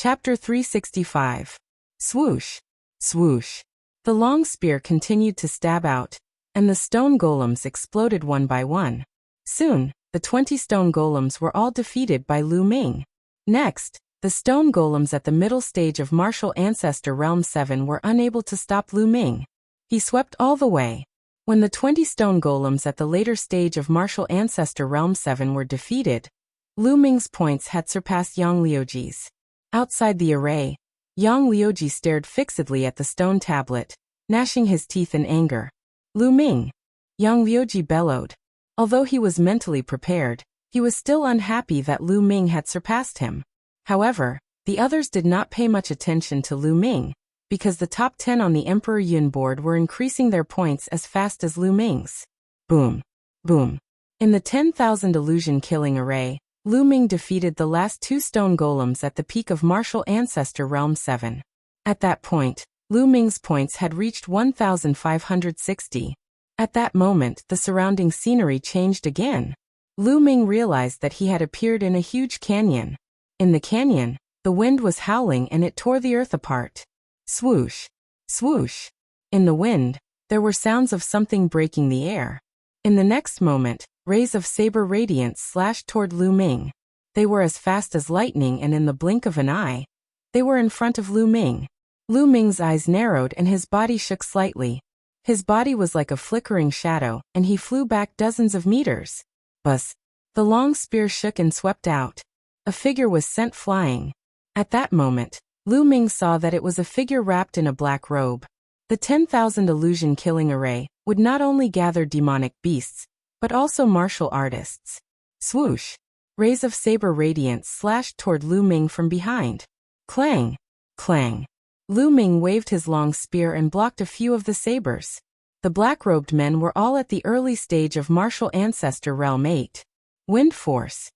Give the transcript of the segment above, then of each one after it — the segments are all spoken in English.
Chapter 365. Swoosh. Swoosh. The long spear continued to stab out, and the stone golems exploded one by one. Soon, the 20 stone golems were all defeated by Lu Ming. Next, the stone golems at the middle stage of Martial Ancestor Realm 7 were unable to stop Lu Ming. He swept all the way. When the 20 stone golems at the later stage of Martial Ancestor Realm 7 were defeated, Lu Ming's points had surpassed Yang Liuji's. Outside the array, Yang Liuji stared fixedly at the stone tablet, gnashing his teeth in anger. Lu Ming! Yang Liuji bellowed. Although he was mentally prepared, he was still unhappy that Lu Ming had surpassed him. However, the others did not pay much attention to Lu Ming, because the top 10 on the Emperor Yun board were increasing their points as fast as Lu Ming's. Boom. Boom. In the 10,000 illusion killing array, Lu Ming defeated the last 2 stone golems at the peak of Martial Ancestor Realm 7. At that point, Lu Ming's points had reached 1,560. At that moment, the surrounding scenery changed again. Lu Ming realized that he had appeared in a huge canyon. In the canyon, the wind was howling and it tore the earth apart. Swoosh. Swoosh. In the wind, there were sounds of something breaking the air. In the next moment, rays of saber radiance slashed toward Lu Ming. They were as fast as lightning, and in the blink of an eye, they were in front of Lu Ming. Lu Ming's eyes narrowed and his body shook slightly. His body was like a flickering shadow, and he flew back dozens of meters. Buzz. The long spear shook and swept out. A figure was sent flying. At that moment, Lu Ming saw that it was a figure wrapped in a black robe. The 10,000 illusion killing array would not only gather demonic beasts, but also martial artists. Swoosh. Rays of saber radiance slashed toward Lu Ming from behind. Clang. Clang. Lu Ming waved his long spear and blocked a few of the sabers. The black-robed men were all at the early stage of Martial Ancestor Realm 8. Wind Force.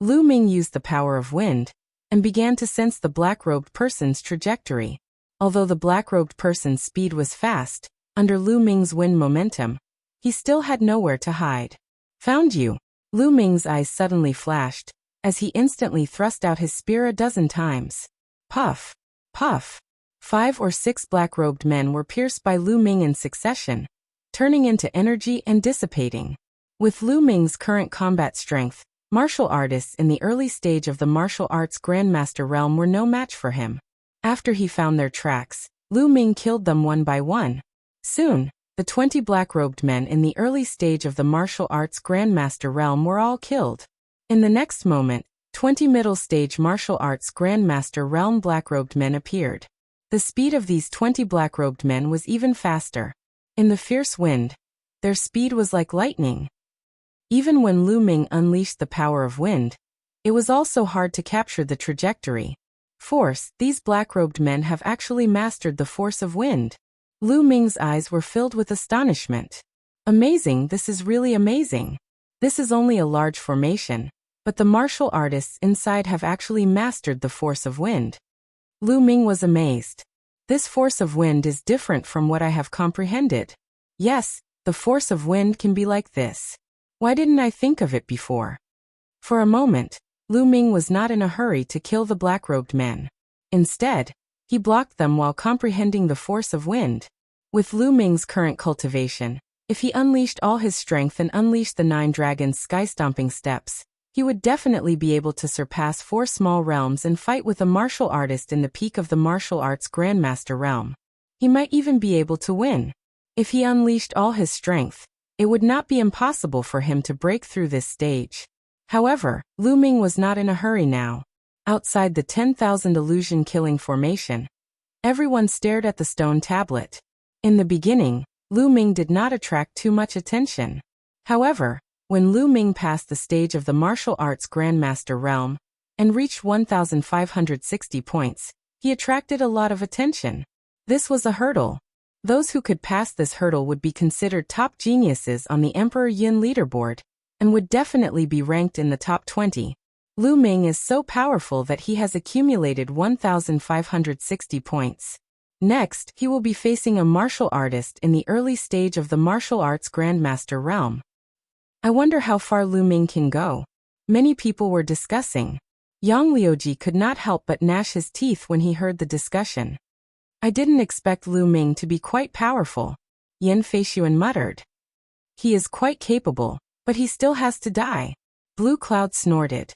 Lu Ming used the power of wind, and began to sense the black-robed person's trajectory. Although the black-robed person's speed was fast, under Lu Ming's wind momentum, he still had nowhere to hide. Found you! Lu Ming's eyes suddenly flashed, as he instantly thrust out his spear a dozen times. Puff! Puff! 5 or 6 black-robed men were pierced by Lu Ming in succession, turning into energy and dissipating. With Lu Ming's current combat strength, martial artists in the early stage of the martial arts Grandmaster realm were no match for him. After he found their tracks, Lu Ming killed them one by one. Soon, the 20 black-robed men in the early stage of the martial arts Grandmaster realm were all killed. In the next moment, 20 middle-stage martial arts Grandmaster realm black-robed men appeared. The speed of these 20 black-robed men was even faster. In the fierce wind, their speed was like lightning. Even when Lu Ming unleashed the power of wind, it was also hard to capture the trajectory. Force. These black-robed men have actually mastered the force of wind. Lu Ming's eyes were filled with astonishment. Amazing, this is really amazing. This is only a large formation, but the martial artists inside have actually mastered the force of wind. Lu Ming was amazed. This force of wind is different from what I have comprehended. Yes, the force of wind can be like this. Why didn't I think of it before? For a moment, Lu Ming was not in a hurry to kill the black-robed men. Instead, he blocked them while comprehending the force of wind. With Lu Ming's current cultivation, if he unleashed all his strength and unleashed the 9 dragons' sky-stomping steps, he would definitely be able to surpass 4 small realms and fight with a martial artist in the peak of the martial arts Grandmaster realm. He might even be able to win. If he unleashed all his strength, it would not be impossible for him to break through this stage. However, Lu Ming was not in a hurry now. Outside the 10,000 illusion killing formation, everyone stared at the stone tablet. In the beginning, Lu Ming did not attract too much attention. However, when Lu Ming passed the stage of the martial arts Grandmaster realm and reached 1,560 points, he attracted a lot of attention. This was a hurdle. Those who could pass this hurdle would be considered top geniuses on the Emperor Yun leaderboard, and would definitely be ranked in the top 20. Lu Ming is so powerful that he has accumulated 1,560 points. Next, he will be facing a martial artist in the early stage of the martial arts Grandmaster realm. I wonder how far Lu Ming can go. Many people were discussing. Yang Liuji could not help but gnash his teeth when he heard the discussion. I didn't expect Lu Ming to be quite powerful, Yan Feishuan muttered. He is quite capable, but he still has to die. Blue Cloud snorted.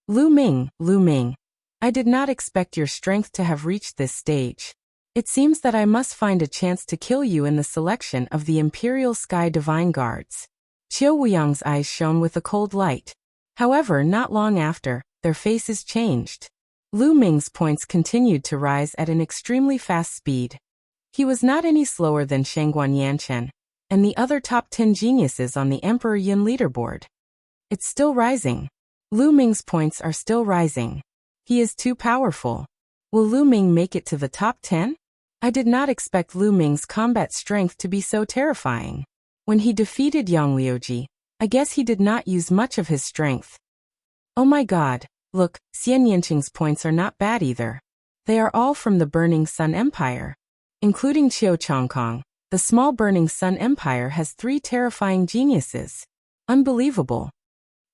Lu Ming, I did not expect your strength to have reached this stage. It seems that I must find a chance to kill you in the selection of the Imperial Sky Divine Guards. Qiu Wuyang's eyes shone with a cold light. However, not long after, their faces changed. Lu Ming's points continued to rise at an extremely fast speed. He was not any slower than Shangguan Yanchen and the other top 10 geniuses on the Emperor Yin leaderboard. It's still rising. Lu Ming's points are still rising. He is too powerful. Will Lu Ming make it to the top 10? I did not expect Lu Ming's combat strength to be so terrifying. When he defeated Yang Liuji, I guess he did not use much of his strength. Oh my god, look, Xian Yanqing's points are not bad either. They are all from the Burning Sun Empire. Including Qiu Changkong, the small Burning Sun Empire has 3 terrifying geniuses. Unbelievable.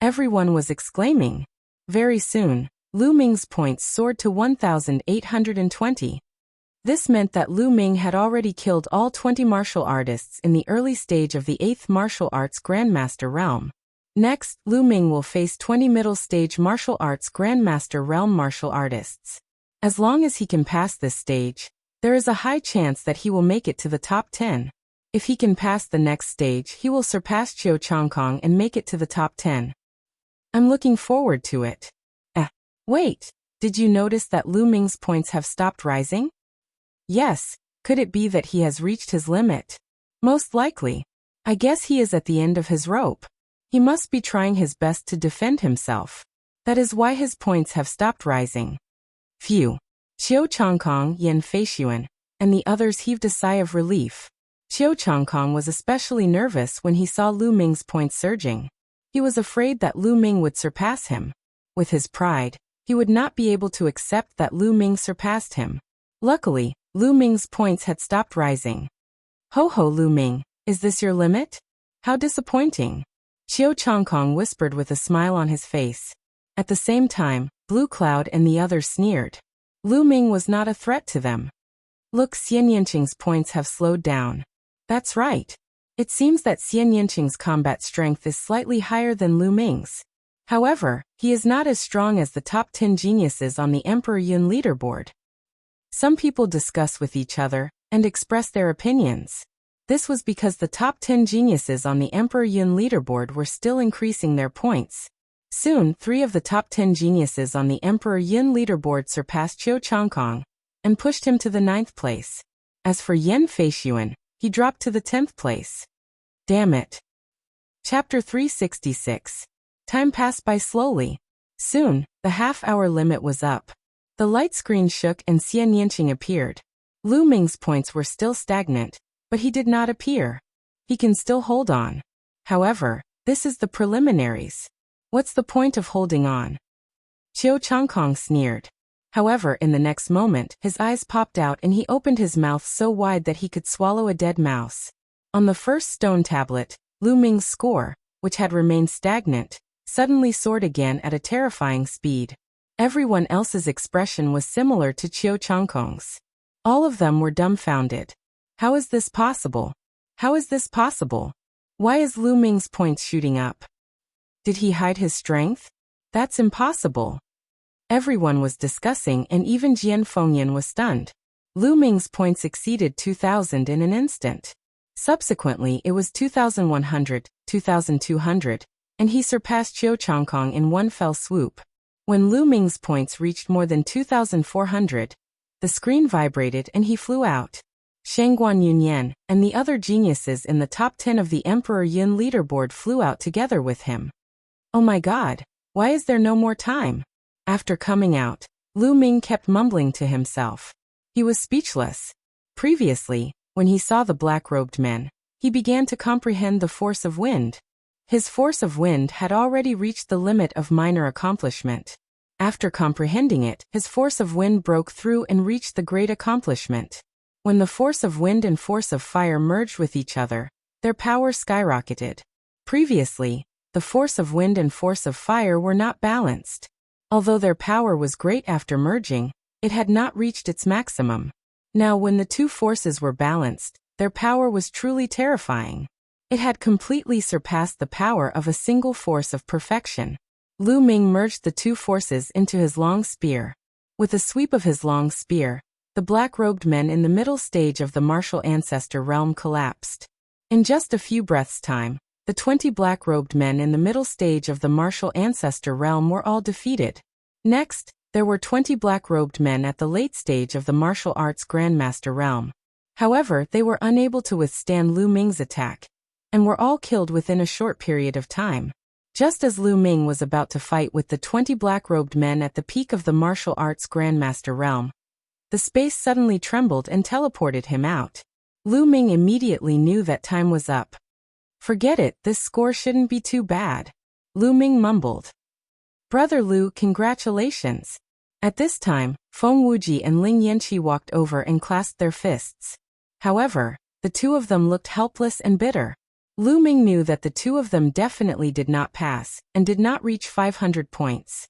Everyone was exclaiming. Very soon, Lu Ming's points soared to 1,820. This meant that Lu Ming had already killed all 20 martial artists in the early stage of the 8th martial arts Grandmaster realm. Next, Lu Ming will face 20 middle stage martial arts Grandmaster realm martial artists. As long as he can pass this stage, there is a high chance that he will make it to the top 10. If he can pass the next stage, he will surpass Qiu Changkong and make it to the top 10. I'm looking forward to it. Wait, did you notice that Lu Ming's points have stopped rising? Yes, could it be that he has reached his limit? Most likely. I guess he is at the end of his rope. He must be trying his best to defend himself. That is why his points have stopped rising. Phew. Qiu Changkong, Yan Feishuan, and the others heaved a sigh of relief. Qiu Changkong was especially nervous when he saw Lu Ming's points surging. He was afraid that Lu Ming would surpass him. With his pride, he would not be able to accept that Lu Ming surpassed him. Luckily, Lu Ming's points had stopped rising. Ho ho Lu Ming, is this your limit? How disappointing. Qiu Changkong whispered with a smile on his face. At the same time, Blue Cloud and the others sneered. Lu Ming was not a threat to them. Look, Xian Yanqing's points have slowed down. That's right. It seems that Xian Yanqing's combat strength is slightly higher than Lu Ming's. However, he is not as strong as the top 10 geniuses on the Emperor Yun leaderboard. Some people discuss with each other and express their opinions. This was because the top 10 geniuses on the Emperor Yun leaderboard were still increasing their points. Soon, 3 of the top 10 geniuses on the Emperor Yun leaderboard surpassed Qiu Changkong and pushed him to the 9th place. As for Yan Feishuan, he dropped to the 10th place. Damn it. Chapter 366. Time passed by slowly. Soon, the half-hour limit was up. The light screen shook and Xian Yanqing appeared. Lu Ming's points were still stagnant, but he did not appear. He can still hold on. However, this is the preliminaries. What's the point of holding on? Qiu Changkong sneered. However, in the next moment, his eyes popped out and he opened his mouth so wide that he could swallow a dead mouse. On the first stone tablet, Lu Ming's score, which had remained stagnant, suddenly soared again at a terrifying speed. Everyone else's expression was similar to Qiu Changkong's. All of them were dumbfounded. How is this possible? How is this possible? Why is Lu Ming's points shooting up? Did he hide his strength? That's impossible. Everyone was discussing and even Jian Fengyan was stunned. Lu Ming's points exceeded 2,000 in an instant. Subsequently, it was 2,100, 2,200, and he surpassed Qiu Changkong in one fell swoop. When Lu Ming's points reached more than 2,400, the screen vibrated and he flew out. Shangguan Yunyan and the other geniuses in the top 10 of the Emperor Yun leaderboard flew out together with him. Oh my god, why is there no more time? After coming out, Lu Ming kept mumbling to himself. He was speechless. Previously, when he saw the black-robed men, he began to comprehend the force of wind. His force of wind had already reached the limit of minor accomplishment. After comprehending it, his force of wind broke through and reached the great accomplishment. When the force of wind and force of fire merged with each other, their power skyrocketed. Previously, the force of wind and force of fire were not balanced. Although their power was great after merging, it had not reached its maximum. Now when the two forces were balanced, their power was truly terrifying. It had completely surpassed the power of a single force of perfection. Lu Ming merged the two forces into his long spear. With a sweep of his long spear, the black-robed men in the middle stage of the martial ancestor realm collapsed. In just a few breaths' time, the 20 black-robed men in the middle stage of the martial ancestor realm were all defeated. Next, there were 20 black-robed men at the late stage of the martial arts grandmaster realm. However, they were unable to withstand Lu Ming's attack, and were all killed within a short period of time. Just as Lu Ming was about to fight with the 20 black-robed men at the peak of the martial arts grandmaster realm, the space suddenly trembled and teleported him out. Lu Ming immediately knew that time was up. Forget it, this score shouldn't be too bad. Lu Ming mumbled. Brother Lu, congratulations. At this time, Feng Wuji and Ling Yanqi walked over and clasped their fists. However, the two of them looked helpless and bitter. Lu Ming knew that the two of them definitely did not pass, and did not reach 500 points.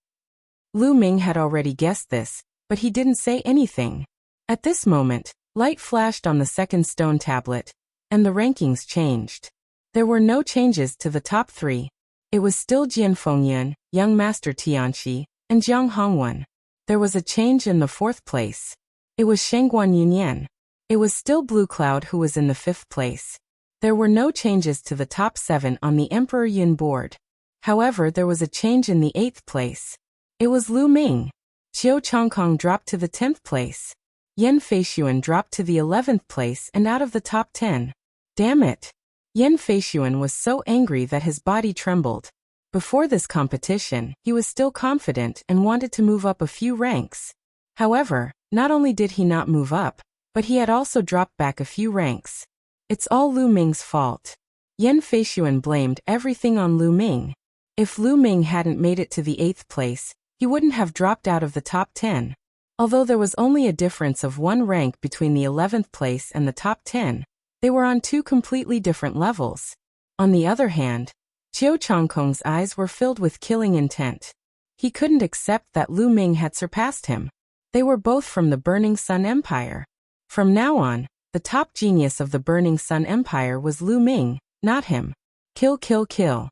Lu Ming had already guessed this, but he didn't say anything. At this moment, light flashed on the second stone tablet, and the rankings changed. There were no changes to the top three. It was still Jian Fengyun, Young Master Tianqi, and Jiang Hongwen. There was a change in the fourth place. It was Shengguan Yunyan. It was still Blue Cloud who was in the fifth place. There were no changes to the top 7 on the Emperor Yun board. However, there was a change in the 8th place. It was Lu Ming. Qiu Chongkong dropped to the 10th place. Yan Feishuan dropped to the 11th place and out of the top 10. Damn it! Yan Feishuan was so angry that his body trembled. Before this competition, he was still confident and wanted to move up a few ranks. However, not only did he not move up, but he had also dropped back a few ranks. It's all Lu Ming's fault. Yan Feishuan blamed everything on Lu Ming. If Lu Ming hadn't made it to the 8th place, he wouldn't have dropped out of the top 10. Although there was only a difference of 1 rank between the 11th place and the top 10, they were on 2 completely different levels. On the other hand, Qiu Chongkong's eyes were filled with killing intent. He couldn't accept that Lu Ming had surpassed him. They were both from the Burning Sun Empire. From now on, the top genius of the Burning Sun Empire was Lu Ming, not him. Kill, kill, kill.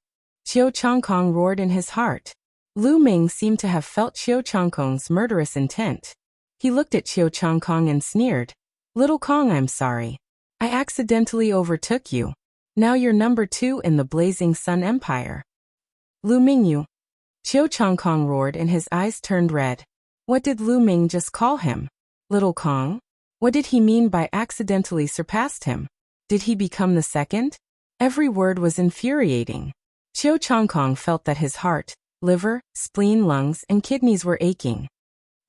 Qiu Chongkong roared in his heart. Lu Ming seemed to have felt Qiu Chongkong's murderous intent. He looked at Qiu Chongkong and sneered. Little Kong, I'm sorry. I accidentally overtook you. Now you're number 2 in the Blazing Sun Empire. Lu Ming, you. Qiu Chongkong roared and his eyes turned red. What did Lu Ming just call him? Little Kong? What did he mean by accidentally surpassed him? Did he become the second? Every word was infuriating. Qiu Chongkong felt that his heart, liver, spleen, lungs, and kidneys were aching.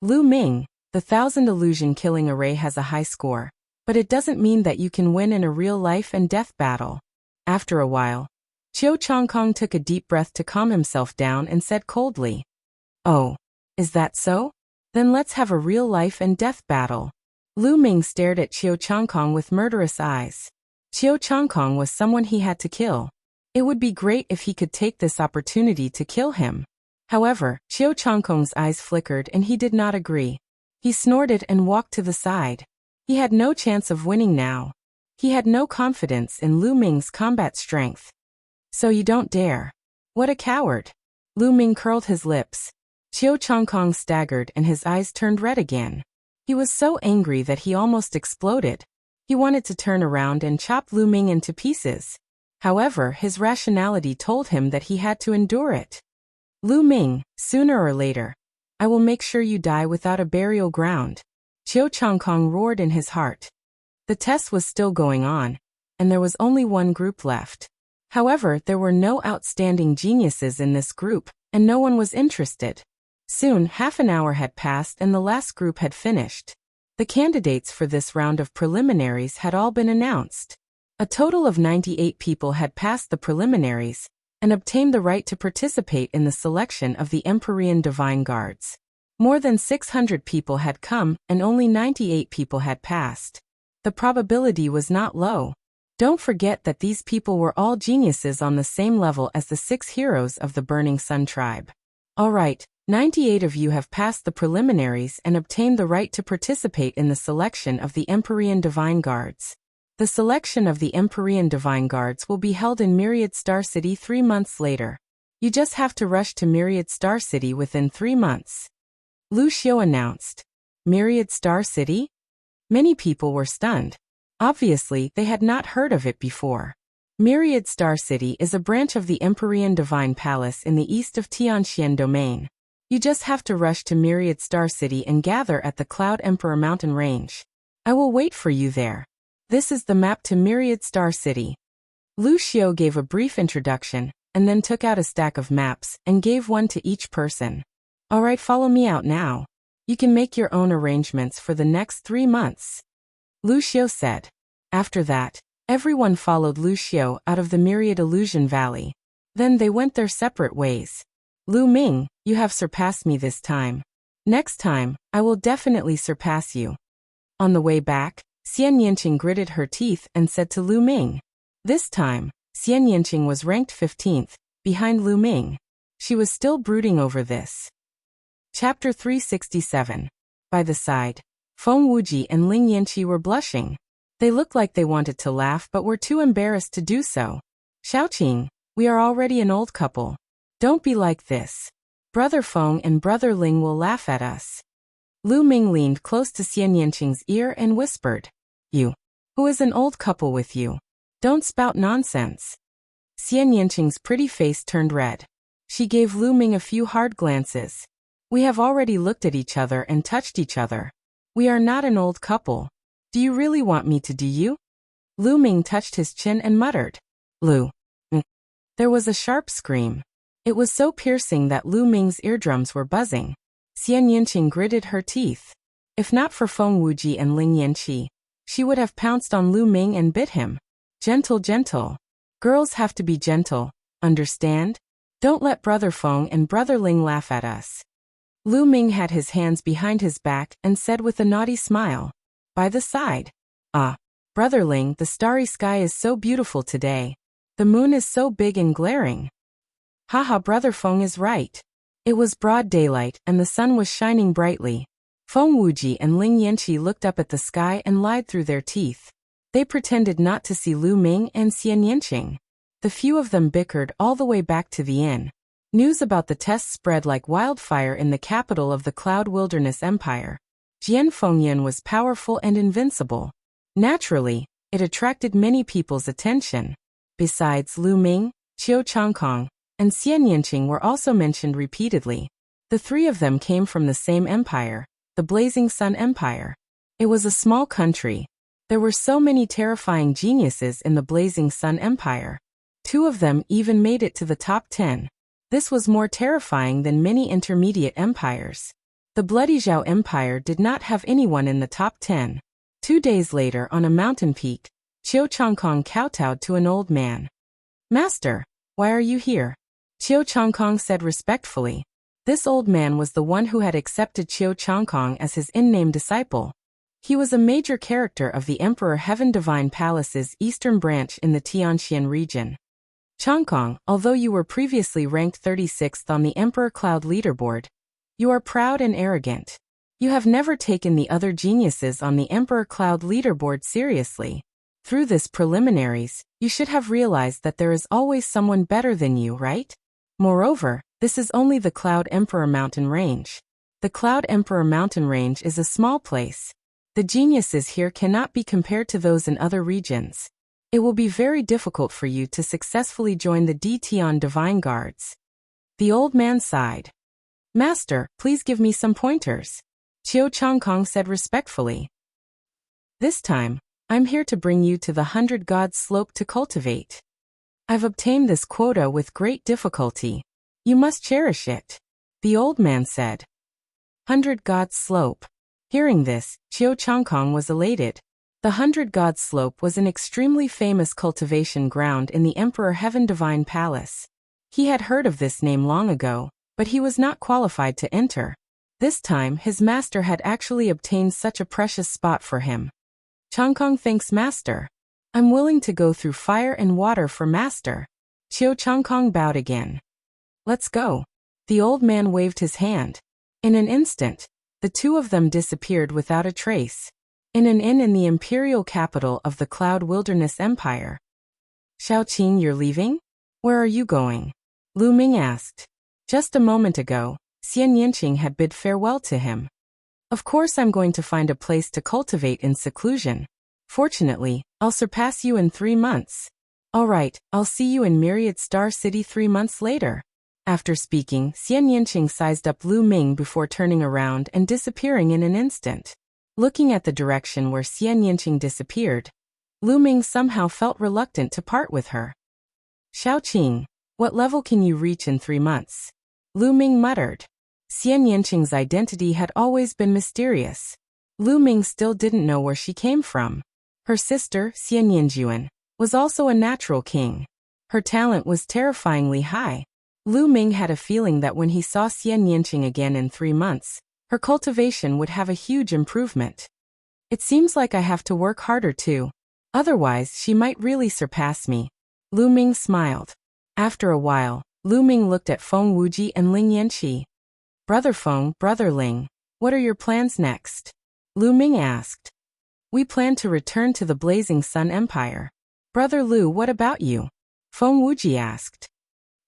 Lu Ming, the 1000 illusion killing array has a high score, but it doesn't mean that you can win in a real life and death battle. After a while, Qiu Chongkong took a deep breath to calm himself down and said coldly, "Oh, is that so? Then let's have a real life and death battle." Lu Ming stared at Qiu Chongkong with murderous eyes. Qiu Chongkong was someone he had to kill. It would be great if he could take this opportunity to kill him. However, Qiu Chongkong's eyes flickered and he did not agree. He snorted and walked to the side. He had no chance of winning now. He had no confidence in Lu Ming's combat strength. So you don't dare. What a coward. Lu Ming curled his lips. Qiu Chongkong staggered and his eyes turned red again. He was so angry that he almost exploded. He wanted to turn around and chop Lu Ming into pieces. However, his rationality told him that he had to endure it. Lu Ming, sooner or later, I will make sure you die without a burial ground. Qiu Chongkong roared in his heart. The test was still going on, and there was only one group left. However, there were no outstanding geniuses in this group, and no one was interested. Soon, half an hour had passed and the last group had finished. The candidates for this round of preliminaries had all been announced. A total of 98 people had passed the preliminaries and obtained the right to participate in the selection of the Empyrean Divine Guards. More than 600 people had come and only 98 people had passed. The probability was not low. Don't forget that these people were all geniuses on the same level as the 6 heroes of the Burning Sun tribe. Alright, 98 of you have passed the preliminaries and obtained the right to participate in the selection of the Empyrean Divine Guards. The selection of the Empyrean Divine Guards will be held in Myriad Star City 3 months later. You just have to rush to Myriad Star City within 3 months. Lu Xiu announced. Myriad Star City? Many people were stunned. Obviously, they had not heard of it before. Myriad Star City is a branch of the Empyrean Divine Palace in the east of Tianxian Domain. You just have to rush to Myriad Star City and gather at the Cloud Emperor Mountain Range. I will wait for you there. This is the map to Myriad Star City. Lu Xiu gave a brief introduction, and then took out a stack of maps and gave one to each person. Alright, follow me out now. You can make your own arrangements for the next 3 months. Lu Xiu said. After that, everyone followed Lu Xiu out of the Myriad Illusion Valley. Then they went their separate ways. Lu Ming, you have surpassed me this time. Next time, I will definitely surpass you. On the way back, Xian Yinqing gritted her teeth and said to Lu Ming. This time, Xian Yinqing was ranked 15th, behind Lu Ming. She was still brooding over this. Chapter 367. By the side, Feng Wuji and Ling Yanqi were blushing. They looked like they wanted to laugh but were too embarrassed to do so. Xiaoqing, we are already an old couple. Don't be like this. Brother Feng and Brother Ling will laugh at us. Lu Ming leaned close to Xian Yanqing's ear and whispered. You. Who is an old couple with you? Don't spout nonsense. Xian Yanqing's pretty face turned red. She gave Lu Ming a few hard glances. We have already looked at each other and touched each other. We are not an old couple. Do you really want me to do you? Lu Ming touched his chin and muttered. Lu. There was a sharp scream. It was so piercing that Lu Ming's eardrums were buzzing. Xian Yinqing gritted her teeth. If not for Feng Wuji and Ling Yanqi, she would have pounced on Lu Ming and bit him. Gentle, gentle. Girls have to be gentle, understand? Don't let Brother Feng and Brother Ling laugh at us. Lu Ming had his hands behind his back and said with a naughty smile. By the side. Ah, Brother Ling, the starry sky is so beautiful today. The moon is so big and glaring. Haha, Brother Feng is right. It was broad daylight and the sun was shining brightly. Feng Wuji and Ling Yanqi looked up at the sky and lied through their teeth. They pretended not to see Lu Ming and Xian Yanqing. The few of them bickered all the way back to the inn. News about the test spread like wildfire in the capital of the Cloud Wilderness Empire. Jian Fengyan was powerful and invincible. Naturally, it attracted many people's attention. Besides Lu Ming, Qiu Changkong, and Xian Yanqing were also mentioned repeatedly. The 3 of them came from the same empire, the Blazing Sun Empire. It was a small country. There were so many terrifying geniuses in the Blazing Sun Empire. 2 of them even made it to the top 10. This was more terrifying than many intermediate empires. The Bloody Zhao Empire did not have anyone in the top 10. 2 days later on a mountain peak, Qiu Changkong kowtowed to an old man. Master, why are you here? Qiu Changkong said respectfully. This old man was the one who had accepted Qiu Changkong as his in-name disciple. He was a major character of the Emperor Heaven Divine Palace's eastern branch in the Tianxian region. Changkong, although you were previously ranked 36th on the Emperor Cloud leaderboard, you are proud and arrogant. You have never taken the other geniuses on the Emperor Cloud leaderboard seriously. Through this preliminaries, you should have realized that there is always someone better than you, right? Moreover, this is only the Cloud Emperor Mountain Range. The Cloud Emperor Mountain Range is a small place. The geniuses here cannot be compared to those in other regions. It will be very difficult for you to successfully join the Tian Divine Guards. The old man sighed. Master, please give me some pointers. Qiu Changkong said respectfully. This time, I'm here to bring you to the 100 Gods slope to cultivate. I've obtained this quota with great difficulty. You must cherish it. The old man said. 100 Gods slope. Hearing this, Qiu Changkong was elated. The 100 Gods slope was an extremely famous cultivation ground in the Emperor Heaven Divine Palace. He had heard of this name long ago, but he was not qualified to enter. This time his master had actually obtained such a precious spot for him. Changkong thanks master. I'm willing to go through fire and water for master. Qiu Changkong bowed again. Let's go. The old man waved his hand. In an instant, the two of them disappeared without a trace. In an inn in the imperial capital of the Cloud Wilderness Empire. Xiaoqing, you're leaving? Where are you going? Lu Ming asked. Just a moment ago, Xian Yinqing had bid farewell to him. Of course I'm going to find a place to cultivate in seclusion. Fortunately, I'll surpass you in 3 months. All right, I'll see you in Myriad Star City 3 months later. After speaking, Xian Yinqing sized up Lu Ming before turning around and disappearing in an instant. Looking at the direction where Xian Yinqing disappeared, Lu Ming somehow felt reluctant to part with her. Xiaoqing, what level can you reach in 3 months? Lu Ming muttered. Xian Yinqing's identity had always been mysterious. Lu Ming still didn't know where she came from. Her sister, Xian Yinjuan, was also a natural king. Her talent was terrifyingly high. Lu Ming had a feeling that when he saw Xian Yinqing again in 3 months, her cultivation would have a huge improvement. It seems like I have to work harder too. Otherwise, she might really surpass me. Lu Ming smiled. After a while, Lu Ming looked at Feng Wuji and Ling Yanqi. Brother Feng, Brother Ling, what are your plans next? Lu Ming asked. We plan to return to the Blazing Sun Empire. Brother Lu, what about you? Feng Wuji asked.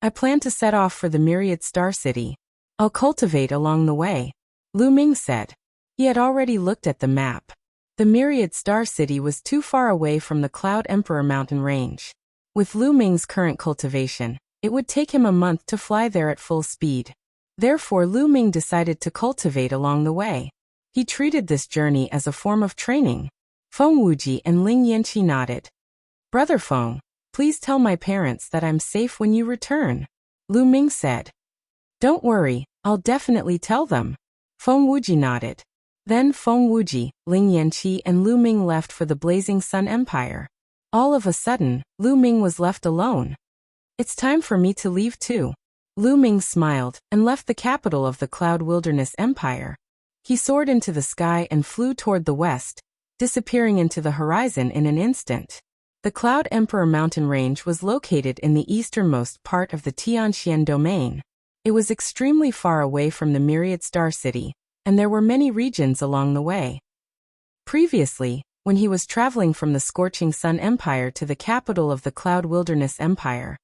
I plan to set off for the Myriad Star City. I'll cultivate along the way. Lu Ming said. He had already looked at the map. The Myriad Star City was too far away from the Cloud Emperor mountain range. With Lu Ming's current cultivation, it would take him a month to fly there at full speed. Therefore, Lu Ming decided to cultivate along the way. He treated this journey as a form of training. Feng Wuji and Ling Yanqi nodded. Brother Feng, please tell my parents that I'm safe when you return, Lu Ming said. Don't worry, I'll definitely tell them. Feng Wuji nodded. Then Feng Wuji, Ling Yanqi and Lu Ming left for the Blazing Sun Empire. All of a sudden, Lu Ming was left alone. It's time for me to leave too. Lu Ming smiled and left the capital of the Cloud Wilderness Empire. He soared into the sky and flew toward the west, disappearing into the horizon in an instant. The Cloud Emperor mountain range was located in the easternmost part of the Tianxian domain. It was extremely far away from the Myriad Star City, and there were many regions along the way. Previously, when he was traveling from the Scorching Sun Empire to the capital of the Cloud Wilderness Empire,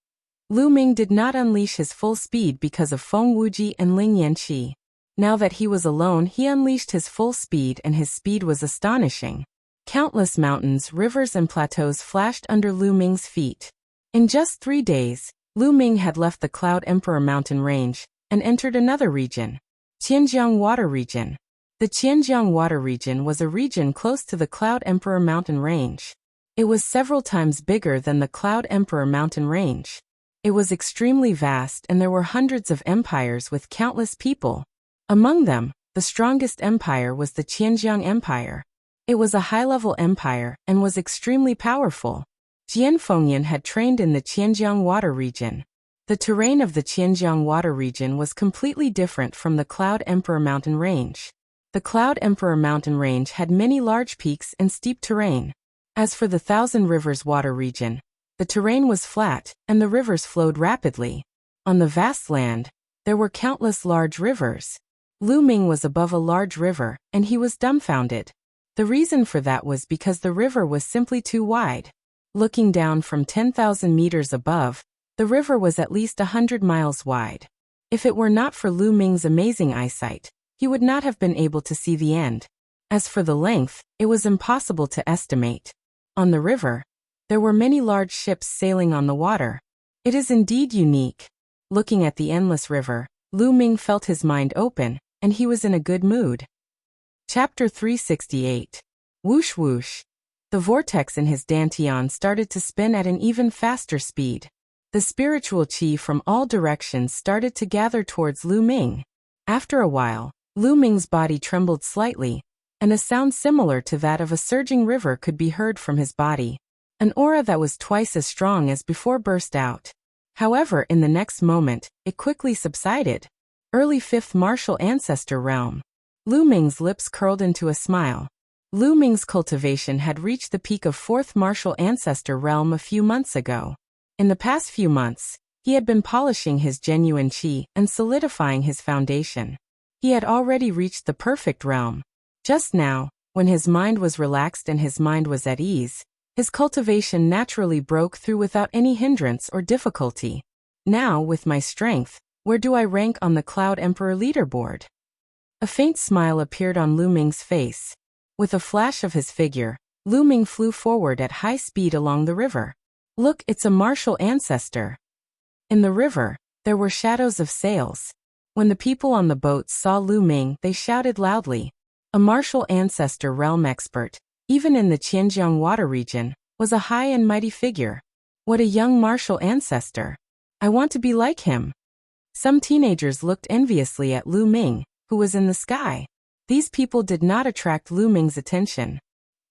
Lu Ming did not unleash his full speed because of Feng Wuji and Ling Yanqi. Now that he was alone, he unleashed his full speed, and his speed was astonishing. Countless mountains, rivers and plateaus flashed under Lu Ming's feet. In just 3 days, Lu Ming had left the Cloud Emperor mountain range and entered another region, Qianjiang Water Region. The Qianjiang Water Region was a region close to the Cloud Emperor mountain range. It was several times bigger than the Cloud Emperor mountain range. It was extremely vast, and there were hundreds of empires with countless people. Among them, the strongest empire was the Qianjiang Empire. It was a high-level empire and was extremely powerful. Jian Fengyan had trained in the Qianjiang Water Region. The terrain of the Qianjiang Water Region was completely different from the Cloud Emperor mountain range. The Cloud Emperor mountain range had many large peaks and steep terrain. As for the Thousand Rivers Water Region, the terrain was flat, and the rivers flowed rapidly. On the vast land, there were countless large rivers. Lu Ming was above a large river, and he was dumbfounded. The reason for that was because the river was simply too wide. Looking down from 10,000 meters above, the river was at least 100 miles wide. If it were not for Lu Ming's amazing eyesight, he would not have been able to see the end. As for the length, it was impossible to estimate. On the river, there were many large ships sailing on the water. It is indeed unique. Looking at the endless river, Lu Ming felt his mind open, and he was in a good mood. Chapter 368. Whoosh whoosh. The vortex in his dantian started to spin at an even faster speed. The spiritual qi from all directions started to gather towards Lu Ming. After a while, Lu Ming's body trembled slightly, and a sound similar to that of a surging river could be heard from his body. An aura that was twice as strong as before burst out. However, in the next moment, it quickly subsided. Early 5th Martial Ancestor Realm. Lu Ming's lips curled into a smile. Lu Ming's cultivation had reached the peak of 4th Martial Ancestor Realm a few months ago. In the past few months, He had been polishing his genuine qi and solidifying his foundation. He had already reached the perfect realm. Just now, when his mind was relaxed and his mind was at ease, his cultivation naturally broke through without any hindrance or difficulty. Now, with my strength, where do I rank on the Cloud Emperor leaderboard? A faint smile appeared on Lu Ming's face. With a flash of his figure, Lu Ming flew forward at high speed along the river. Look, it's a martial ancestor. In the river, there were shadows of sails. When the people on the boats saw Lu Ming, they shouted loudly. A martial ancestor realm expert, even in the Qianjiang water region, was a high and mighty figure. What a young martial ancestor. I want to be like him. Some teenagers looked enviously at Lu Ming, who was in the sky. These people did not attract Lu Ming's attention.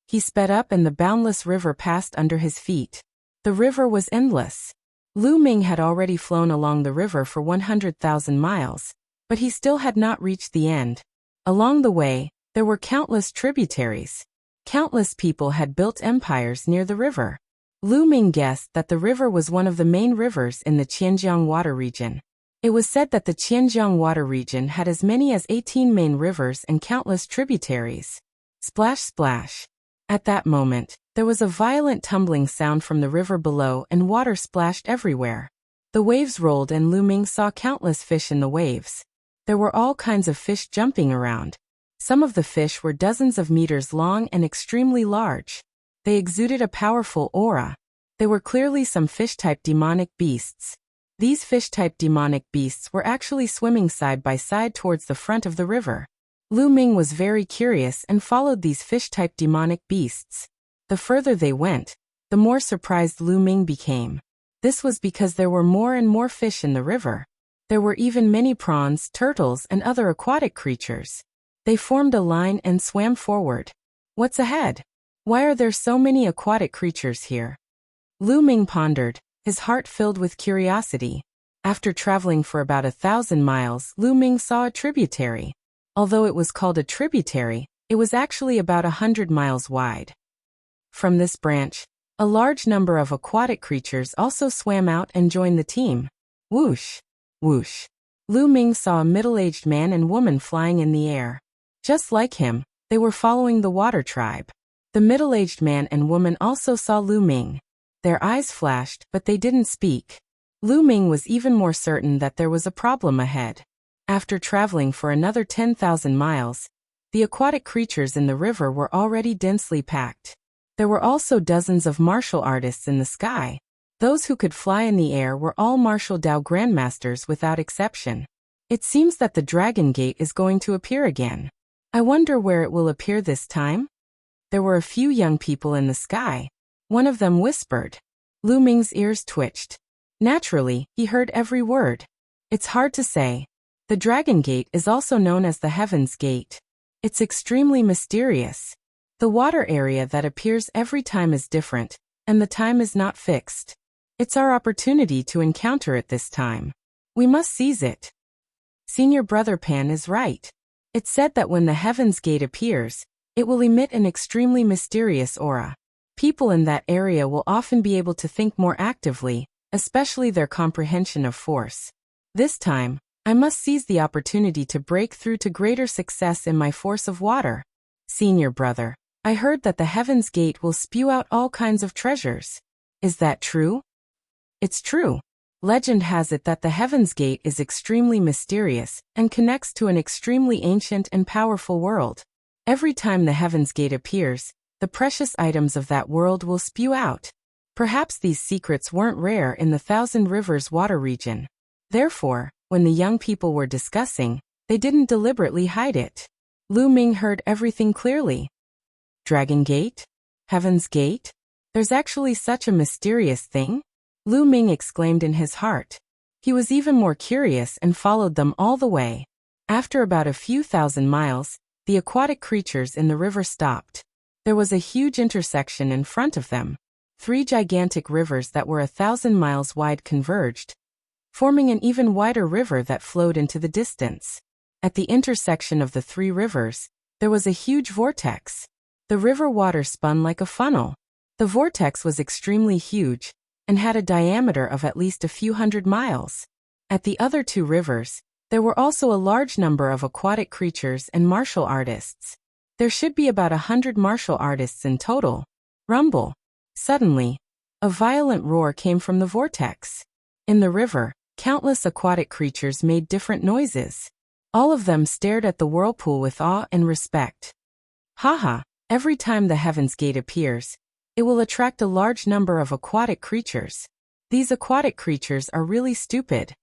He sped up and the boundless river passed under his feet. The river was endless. Lu Ming had already flown along the river for 100,000 miles, but he still had not reached the end. Along the way, there were countless tributaries. Countless people had built empires near the river. Lu Ming guessed that the river was one of the main rivers in the Qianjiang water region. It was said that the Qianjiang water region had as many as 18 main rivers and countless tributaries. Splash, splash. At that moment, there was a violent tumbling sound from the river below and water splashed everywhere. The waves rolled and Lu Ming saw countless fish in the waves. There were all kinds of fish jumping around. Some of the fish were dozens of meters long and extremely large. They exuded a powerful aura. They were clearly some fish-type demonic beasts. These fish-type demonic beasts were actually swimming side by side towards the front of the river. Lu Ming was very curious and followed these fish-type demonic beasts. The further they went, the more surprised Lu Ming became. This was because there were more and more fish in the river. There were even many prawns, turtles, and other aquatic creatures. They formed a line and swam forward. What's ahead? Why are there so many aquatic creatures here? Lu Ming pondered, his heart filled with curiosity. After traveling for about 1,000 miles, Lu Ming saw a tributary. Although it was called a tributary, it was actually about 100 miles wide. From this branch, a large number of aquatic creatures also swam out and joined the team. Whoosh! Whoosh! Lu Ming saw a middle-aged man and woman flying in the air. Just like him, they were following the water tribe. The middle-aged man and woman also saw Lu Ming. Their eyes flashed, but they didn't speak. Lu Ming was even more certain that there was a problem ahead. After traveling for another 10,000 miles, the aquatic creatures in the river were already densely packed. There were also dozens of martial artists in the sky. Those who could fly in the air were all martial Dao grandmasters without exception. It seems that the Dragon Gate is going to appear again. I wonder where it will appear this time? There were a few young people in the sky. One of them whispered. Lu Ming's ears twitched. Naturally, he heard every word. It's hard to say. The Dragon Gate is also known as the Heaven's Gate. It's extremely mysterious. The water area that appears every time is different, and the time is not fixed. It's our opportunity to encounter it this time. We must seize it. Senior Brother Pan is right. It's said that when the Heaven's Gate appears, it will emit an extremely mysterious aura. People in that area will often be able to think more actively, especially their comprehension of force. This time, I must seize the opportunity to break through to greater success in my force of water. Senior Brother, I heard that the Heaven's Gate will spew out all kinds of treasures. Is that true? It's true. Legend has it that the Heaven's Gate is extremely mysterious and connects to an extremely ancient and powerful world. Every time the Heaven's Gate appears, the precious items of that world will spew out. Perhaps these secrets weren't rare in the Thousand Rivers water region. Therefore, when the young people were discussing, they didn't deliberately hide it. Lu Ming heard everything clearly. Dragon Gate? Heaven's Gate? There's actually such a mysterious thing? Lu Ming exclaimed in his heart. He was even more curious and followed them all the way. After about a few thousand miles, the aquatic creatures in the river stopped. There was a huge intersection in front of them. 3 gigantic rivers that were 1,000 miles wide converged, forming an even wider river that flowed into the distance. At the intersection of the 3 rivers, there was a huge vortex. The river water spun like a funnel. The vortex was extremely huge, and had a diameter of at least a few hundred miles. At the other two rivers, there were also a large number of aquatic creatures and martial artists. There should be about 100 martial artists in total. Rumble. Suddenly, a violent roar came from the vortex. In the river, countless aquatic creatures made different noises. All of them stared at the whirlpool with awe and respect. Haha, every time the Heaven's Gate appears, it will attract a large number of aquatic creatures. These aquatic creatures are really stupid.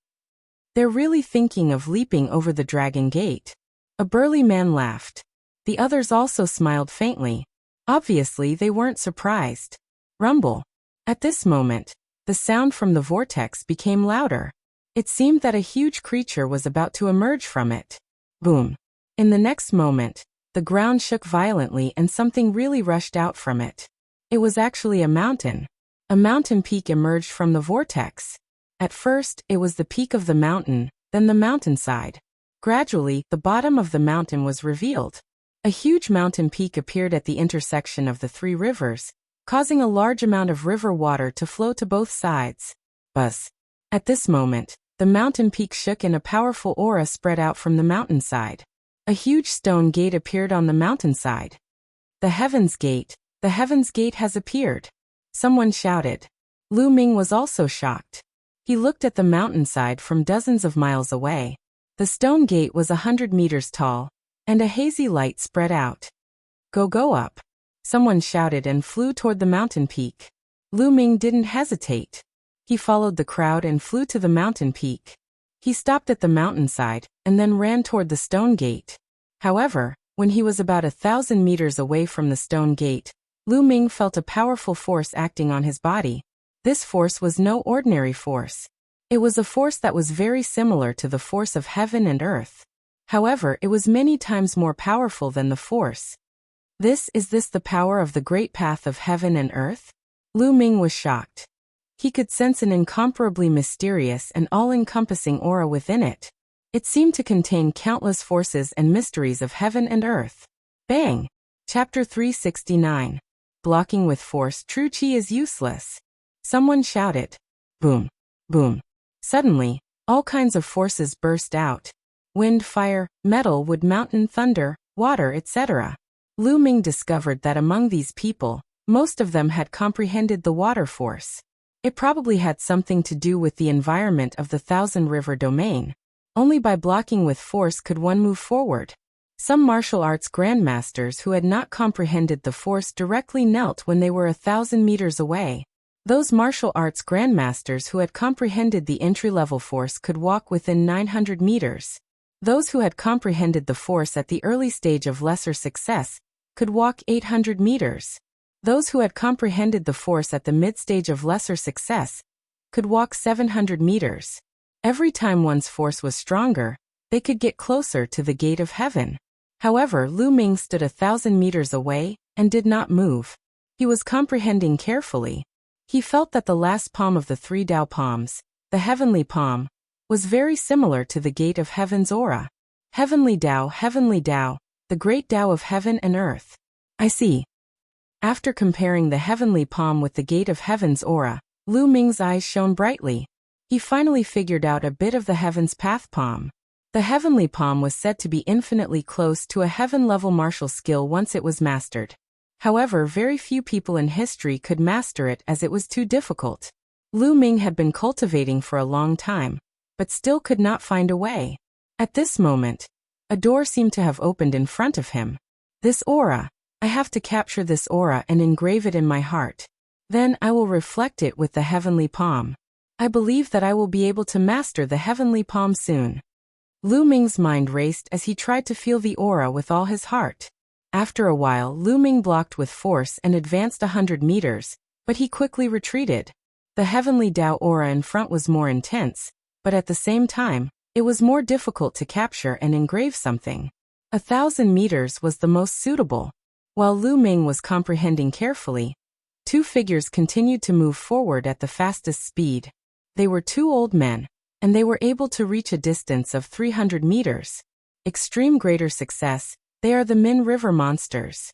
They're really thinking of leaping over the Dragon Gate. A burly man laughed. The others also smiled faintly. Obviously, they weren't surprised. Rumble. At this moment, the sound from the vortex became louder. It seemed that a huge creature was about to emerge from it. Boom. In the next moment, the ground shook violently and something really rushed out from it. It was actually a mountain. A mountain peak emerged from the vortex. At first, it was the peak of the mountain, then the mountainside. Gradually, the bottom of the mountain was revealed. A huge mountain peak appeared at the intersection of the three rivers, causing a large amount of river water to flow to both sides. Buzz. At this moment, the mountain peak shook and a powerful aura spread out from the mountainside. A huge stone gate appeared on the mountainside. The Heaven's Gate has appeared. Someone shouted. Lu Ming was also shocked. He looked at the mountainside from dozens of miles away. The stone gate was 100 meters tall, and a hazy light spread out. Go up. Someone shouted and flew toward the mountain peak. Lu Ming didn't hesitate. He followed the crowd and flew to the mountain peak. He stopped at the mountainside, and then ran toward the stone gate. However, when he was about 1,000 meters away from the stone gate, Lu Ming felt a powerful force acting on his body. This force was no ordinary force. It was a force that was very similar to the force of heaven and earth. However, it was many times more powerful than the force. Is this the power of the great path of heaven and earth? Lu Ming was shocked. He could sense an incomparably mysterious and all-encompassing aura within it. It seemed to contain countless forces and mysteries of heaven and earth. Bang! Chapter 369. Blocking with force. True Qi is useless. Someone shouted. Boom. Boom. Suddenly, all kinds of forces burst out. Wind, fire, metal, wood, mountain, thunder, water, etc. Lu Ming discovered that among these people, most of them had comprehended the water force. It probably had something to do with the environment of the Thousand River domain. Only by blocking with force could one move forward. Some martial arts grandmasters who had not comprehended the force directly knelt when they were 1,000 meters away. Those martial arts grandmasters who had comprehended the entry-level force could walk within 900 meters. Those who had comprehended the force at the early stage of lesser success could walk 800 meters. Those who had comprehended the force at the mid-stage of lesser success could walk 700 meters. Every time one's force was stronger, they could get closer to the gate of heaven. However, Lu Ming stood 1,000 meters away and did not move. He was comprehending carefully. He felt that the last palm of the three Dao palms, the heavenly palm, was very similar to the gate of heaven's aura. Heavenly Dao, the great Dao of heaven and earth. I see. After comparing the heavenly palm with the gate of heaven's aura, Lu Ming's eyes shone brightly. He finally figured out a bit of the heaven's path palm. The heavenly palm was said to be infinitely close to a heaven-level martial skill once it was mastered. However, very few people in history could master it as it was too difficult. Lu Ming had been cultivating for a long time, but still could not find a way. At this moment, a door seemed to have opened in front of him. This aura. I have to capture this aura and engrave it in my heart. Then I will reflect it with the heavenly palm. I believe that I will be able to master the heavenly palm soon. Lu Ming's mind raced as he tried to feel the aura with all his heart. After a while, Lu Ming blocked with force and advanced 100 meters, but he quickly retreated. The heavenly Dao aura in front was more intense, but at the same time, it was more difficult to capture and engrave something. 1,000 meters was the most suitable. While Lu Ming was comprehending carefully, two figures continued to move forward at the fastest speed. They were two old men, and they were able to reach a distance of 300 meters. Extreme greater success, they are the Min River monsters.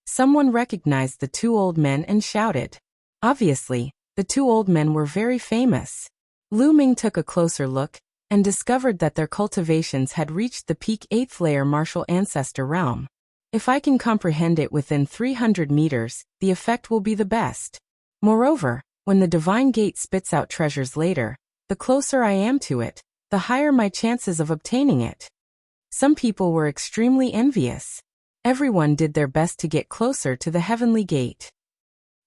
Someone recognized the two old men and shouted. Obviously, The two old men were very famous. Lu Ming took a closer look and discovered that their cultivations had reached the peak 8th layer martial ancestor realm. If I can comprehend it within 300 meters, the effect will be the best. Moreover, when the divine gate spits out treasures later, the closer I am to it, the higher my chances of obtaining it. Some people were extremely envious. Everyone did their best to get closer to the heavenly gate.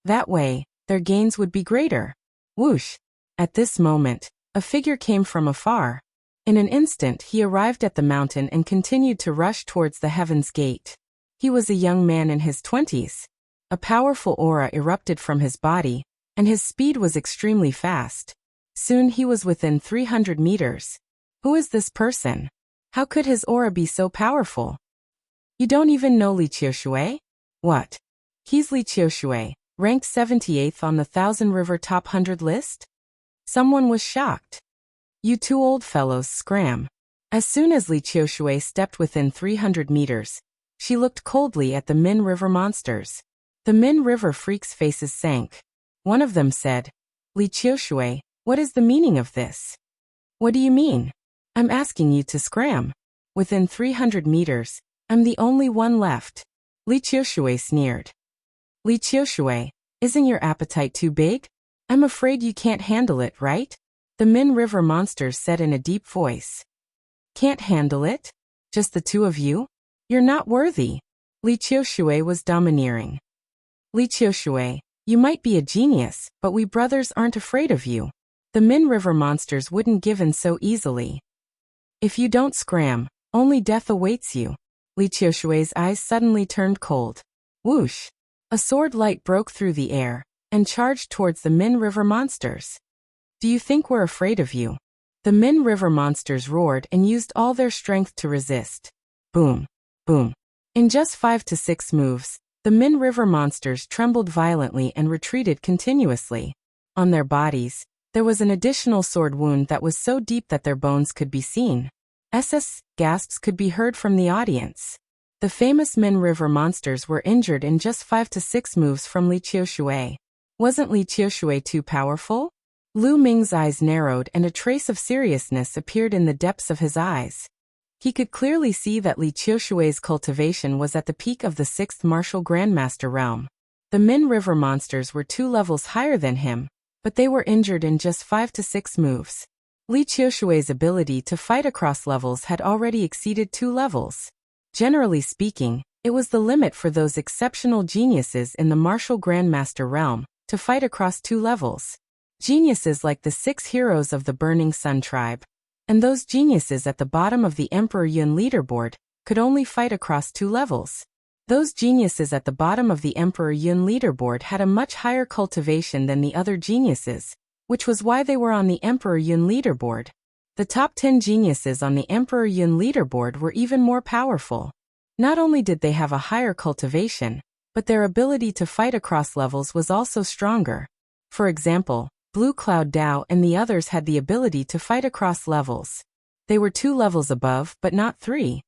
That way, their gains would be greater. Whoosh! At this moment, a figure came from afar. In an instant he arrived at the mountain and continued to rush towards the heaven's gate. He was a young man in his 20s. A powerful aura erupted from his body, and his speed was extremely fast. Soon he was within 300 meters. Who is this person? How could his aura be so powerful? You don't even know Li Qiushui? What? He's Li Qiushui, ranked 78th on the Thousand River Top 100 list? Someone was shocked. You two old fellows scram. As soon as Li Qiushui stepped within 300 meters, she looked coldly at the Min River monsters. The Min River freaks' faces sank. One of them said, Li Qiushui, what is the meaning of this? What do you mean? I'm asking you to scram. Within 300 meters, I'm the only one left. Li Qiushui sneered. Li Qiushui, isn't your appetite too big? I'm afraid you can't handle it, right? The Min River monsters said in a deep voice. Can't handle it? Just the two of you? You're not worthy. Li Qiushui was domineering. Li Qiushui, you might be a genius, but we brothers aren't afraid of you. The Min River monsters wouldn't give in so easily. If you don't scram, only death awaits you. Li Qiushui's eyes suddenly turned cold. Whoosh! A sword light broke through the air and charged towards the Min River monsters. Do you think we're afraid of you? The Min River monsters roared and used all their strength to resist. Boom! Boom! In just 5 to 6 moves, the Min River monsters trembled violently and retreated continuously. On their bodies, there was an additional sword wound that was so deep that their bones could be seen. Gasps could be heard from the audience. The famous Min River monsters were injured in just 5 to 6 moves from Li Qiushui. Wasn't Li Qiushui too powerful? Lu Ming's eyes narrowed and a trace of seriousness appeared in the depths of his eyes. He could clearly see that Li Qiushui's cultivation was at the peak of the 6th martial grandmaster realm. The Min River monsters were 2 levels higher than him, but they were injured in just 5 to 6 moves. Li Qiushui's ability to fight across levels had already exceeded 2 levels. Generally speaking, it was the limit for those exceptional geniuses in the martial grandmaster realm to fight across 2 levels. Geniuses like the 6 heroes of the Burning Sun tribe, and those geniuses at the bottom of the Emperor Yun leaderboard, could only fight across 2 levels. Those geniuses at the bottom of the Emperor Yun leaderboard had a much higher cultivation than the other geniuses, which was why they were on the Emperor Yun leaderboard. The top 10 geniuses on the Emperor Yun leaderboard were even more powerful. Not only did they have a higher cultivation, but their ability to fight across levels was also stronger. For example, Blue Cloud Dao and the others had the ability to fight across levels. They were 2 levels above, but not 3.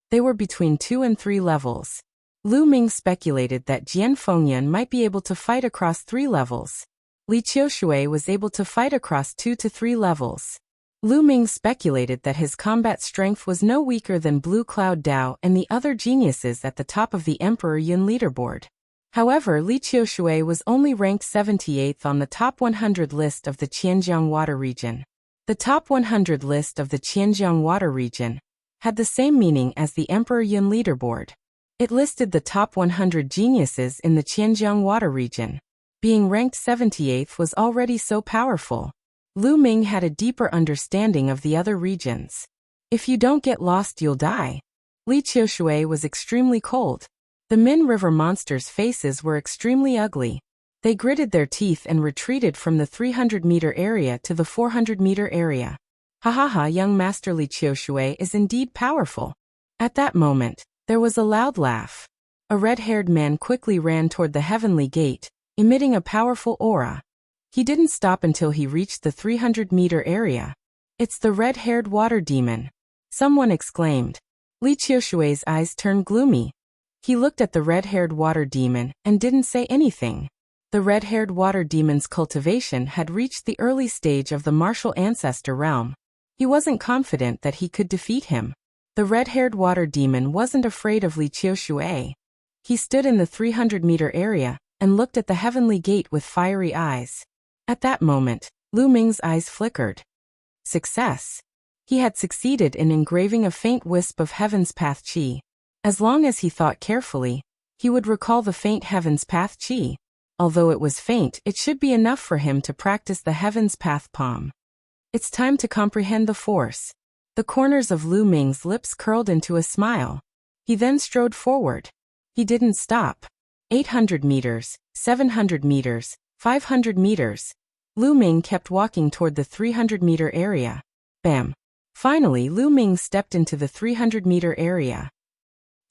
They were between 2 and 3 levels. Lu Ming speculated that Jian Fengyun might be able to fight across 3 levels. Li Qiushui was able to fight across 2 to 3 levels. Lu Ming speculated that his combat strength was no weaker than Blue Cloud Dao and the other geniuses at the top of the Emperor Yun leaderboard. However, Li Qiushui was only ranked 78th on the top 100 list of the Qianjiang Water region. The top 100 list of the Qianjiang Water region had the same meaning as the Emperor Yun leaderboard. It listed the top 100 geniuses in the Qianjiang Water region. Being ranked 78th was already so powerful. Lu Ming had a deeper understanding of the other regions. If you don't get lost, you'll die. Li Qiushui was extremely cold. The Min River monsters' faces were extremely ugly. They gritted their teeth and retreated from the 300-meter area to the 400-meter area. Ha ha ha, young Master Li Qiushui is indeed powerful. At that moment, there was a loud laugh. A red-haired man quickly ran toward the heavenly gate, emitting a powerful aura. He didn't stop until he reached the 300-meter area. It's the red-haired water demon. Someone exclaimed. Li Qiushui's eyes turned gloomy. He looked at the red-haired water demon and didn't say anything. The red-haired water demon's cultivation had reached the early stage of the martial ancestor realm. He wasn't confident that he could defeat him. The red-haired water demon wasn't afraid of Li Qiushui. He stood in the 300-meter area and looked at the heavenly gate with fiery eyes. At that moment, Lu Ming's eyes flickered. Success. He had succeeded in engraving a faint wisp of heaven's path qi. As long as he thought carefully, he would recall the faint heaven's path qi. Although it was faint, it should be enough for him to practice the heaven's path palm. It's time to comprehend the force. The corners of Lu Ming's lips curled into a smile. He then strode forward. He didn't stop. 800 meters, 700 meters, 500 meters. Lu Ming kept walking toward the 300-meter area. Bam! Finally, Lu Ming stepped into the 300-meter area.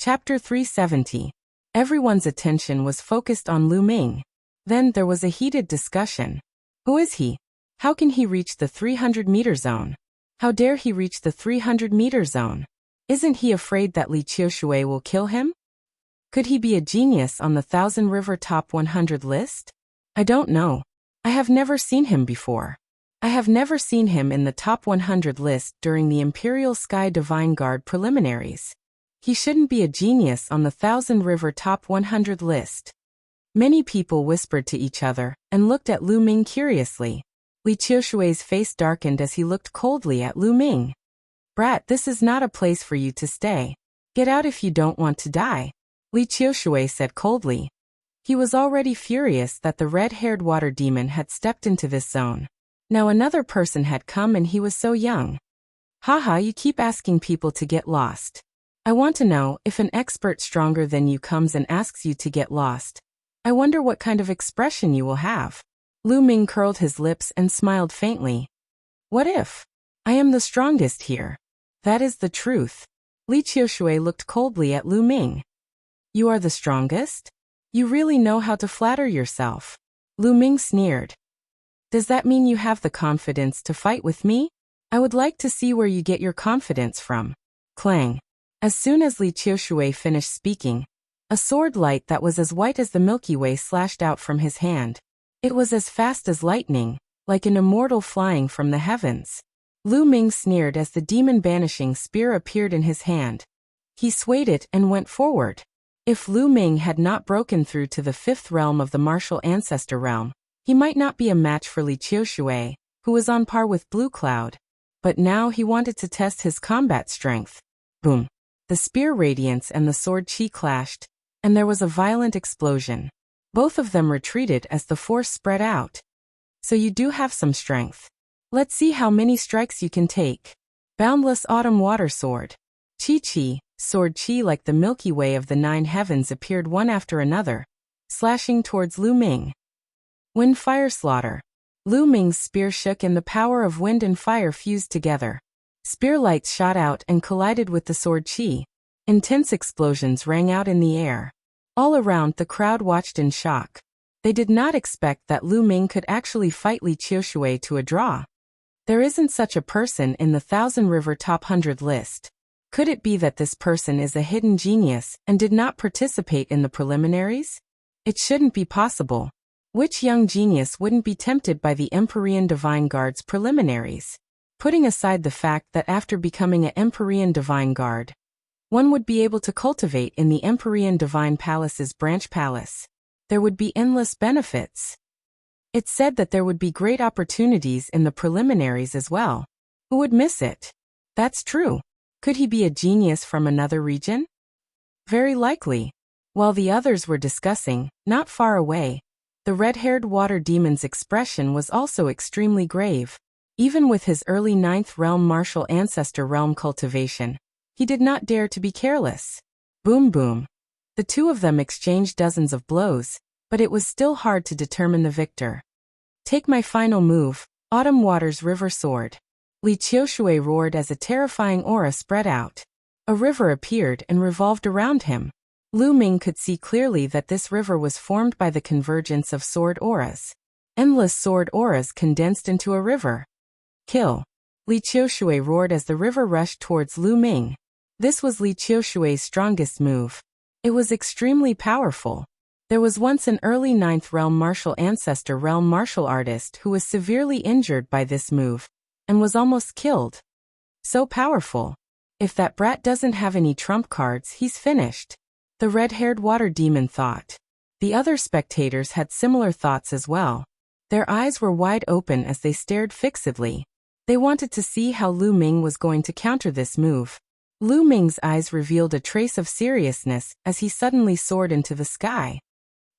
Chapter 370. Everyone's attention was focused on Lu Ming. Then there was a heated discussion. Who is he? How can he reach the 300-meter zone? How dare he reach the 300-meter zone? Isn't he afraid that Li Qiushui will kill him? Could he be a genius on the 1,000 River Top 100 list? I don't know. I have never seen him before. I have never seen him in the top 100 list during the Imperial Sky Divine Guard preliminaries. He shouldn't be a genius on the 1,000 River Top 100 list. Many people whispered to each other and looked at Lu Ming curiously. Li Qiushui's face darkened as he looked coldly at Lu Ming. Brat, this is not a place for you to stay. Get out if you don't want to die, Li Qiushui said coldly. He was already furious that the red-haired water demon had stepped into this zone. Now another person had come and he was so young. Haha, you keep asking people to get lost. I want to know, if an expert stronger than you comes and asks you to get lost, I wonder what kind of expression you will have. Lu Ming curled his lips and smiled faintly. What if? I am the strongest here. That is the truth. Li Qiushui looked coldly at Lu Ming. You are the strongest? You really know how to flatter yourself. Lu Ming sneered. Does that mean you have the confidence to fight with me? I would like to see where you get your confidence from. Clang. As soon as Li Qiushui finished speaking, a sword light that was as white as the Milky Way slashed out from his hand. It was as fast as lightning, like an immortal flying from the heavens. Lu Ming sneered as the demon banishing spear appeared in his hand. He swayed it and went forward. If Lu Ming had not broken through to the 5th realm of the martial ancestor realm, he might not be a match for Li Qiushui, who was on par with Blue Cloud. But now he wanted to test his combat strength. Boom! The spear radiance and the sword chi clashed, and there was a violent explosion. Both of them retreated as the force spread out. So you do have some strength. Let's see how many strikes you can take. Boundless Autumn Water Sword. Chi, sword chi like the Milky Way of the 9 heavens appeared one after another, slashing towards Lu Ming. Wind Fire Slaughter. Lu Ming's spear shook and the power of wind and fire fused together. Spear lights shot out and collided with the sword chi. Intense explosions rang out in the air. All around the crowd watched in shock. They did not expect that Lu Ming could actually fight Li Qiushui to a draw. There isn't such a person in the 1,000 River Top 100 list. Could it be that this person is a hidden genius and did not participate in the preliminaries? It shouldn't be possible. Which young genius wouldn't be tempted by the Empyrean Divine Guard's preliminaries? Putting aside the fact that after becoming an Empyrean Divine Guard, one would be able to cultivate in the Empyrean Divine Palace's branch palace. There would be endless benefits. It's said that there would be great opportunities in the preliminaries as well. Who would miss it? That's true. Could he be a genius from another region? Very likely. While the others were discussing, not far away, the red-haired water demon's expression was also extremely grave. Even with his early 9th realm martial ancestor realm cultivation, he did not dare to be careless. Boom boom. The two of them exchanged dozens of blows, but it was still hard to determine the victor. Take my final move, Autumn Water's River Sword. Li Qiushui roared as a terrifying aura spread out. A river appeared and revolved around him. Lu Ming could see clearly that this river was formed by the convergence of sword auras. Endless sword auras condensed into a river. Kill! Li Qiushui roared as the river rushed towards Lu Ming. This was Li Qiushui's strongest move. It was extremely powerful. There was once an early 9th realm martial ancestor realm martial artist who was severely injured by this move, and was almost killed. So powerful. If that brat doesn't have any trump cards, he's finished. The red-haired water demon thought. The other spectators had similar thoughts as well. Their eyes were wide open as they stared fixedly. They wanted to see how Lu Ming was going to counter this move. Lu Ming's eyes revealed a trace of seriousness as he suddenly soared into the sky.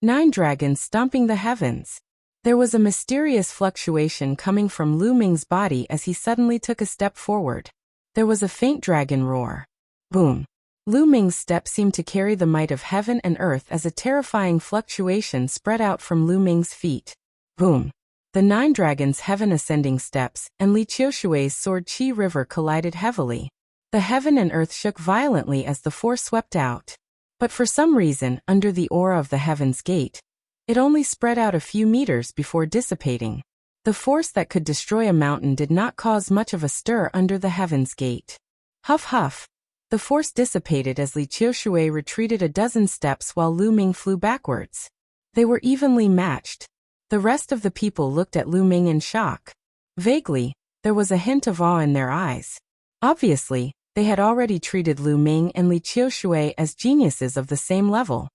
9 dragons stomping the heavens. There was a mysterious fluctuation coming from Lu Ming's body as he suddenly took a step forward. There was a faint dragon roar. Boom. Lu Ming's step seemed to carry the might of heaven and earth as a terrifying fluctuation spread out from Lu Ming's feet. Boom. The 9 dragons' heaven ascending steps and Li Qiushui's sword Qi River collided heavily. The heaven and earth shook violently as the force swept out. But for some reason, under the aura of the Heaven's Gate, it only spread out a few meters before dissipating. The force that could destroy a mountain did not cause much of a stir under the Heaven's Gate. Huff huff. The force dissipated as Li Qiushui retreated a dozen steps while Lu Ming flew backwards. They were evenly matched. The rest of the people looked at Lu Ming in shock. Vaguely, there was a hint of awe in their eyes. Obviously, they had already treated Lu Ming and Li Qiushui as geniuses of the same level.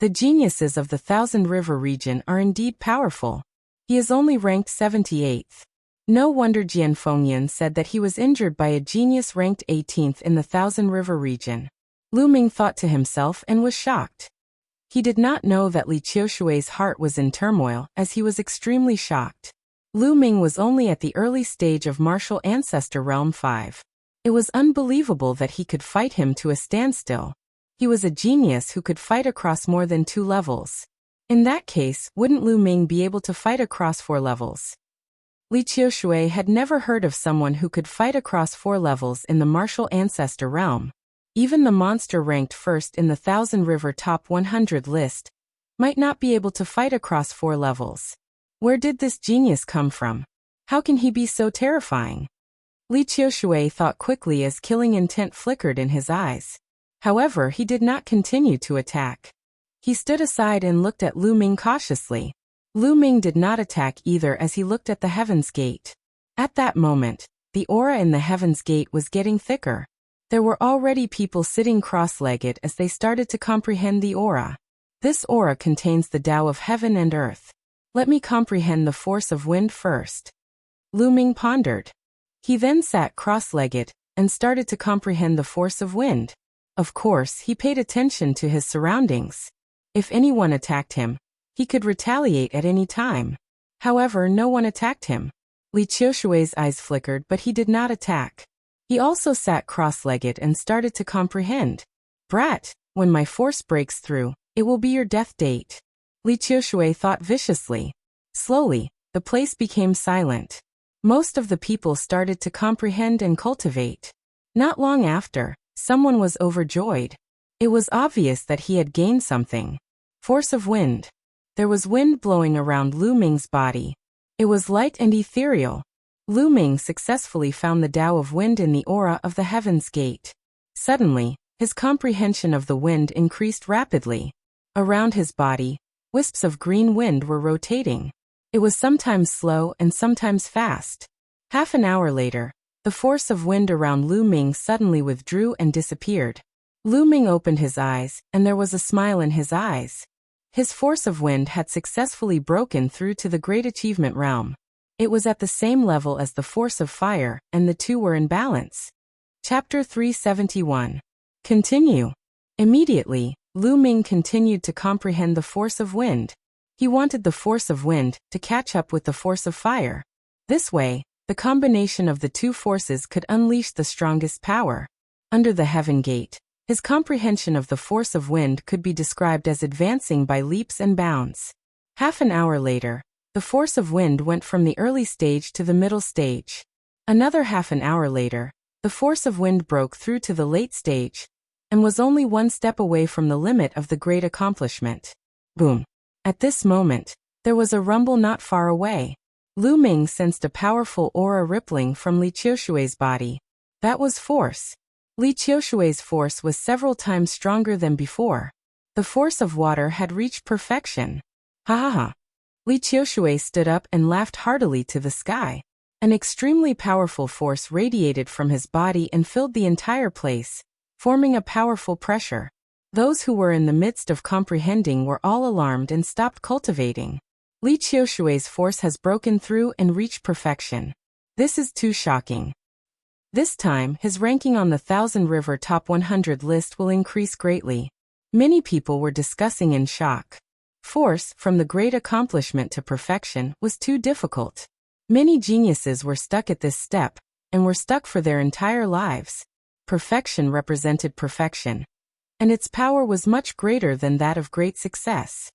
The geniuses of the Thousand River region are indeed powerful. He is only ranked 78th. No wonder Jian Fengyan said that he was injured by a genius ranked 18th in the Thousand River region. Lu Ming thought to himself and was shocked. He did not know that Li Qiushui's heart was in turmoil as he was extremely shocked. Lu Ming was only at the early stage of martial ancestor realm 5. It was unbelievable that he could fight him to a standstill. He was a genius who could fight across more than 2 levels. In that case, wouldn't Lu Ming be able to fight across 4 levels? Li Qiushui had never heard of someone who could fight across 4 levels in the martial ancestor realm. Even the monster ranked first in the Thousand River top 100 list might not be able to fight across 4 levels. Where did this genius come from? How can he be so terrifying? Li Qiushui thought quickly as killing intent flickered in his eyes. However, he did not continue to attack. He stood aside and looked at Lu Ming cautiously. Lu Ming did not attack either as he looked at the Heaven's Gate. At that moment, the aura in the Heaven's Gate was getting thicker. There were already people sitting cross-legged as they started to comprehend the aura. This aura contains the Tao of heaven and earth. Let me comprehend the force of wind first. Lu Ming pondered. He then sat cross-legged and started to comprehend the force of wind. Of course, he paid attention to his surroundings. If anyone attacked him, he could retaliate at any time. However, no one attacked him. Li Qiushui's eyes flickered, but he did not attack. He also sat cross-legged and started to comprehend. Brat, when my force breaks through, it will be your death date. Li Qiushui thought viciously. Slowly, the place became silent. Most of the people started to comprehend and cultivate. Not long after, someone was overjoyed. It was obvious that he had gained something. Force of wind. There was wind blowing around Lu Ming's body. It was light and ethereal. Lu Ming successfully found the Tao of wind in the aura of the Heaven's Gate. Suddenly, his comprehension of the wind increased rapidly. Around his body, wisps of green wind were rotating. It was sometimes slow and sometimes fast. Half an hour later, the force of wind around Lu Ming suddenly withdrew and disappeared. Lu Ming opened his eyes, and there was a smile in his eyes. His force of wind had successfully broken through to the Great Achievement realm. It was at the same level as the force of fire, and the two were in balance. Chapter 371. Continue. Immediately, Lu Ming continued to comprehend the force of wind. He wanted the force of wind to catch up with the force of fire. This way, the combination of the two forces could unleash the strongest power. Under the Heaven Gate, his comprehension of the force of wind could be described as advancing by leaps and bounds. Half an hour later, the force of wind went from the early stage to the middle stage. Another half an hour later, the force of wind broke through to the late stage, and was only one step away from the limit of the great accomplishment. Boom. At this moment, there was a rumble not far away. Lu Ming sensed a powerful aura rippling from Li Qiushui's body. That was force. Li Qiushui's force was several times stronger than before. The force of water had reached perfection. Ha ha ha. Li Qiushui stood up and laughed heartily to the sky. An extremely powerful force radiated from his body and filled the entire place, forming a powerful pressure. Those who were in the midst of comprehending were all alarmed and stopped cultivating. Li Qiushui's force has broken through and reached perfection. This is too shocking. This time, his ranking on the Thousand River Top 100 list will increase greatly. Many people were discussing in shock. Force, from the great accomplishment to perfection, was too difficult. Many geniuses were stuck at this step, and were stuck for their entire lives. Perfection represented perfection, and its power was much greater than that of great success.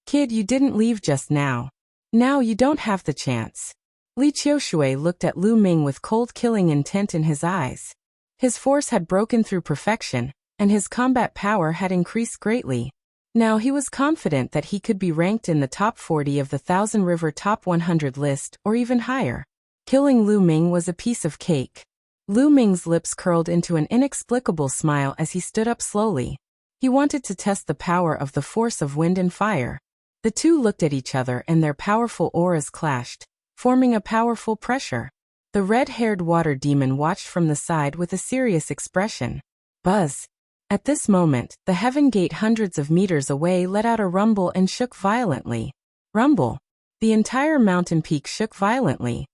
Kid, you didn't leave just now. Now you don't have the chance. Li Qiushui looked at Lu Ming with cold killing intent in his eyes. His force had broken through perfection, and his combat power had increased greatly. Now he was confident that he could be ranked in the top 40 of the Thousand River Top 100 list or even higher. Killing Lu Ming was a piece of cake. Lu Ming's lips curled into an inexplicable smile as he stood up slowly. He wanted to test the power of the force of wind and fire. The two looked at each other and their powerful auras clashed, forming a powerful pressure. The red-haired water demon watched from the side with a serious expression. Buzz. At this moment, the heaven gate hundreds of meters away let out a rumble and shook violently. Rumble. The entire mountain peak shook violently.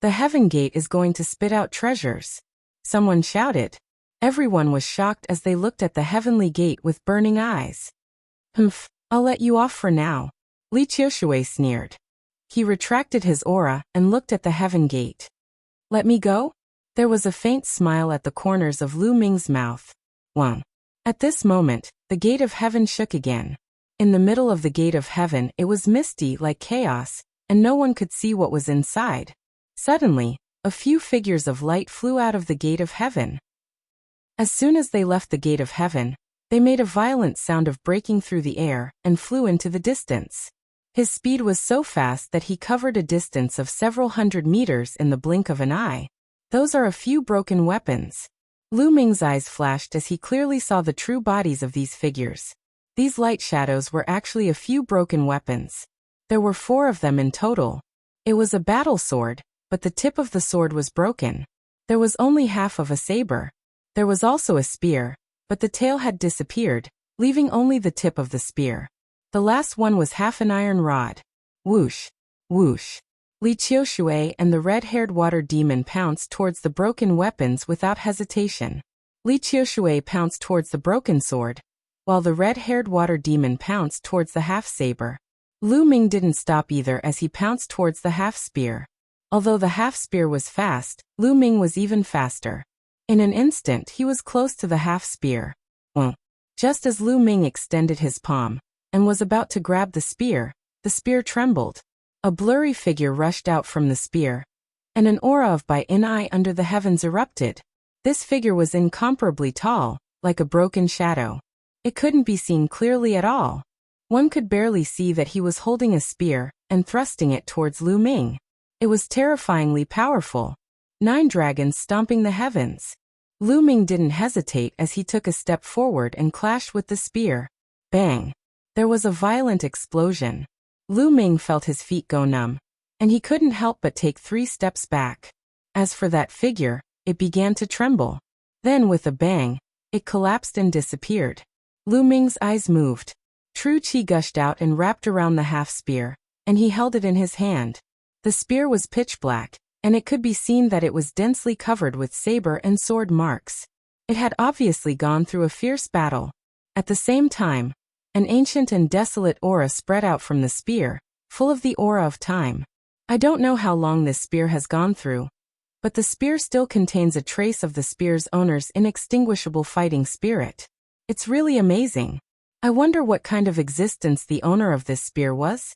The heaven gate is going to spit out treasures. Someone shouted. Everyone was shocked as they looked at the heavenly gate with burning eyes. Humph, I'll let you off for now. Li Qiushui sneered. He retracted his aura and looked at the heaven gate. Let me go? There was a faint smile at the corners of Lu Ming's mouth. Wang. At this moment, the gate of heaven shook again. In the middle of the gate of heaven it was misty like chaos, and no one could see what was inside. Suddenly, a few figures of light flew out of the gate of heaven. As soon as they left the gate of heaven, they made a violent sound of breaking through the air and flew into the distance. His speed was so fast that he covered a distance of several hundred meters in the blink of an eye. Those are a few broken weapons. Lu Ming's eyes flashed as he clearly saw the true bodies of these figures. These light shadows were actually a few broken weapons. There were 4 of them in total. It was a battle sword, but the tip of the sword was broken. There was only half of a saber. There was also a spear, but the tail had disappeared, leaving only the tip of the spear. The last one was half an iron rod. Whoosh! Whoosh! Li Qiushui and the red-haired water demon pounced towards the broken weapons without hesitation. Li Qiushui pounced towards the broken sword, while the red-haired water demon pounced towards the half-saber. Lu Ming didn't stop either as he pounced towards the half-spear. Although the half-spear was fast, Lu Ming was even faster. In an instant he was close to the half-spear. Just as Lu Ming extended his palm and was about to grab the spear trembled. A blurry figure rushed out from the spear, and an aura of Bai-In-I under the heavens erupted. This figure was incomparably tall, like a broken shadow. It couldn't be seen clearly at all. One could barely see that he was holding a spear and thrusting it towards Lu Ming. It was terrifyingly powerful. 9 dragons stomping the heavens. Lu Ming didn't hesitate as he took a step forward and clashed with the spear. Bang! There was a violent explosion. Lu Ming felt his feet go numb, and he couldn't help but take 3 steps back. As for that figure, it began to tremble. Then with a bang, it collapsed and disappeared. Lu Ming's eyes moved. True qi gushed out and wrapped around the half-spear, and he held it in his hand. The spear was pitch black, and it could be seen that it was densely covered with saber and sword marks. It had obviously gone through a fierce battle. At the same time, an ancient and desolate aura spread out from the spear, full of the aura of time. I don't know how long this spear has gone through, but the spear still contains a trace of the spear's owner's inextinguishable fighting spirit. It's really amazing. I wonder what kind of existence the owner of this spear was?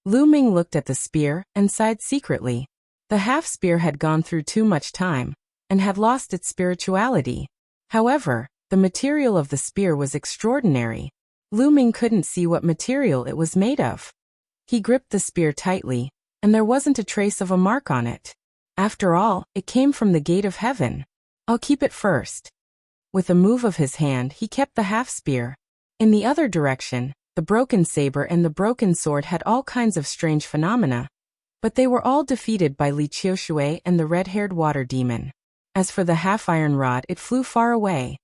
Lu Ming looked at the spear and sighed secretly. The half-spear had gone through too much time, and had lost its spirituality. However, the material of the spear was extraordinary. Lu Ming couldn't see what material it was made of. He gripped the spear tightly, and there wasn't a trace of a mark on it. After all, it came from the gate of heaven. I'll keep it first. With a move of his hand he kept the half-spear. In the other direction, the broken saber and the broken sword had all kinds of strange phenomena, but they were all defeated by Li Qiushui and the red-haired water demon. As for the half-iron rod, it flew far away.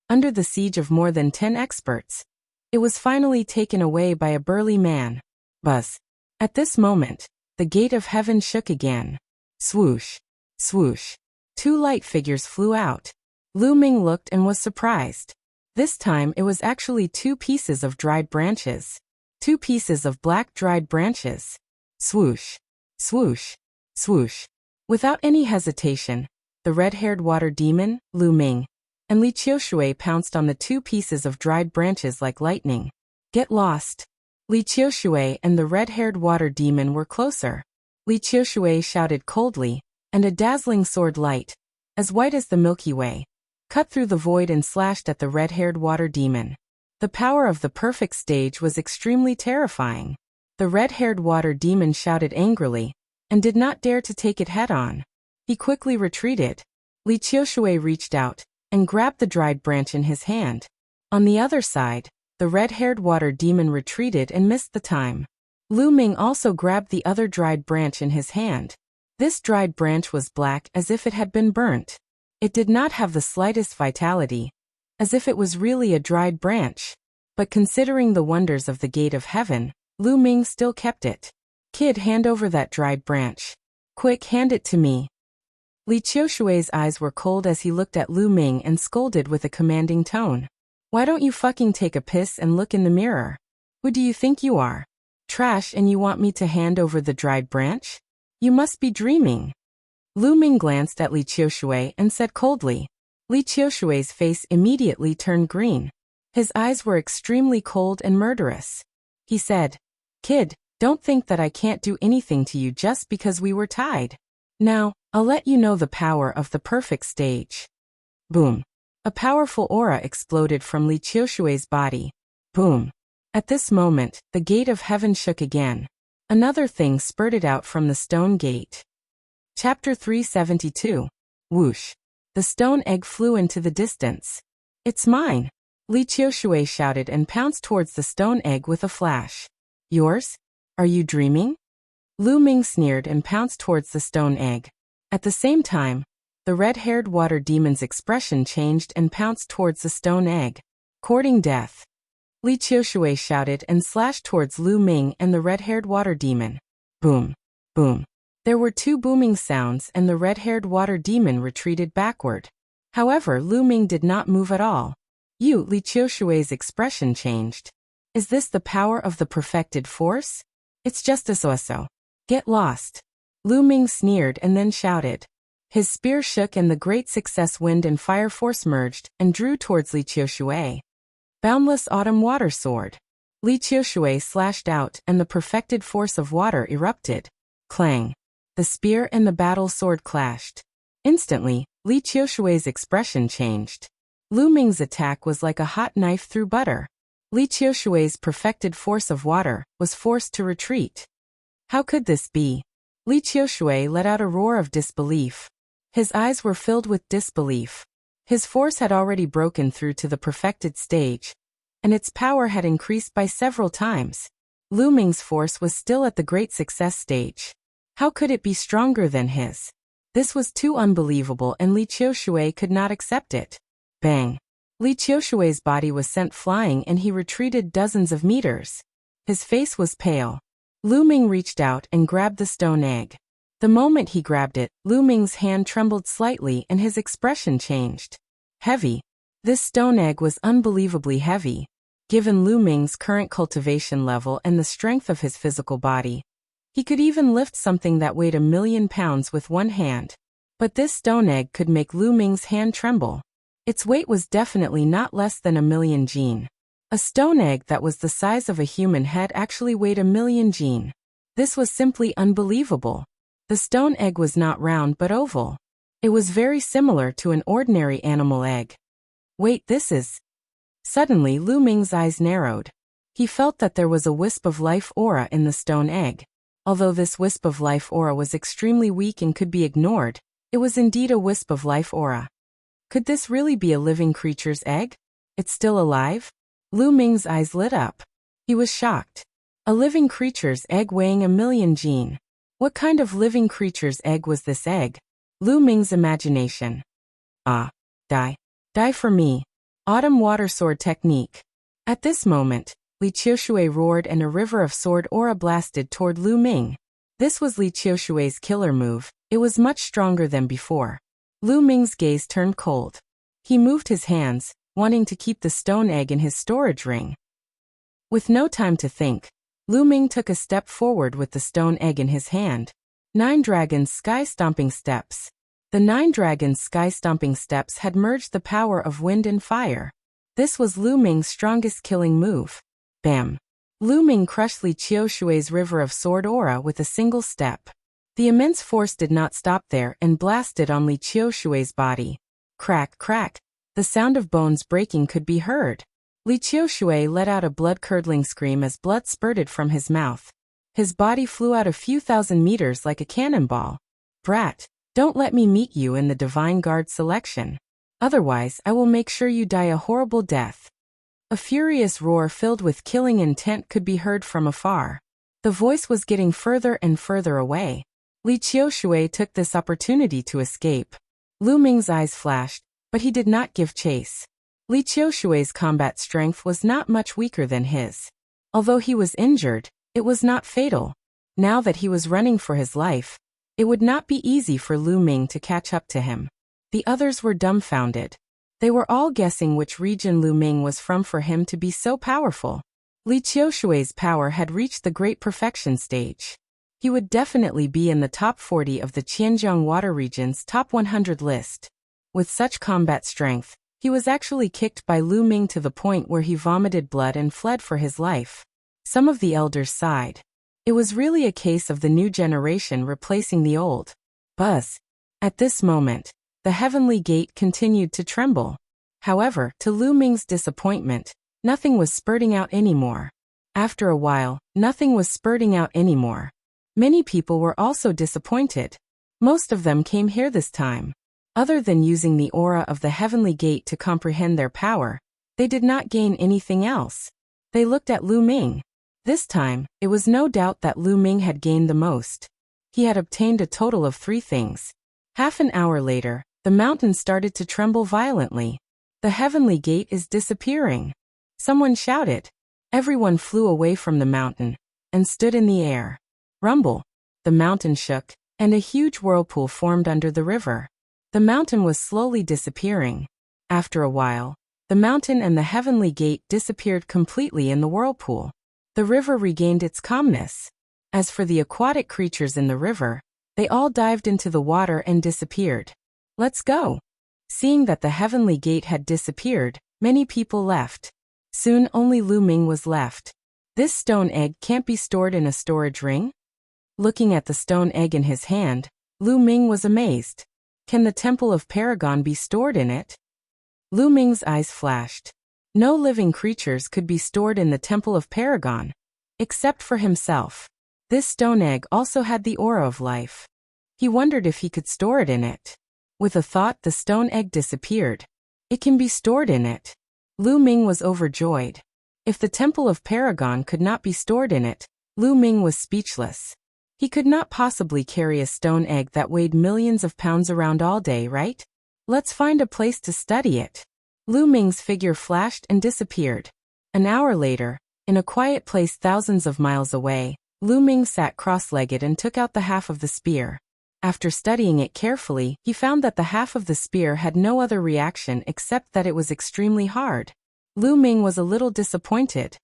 Under the siege of more than 10 experts, it was finally taken away by a burly man. Buzz. At this moment, the gate of heaven shook again. Swoosh. Swoosh. 2 light figures flew out. Lu Ming looked and was surprised. This time it was actually 2 pieces of dried branches. 2 pieces of black dried branches. Swoosh. Swoosh. Swoosh. Without any hesitation, the red-haired water demon, Lu Ming, and Li Qiushui pounced on the 2 pieces of dried branches like lightning. Get lost. Li Qiushui and the red-haired water demon were closer. Li Qiushui shouted coldly, and a dazzling sword light, as white as the Milky Way, cut through the void and slashed at the red-haired water demon. The power of the perfect stage was extremely terrifying. The red-haired water demon shouted angrily, and did not dare to take it head-on. He quickly retreated. Li Qiushui reached out, and grabbed the dried branch in his hand. On the other side, the red-haired water demon retreated and missed the time. Lu Ming also grabbed the other dried branch in his hand. This dried branch was black as if it had been burnt. It did not have the slightest vitality, as if it was really a dried branch. But considering the wonders of the gate of heaven, Lu Ming still kept it. Kid, hand over that dried branch. Quick, hand it to me. Li Qiushui's eyes were cold as he looked at Lu Ming and scolded with a commanding tone. Why don't you fucking take a piss and look in the mirror? Who do you think you are? Trash, and you want me to hand over the dried branch? You must be dreaming. Lu Ming glanced at Li Qiushui and said coldly. Li Qiushui's face immediately turned green. His eyes were extremely cold and murderous. He said, Kid, don't think that I can't do anything to you just because we were tied. Now, I'll let you know the power of the perfect stage. Boom. A powerful aura exploded from Li Qiushui's body. Boom. At this moment, the gate of heaven shook again. Another thing spurted out from the stone gate. Chapter 372. Whoosh. The stone egg flew into the distance. It's mine. Li Qiushui shouted and pounced towards the stone egg with a flash. Yours? Are you dreaming? Lu Ming sneered and pounced towards the stone egg. At the same time, the red-haired water demon's expression changed and pounced towards the stone egg. Courting death. Li Qiushui shouted and slashed towards Lu Ming and the red-haired water demon. Boom. Boom. There were 2 booming sounds and the red-haired water demon retreated backward. However, Lu Ming did not move at all. Li Qiushui's expression changed. Is this the power of the perfected force? It's just a so-so. Get lost. Lu Ming sneered and then shouted. His spear shook and the great success wind and fire force merged and drew towards Li Qiushui. Boundless autumn water sword. Li Qiushui slashed out and the perfected force of water erupted. Clang. The spear and the battle sword clashed. Instantly, Li Qiushui's expression changed. Lu Ming's attack was like a hot knife through butter. Li Qiushui's perfected force of water was forced to retreat. How could this be? Li Qiushui let out a roar of disbelief. His eyes were filled with disbelief. His force had already broken through to the perfected stage, and its power had increased by several times. Lu Ming's force was still at the great success stage. How could it be stronger than his? This was too unbelievable and Li Qiushui could not accept it. Bang. Li Qiushui's body was sent flying and he retreated dozens of meters. His face was pale. Lu Ming reached out and grabbed the stone egg. The moment he grabbed it, Lu Ming's hand trembled slightly and his expression changed. Heavy. This stone egg was unbelievably heavy. Given Lu Ming's current cultivation level and the strength of his physical body, he could even lift something that weighed 1,000,000 pounds with one hand. But this stone egg could make Lu Ming's hand tremble. Its weight was definitely not less than 1,000,000 jin. A stone egg that was the size of a human head actually weighed 1,000,000 jin. This was simply unbelievable. The stone egg was not round but oval. It was very similar to an ordinary animal egg. Wait, this is... Suddenly Lu Ming's eyes narrowed. He felt that there was a wisp of life aura in the stone egg. Although this wisp of life aura was extremely weak and could be ignored, it was indeed a wisp of life aura. Could this really be a living creature's egg? It's still alive? Lu Ming's eyes lit up. He was shocked. A living creature's egg weighing 1,000,000 gene. What kind of living creature's egg was this egg? Lu Ming's imagination. Ah. Die. Die for me. Autumn water sword technique. At this moment, Li Qiushui roared and a river of sword aura blasted toward Lu Ming. This was Li Qiushui's killer move. It was much stronger than before. Lu Ming's gaze turned cold. He moved his hands, wanting to keep the stone egg in his storage ring. With no time to think, Lu Ming took a step forward with the stone egg in his hand. 9 Dragons Sky-Stomping Steps. The 9 Dragons Sky-Stomping Steps had merged the power of wind and fire. This was Lu Ming's strongest killing move. Bam! Lu Ming crushed Li Qiushui's river of sword aura with a single step. The immense force did not stop there and blasted on Li Qiushui's body. Crack, crack. The sound of bones breaking could be heard. Li Qiushui let out a blood-curdling scream as blood spurted from his mouth. His body flew out a few thousand meters like a cannonball. Brat, don't let me meet you in the Divine Guard selection. Otherwise, I will make sure you die a horrible death. A furious roar filled with killing intent could be heard from afar. The voice was getting further and further away. Li Qiushui took this opportunity to escape. Lu Ming's eyes flashed, but he did not give chase. Li Qiushui's combat strength was not much weaker than his. Although he was injured, it was not fatal. Now that he was running for his life, it would not be easy for Lu Ming to catch up to him. The others were dumbfounded. They were all guessing which region Lu Ming was from for him to be so powerful. Li Qiushui's power had reached the great perfection stage. He would definitely be in the top 40 of the Qianjiang Water Region's top 100 list. With such combat strength, he was actually kicked by Lu Ming to the point where he vomited blood and fled for his life. Some of the elders sighed. It was really a case of the new generation replacing the old. Buzz. At this moment, the heavenly gate continued to tremble. However, to Lu Ming's disappointment, nothing was spurting out anymore. After a while, nothing was spurting out anymore. Many people were also disappointed. Most of them came here this time. Other than using the aura of the heavenly gate to comprehend their power, they did not gain anything else. They looked at Lu Ming. This time, it was no doubt that Lu Ming had gained the most. He had obtained a total of 3 things. Half an hour later, the mountain started to tremble violently. The heavenly gate is disappearing. Someone shouted. Everyone flew away from the mountain and stood in the air. Rumble. The mountain shook, and a huge whirlpool formed under the river. The mountain was slowly disappearing. After a while, the mountain and the heavenly gate disappeared completely in the whirlpool. The river regained its calmness. As for the aquatic creatures in the river, they all dived into the water and disappeared. Let's go. Seeing that the heavenly gate had disappeared, many people left. Soon only Lu Ming was left. This stone egg can't be stored in a storage ring? Looking at the stone egg in his hand, Lu Ming was amazed. Can the Temple of Paragon be stored in it? Lu Ming's eyes flashed. No living creatures could be stored in the Temple of Paragon, except for himself. This stone egg also had the aura of life. He wondered if he could store it in it. With a thought, the stone egg disappeared. It can be stored in it. Lu Ming was overjoyed. If the Temple of Paragon could not be stored in it, Lu Ming was speechless. He could not possibly carry a stone egg that weighed millions of pounds around all day, right? Let's find a place to study it. Lu Ming's figure flashed and disappeared. An hour later, in a quiet place thousands of miles away, Lu Ming sat cross-legged and took out the half of the spear. After studying it carefully, he found that the half of the spear had no other reaction except that it was extremely hard. Lu Ming was a little disappointed.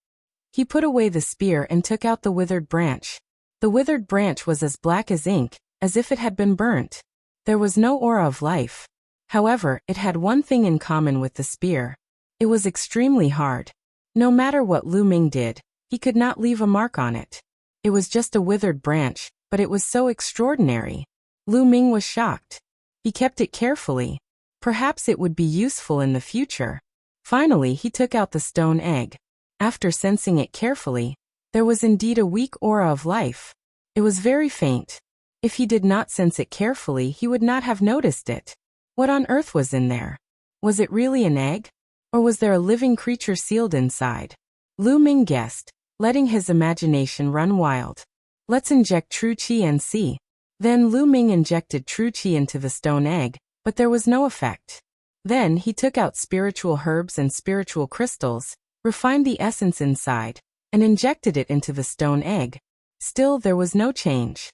He put away the spear and took out the withered branch. The withered branch was as black as ink, as if it had been burnt. There was no aura of life. However, it had one thing in common with the spear. It was extremely hard. No matter what Lu Ming did, he could not leave a mark on it. It was just a withered branch, but it was so extraordinary. Lu Ming was shocked. He kept it carefully. Perhaps it would be useful in the future. Finally, he took out the stone egg. After sensing it carefully, there was indeed a weak aura of life. It was very faint. If he did not sense it carefully, he would not have noticed it. What on earth was in there? Was it really an egg? Or was there a living creature sealed inside? Lu Ming guessed, letting his imagination run wild. Let's inject true qi and see. Then Lu Ming injected true qi into the stone egg, but there was no effect. Then he took out spiritual herbs and spiritual crystals, refined the essence inside, and injected it into the stone egg. Still there was no change.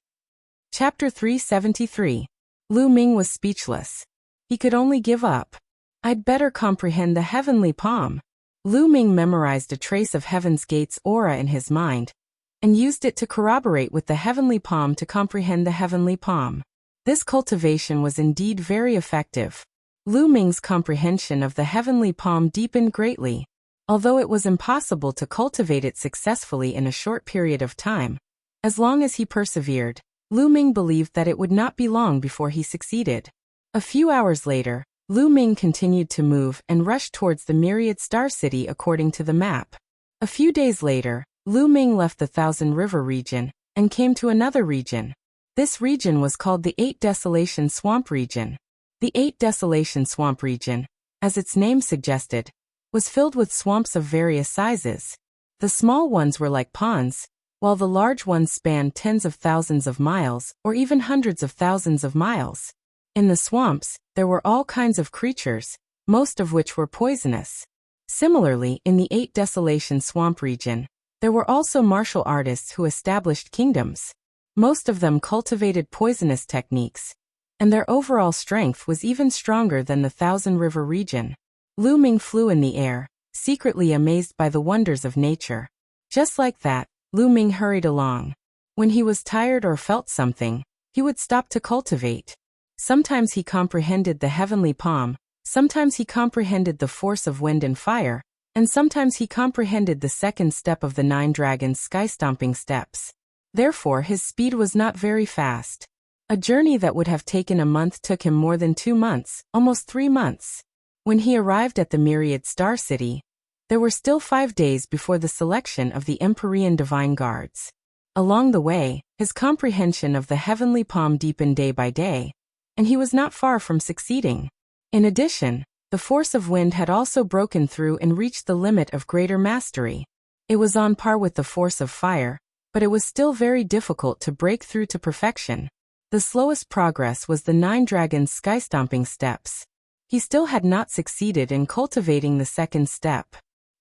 Chapter 373. Lu Ming was speechless. He could only give up. I'd better comprehend the heavenly palm. Lu Ming memorized a trace of Heaven's Gate's aura in his mind, and used it to corroborate with the heavenly palm to comprehend the heavenly palm. This cultivation was indeed very effective. Lu Ming's comprehension of the heavenly palm deepened greatly. Although it was impossible to cultivate it successfully in a short period of time, as long as he persevered, Lu Ming believed that it would not be long before he succeeded. A few hours later, Lu Ming continued to move and rushed towards the Myriad Star City according to the map. A few days later, Lu Ming left the Thousand River region and came to another region. This region was called the Eight Desolation Swamp region. The Eight Desolation Swamp region, as its name suggested, was filled with swamps of various sizes. The small ones were like ponds, while the large ones spanned tens of thousands of miles or even hundreds of thousands of miles. In the swamps, there were all kinds of creatures, most of which were poisonous. Similarly, in the Eight Desolation Swamp region, there were also martial artists who established kingdoms. Most of them cultivated poisonous techniques, and their overall strength was even stronger than the Thousand River region. Lu Ming flew in the air, secretly amazed by the wonders of nature. Just like that, Lu Ming hurried along. When he was tired or felt something, he would stop to cultivate. Sometimes he comprehended the heavenly palm, sometimes he comprehended the force of wind and fire, and sometimes he comprehended the second step of the 9 dragons' sky-stomping steps. Therefore his speed was not very fast. A journey that would have taken a month took him more than 2 months, almost 3 months. When he arrived at the Myriad Star City, there were still 5 days before the selection of the Empyrean Divine Guards. Along the way, his comprehension of the heavenly palm deepened day by day, and he was not far from succeeding. In addition, the force of wind had also broken through and reached the limit of greater mastery. It was on par with the force of fire, but it was still very difficult to break through to perfection. The slowest progress was the 9 dragons' sky-stomping steps. He still had not succeeded in cultivating the second step.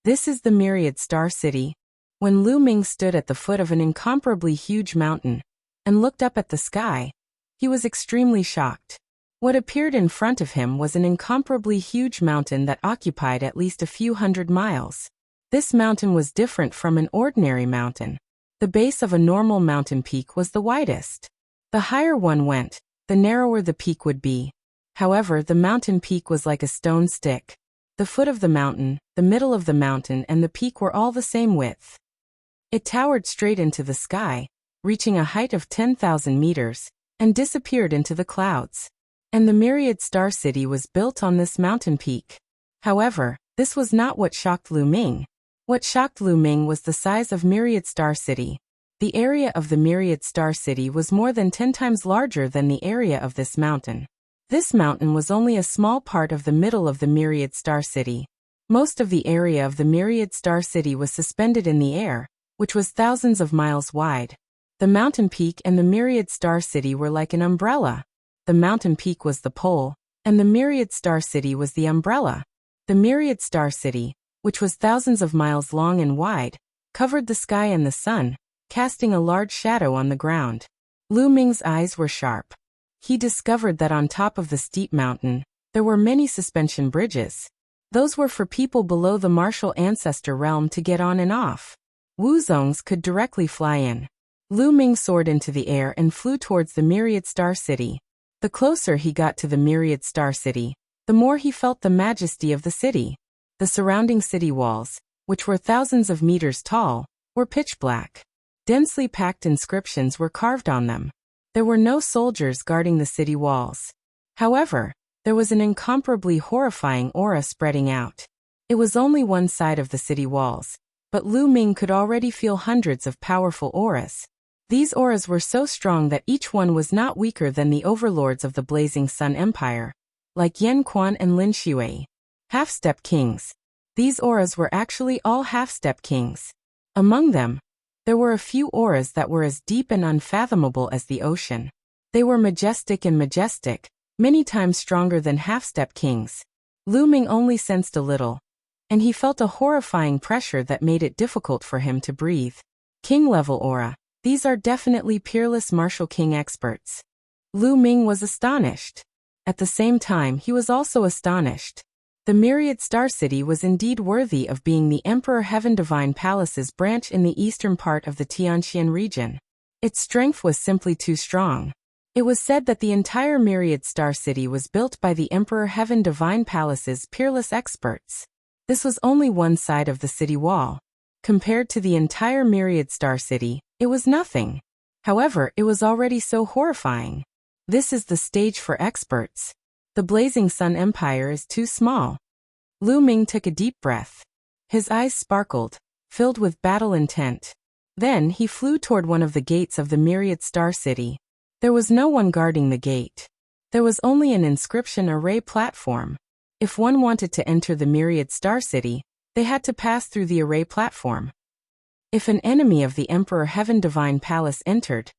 This is the Myriad Star City. When Lu Ming stood at the foot of an incomparably huge mountain and looked up at the sky, he was extremely shocked. What appeared in front of him was an incomparably huge mountain that occupied at least a few hundred miles. This mountain was different from an ordinary mountain. The base of a normal mountain peak was the widest. The higher one went, the narrower the peak would be. However, the mountain peak was like a stone stick. The foot of the mountain, the middle of the mountain, and the peak were all the same width. It towered straight into the sky, reaching a height of 10,000 meters, and disappeared into the clouds. And the Myriad Star City was built on this mountain peak. However, this was not what shocked Lu Ming. What shocked Lu Ming was the size of Myriad Star City. The area of the Myriad Star City was more than 10 times larger than the area of this mountain. This mountain was only a small part of the middle of the Myriad Star City. Most of the area of the Myriad Star City was suspended in the air, which was thousands of miles wide. The mountain peak and the Myriad Star City were like an umbrella. The mountain peak was the pole, and the Myriad Star City was the umbrella. The Myriad Star City, which was thousands of miles long and wide, covered the sky and the sun, casting a large shadow on the ground. Lu Ming's eyes were sharp. He discovered that on top of the steep mountain, there were many suspension bridges. Those were for people below the martial ancestor realm to get on and off. Wuzongs could directly fly in. Lu Ming soared into the air and flew towards the Myriad Star City. The closer he got to the Myriad Star City, the more he felt the majesty of the city. The surrounding city walls, which were thousands of meters tall, were pitch black. Densely packed inscriptions were carved on them. There were no soldiers guarding the city walls. However, there was an incomparably horrifying aura spreading out. It was only one side of the city walls, but Lu Ming could already feel hundreds of powerful auras. These auras were so strong that each one was not weaker than the overlords of the Blazing Sun Empire, like Yan Quan and Lin Shui. Half-step kings. These auras were actually all half-step kings. Among them, there were a few auras that were as deep and unfathomable as the ocean. They were majestic, many times stronger than half-step kings. Lu Ming only sensed a little, and he felt a horrifying pressure that made it difficult for him to breathe. King-level aura. These are definitely peerless martial king experts. Lu Ming was astonished. At the same time, he was also astonished. The Myriad Star City was indeed worthy of being the Emperor Heaven Divine Palace's branch in the eastern part of the Tianxian region. Its strength was simply too strong. It was said that the entire Myriad Star City was built by the Emperor Heaven Divine Palace's peerless experts. This was only one side of the city wall. Compared to the entire Myriad Star City, it was nothing. However, it was already so horrifying. This is the stage for experts. The Blazing Sun Empire is too small. Lu Ming took a deep breath. His eyes sparkled, filled with battle intent. Then he flew toward one of the gates of the Myriad Star City. There was no one guarding the gate. There was only an inscription array platform. If one wanted to enter the Myriad Star City, they had to pass through the array platform. If an enemy of the Emperor Heaven Divine Palace entered,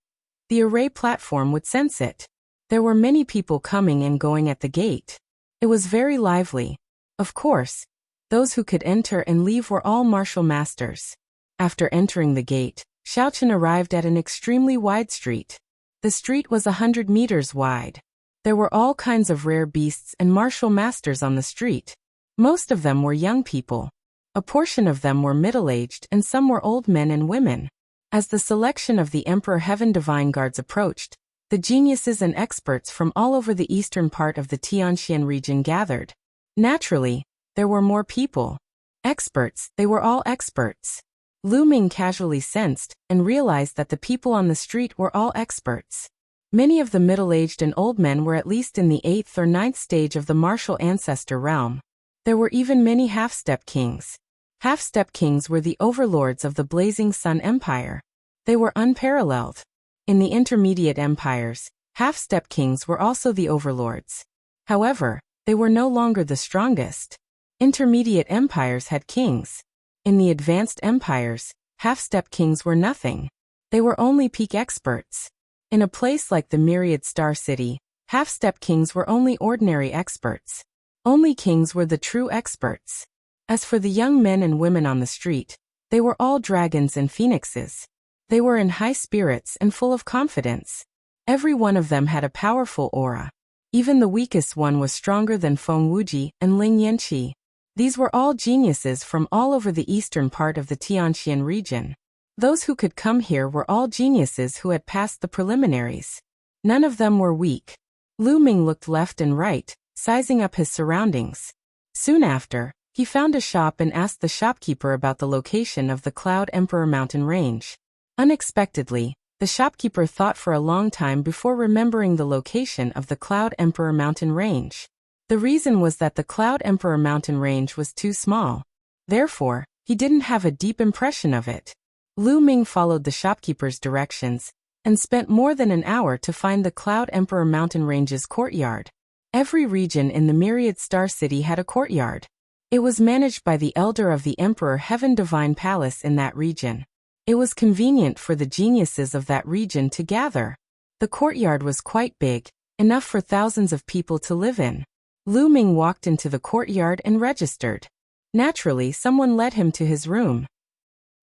the array platform would sense it. There were many people coming and going at the gate. It was very lively. Of course, those who could enter and leave were all martial masters. After entering the gate, Xiaochen arrived at an extremely wide street. The street was 100 meters wide. There were all kinds of rare beasts and martial masters on the street. Most of them were young people. A portion of them were middle-aged and some were old men and women. As the selection of the Emperor Heaven Divine Guards approached, the geniuses and experts from all over the eastern part of the Tianxian region gathered. Naturally, there were more people. Experts, they were all experts. Lu Ming casually sensed and realized that the people on the street were all experts. Many of the middle-aged and old men were at least in the 8th or 9th stage of the martial ancestor realm. There were even many half-step kings. Half-step kings were the overlords of the Blazing Sun Empire. They were unparalleled. In the intermediate empires, half-step kings were also the overlords. However, they were no longer the strongest. Intermediate empires had kings. In the advanced empires, half-step kings were nothing. They were only peak experts. In a place like the Myriad Star City, half-step kings were only ordinary experts. Only kings were the true experts. As for the young men and women on the street, they were all dragons and phoenixes. They were in high spirits and full of confidence. Every one of them had a powerful aura. Even the weakest one was stronger than Feng Wuji and Ling Yanqi. These were all geniuses from all over the eastern part of the Tianxian region. Those who could come here were all geniuses who had passed the preliminaries. None of them were weak. Lu Ming looked left and right, sizing up his surroundings. Soon after, he found a shop and asked the shopkeeper about the location of the Cloud Emperor Mountain Range. Unexpectedly, the shopkeeper thought for a long time before remembering the location of the Cloud Emperor Mountain Range. The reason was that the Cloud Emperor Mountain Range was too small. Therefore, he didn't have a deep impression of it. Lu Ming followed the shopkeeper's directions and spent more than an hour to find the Cloud Emperor Mountain Range's courtyard. Every region in the Myriad Star City had a courtyard. It was managed by the elder of the Emperor Heaven Divine Palace in that region. It was convenient for the geniuses of that region to gather. The courtyard was quite big, enough for thousands of people to live in. Lu Ming walked into the courtyard and registered. Naturally, someone led him to his room.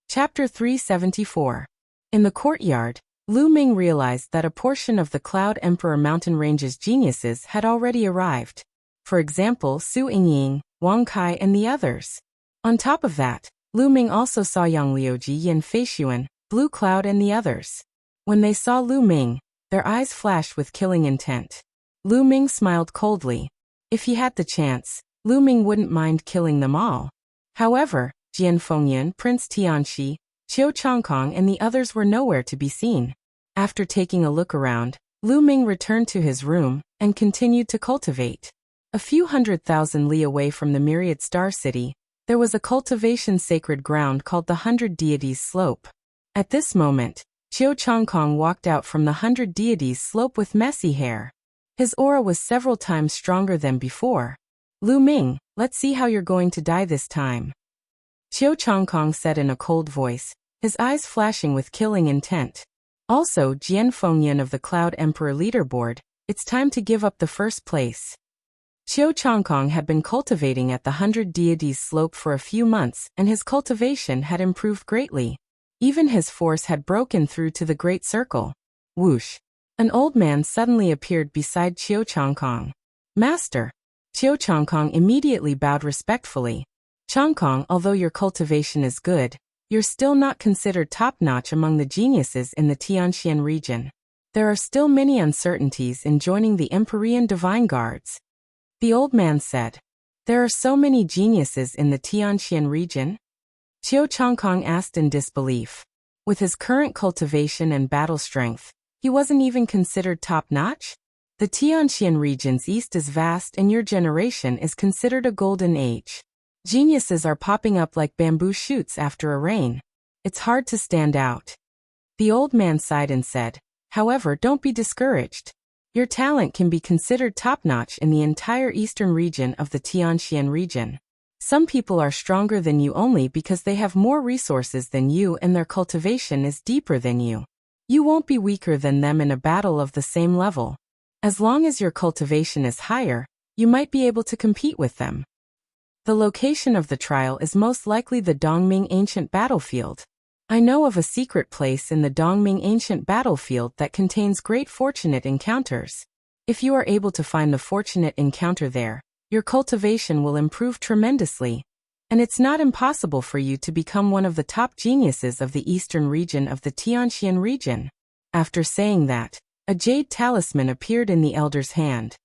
Chapter 374. In the courtyard, Lu Ming realized that a portion of the Cloud Emperor Mountain Range's geniuses had already arrived. For example, Su Yingying, Wang Kai and the others. On top of that, Lu Ming also saw Yang Liuji and Fei Xuan, Blue Cloud and the others. When they saw Lu Ming, their eyes flashed with killing intent. Lu Ming smiled coldly. If he had the chance, Lu Ming wouldn't mind killing them all. However, Jian Fengyan, Prince Tianxi, Qiu Changkong and the others were nowhere to be seen. After taking a look around, Lu Ming returned to his room and continued to cultivate. A few 100,000 li away from the Myriad Star City, there was a cultivation sacred ground called the 100 Deities Slope. At this moment, Qiu Changkong walked out from the 100 Deities Slope with messy hair. His aura was several times stronger than before. Lu Ming, Let's see how you're going to die this time. Qiu Changkong said in a cold voice, his eyes flashing with killing intent. Also, Jian Fengyan of the Cloud Emperor leaderboard, it's time to give up the first place. Qiu Changkong had been cultivating at the 100 Deities slope for a few months, and his cultivation had improved greatly. Even his force had broken through to the Great Circle. Whoosh! An old man suddenly appeared beside Qiu Changkong. Master! Qiu Changkong immediately bowed respectfully. Changkong, although your cultivation is good, you're still not considered top-notch among the geniuses in the Tianxian region. There are still many uncertainties in joining the Empyrean Divine Guards. The old man said. There are so many geniuses in the Tianxian region? Qiu Changkong asked in disbelief. With his current cultivation and battle strength, he wasn't even considered top-notch? The Tianxian region's east is vast and your generation is considered a golden age. Geniuses are popping up like bamboo shoots after a rain. It's hard to stand out. The old man sighed and said, however, don't be discouraged. Your talent can be considered top-notch in the entire eastern region of the Tianxian region. Some people are stronger than you only because they have more resources than you and their cultivation is deeper than you. You won't be weaker than them in a battle of the same level. As long as your cultivation is higher, you might be able to compete with them. The location of the trial is most likely the Dongming Ancient Battlefield. I know of a secret place in the Dongming Ancient Battlefield that contains great fortunate encounters. If you are able to find the fortunate encounter there, your cultivation will improve tremendously, and it's not impossible for you to become one of the top geniuses of the eastern region of the Tianxian region. After saying that, a jade talisman appeared in the elder's hand.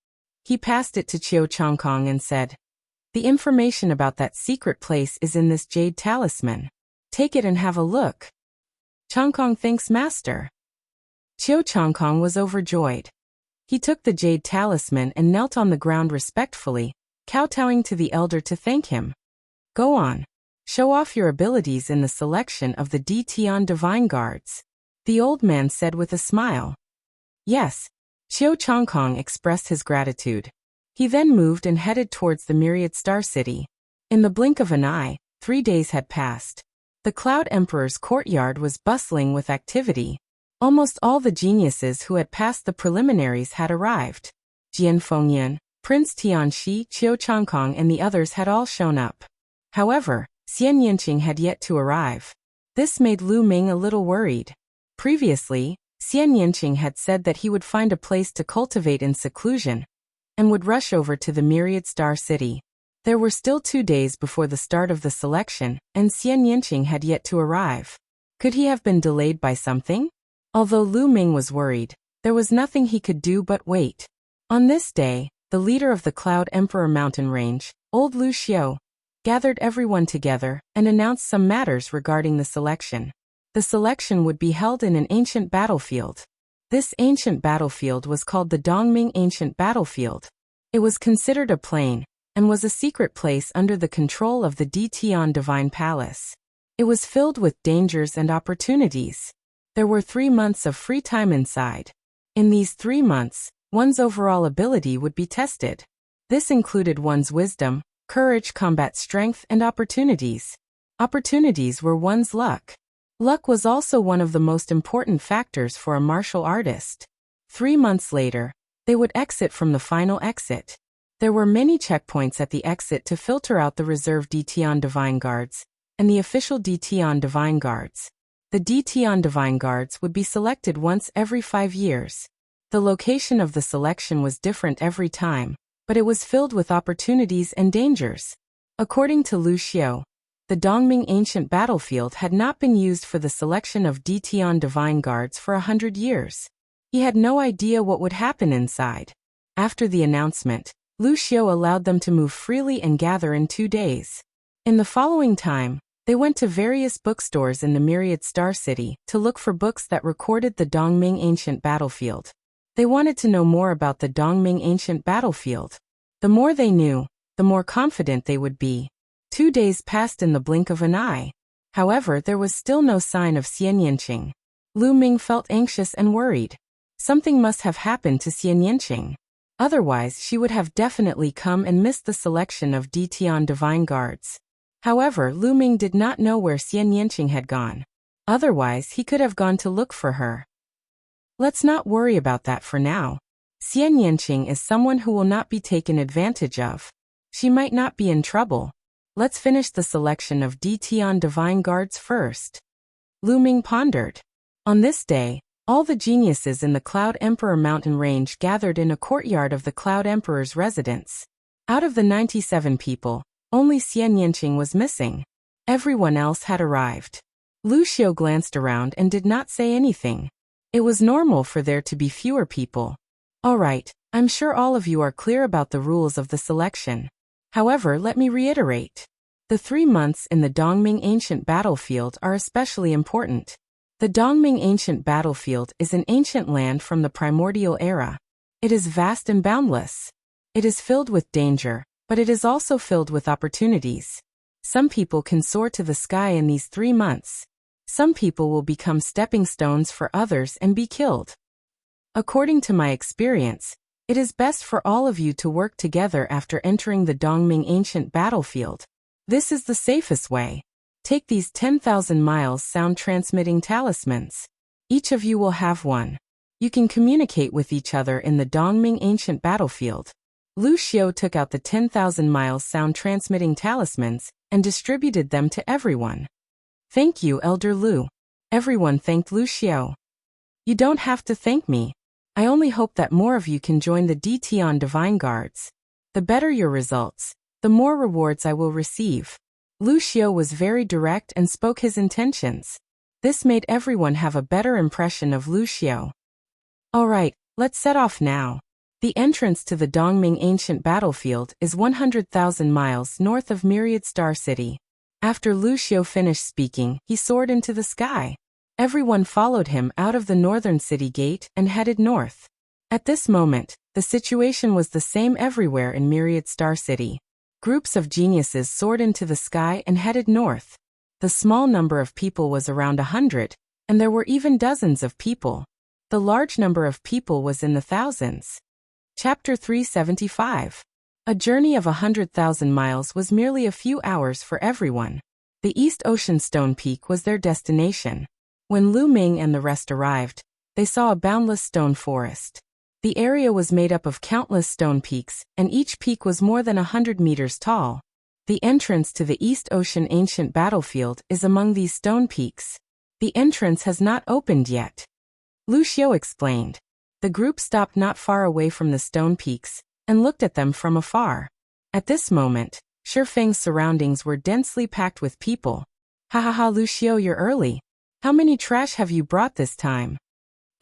He passed it to Qiu Changkong and said, the information about that secret place is in this jade talisman. Take it and have a look. Changkong thanks master. Qiu Changkong was overjoyed. He took the jade talisman and knelt on the ground respectfully, kowtowing to the elder to thank him. Go on. Show off your abilities in the selection of the Tian Divine Guards. The old man said with a smile. Yes. Qiu Changkong expressed his gratitude. He then moved and headed towards the Myriad Star City. In the blink of an eye, 3 days had passed. The Cloud Emperor's courtyard was bustling with activity. Almost all the geniuses who had passed the preliminaries had arrived. Jian Fengyan, Prince Tianxi, Qiu Changkong and the others had all shown up. However, Xian Yinqing had yet to arrive. This made Lu Ming a little worried. Previously, Xian Yinqing had said that he would find a place to cultivate in seclusion, and would rush over to the Myriad Star City. There were still 2 days before the start of the selection, and Xian Yinqing had yet to arrive. Could he have been delayed by something? Although Lu Ming was worried, there was nothing he could do but wait. On this day, the leader of the Cloud Emperor mountain range, old Lu Xiu, gathered everyone together and announced some matters regarding the selection. The selection would be held in an ancient battlefield. This ancient battlefield was called the Dongming Ancient Battlefield. It was considered a plain, and was a secret place under the control of the Tian Divine Palace. It was filled with dangers and opportunities. There were 3 months of free time inside. In these 3 months, one's overall ability would be tested. This included one's wisdom, courage, combat strength, and opportunities. Opportunities were one's luck. Luck was also one of the most important factors for a martial artist. 3 months later, they would exit from the final exit. There were many checkpoints at the exit to filter out the reserve Tian Divine Guards, and the official Tian Divine Guards. The Tian Divine Guards would be selected once every 5 years. The location of the selection was different every time, but it was filled with opportunities and dangers. According to Lu Xiu, the Dongming Ancient Battlefield had not been used for the selection of Tian Divine Guards for 100 years. He had no idea what would happen inside. After the announcement, Lu Xiu allowed them to move freely and gather in 2 days. In the following time, they went to various bookstores in the Myriad Star City to look for books that recorded the Dongming Ancient Battlefield. They wanted to know more about the Dongming Ancient Battlefield. The more they knew, the more confident they would be. 2 days passed in the blink of an eye. However, there was still no sign of Xian Yinqing. Lu Ming felt anxious and worried. Something must have happened to Xian Yinqing. Otherwise, she would have definitely come and missed the selection of Ditian divine guards. However, Lu Ming did not know where Xian Yanqing had gone. Otherwise, he could have gone to look for her. Let's not worry about that for now. Xian Yanqing is someone who will not be taken advantage of. She might not be in trouble. Let's finish the selection of Ditian divine guards first. Lu Ming pondered. On this day, all the geniuses in the Cloud Emperor mountain range gathered in a courtyard of the Cloud Emperor's residence. Out of the 97 people, only Xian Yanqing was missing. Everyone else had arrived. Lu Xiao glanced around and did not say anything. It was normal for there to be fewer people. All right, I'm sure all of you are clear about the rules of the selection. However, let me reiterate. The 3 months in the Dongming Ancient Battlefield are especially important. The Dongming Ancient Battlefield is an ancient land from the primordial era. It is vast and boundless. It is filled with danger, but it is also filled with opportunities. Some people can soar to the sky in these 3 months. Some people will become stepping stones for others and be killed. According to my experience, it is best for all of you to work together after entering the Dongming Ancient Battlefield. This is the safest way. Take these 10,000 miles sound transmitting talismans. Each of you will have one. You can communicate with each other in the Dongming Ancient Battlefield. Lu Xiao took out the 10,000 miles sound transmitting talismans and distributed them to everyone. Thank you, Elder Lu. Everyone thanked Lu Xiao. You don't have to thank me. I only hope that more of you can join the Ditian Divine Guards. The better your results, the more rewards I will receive. Lu Xiao was very direct and spoke his intentions. This made everyone have a better impression of Lu Xiao. Alright, let's set off now. The entrance to the Dongming Ancient Battlefield is 100,000 miles north of Myriad Star City. After Lu Xiao finished speaking, he soared into the sky. Everyone followed him out of the northern city gate and headed north. At this moment, the situation was the same everywhere in Myriad Star City. Groups of geniuses soared into the sky and headed north. The small number of people was around 100, and there were even dozens of people. The large number of people was in the thousands. Chapter 375. A journey of 100,000 miles was merely a few hours for everyone. The East Ocean Stone Peak was their destination. When Lu Ming and the rest arrived, they saw a boundless stone forest. The area was made up of countless stone peaks, and each peak was more than 100 meters tall. The entrance to the East Ocean Ancient Battlefield is among these stone peaks. The entrance has not opened yet. Lu Xiao explained. The group stopped not far away from the stone peaks, and looked at them from afar. At this moment, Shifeng's surroundings were densely packed with people. Ha ha ha, Lu Xiao, you're early. How many trash have you brought this time?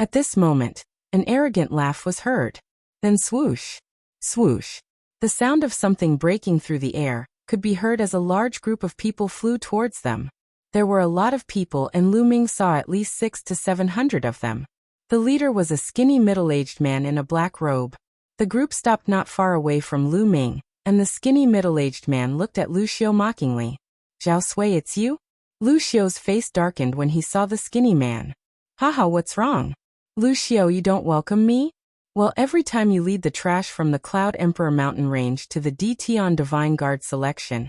At this moment, an arrogant laugh was heard. Then swoosh, swoosh. The sound of something breaking through the air could be heard as a large group of people flew towards them. There were a lot of people and Lu Ming saw at least 600 to 700 of them. The leader was a skinny middle-aged man in a black robe. The group stopped not far away from Lu Ming, and the skinny middle-aged man looked at Lu Xiao mockingly. Zhao Sui, it's you? Lu Xiao's face darkened when he saw the skinny man. Haha, what's wrong? Lu Xiao, you don't welcome me? Well, every time you lead the trash from the Cloud Emperor mountain range to the Ditian Divine Guard selection,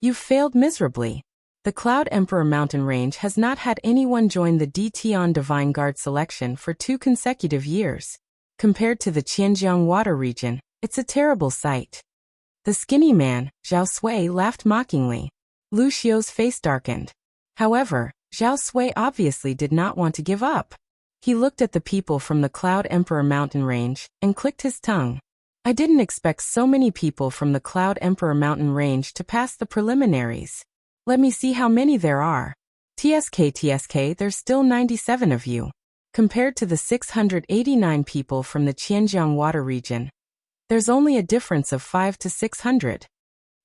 you've failed miserably. The Cloud Emperor mountain range has not had anyone join the Ditian Divine Guard selection for 2 consecutive years. Compared to the Qianjiang water region, it's a terrible sight. The skinny man, Zhao Sui, laughed mockingly. Lu Xiao's face darkened. However, Zhao Sui obviously did not want to give up. He looked at the people from the Cloud Emperor mountain range and clicked his tongue. I didn't expect so many people from the Cloud Emperor mountain range to pass the preliminaries. Let me see how many there are. TSK, there's still 97 of you. Compared to the 689 people from the Qianjiang water region, there's only a difference of 500 to 600.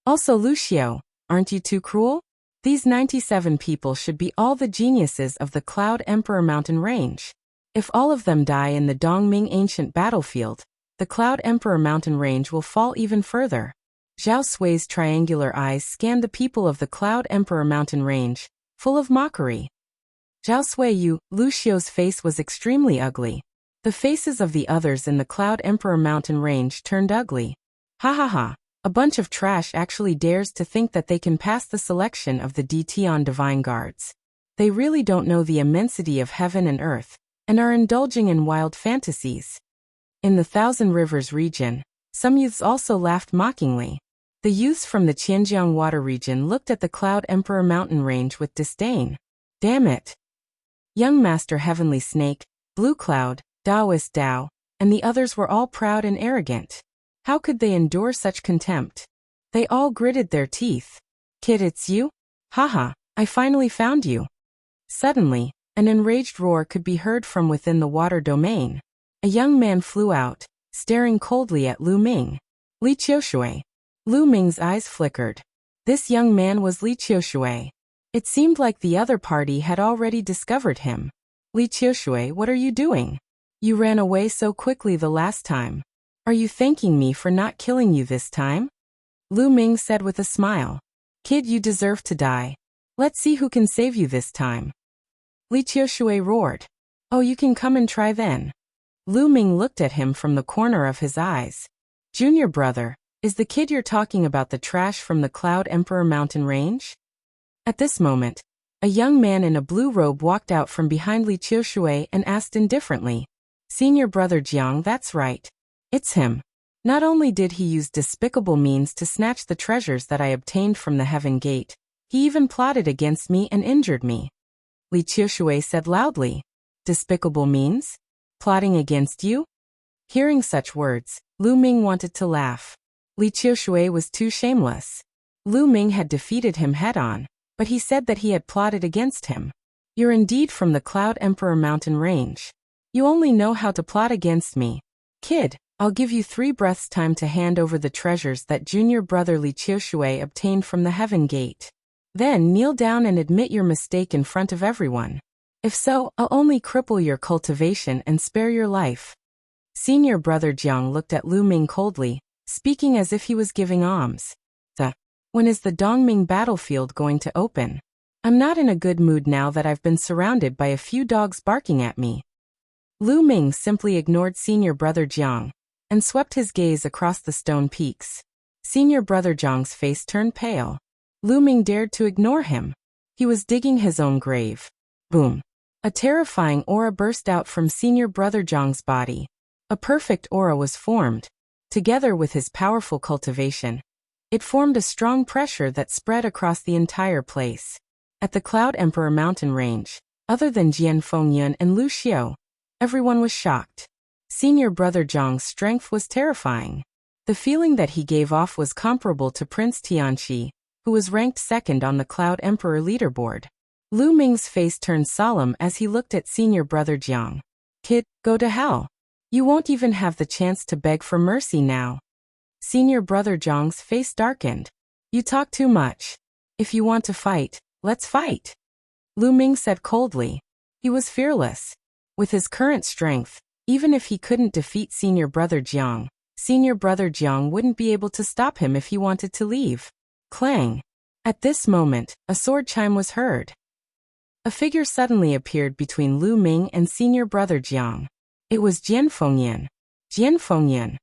Also, Lu Xiao, aren't you too cruel? These 97 people should be all the geniuses of the Cloud Emperor mountain range. If all of them die in the Dongming Ancient Battlefield, the Cloud Emperor mountain range will fall even further. Zhao Sui's triangular eyes scanned the people of the Cloud Emperor mountain range, full of mockery. Zhao Sui, Lu Xiao's face was extremely ugly. The faces of the others in the Cloud Emperor mountain range turned ugly. Ha ha ha. A bunch of trash actually dares to think that they can pass the selection of the Dtion divine guards. They really don't know the immensity of heaven and earth, and are indulging in wild fantasies. In the Thousand Rivers region, some youths also laughed mockingly. The youths from the Qianjiang water region looked at the Cloud Emperor mountain range with disdain. Damn it! Young Master Heavenly Snake, Blue Cloud, Taoist Tao, and the others were all proud and arrogant. How could they endure such contempt? They all gritted their teeth. Kid, it's you? Haha, I finally found you. Suddenly, an enraged roar could be heard from within the water domain. A young man flew out, staring coldly at Lu Ming. Li Qiushui. Lu Ming's eyes flickered. This young man was Li Qiushui. It seemed like the other party had already discovered him. Li Qiushui, what are you doing? You ran away so quickly the last time. Are you thanking me for not killing you this time? Lu Ming said with a smile. Kid, you deserve to die. Let's see who can save you this time. Li Qiushui roared. Oh, you can come and try then. Lu Ming looked at him from the corner of his eyes. Junior brother, is the kid you're talking about the trash from the Cloud Emperor mountain range? At this moment, a young man in a blue robe walked out from behind Li Qiushui and asked indifferently. Senior brother Jiang, that's right. It's him. Not only did he use despicable means to snatch the treasures that I obtained from the Heaven Gate, he even plotted against me and injured me. Li Qiushui said loudly. Despicable means? Plotting against you? Hearing such words, Lu Ming wanted to laugh. Li Qiushui was too shameless. Lu Ming had defeated him head-on, but he said that he had plotted against him. You're indeed from the Cloud Emperor mountain range. You only know how to plot against me. Kid, I'll give you 3 breaths time to hand over the treasures that junior brother Li Qiushui obtained from the Heaven Gate. Then kneel down and admit your mistake in front of everyone. If so, I'll only cripple your cultivation and spare your life. Senior brother Jiang looked at Lu Ming coldly, speaking as if he was giving alms. When is the Dongming battlefield going to open? I'm not in a good mood now that I've been surrounded by a few dogs barking at me. Lu Ming simply ignored senior brother Jiang and swept his gaze across the stone peaks. Senior brother Jiang's face turned pale. Lu Ming dared to ignore him. He was digging his own grave. Boom. A terrifying aura burst out from senior brother Jiang's body. A perfect aura was formed. Together with his powerful cultivation, it formed a strong pressure that spread across the entire place. At the Cloud Emperor mountain range, other than Jian Fengyun and Lu Xiu, everyone was shocked. Senior brother Jiang's strength was terrifying. The feeling that he gave off was comparable to Prince Tianqi, who was ranked second on the Cloud Emperor leaderboard. Lu Ming's face turned solemn as he looked at senior brother Jiang. Kid, go to hell. You won't even have the chance to beg for mercy now. Senior brother Jiang's face darkened. You talk too much. If you want to fight, let's fight. Lu Ming said coldly. He was fearless. With his current strength, even if he couldn't defeat senior brother Jiang wouldn't be able to stop him if he wanted to leave. Clang. At this moment, a sword chime was heard. A figure suddenly appeared between Lu Ming and senior brother Jiang. It was Jian Fengyun. Jian Fengyun.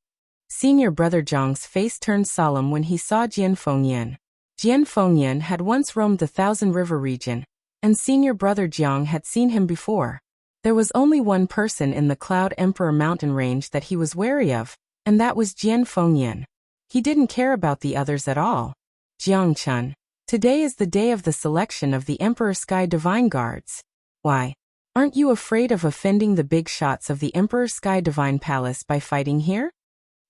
Senior brother Jiang's face turned solemn when he saw Jian Fengyun. Jian Fengyun had once roamed the Thousand River region, and senior brother Jiang had seen him before. There was only one person in the Cloud Emperor mountain range that he was wary of, and that was Jian Fengyun. He didn't care about the others at all. Jiang Chun. Today is the day of the selection of the Emperor Sky Divine Guards. Why? Aren't you afraid of offending the big shots of the Emperor Sky Divine Palace by fighting here?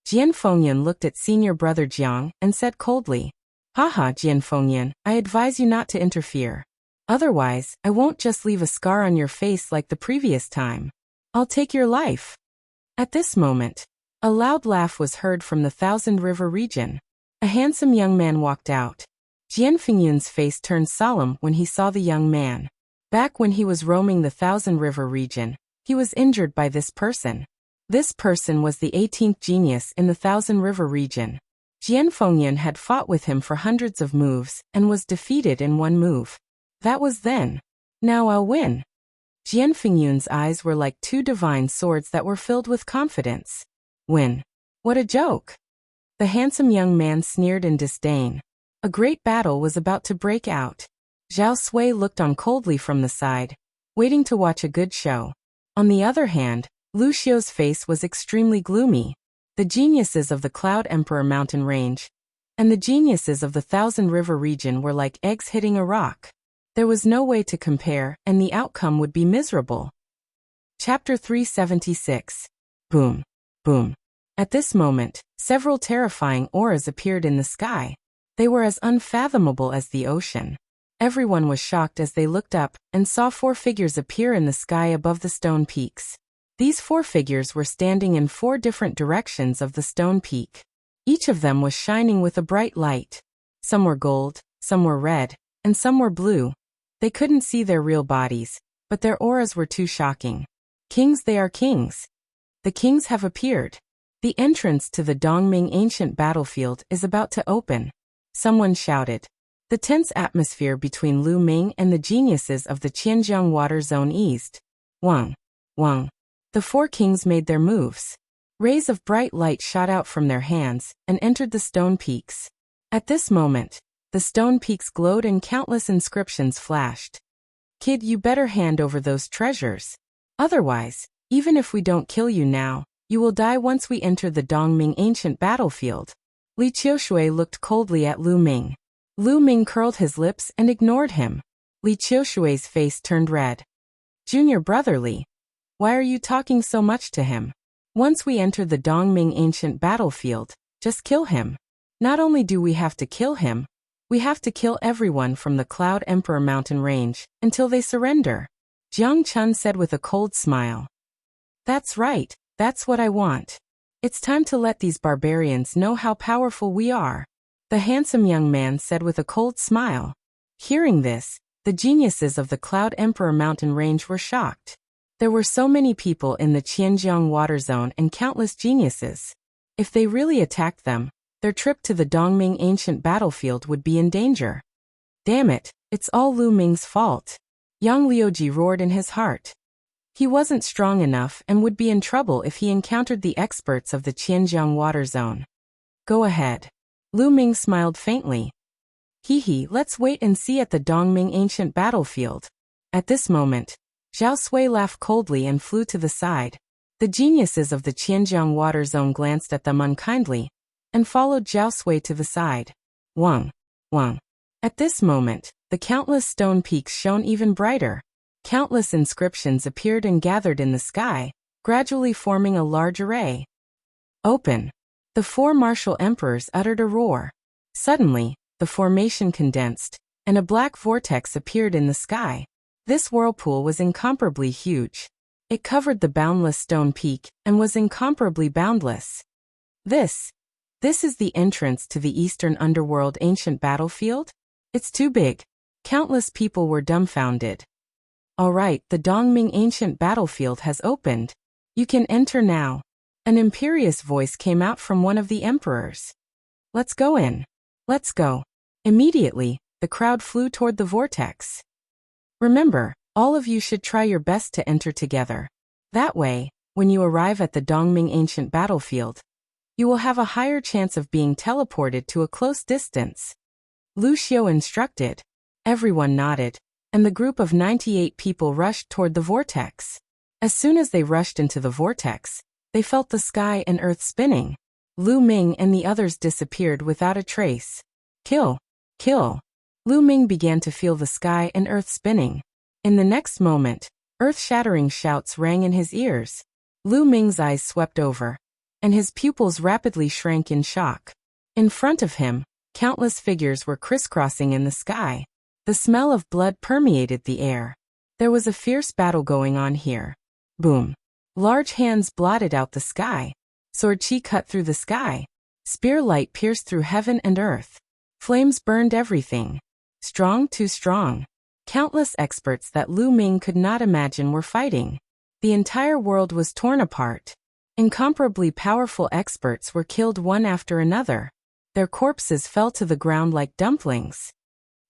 Jian Fengyun looked at senior brother Jiang and said coldly. Haha, Jian Fengyun, I advise you not to interfere. Otherwise, I won't just leave a scar on your face like the previous time. I'll take your life. At this moment, a loud laugh was heard from the Thousand River region. A handsome young man walked out. Jian Fengyun's face turned solemn when he saw the young man. Back when he was roaming the Thousand River region, he was injured by this person. This person was the 18th genius in the Thousand River region. Jian Fengyun had fought with him for hundreds of moves and was defeated in one move. That was then. Now I'll win. Jian Fingyun's eyes were like two divine swords that were filled with confidence. Win. What a joke! The handsome young man sneered in disdain. A great battle was about to break out. Zhao Sui looked on coldly from the side, waiting to watch a good show. On the other hand, Lu Xiu's face was extremely gloomy. The geniuses of the Cloud Emperor mountain range and the geniuses of the Thousand River region were like eggs hitting a rock. There was no way to compare, and the outcome would be miserable. Chapter 376. Boom. Boom. At this moment, several terrifying auras appeared in the sky. They were as unfathomable as the ocean. Everyone was shocked as they looked up and saw 4 figures appear in the sky above the stone peaks. These 4 figures were standing in 4 different directions of the stone peak. Each of them was shining with a bright light. Some were gold, some were red, and some were blue. They couldn't see their real bodies, but their auras were too shocking. Kings, they are kings. The kings have appeared. The entrance to the Dongming ancient battlefield is about to open. Someone shouted. The tense atmosphere between Lu Ming and the geniuses of the Qianjiang water zone eased. Wang. Wang. The 4 kings made their moves. Rays of bright light shot out from their hands and entered the stone peaks. At this moment, the stone peaks glowed and countless inscriptions flashed. Kid, you better hand over those treasures. Otherwise, even if we don't kill you now, you will die once we enter the Dongming ancient battlefield. Li Qiushui looked coldly at Lu Ming. Lu Ming curled his lips and ignored him. Li Qiushui's face turned red. Junior brother Li, why are you talking so much to him? Once we enter the Dongming ancient battlefield, just kill him. Not only do we have to kill him, we have to kill everyone from the Cloud Emperor mountain range until they surrender. Jiang Chun said with a cold smile. That's right, that's what I want. It's time to let these barbarians know how powerful we are. The handsome young man said with a cold smile. Hearing this, the geniuses of the Cloud Emperor mountain range were shocked. There were so many people in the Qianjiang water zone and countless geniuses. If they really attacked them, their trip to the Dongming ancient battlefield would be in danger. Damn it, it's all Lu Ming's fault. Yang Liuji roared in his heart. He wasn't strong enough and would be in trouble if he encountered the experts of the Qianjiang water zone. Go ahead. Lu Ming smiled faintly. Hee, let's wait and see at the Dongming ancient battlefield. At this moment, Zhao Sui laughed coldly and flew to the side. The geniuses of the Qianjiang water zone glanced at them unkindly and followed Zhao Sui to the side. Wang. At this moment, the countless stone peaks shone even brighter. Countless inscriptions appeared and gathered in the sky, gradually forming a large array. Open. The 4 martial emperors uttered a roar. Suddenly, the formation condensed, and a black vortex appeared in the sky. This whirlpool was incomparably huge. It covered the boundless stone peak and was incomparably boundless. This is the entrance to the eastern underworld ancient battlefield? It's too big. Countless people were dumbfounded. All right, the Dongming ancient battlefield has opened. You can enter now. An imperious voice came out from one of the emperors. Let's go in. Let's go. Immediately, the crowd flew toward the vortex. Remember, all of you should try your best to enter together. That way, when you arrive at the Dongming ancient battlefield, you will have a higher chance of being teleported to a close distance. Lu Xiu instructed. Everyone nodded, and the group of 98 people rushed toward the vortex. As soon as they rushed into the vortex, they felt the sky and earth spinning. Lu Ming and the others disappeared without a trace. Kill! Lu Ming began to feel the sky and earth spinning. In the next moment, earth-shattering shouts rang in his ears. Lu Ming's eyes swept over, and his pupils rapidly shrank in shock. In front of him, countless figures were crisscrossing in the sky. The smell of blood permeated the air. There was a fierce battle going on here. Boom. Large hands blotted out the sky. Sword chi cut through the sky. Spear light pierced through heaven and earth. Flames burned everything. Strong, too strong. Countless experts that Lu Ming could not imagine were fighting. The entire world was torn apart. Incomparably powerful experts were killed one after another. Their corpses fell to the ground like dumplings.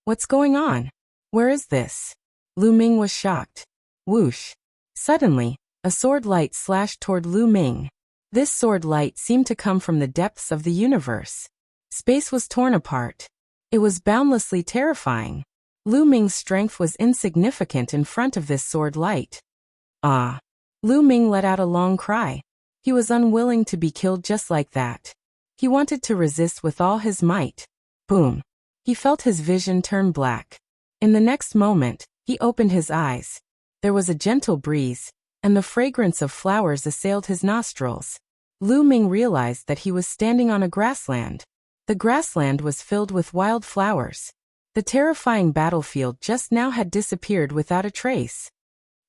What's going on? Where is this? Lu Ming was shocked. Whoosh. Suddenly, a sword light slashed toward Lu Ming. This sword light seemed to come from the depths of the universe. Space was torn apart. It was boundlessly terrifying. Lu Ming's strength was insignificant in front of this sword light. Ah! Lu Ming let out a long cry. He was unwilling to be killed just like that. He wanted to resist with all his might. Boom! He felt his vision turn black. In the next moment, he opened his eyes. There was a gentle breeze, and the fragrance of flowers assailed his nostrils. Lu Ming realized that he was standing on a grassland. The grassland was filled with wild flowers. The terrifying battlefield just now had disappeared without a trace.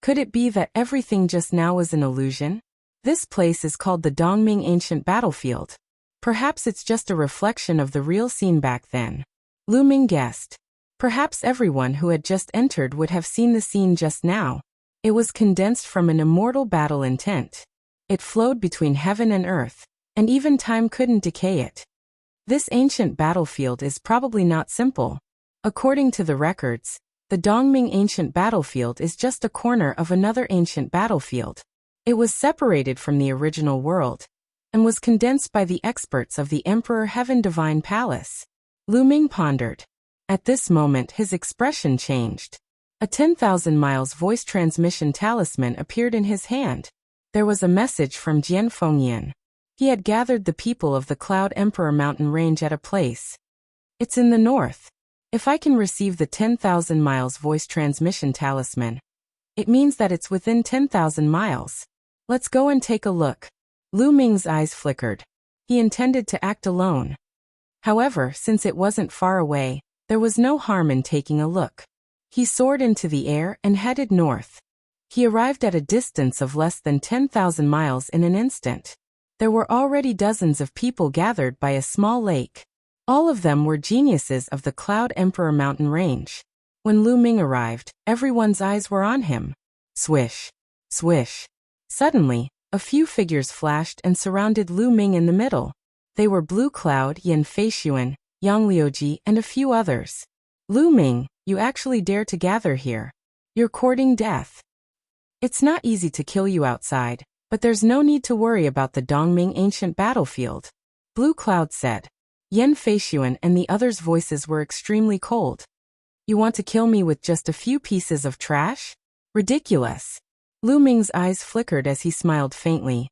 Could it be that everything just now was an illusion? This place is called the Dongming Ancient Battlefield. Perhaps it's just a reflection of the real scene back then. Lu Ming guessed. Perhaps everyone who had just entered would have seen the scene just now. It was condensed from an immortal battle intent. It flowed between heaven and earth, and even time couldn't decay it. This ancient battlefield is probably not simple. According to the records, the Dongming Ancient Battlefield is just a corner of another ancient battlefield. It was separated from the original world, and was condensed by the experts of the Emperor Heaven Divine Palace. Lu Ming pondered. At this moment his expression changed. A 10,000 miles voice transmission talisman appeared in his hand. There was a message from Jian Fengyan. He had gathered the people of the Cloud Emperor mountain range at a place. It's in the north. If I can receive the 10,000 miles voice transmission talisman, it means that it's within 10,000 miles. Let's go and take a look. Lu Ming's eyes flickered. He intended to act alone. However, since it wasn't far away, there was no harm in taking a look. He soared into the air and headed north. He arrived at a distance of less than 10,000 miles in an instant. There were already dozens of people gathered by a small lake. All of them were geniuses of the Cloud Emperor mountain range. When Lu Ming arrived, everyone's eyes were on him. Swish! Swish! Suddenly, a few figures flashed and surrounded Lu Ming in the middle. They were Blue Cloud, Yan Feishuan, Yang Liuji, and a few others. Lu Ming, you actually dare to gather here. You're courting death. It's not easy to kill you outside, but there's no need to worry about the Dongming Ancient Battlefield. Blue Cloud said. Yan Feishuan and the others' voices were extremely cold. You want to kill me with just a few pieces of trash? Ridiculous. Lu Ming's eyes flickered as he smiled faintly.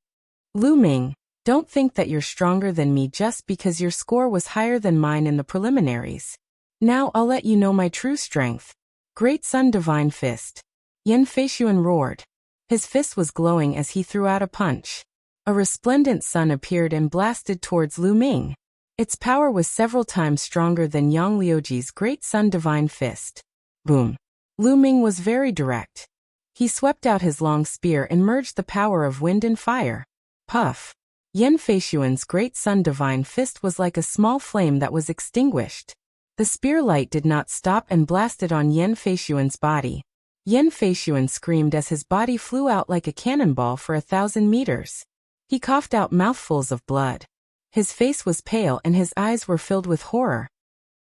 Lu Ming, don't think that you're stronger than me just because your score was higher than mine in the preliminaries. Now I'll let you know my true strength. Great Sun Divine Fist. Yan Feishuan roared. His fist was glowing as he threw out a punch. A resplendent sun appeared and blasted towards Lu Ming. Its power was several times stronger than Yang Liuji's Great Sun Divine Fist. Boom. Lu Ming was very direct. He swept out his long spear and merged the power of wind and fire. Puff. Yan Feishuan's Great Sun Divine Fist was like a small flame that was extinguished. The spear light did not stop and blasted on Yan Feishuan's body. Yan Feishuan screamed as his body flew out like a cannonball for 1,000 meters. He coughed out mouthfuls of blood. His face was pale and his eyes were filled with horror.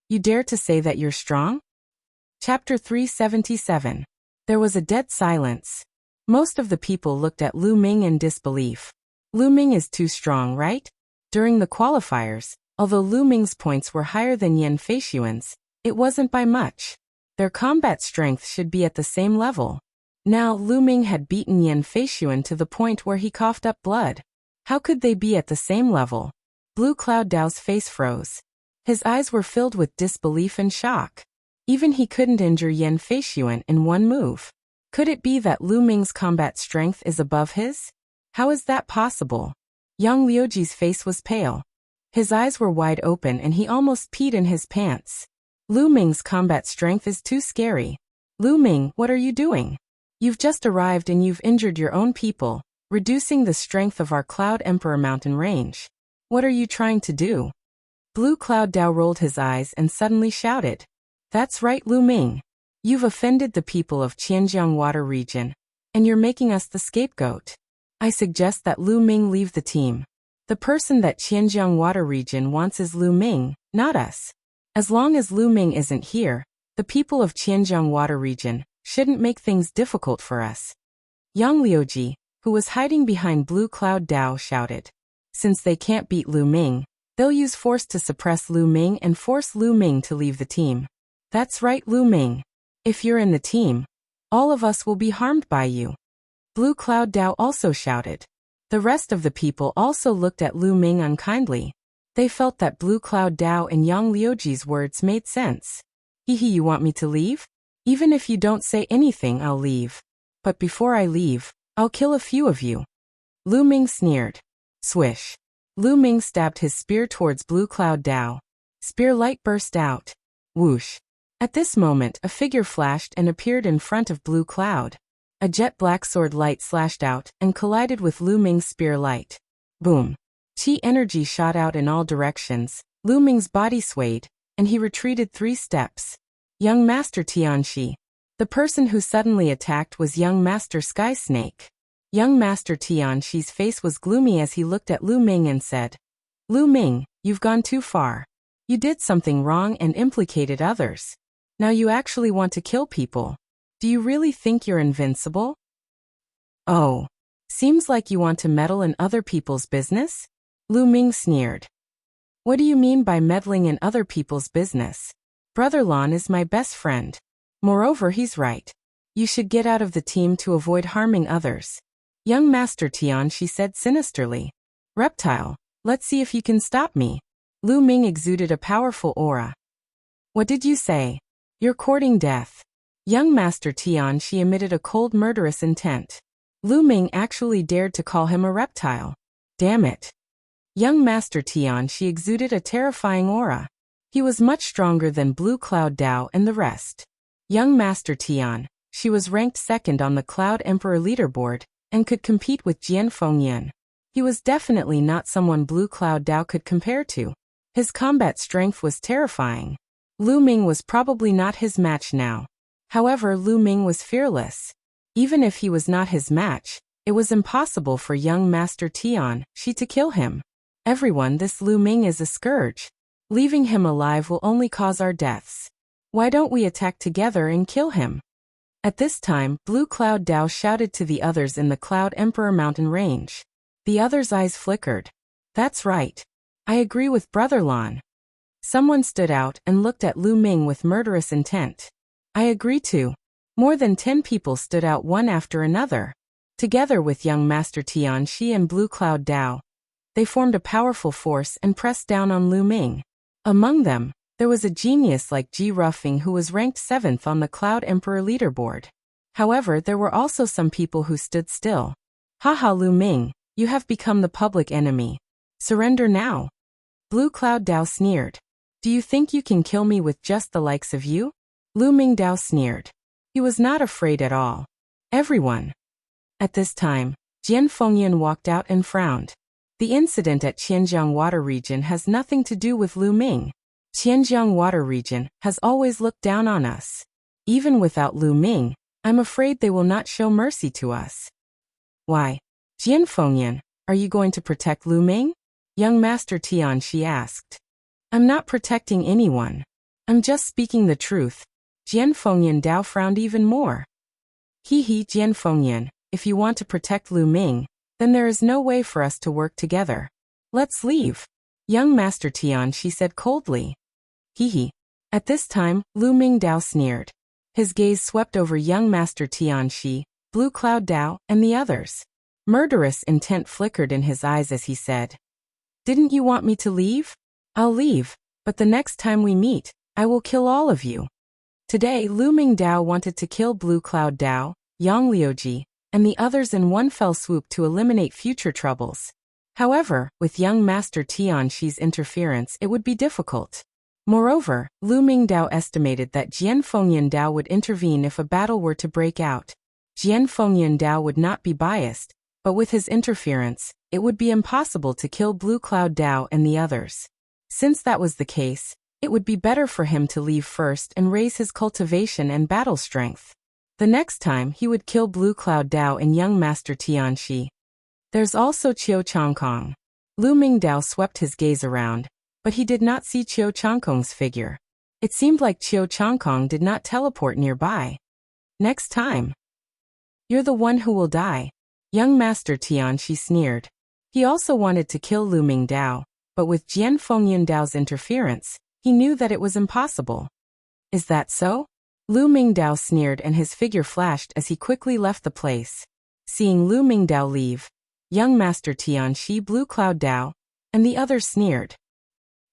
You dare to say that you're strong? Chapter 377. There was a dead silence. Most of the people looked at Lu Ming in disbelief. Lu Ming is too strong, right? During the qualifiers, although Lu Ming's points were higher than Yan Feishuan's, it wasn't by much. Their combat strength should be at the same level. Now Lu Ming had beaten Yan Feishuan to the point where he coughed up blood. How could they be at the same level? Blue Cloud Dao's face froze. His eyes were filled with disbelief and shock. Even he couldn't injure Yan Feishuan in one move. Could it be that Lu Ming's combat strength is above his? How is that possible? Yang Liuji's face was pale. His eyes were wide open and he almost peed in his pants. Lu Ming's combat strength is too scary. Lu Ming, what are you doing? You've just arrived and you've injured your own people, reducing the strength of our Cloud Emperor mountain range. What are you trying to do? Blue Cloud Dao rolled his eyes and suddenly shouted. That's right, Lu Ming. You've offended the people of Qianjiang Water Region, and you're making us the scapegoat. I suggest that Lu Ming leave the team. The person that Qianjiang Water Region wants is Lu Ming, not us. As long as Lu Ming isn't here, the people of Qianjiang Water Region shouldn't make things difficult for us. Yang Liuji, who was hiding behind Blue Cloud Dao, shouted. Since they can't beat Lu Ming, they'll use force to suppress Lu Ming and force Lu Ming to leave the team. That's right, Lu Ming. If you're in the team, all of us will be harmed by you. Blue Cloud Dao also shouted. The rest of the people also looked at Lu Ming unkindly. They felt that Blue Cloud Dao and Yang Liuji's words made sense. Hehe, you want me to leave? Even if you don't say anything, I'll leave. But before I leave, I'll kill a few of you. Lu Ming sneered. Swish. Lu Ming stabbed his spear towards Blue Cloud Dao. Spear light burst out. Whoosh. At this moment, a figure flashed and appeared in front of Blue Cloud. A jet black sword light slashed out and collided with Lu Ming's spear light. Boom. Qi energy shot out in all directions. Lu Ming's body swayed, and he retreated 3 steps. Young Master Tianxi. The person who suddenly attacked was Young Master Sky Snake. Young Master Tianxi's face was gloomy as he looked at Lu Ming and said, Lu Ming, you've gone too far. You did something wrong and implicated others. Now you actually want to kill people. Do you really think you're invincible? Oh. Seems like you want to meddle in other people's business? Lu Ming sneered. What do you mean by meddling in other people's business? Brother Lan is my best friend. Moreover, he's right. You should get out of the team to avoid harming others. Young Master Tianxi said sinisterly. Reptile, let's see if you can stop me. Lu Ming exuded a powerful aura. What did you say? You're courting death. Young Master Tianxi emitted a cold murderous intent. Lu Ming actually dared to call him a reptile. Damn it. Young Master Tianxi exuded a terrifying aura. He was much stronger than Blue Cloud Dao and the rest. Young Master Tian, she was ranked 2nd on the Cloud Emperor leaderboard, and could compete with Jian Fengyan. He was definitely not someone Blue Cloud Dao could compare to. His combat strength was terrifying. Lu Ming was probably not his match now. However, Lu Ming was fearless. Even if he was not his match, it was impossible for young Master Tianxi to kill him. Everyone, this Lu Ming is a scourge. Leaving him alive will only cause our deaths. Why don't we attack together and kill him? At this time, Blue Cloud Dao shouted to the others in the Cloud Emperor mountain range. The others' eyes flickered. That's right. I agree with Brother Lan. Someone stood out and looked at Lu Ming with murderous intent. I agree too. More than 10 people stood out one after another. Together with young Master Tianxi and Blue Cloud Dao, they formed a powerful force and pressed down on Lu Ming. Among them, there was a genius like Ji Ruffing who was ranked 7th on the Cloud Emperor leaderboard. However, there were also some people who stood still. Haha, Lu Ming, you have become the public enemy. Surrender now. Blue Cloud Dao sneered. Do you think you can kill me with just the likes of you? Lu Ming Dao sneered. He was not afraid at all. Everyone. At this time, Jian Fengyan walked out and frowned. The incident at Qianjiang Water Region has nothing to do with Lu Ming. Qianjiang Water Region has always looked down on us. Even without Lu Ming, I'm afraid they will not show mercy to us. Why? Jian Fengyan, are you going to protect Lu Ming? Young Master Tianxi asked. I'm not protecting anyone. I'm just speaking the truth. Jian Fengyan Dao frowned even more. Hehe, Jian Fengyan, if you want to protect Lu Ming, then there is no way for us to work together. Let's leave. Young Master Tianxi said coldly. Hehe. At this time, Lu Ming Dao sneered. His gaze swept over young Master Tianxi, Blue Cloud Dao, and the others. Murderous intent flickered in his eyes as he said, Didn't you want me to leave? I'll leave, but the next time we meet, I will kill all of you. Today, Lu Ming Dao wanted to kill Blue Cloud Dao, Yang Liuji, and the others in one fell swoop to eliminate future troubles. However, with young Master Tianxi's interference, it would be difficult. Moreover, Lu Ming Dao estimated that Jian Fengyan Dao would intervene if a battle were to break out. Jian Fengyan Dao would not be biased, but with his interference, it would be impossible to kill Blue Cloud Dao and the others. Since that was the case, it would be better for him to leave first and raise his cultivation and battle strength. The next time he would kill Blue Cloud Dao and young Master Tianxi. There's also Qiu Changkong. Lu Ming Dao swept his gaze around, but he did not see Qiu Changkong's figure. It seemed like Qiu Changkong did not teleport nearby. Next time. You're the one who will die. Young Master Tianxi sneered. He also wanted to kill Lu Mingdao, but with Jian Fengyundao's interference, he knew that it was impossible. Is that so? Lu Mingdao sneered and his figure flashed as he quickly left the place. Seeing Lu Mingdao leave, young Master Tianxi blew Cloud Dao, and the others sneered.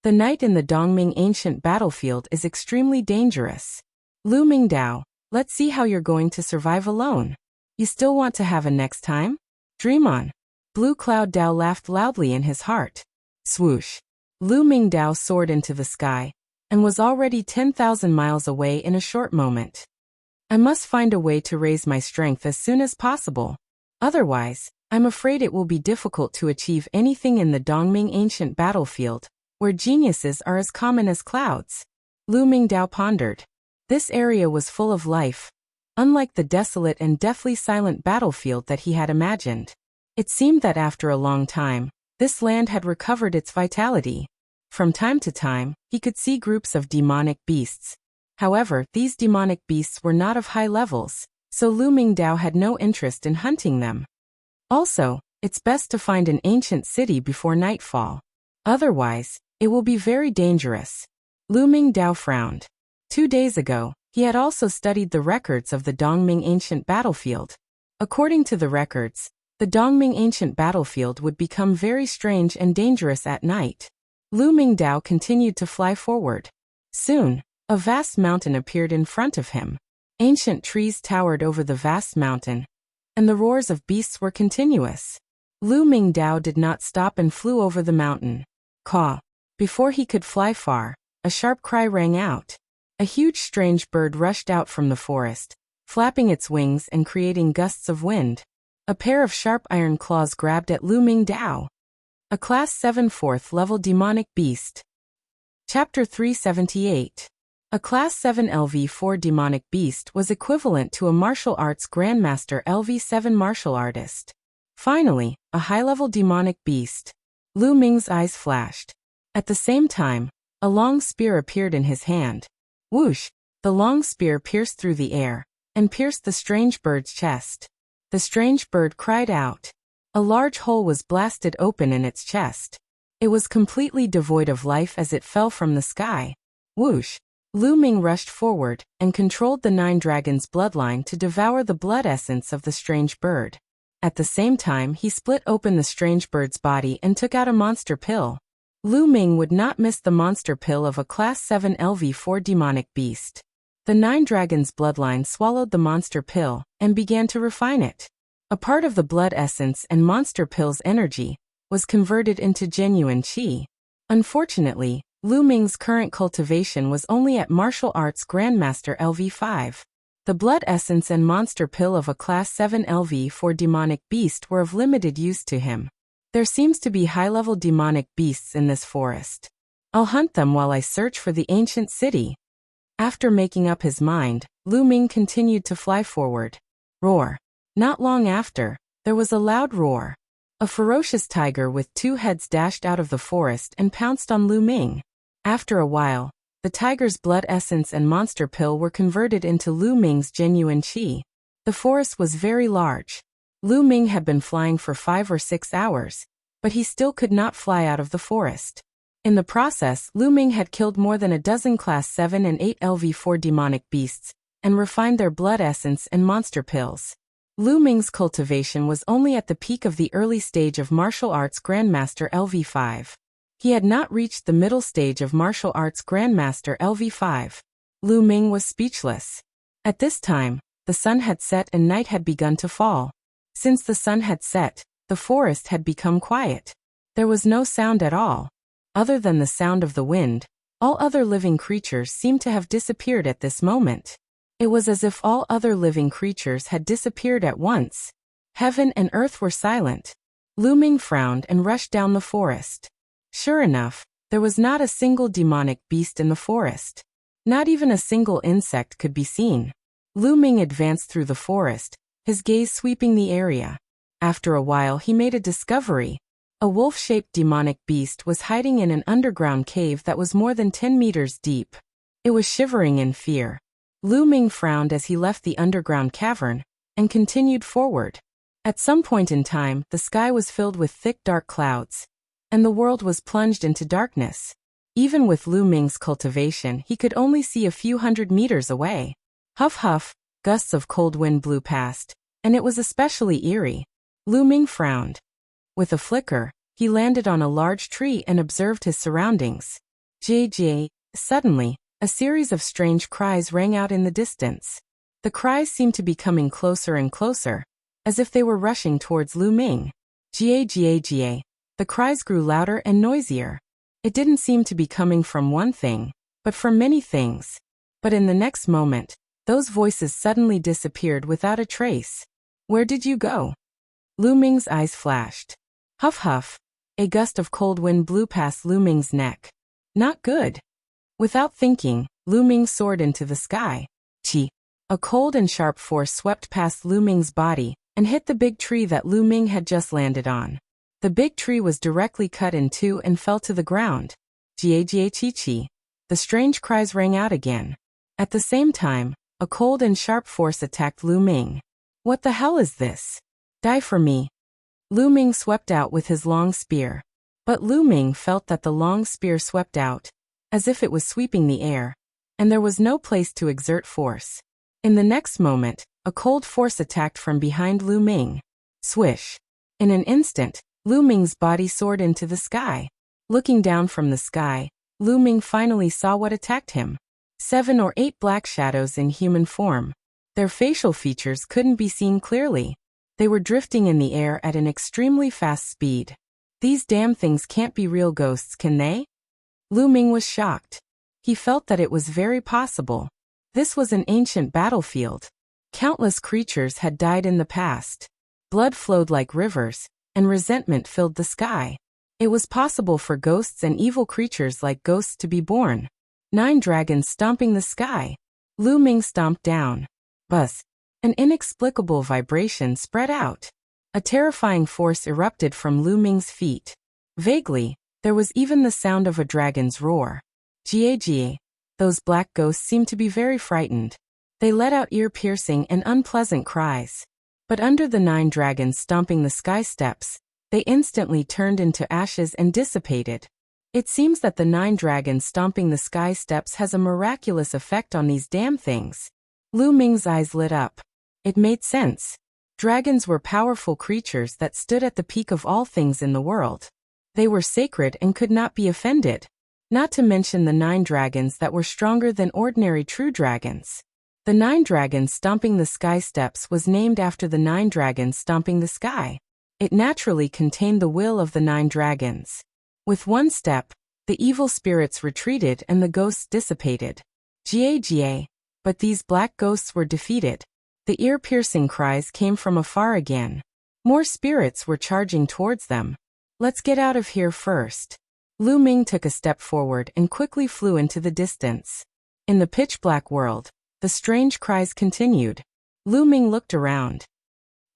The night in the Dongming ancient battlefield is extremely dangerous. Lu Mingdao, let's see how you're going to survive alone. You still want to have a next time? Dream on. Blue Cloud Dao laughed loudly in his heart. Swoosh. Lu Mingdao soared into the sky, and was already 10,000 miles away in a short moment. I must find a way to raise my strength as soon as possible. Otherwise, I'm afraid it will be difficult to achieve anything in the Dongming ancient battlefield, where geniuses are as common as clouds. Lu Mingdao pondered. This area was full of life, unlike the desolate and deathly silent battlefield that he had imagined. It seemed that after a long time, this land had recovered its vitality. From time to time, he could see groups of demonic beasts. However, these demonic beasts were not of high levels, so Lu Mingdao had no interest in hunting them. Also, it's best to find an ancient city before nightfall. Otherwise, it will be very dangerous. Lu Mingdao frowned. 2 days ago, he had also studied the records of the Dongming ancient battlefield. According to the records, the Dongming ancient battlefield would become very strange and dangerous at night. Lu Mingdao continued to fly forward. Soon, a vast mountain appeared in front of him. Ancient trees towered over the vast mountain, and the roars of beasts were continuous. Lu Mingdao did not stop and flew over the mountain. Caw! Before he could fly far, a sharp cry rang out. A huge strange bird rushed out from the forest, flapping its wings and creating gusts of wind. A pair of sharp iron claws grabbed at Lu Mingdao. A Class 7 4th level demonic beast. Chapter 378. A Class 7 LV4 demonic beast was equivalent to a martial arts grandmaster LV7 martial artist. Finally, a high-level demonic beast. Lu Ming's eyes flashed. At the same time, a long spear appeared in his hand. Whoosh! The long spear pierced through the air, and pierced the strange bird's chest. The strange bird cried out. A large hole was blasted open in its chest. It was completely devoid of life as it fell from the sky. Whoosh! Lu Ming rushed forward, and controlled the 9 dragons' bloodline to devour the blood essence of the strange bird. At the same time he split open the strange bird's body and took out a monster pill. Lu Ming would not miss the monster pill of a Class 7 LV4 demonic beast. The 9 dragons' bloodline swallowed the monster pill, and began to refine it. A part of the blood essence and monster pill's energy was converted into genuine qi. Unfortunately, Lu Ming's current cultivation was only at martial arts grandmaster LV5. The blood essence and monster pill of a Class 7 LV4 demonic beast were of limited use to him. There seems to be high-level demonic beasts in this forest. I'll hunt them while I search for the ancient city. After making up his mind, Lu Ming continued to fly forward. Roar! Not long after, there was a loud roar. A ferocious tiger with 2 heads dashed out of the forest and pounced on Lu Ming. After a while, the tiger's blood essence and monster pill were converted into Lu Ming's genuine qi. The forest was very large. Lu Ming had been flying for 5 or 6 hours, but he still could not fly out of the forest. In the process, Lu Ming had killed more than a dozen Class 7 and 8 LV4 demonic beasts, and refined their blood essence and monster pills. Lu Ming's cultivation was only at the peak of the early stage of martial arts Grandmaster LV5. He had not reached the middle stage of martial arts Grandmaster LV5. Lu Ming was speechless. At this time, the sun had set and night had begun to fall. Since the sun had set, the forest had become quiet. There was no sound at all. Other than the sound of the wind, all other living creatures seemed to have disappeared at this moment. It was as if all other living creatures had disappeared at once. Heaven and earth were silent. Lu Ming frowned and rushed down the forest. Sure enough, there was not a single demonic beast in the forest. Not even a single insect could be seen. Lu Ming advanced through the forest, his gaze sweeping the area. After a while he made a discovery. A wolf-shaped demonic beast was hiding in an underground cave that was more than 10 meters deep. It was shivering in fear. Lu Ming frowned as he left the underground cavern and continued forward. At some point in time, the sky was filled with thick dark clouds, and the world was plunged into darkness. Even with Lu Ming's cultivation, he could only see a few hundred meters away. Huff huff, gusts of cold wind blew past, and it was especially eerie. Lu Ming frowned. With a flicker, he landed on a large tree and observed his surroundings. JJ, suddenly, a series of strange cries rang out in the distance. The cries seemed to be coming closer and closer, as if they were rushing towards Lu Ming. Ga. The cries grew louder and noisier. It didn't seem to be coming from one thing, but from many things. But in the next moment, those voices suddenly disappeared without a trace. Where did you go? Lu Ming's eyes flashed. Huff huff. A gust of cold wind blew past Lu Ming's neck. Not good. Without thinking, Lu Ming soared into the sky. Chi. A cold and sharp force swept past Lu Ming's body and hit the big tree that Lu Ming had just landed on. The big tree was directly cut in two and fell to the ground. Chi. The strange cries rang out again. At the same time, a cold and sharp force attacked Lu Ming. What the hell is this? Die for me. Lu Ming swept out with his long spear. But Lu Ming felt that the long spear swept out, as if it was sweeping the air, and there was no place to exert force. In the next moment, a cold force attacked from behind Lu Ming. Swish. In an instant, Lu Ming's body soared into the sky. Looking down from the sky, Lu Ming finally saw what attacked him. 7 or 8 black shadows in human form. Their facial features couldn't be seen clearly. They were drifting in the air at an extremely fast speed. These damn things can't be real ghosts, can they? Lu Ming was shocked. He felt that it was very possible. This was an ancient battlefield. Countless creatures had died in the past. Blood flowed like rivers, and resentment filled the sky. It was possible for ghosts and evil creatures like ghosts to be born. 9 dragons stomping the sky. Lu Ming stomped down. Buzz. An inexplicable vibration spread out. A terrifying force erupted from Lu Ming's feet. Vaguely, there was even the sound of a dragon's roar. Ga. Those black ghosts seemed to be very frightened. They let out ear-piercing and unpleasant cries. But under the 9 dragons stomping the sky steps, they instantly turned into ashes and dissipated. It seems that the 9 dragons stomping the sky steps has a miraculous effect on these damn things. Lu Ming's eyes lit up. It made sense. Dragons were powerful creatures that stood at the peak of all things in the world. They were sacred and could not be offended. Not to mention the 9 dragons that were stronger than ordinary true dragons. The 9 dragons stomping the sky steps was named after the 9 dragons stomping the sky. It naturally contained the will of the 9 dragons. With one step, the evil spirits retreated and the ghosts dissipated. Ga. But these black ghosts were defeated. The ear-piercing cries came from afar again. More spirits were charging towards them. Let's get out of here first. Lu Ming took a step forward and quickly flew into the distance. In the pitch-black world, the strange cries continued. Lu Ming looked around.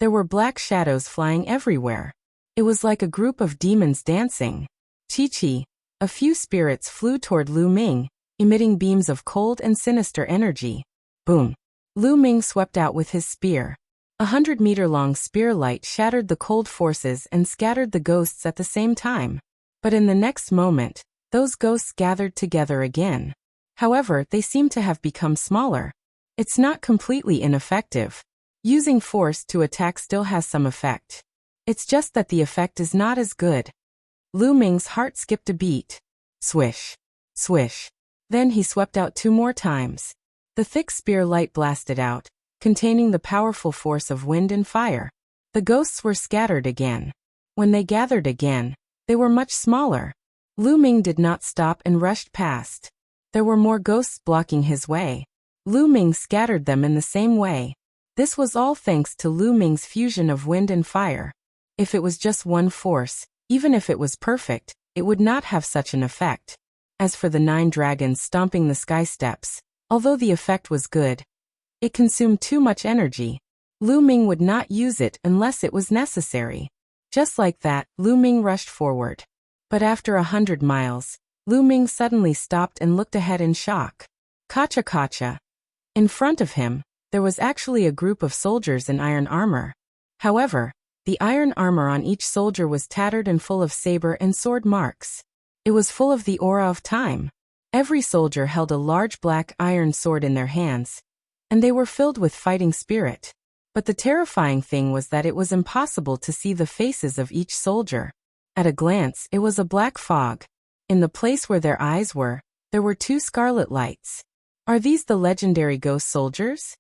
There were black shadows flying everywhere. It was like a group of demons dancing. Chi. A few spirits flew toward Lu Ming, emitting beams of cold and sinister energy. Boom. Lu Ming swept out with his spear. 100-meter-long spear light shattered the cold forces and scattered the ghosts at the same time. But in the next moment, those ghosts gathered together again. However, they seem to have become smaller. It's not completely ineffective. Using force to attack still has some effect. It's just that the effect is not as good. Lu Ming's heart skipped a beat. Swish. Swish. Then he swept out 2 more times. The thick spear light blasted out, containing the powerful force of wind and fire. The ghosts were scattered again. When they gathered again, they were much smaller. Lu Ming did not stop and rushed past. There were more ghosts blocking his way. Lu Ming scattered them in the same way. This was all thanks to Lu Ming's fusion of wind and fire. If it was just one force, even if it was perfect, it would not have such an effect. As for the 9 dragons stomping the sky steps, although the effect was good, it consumed too much energy. Lu Ming would not use it unless it was necessary. Just like that, Lu Ming rushed forward. But after 100 miles, Lu Ming suddenly stopped and looked ahead in shock. Kacha kacha. In front of him, there was actually a group of soldiers in iron armor. However, the iron armor on each soldier was tattered and full of saber and sword marks. It was full of the aura of time. Every soldier held a large black iron sword in their hands, and they were filled with fighting spirit. But the terrifying thing was that it was impossible to see the faces of each soldier. At a glance, it was a black fog. In the place where their eyes were, there were two scarlet lights. Are these the legendary ghost soldiers?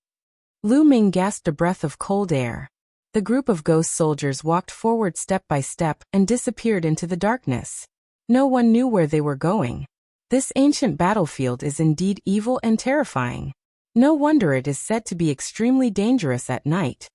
Lu Ming gasped a breath of cold air. The group of ghost soldiers walked forward step by step and disappeared into the darkness. No one knew where they were going. This ancient battlefield is indeed evil and terrifying. No wonder it is said to be extremely dangerous at night.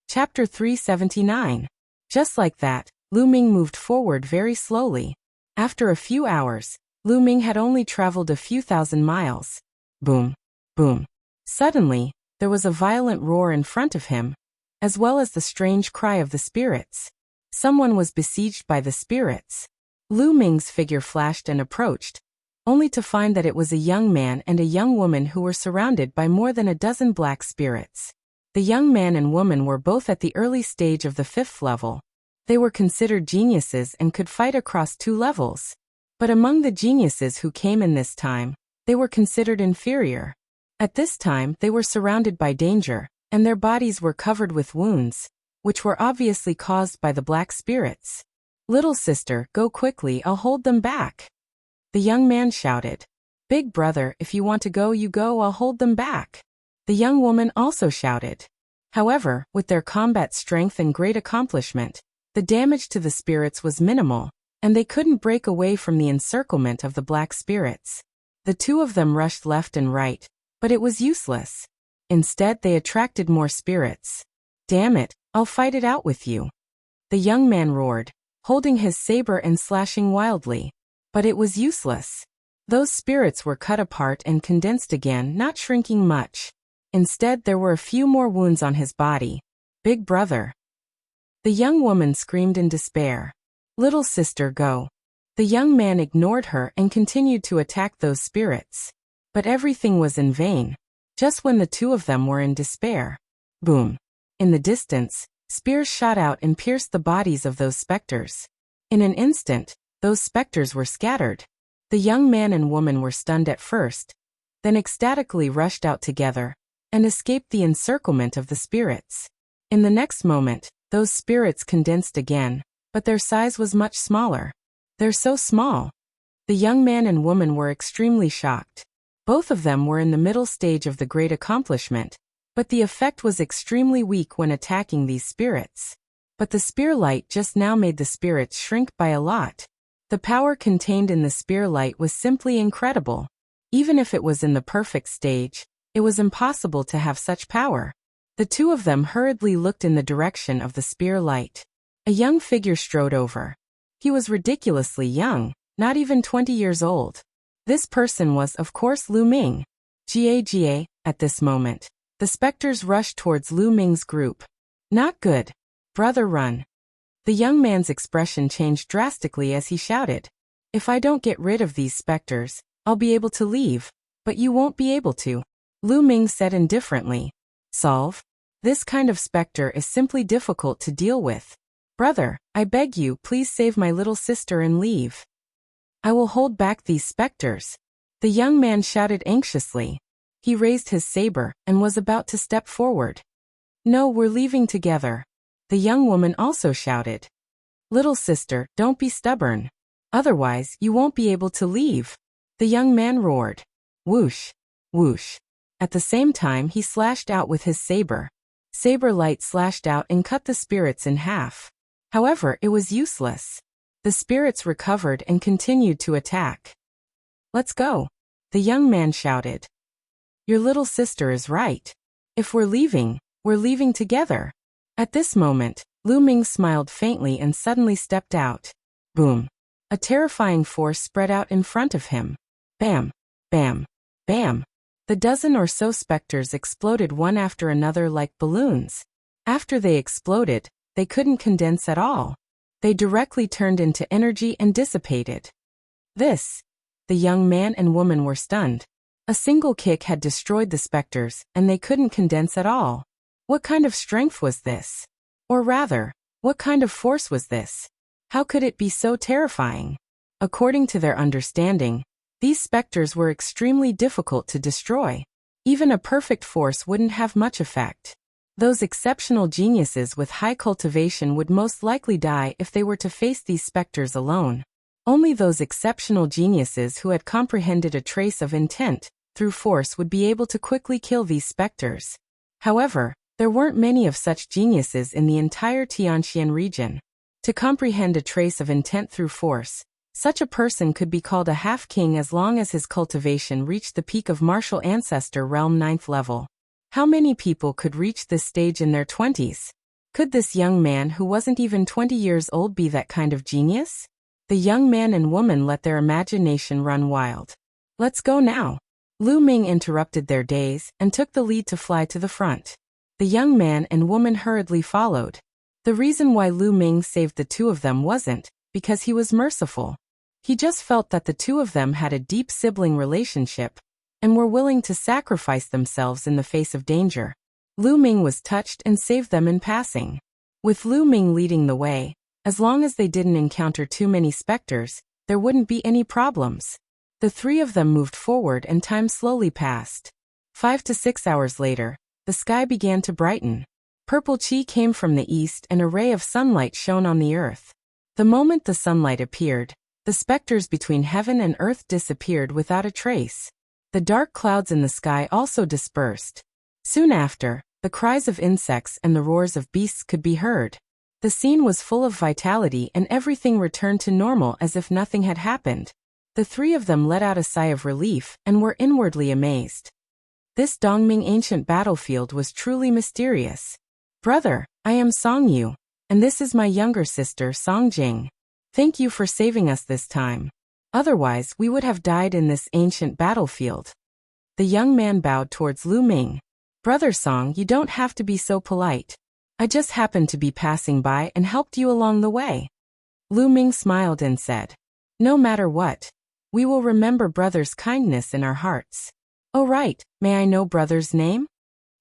Chapter 379. Just like that, Lu Ming moved forward very slowly. After a few hours, Lu Ming had only traveled a few thousand miles. Boom, boom. Suddenly, there was a violent roar in front of him, as well as the strange cry of the spirits. Someone was besieged by the spirits. Lu Ming's figure flashed and approached, only to find that it was a young man and a young woman who were surrounded by more than a dozen black spirits. The young man and woman were both at the early stage of the 5th level. They were considered geniuses and could fight across 2 levels. But among the geniuses who came in this time, they were considered inferior. At this time, they were surrounded by danger, and their bodies were covered with wounds, which were obviously caused by the black spirits. Little sister, go quickly, I'll hold them back. The young man shouted. Big brother, if you want to go, you go, I'll hold them back. The young woman also shouted. However, with their combat strength and great accomplishment, the damage to the spirits was minimal, and they couldn't break away from the encirclement of the black spirits. The two of them rushed left and right, but it was useless. Instead, they attracted more spirits. Damn it, I'll fight it out with you. The young man roared, holding his saber and slashing wildly. But it was useless. Those spirits were cut apart and condensed again, not shrinking much. Instead, there were a few more wounds on his body. Big brother. The young woman screamed in despair. Little sister, go. The young man ignored her and continued to attack those spirits. But everything was in vain. Just when the two of them were in despair. Boom. In the distance, spears shot out and pierced the bodies of those specters. In an instant, those specters were scattered. The young man and woman were stunned at first, then ecstatically rushed out together, and escaped the encirclement of the spirits. In the next moment, those spirits condensed again, but their size was much smaller. They're so small. The young man and woman were extremely shocked. Both of them were in the middle stage of the great accomplishment, but the effect was extremely weak when attacking these spirits. But the spear light just now made the spirits shrink by a lot. The power contained in the spear light was simply incredible. Even if it was in the perfect stage, it was impossible to have such power. The two of them hurriedly looked in the direction of the spear light. A young figure strode over. He was ridiculously young, not even 20 years old. This person was, of course, Lu Ming. Ga. At this moment, the specters rushed towards Lu Ming's group. Not good. Brother, run. The young man's expression changed drastically as he shouted. If I don't get rid of these specters, I'll be able to leave, but you won't be able to. Lu Ming said indifferently. Solve? This kind of specter is simply difficult to deal with. Brother, I beg you, please save my little sister and leave. I will hold back these specters. The young man shouted anxiously. He raised his saber and was about to step forward. No, we're leaving together. The young woman also shouted. Little sister, don't be stubborn. Otherwise, you won't be able to leave. The young man roared. Whoosh, whoosh. At the same time, he slashed out with his saber. Saber light slashed out and cut the spirits in half. However, it was useless. The spirits recovered and continued to attack. Let's go. The young man shouted. Your little sister is right. If we're leaving together. At this moment, Lu Ming smiled faintly and suddenly stepped out. Boom. A terrifying force spread out in front of him. Bam, bam, bam. The dozen or so specters exploded one after another like balloons. After they exploded, they couldn't condense at all. They directly turned into energy and dissipated. The young man and woman were stunned. A single kick had destroyed the specters, and they couldn't condense at all. What kind of strength was this? Or rather, what kind of force was this? How could it be so terrifying? According to their understanding, these specters were extremely difficult to destroy. Even a perfect force wouldn't have much effect. Those exceptional geniuses with high cultivation would most likely die if they were to face these specters alone. Only those exceptional geniuses who had comprehended a trace of intent through force would be able to quickly kill these specters. However, there weren't many of such geniuses in the entire Tianxian region. To comprehend a trace of intent through force, such a person could be called a half-king as long as his cultivation reached the peak of martial ancestor realm 9th level. How many people could reach this stage in their 20s? Could this young man who wasn't even 20 years old be that kind of genius? The young man and woman let their imagination run wild. Let's go now. Lu Ming interrupted their days and took the lead to fly to the front. The young man and woman hurriedly followed. The reason why Lu Ming saved the two of them wasn't because he was merciful. He just felt that the two of them had a deep sibling relationship and were willing to sacrifice themselves in the face of danger. Lu Ming was touched and saved them in passing. With Lu Ming leading the way, as long as they didn't encounter too many specters, there wouldn't be any problems. The three of them moved forward and time slowly passed. 5 to 6 hours later, the sky began to brighten. Purple chi came from the east and a ray of sunlight shone on the earth. The moment the sunlight appeared, the specters between heaven and earth disappeared without a trace. The dark clouds in the sky also dispersed. Soon after, the cries of insects and the roars of beasts could be heard. The scene was full of vitality and everything returned to normal as if nothing had happened. The three of them let out a sigh of relief and were inwardly amazed. This Dongming ancient battlefield was truly mysterious. Brother, I am Song Yu, and this is my younger sister Song Jing. Thank you for saving us this time. Otherwise, we would have died in this ancient battlefield. The young man bowed towards Lu Ming. Brother Song, you don't have to be so polite. I just happened to be passing by and helped you along the way. Lu Ming smiled and said, no matter what, we will remember brother's kindness in our hearts. Oh right, may I know brother's name?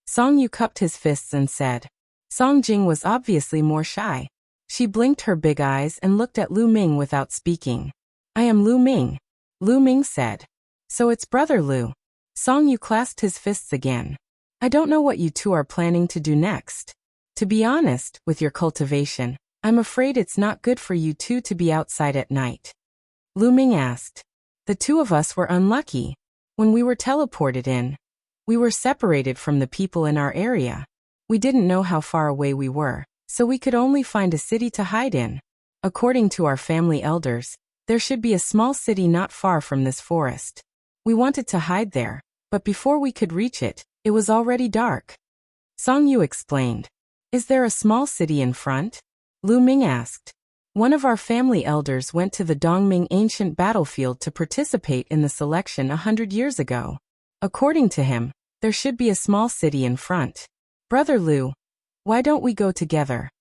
Song Yu cupped his fists and said. Song Jing was obviously more shy. She blinked her big eyes and looked at Lu Ming without speaking. I am Lu Ming. Lu Ming said. So it's brother Lu. Song Yu clasped his fists again. I don't know what you two are planning to do next. To be honest, with your cultivation, I'm afraid it's not good for you two to be outside at night. Lu Ming asked. The two of us were unlucky. When we were teleported in, we were separated from the people in our area. We didn't know how far away we were, so we could only find a city to hide in. According to our family elders, there should be a small city not far from this forest. We wanted to hide there, but before we could reach it, it was already dark. Song Yu explained. Is there a small city in front? Lu Ming asked. One of our family elders went to the Dongming ancient battlefield to participate in the selection 100 years ago. According to him, there should be a small city in front. Brother Lu, why don't we go together?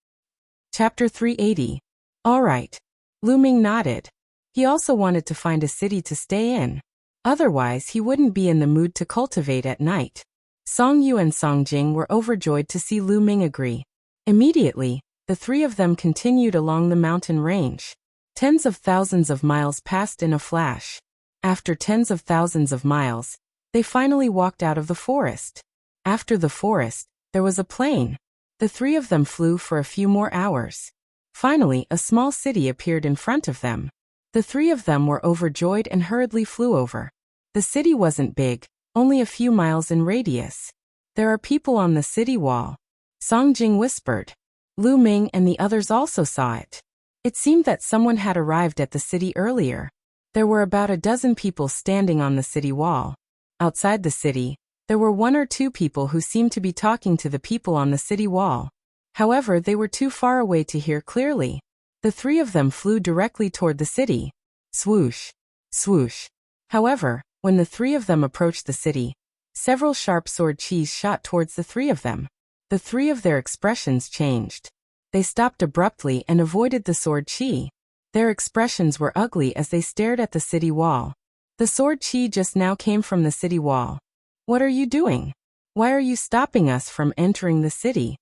Chapter 380. All right. Lu Ming nodded. He also wanted to find a city to stay in. Otherwise, he wouldn't be in the mood to cultivate at night. Song Yu and Song Jing were overjoyed to see Lu Ming agree. Immediately, the three of them continued along the mountain range. Tens of thousands of miles passed in a flash. After tens of thousands of miles, they finally walked out of the forest. After the forest, there was a plain. The three of them flew for a few more hours. Finally, a small city appeared in front of them. The three of them were overjoyed and hurriedly flew over. The city wasn't big, only a few miles in radius. There are people on the city wall. Song Jing whispered. Lu Ming and the others also saw it. It seemed that someone had arrived at the city earlier. There were about a dozen people standing on the city wall. Outside the city, there were one or two people who seemed to be talking to the people on the city wall. However, they were too far away to hear clearly. The three of them flew directly toward the city. Swoosh, swoosh. However, when the three of them approached the city, several sharp sword chis shot towards the three of them. The three of their expressions changed. They stopped abruptly and avoided the sword chi. Their expressions were ugly as they stared at the city wall. The sword Qi just now came from the city wall. What are you doing? Why are you stopping us from entering the city?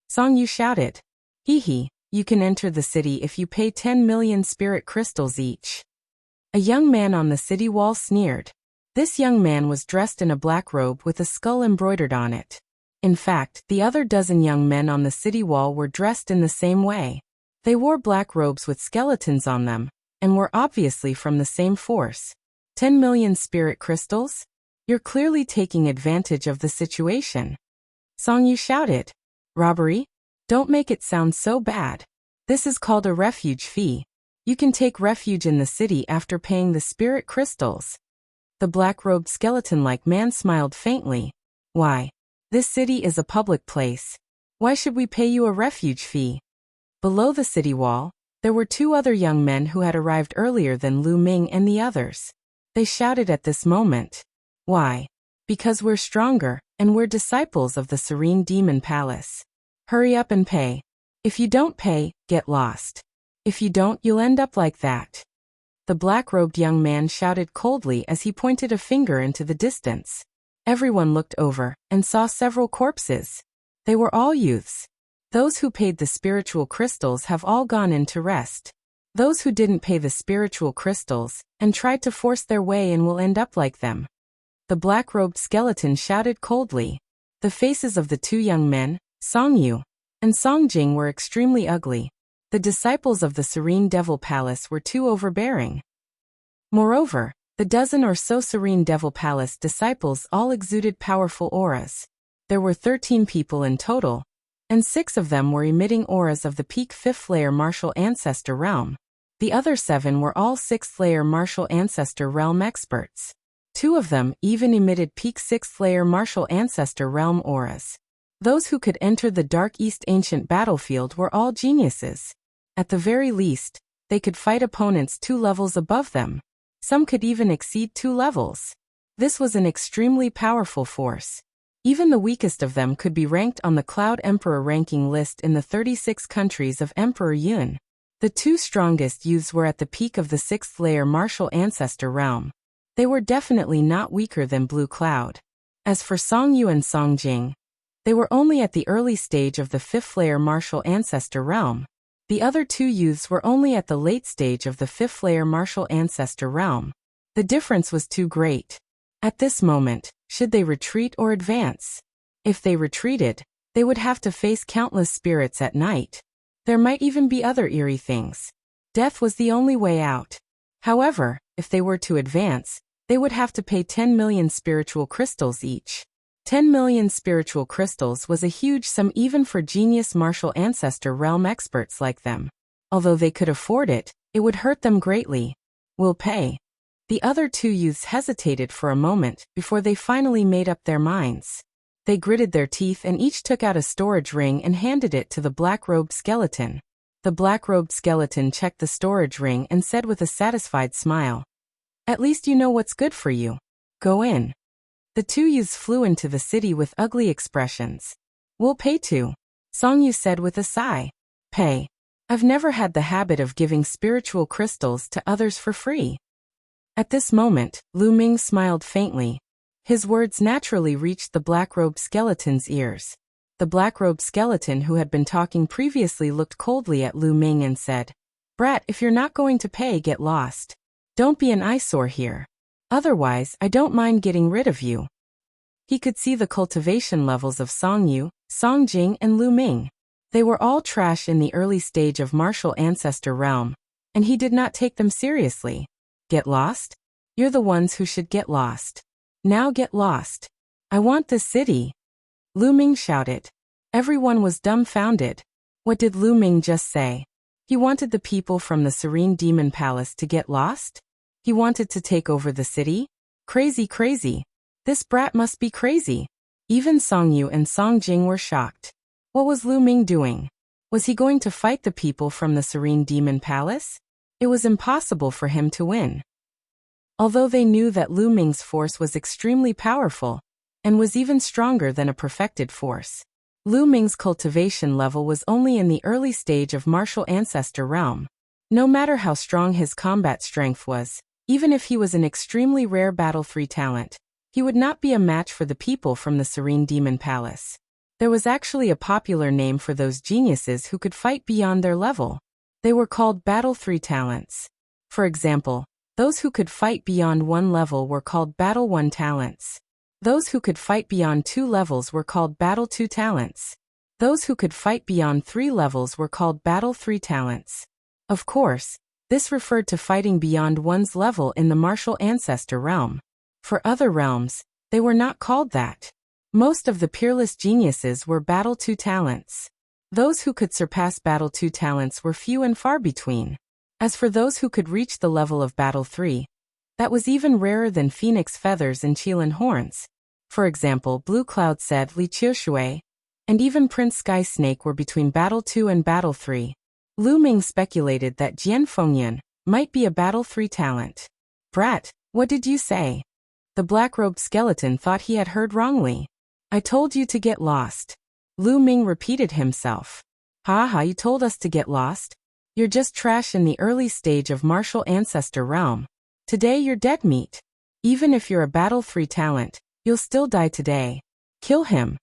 Song Yu shouted. Hee, you can enter the city if you pay 10 million spirit crystals each. A young man on the city wall sneered. This young man was dressed in a black robe with a skull embroidered on it. In fact, the other dozen young men on the city wall were dressed in the same way. They wore black robes with skeletons on them, and were obviously from the same force. 10 million spirit crystals? You're clearly taking advantage of the situation. Song Yu shouted. Robbery? Don't make it sound so bad. This is called a refuge fee. You can take refuge in the city after paying the spirit crystals. The black-robed skeleton-like man smiled faintly. Why? This city is a public place. Why should we pay you a refuge fee? Below the city wall, there were two other young men who had arrived earlier than Lu Ming and the others. They shouted at this moment. Why? Because we're stronger, and we're disciples of the Serene Demon Palace. Hurry up and pay. If you don't pay, get lost. If you don't, you'll end up like that. The black-robed young man shouted coldly as he pointed a finger into the distance. Everyone looked over and saw several corpses. They were all youths. Those who paid the spiritual crystals have all gone in to rest. Those who didn't pay the spiritual crystals and tried to force their way in will end up like them. The black-robed skeleton shouted coldly. The faces of the two young men, Song Yu and Song Jing, were extremely ugly. The disciples of the Serene Devil Palace were too overbearing. Moreover, the dozen or so Serene Devil Palace disciples all exuded powerful auras. There were 13 people in total, and 6 of them were emitting auras of the peak 5th layer martial ancestor realm. The other 7 were all 6th layer martial ancestor realm experts. 2 of them even emitted peak 6th layer martial ancestor realm auras. Those who could enter the Dark East ancient battlefield were all geniuses. At the very least, they could fight opponents 2 levels above them. Some could even exceed 2 levels. This was an extremely powerful force. Even the weakest of them could be ranked on the Cloud Emperor ranking list in the 36 countries of Emperor Yun. The 2 strongest youths were at the peak of the 6th layer martial ancestor realm. They were definitely not weaker than Blue Cloud. As for Song Yu and Song Jing, they were only at the early stage of the 5th layer martial ancestor realm. The other 2 youths were only at the late stage of the 5th layer martial ancestor realm. The difference was too great. At this moment, should they retreat or advance? If they retreated, they would have to face countless spirits at night. There might even be other eerie things. Death was the only way out. However, if they were to advance, they would have to pay 10 million spiritual crystals each. 10 million spiritual crystals was a huge sum even for genius martial ancestor realm experts like them. Although they could afford it, it would hurt them greatly. We'll pay. The other 2 youths hesitated for a moment before they finally made up their minds. They gritted their teeth and each took out a storage ring and handed it to the black-robed skeleton. The black-robed skeleton checked the storage ring and said with a satisfied smile, "At least you know what's good for you. Go in." The 2 youths flew into the city with ugly expressions. "We'll pay too," Song Yu said with a sigh. "Pay. I've never had the habit of giving spiritual crystals to others for free." At this moment, Lu Ming smiled faintly. His words naturally reached the black-robed skeleton's ears. The black-robed skeleton who had been talking previously looked coldly at Lu Ming and said, "Brat, if you're not going to pay, get lost. Don't be an eyesore here. Otherwise, I don't mind getting rid of you." He could see the cultivation levels of Song Yu, Song Jing, and Lu Ming. They were all trash in the early stage of martial ancestor realm, and he did not take them seriously. Get lost? You're the ones who should get lost. Now get lost. I want this city. Lu Ming shouted. Everyone was dumbfounded. What did Lu Ming just say? He wanted the people from the Serene Demon Palace to get lost? He wanted to take over the city? Crazy, crazy. This brat must be crazy. Even Song Yu and Song Jing were shocked. What was Lu Ming doing? Was he going to fight the people from the Serene Demon Palace? It was impossible for him to win. Although they knew that Lu Ming's force was extremely powerful, and was even stronger than a perfected force, Lu Ming's cultivation level was only in the early stage of martial ancestor realm. No matter how strong his combat strength was, Even if he was an extremely rare Battle 3 talent, he would not be a match for the people from the Serene Demon Palace. There was actually a popular name for those geniuses who could fight beyond their level. They were called Battle 3 talents. For example, those who could fight beyond 1 level were called Battle 1 talents. Those who could fight beyond 2 levels were called Battle 2 talents. Those who could fight beyond 3 levels were called Battle 3 talents. Of course, this referred to fighting beyond one's level in the martial ancestor realm. For other realms, they were not called that. Most of the peerless geniuses were Battle 2 talents. Those who could surpass Battle 2 talents were few and far between. As for those who could reach the level of Battle 3, that was even rarer than phoenix feathers and qilin horns. For example, Blue Cloud said Li Qiushui, and even Prince Sky Snake were between Battle 2 and Battle 3. Lu Ming speculated that Jian Fengyan might be a Battle 3 talent. Brat, what did you say? The black-robed skeleton thought he had heard wrongly. I told you to get lost. Lu Ming repeated himself. Ha, you told us to get lost? You're just trash in the early stage of martial ancestor realm. Today you're dead meat. Even if you're a Battle 3 talent, you'll still die today. Kill him.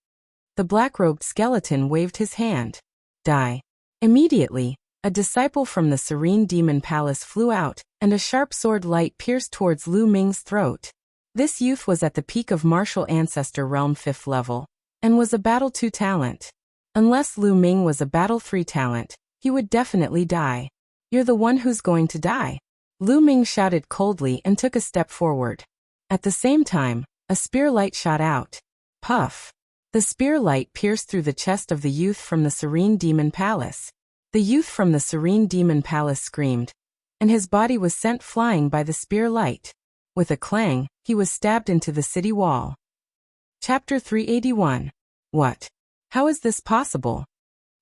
The black-robed skeleton waved his hand. Die. Immediately, a disciple from the Serene Demon Palace flew out, and a sharp sword light pierced towards Lu Ming's throat. This youth was at the peak of martial ancestor realm 5th level, and was a Battle 2 talent. Unless Lu Ming was a Battle 3 talent, he would definitely die. You're the one who's going to die. Lu Ming shouted coldly and took a step forward. At the same time, a spear light shot out. Puff. The spear light pierced through the chest of the youth from the Serene Demon Palace. The youth from the Serene Demon Palace screamed, and his body was sent flying by the spear light. With a clang, he was stabbed into the city wall. Chapter 381. What? How is this possible?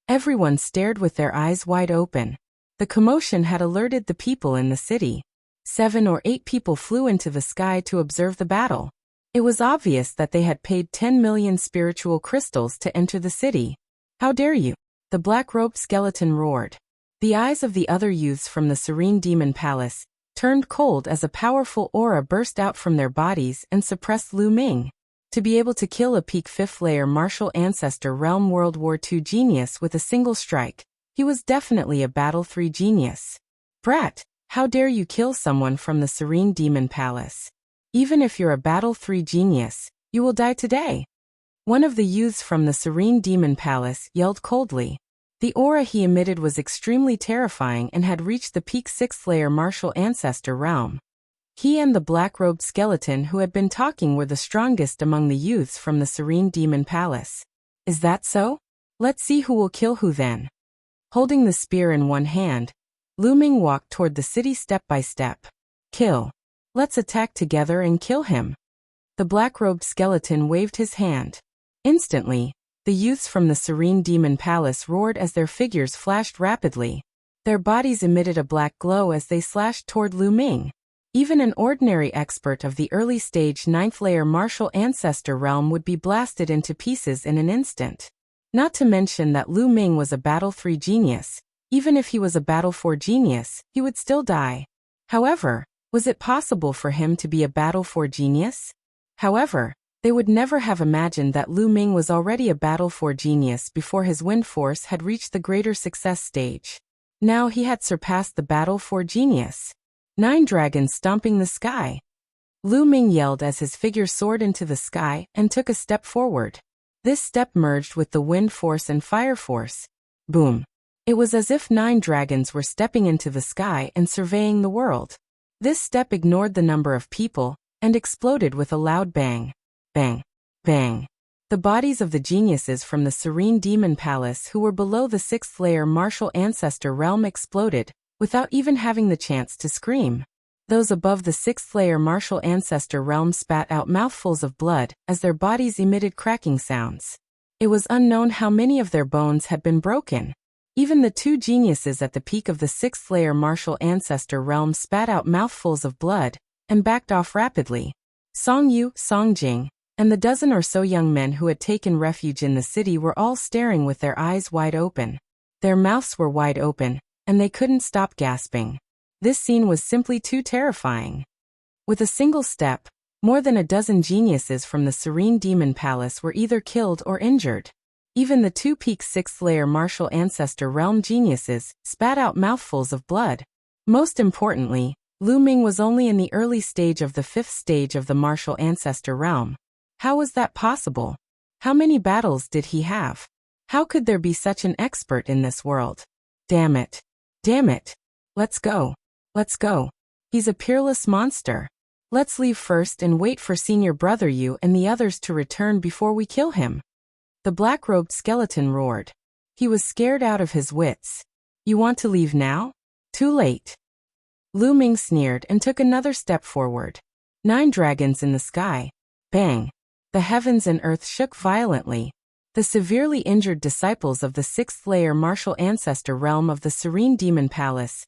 Everyone stared with their eyes wide open. The commotion had alerted the people in the city. 7 or 8 people flew into the sky to observe the battle. It was obvious that they had paid 10 million spiritual crystals to enter the city. How dare you? The black-robed skeleton roared. The eyes of the other youths from the Serene Demon Palace turned cold as a powerful aura burst out from their bodies and suppressed Lu Ming. To be able to kill a peak 5th layer martial ancestor realm World War II genius with a single strike, he was definitely a Battle 3 genius. Brat, how dare you kill someone from the Serene Demon Palace? Even if you're a Battle 3 genius, you will die today. One of the youths from the Serene Demon Palace yelled coldly. The aura he emitted was extremely terrifying and had reached the peak 6th layer martial ancestor realm. He and the black-robed skeleton who had been talking were the strongest among the youths from the Serene Demon Palace. Is that so? Let's see who will kill who then. Holding the spear in one hand, Lu Ming walked toward the city step by step. Kill. Let's attack together and kill him. The black-robed skeleton waved his hand. Instantly, the youths from the Serene Demon Palace roared as their figures flashed rapidly. Their bodies emitted a black glow as they slashed toward Lu Ming. Even an ordinary expert of the early stage 9th layer martial ancestor realm would be blasted into pieces in an instant. Not to mention that Lu Ming was a Battle 3 genius. Even if he was a Battle 4 genius, he would still die. However, was it possible for him to be a Battle 4 genius? However, they would never have imagined that Lu Ming was already a Battle 4 genius before his wind force had reached the greater success stage. Now he had surpassed the Battle 4 genius. 9 dragons stomping the sky. Lu Ming yelled as his figure soared into the sky and took a step forward. This step merged with the wind force and fire force. Boom. It was as if 9 dragons were stepping into the sky and surveying the world. This step ignored the number of people and exploded with a loud bang. Bang. Bang. The bodies of the geniuses from the Serene Demon Palace who were below the 6th layer martial ancestor realm exploded, without even having the chance to scream. Those above the 6th layer martial ancestor realm spat out mouthfuls of blood as their bodies emitted cracking sounds. It was unknown how many of their bones had been broken. Even the 2 geniuses at the peak of the 6th layer martial ancestor realm spat out mouthfuls of blood and backed off rapidly. Song Yu, Song Jing, and the dozen or so young men who had taken refuge in the city were all staring with their eyes wide open. Their mouths were wide open, and they couldn't stop gasping. This scene was simply too terrifying. With a single step, more than a dozen geniuses from the Serene Demon Palace were either killed or injured. Even the two-peak sixth-layer martial ancestor realm geniuses spat out mouthfuls of blood. Most importantly, Lu Ming was only in the early stage of the fifth stage of the martial ancestor realm. How was that possible? How many battles did he have? How could there be such an expert in this world? Damn it. Damn it. Let's go. Let's go. He's a peerless monster. Let's leave first and wait for senior brother Yu and the others to return before we kill him. The black-robed skeleton roared. He was scared out of his wits. You want to leave now? Too late. Lu Ming sneered and took another step forward. 9 dragons in the sky. Bang. The heavens and earth shook violently. The severely injured disciples of the sixth-layer martial ancestor realm of the Serene Demon Palace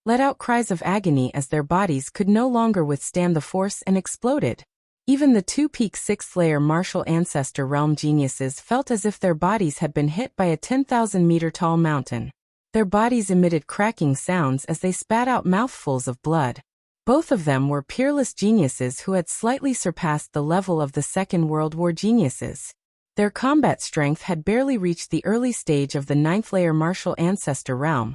let out cries of agony as their bodies could no longer withstand the force and exploded. Even the two-peak sixth-layer martial ancestor realm geniuses felt as if their bodies had been hit by a 10,000-meter-tall mountain. Their bodies emitted cracking sounds as they spat out mouthfuls of blood. Both of them were peerless geniuses who had slightly surpassed the level of the Second World War geniuses. Their combat strength had barely reached the early stage of the ninth-layer martial ancestor realm,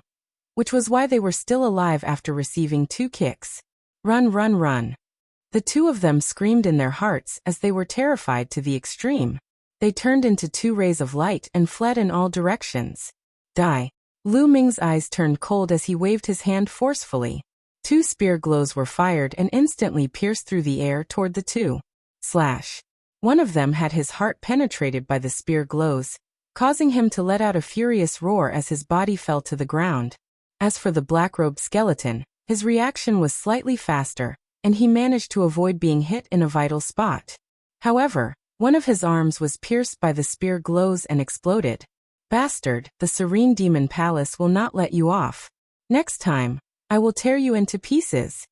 which was why they were still alive after receiving 2 kicks. Run, run, run. The two of them screamed in their hearts as they were terrified to the extreme. They turned into 2 rays of light and fled in all directions. Die. Lu Ming's eyes turned cold as he waved his hand forcefully. 2 spear glows were fired and instantly pierced through the air toward the 2. Slash. One of them had his heart penetrated by the spear glows, causing him to let out a furious roar as his body fell to the ground. As for the black-robed skeleton, his reaction was slightly faster, and he managed to avoid being hit in a vital spot. However, one of his arms was pierced by the spear glows and exploded. Bastard, the Serene Demon Palace will not let you off. Next time, I will tear you into pieces.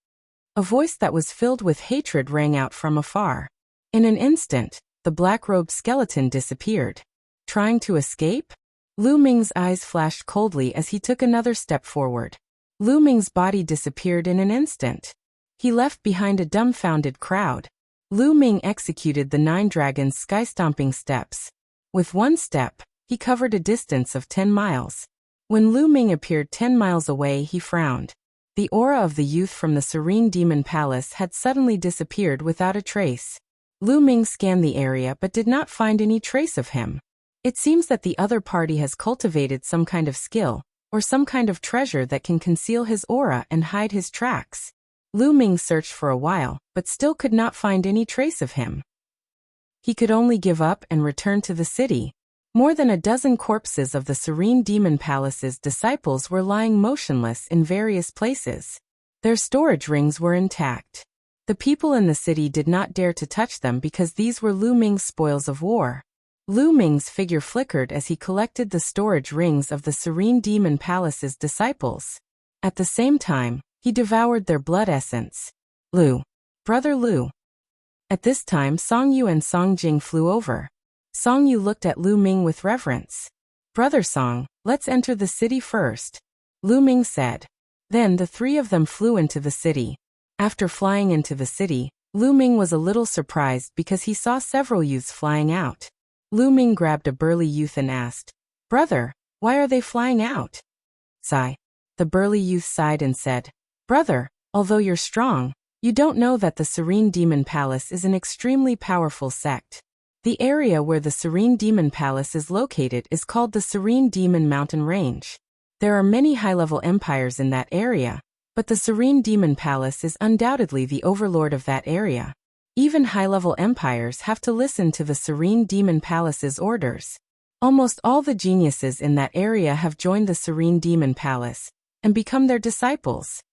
A voice that was filled with hatred rang out from afar. In an instant, the black-robed skeleton disappeared. Trying to escape? Lu Ming's eyes flashed coldly as he took another step forward. Lu Ming's body disappeared in an instant. He left behind a dumbfounded crowd. Lu Ming executed the 9 dragons' sky-stomping steps. With one step, he covered a distance of 10 miles. When Lu Ming appeared 10 miles away, he frowned. The aura of the youth from the Serene Demon Palace had suddenly disappeared without a trace. Lu Ming scanned the area but did not find any trace of him. It seems that the other party has cultivated some kind of skill, or some kind of treasure that can conceal his aura and hide his tracks. Lu Ming searched for a while, but still could not find any trace of him. He could only give up and return to the city. More than a dozen corpses of the Serene Demon Palace's disciples were lying motionless in various places. Their storage rings were intact. The people in the city did not dare to touch them because these were Lu Ming's spoils of war. Lu Ming's figure flickered as he collected the storage rings of the Serene Demon Palace's disciples. At the same time, he devoured their blood essence. Lu. Brother Lu. At this time Song Yu and Song Jing flew over. Song Yu looked at Lu Ming with reverence. Brother Song, let's enter the city first, Lu Ming said. Then the 3 of them flew into the city. After flying into the city, Lu Ming was a little surprised because he saw several youths flying out. Lu Ming grabbed a burly youth and asked, "Brother, why are they flying out?" Sigh. The burly youth sighed and said, "Brother, although you're strong, you don't know that the Serene Demon Palace is an extremely powerful sect. The area where the Serene Demon Palace is located is called the Serene Demon Mountain Range. There are many high-level empires in that area, but the Serene Demon Palace is undoubtedly the overlord of that area. Even high-level empires have to listen to the Serene Demon Palace's orders. Almost all the geniuses in that area have joined the Serene Demon Palace and become their disciples.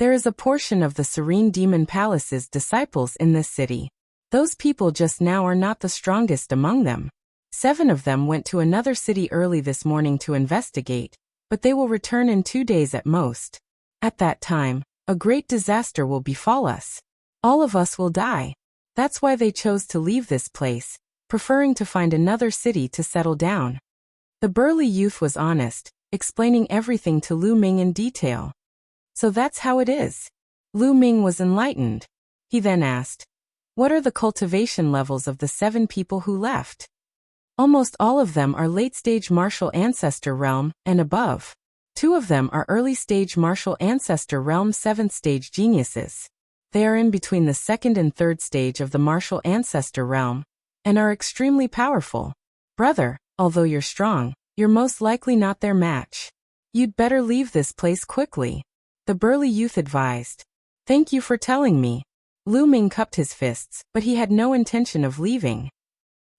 There is a portion of the Serene Demon Palace's disciples in this city. Those people just now are not the strongest among them. 7 of them went to another city early this morning to investigate, but they will return in 2 days at most. At that time, a great disaster will befall us. All of us will die. That's why they chose to leave this place, preferring to find another city to settle down. The burly youth was honest, explaining everything to Lu Ming in detail. So that's how it is. Lu Ming was enlightened. He then asked, "What are the cultivation levels of the 7 people who left?" "Almost all of them are late-stage martial ancestor realm and above. 2 of them are early-stage martial ancestor realm 7th-stage geniuses. They are in between the 2nd and 3rd stage of the martial ancestor realm, and are extremely powerful. Brother, although you're strong, you're most likely not their match. You'd better leave this place quickly," the burly youth advised. "Thank you for telling me." Lu Ming cupped his fists, but he had no intention of leaving.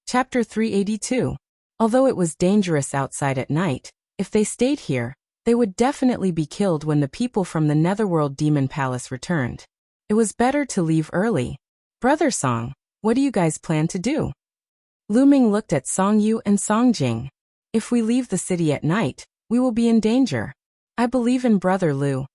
Chapter 382. Although it was dangerous outside at night, if they stayed here, they would definitely be killed when the people from the Netherworld Demon Palace returned. It was better to leave early. "Brother Song, what do you guys plan to do?" Lu Ming looked at Song Yu and Song Jing. "If we leave the city at night, we will be in danger. I believe in Brother Lu,"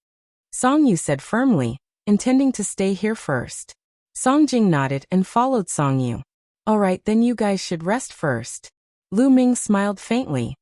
Song Yu said firmly, intending to stay here first. Song Jing nodded and followed Song Yu. "All right, then you guys should rest first." Lu Ming smiled faintly.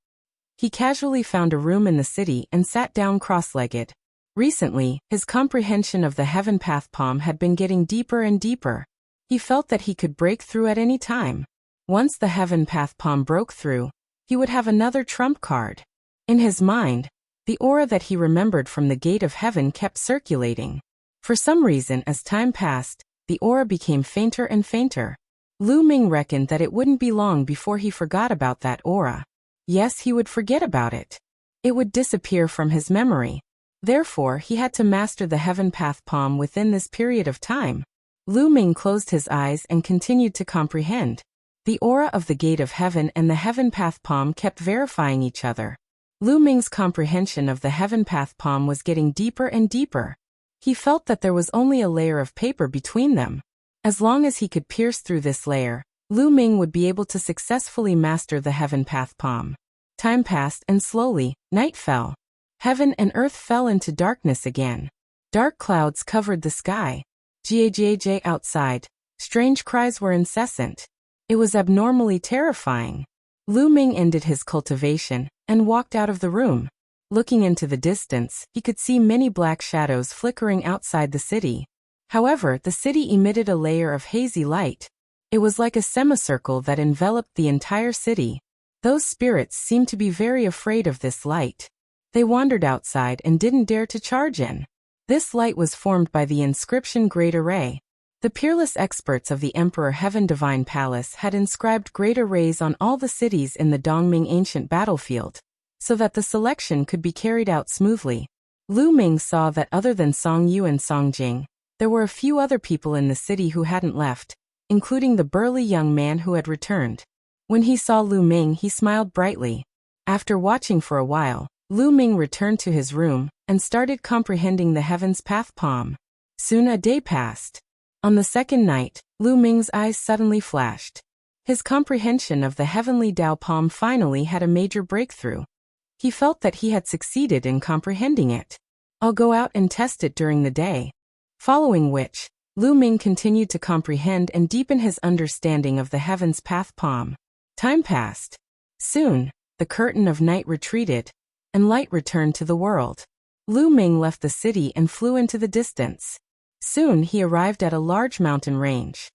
He casually found a room in the city and sat down cross-legged. Recently, his comprehension of the Heaven Path Palm had been getting deeper and deeper. He felt that he could break through at any time. Once the Heaven Path Palm broke through, he would have another trump card. In his mind, the aura that he remembered from the Gate of Heaven kept circulating. For some reason, as time passed, the aura became fainter and fainter. Lu Ming reckoned that it wouldn't be long before he forgot about that aura. Yes, he would forget about it. It would disappear from his memory. Therefore, he had to master the Heaven Path Palm within this period of time. Lu Ming closed his eyes and continued to comprehend. The aura of the Gate of Heaven and the Heaven Path Palm kept verifying each other. Lu Ming's comprehension of the Heaven Path Palm was getting deeper and deeper. He felt that there was only a layer of paper between them. As long as he could pierce through this layer, Lu Ming would be able to successfully master the Heaven Path Palm. Time passed and slowly, night fell. Heaven and earth fell into darkness again. Dark clouds covered the sky. Jaj outside. Strange cries were incessant. It was abnormally terrifying. Lu Ming ended his cultivation and walked out of the room. Looking into the distance, he could see many black shadows flickering outside the city. However, the city emitted a layer of hazy light. It was like a semicircle that enveloped the entire city. Those spirits seemed to be very afraid of this light. They wandered outside and didn't dare to charge in. This light was formed by the inscription Great Array. The peerless experts of the Emperor Heaven Divine Palace had inscribed great arrays on all the cities in the Dongming ancient battlefield, so that the selection could be carried out smoothly. Lu Ming saw that other than Song Yu and Song Jing, there were a few other people in the city who hadn't left, including the burly young man who had returned. When he saw Lu Ming, he smiled brightly. After watching for a while, Lu Ming returned to his room and started comprehending the Heaven's Path Palm. Soon a day passed. On the second night, Lu Ming's eyes suddenly flashed. His comprehension of the Heavenly Dao Palm finally had a major breakthrough. He felt that he had succeeded in comprehending it. "I'll go out and test it during the day." Following which, Lu Ming continued to comprehend and deepen his understanding of the Heaven's Path Palm. Time passed. Soon, the curtain of night retreated, and light returned to the world. Lu Ming left the city and flew into the distance. Soon he arrived at a large mountain range.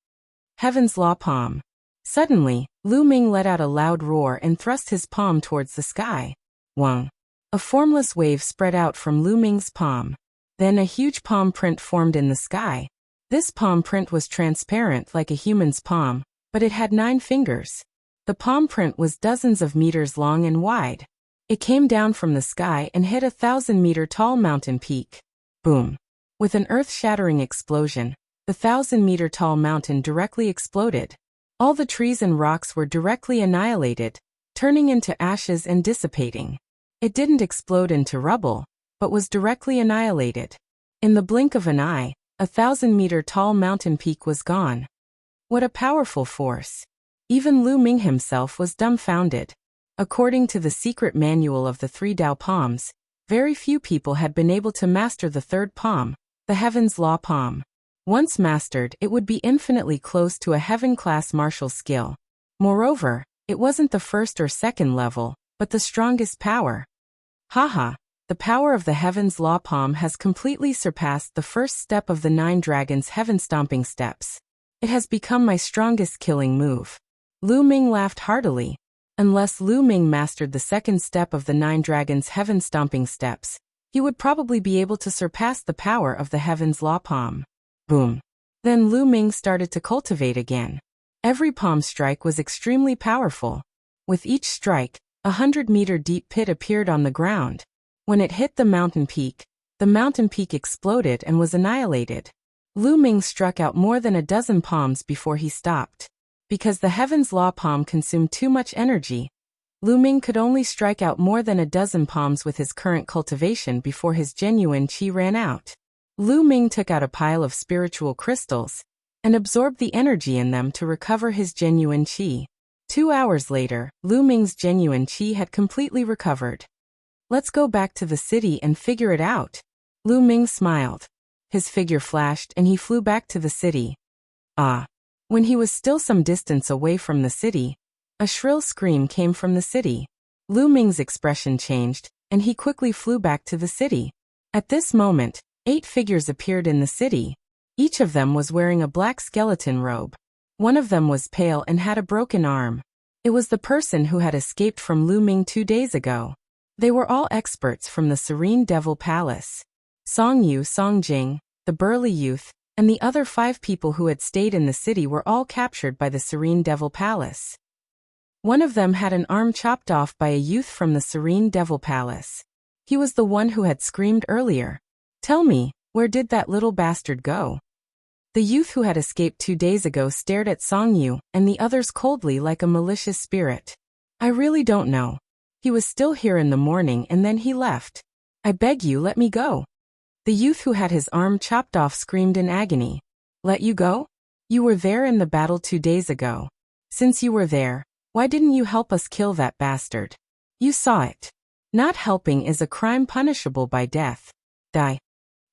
Heaven's Law Palm. Suddenly, Lu Ming let out a loud roar and thrust his palm towards the sky. Wang. A formless wave spread out from Lu Ming's palm. Then a huge palm print formed in the sky. This palm print was transparent like a human's palm, but it had 9 fingers. The palm print was dozens of meters long and wide. It came down from the sky and hit a 1,000-meter-tall mountain peak. Boom. With an earth-shattering explosion, the 1,000-meter-tall mountain directly exploded. All the trees and rocks were directly annihilated, turning into ashes and dissipating. It didn't explode into rubble, but was directly annihilated. In the blink of an eye, a 1,000-meter-tall mountain peak was gone. What a powerful force! Even Lu Ming himself was dumbfounded. According to the secret manual of the 3 Dao Palms, very few people had been able to master the 3rd palm, the Heaven's Law Palm. Once mastered, it would be infinitely close to a heaven-class martial skill. Moreover, it wasn't the 1st or 2nd level, but the strongest power. Haha, The power of the Heaven's Law Palm has completely surpassed the first step of the 9 Dragons' heaven-stomping steps. It has become my strongest killing move. Lu Ming laughed heartily. Unless Lu Ming mastered the second step of the 9 Dragons' heaven-stomping steps, he would probably be able to surpass the power of the Heaven's Law Palm. Boom. Then Lu Ming started to cultivate again. Every palm strike was extremely powerful. With each strike, 100-meter deep pit appeared on the ground. When it hit the mountain peak exploded and was annihilated. Lu Ming struck out more than a dozen palms before he stopped. Because the Heaven's Law Palm consumed too much energy, Lu Ming could only strike out more than a dozen palms with his current cultivation before his genuine qi ran out. Lu Ming took out a pile of spiritual crystals and absorbed the energy in them to recover his genuine qi. 2 hours later, Lu Ming's genuine qi had completely recovered. Let's go back to the city and figure it out. Lu Ming smiled. His figure flashed and he flew back to the city. Ah. When he was still some distance away from the city, a shrill scream came from the city. Lu Ming's expression changed, and he quickly flew back to the city. At this moment, 8 figures appeared in the city. Each of them was wearing a black skeleton robe. One of them was pale and had a broken arm. It was the person who had escaped from Lu Ming 2 days ago. They were all experts from the Serene Devil Palace. Song Yu, Song Jing, the burly youth, and the other 5 people who had stayed in the city were all captured by the Serene Devil Palace. One of them had an arm chopped off by a youth from the Serene Devil Palace. He was the one who had screamed earlier. Tell me, where did that little bastard go? The youth who had escaped 2 days ago stared at Song Yu and the others coldly like a malicious spirit. I really don't know. He was still here in the morning and then he left. I beg you, let me go. The youth who had his arm chopped off screamed in agony. Let you go? You were there in the battle 2 days ago. Since you were there, why didn't you help us kill that bastard? You saw it. Not helping is a crime punishable by death. Die.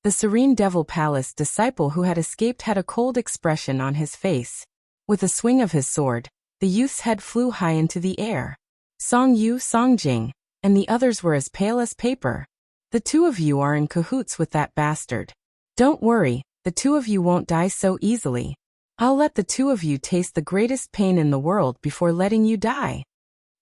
The Serene Devil Palace disciple who had escaped had a cold expression on his face. With a swing of his sword, the youth's head flew high into the air. Song Yu, Song Jing, and the others were as pale as paper. The 2 of you are in cahoots with that bastard. Don't worry, the 2 of you won't die so easily. I'll let the 2 of you taste the greatest pain in the world before letting you die.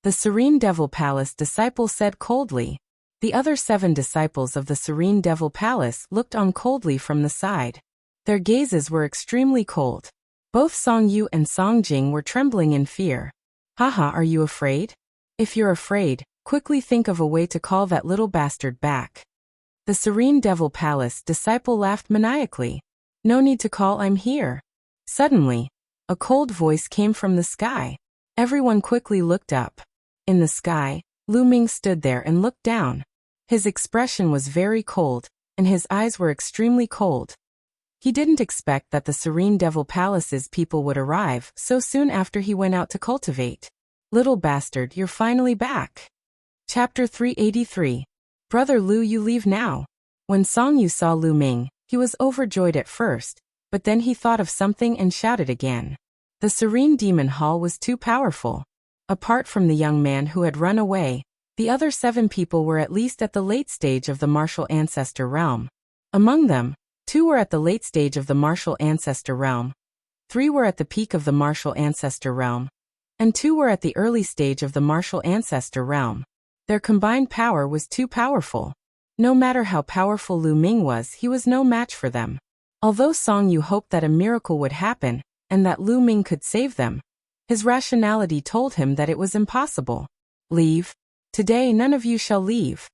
The Serene Devil Palace disciple said coldly. The other 7 disciples of the Serene Devil Palace looked on coldly from the side. Their gazes were extremely cold. Both Song Yu and Song Jing were trembling in fear. Haha, are you afraid? If you're afraid, quickly think of a way to call that little bastard back. The Serene Devil Palace disciple laughed maniacally. No need to call, I'm here. Suddenly, a cold voice came from the sky. Everyone quickly looked up. In the sky, Lu Ming stood there and looked down. His expression was very cold, and his eyes were extremely cold. He didn't expect that the Serene Devil Palace's people would arrive so soon after he went out to cultivate. Little bastard, you're finally back. Chapter 383. Brother Lu, you leave now. When Song Yu saw Lu Ming, he was overjoyed at first, but then he thought of something and shouted again. The Serene Demon Hall was too powerful. Apart from the young man who had run away, the other 7 people were at least at the late stage of the Martial Ancestor Realm. Among them, 2 were at the late stage of the Martial Ancestor Realm, 3 were at the peak of the Martial Ancestor Realm, and 2 were at the early stage of the Martial Ancestor Realm. Their combined power was too powerful. No matter how powerful Lu Ming was, he was no match for them. Although Song Yu hoped that a miracle would happen, and that Lu Ming could save them, his rationality told him that it was impossible. Leave. Today none of you shall leave.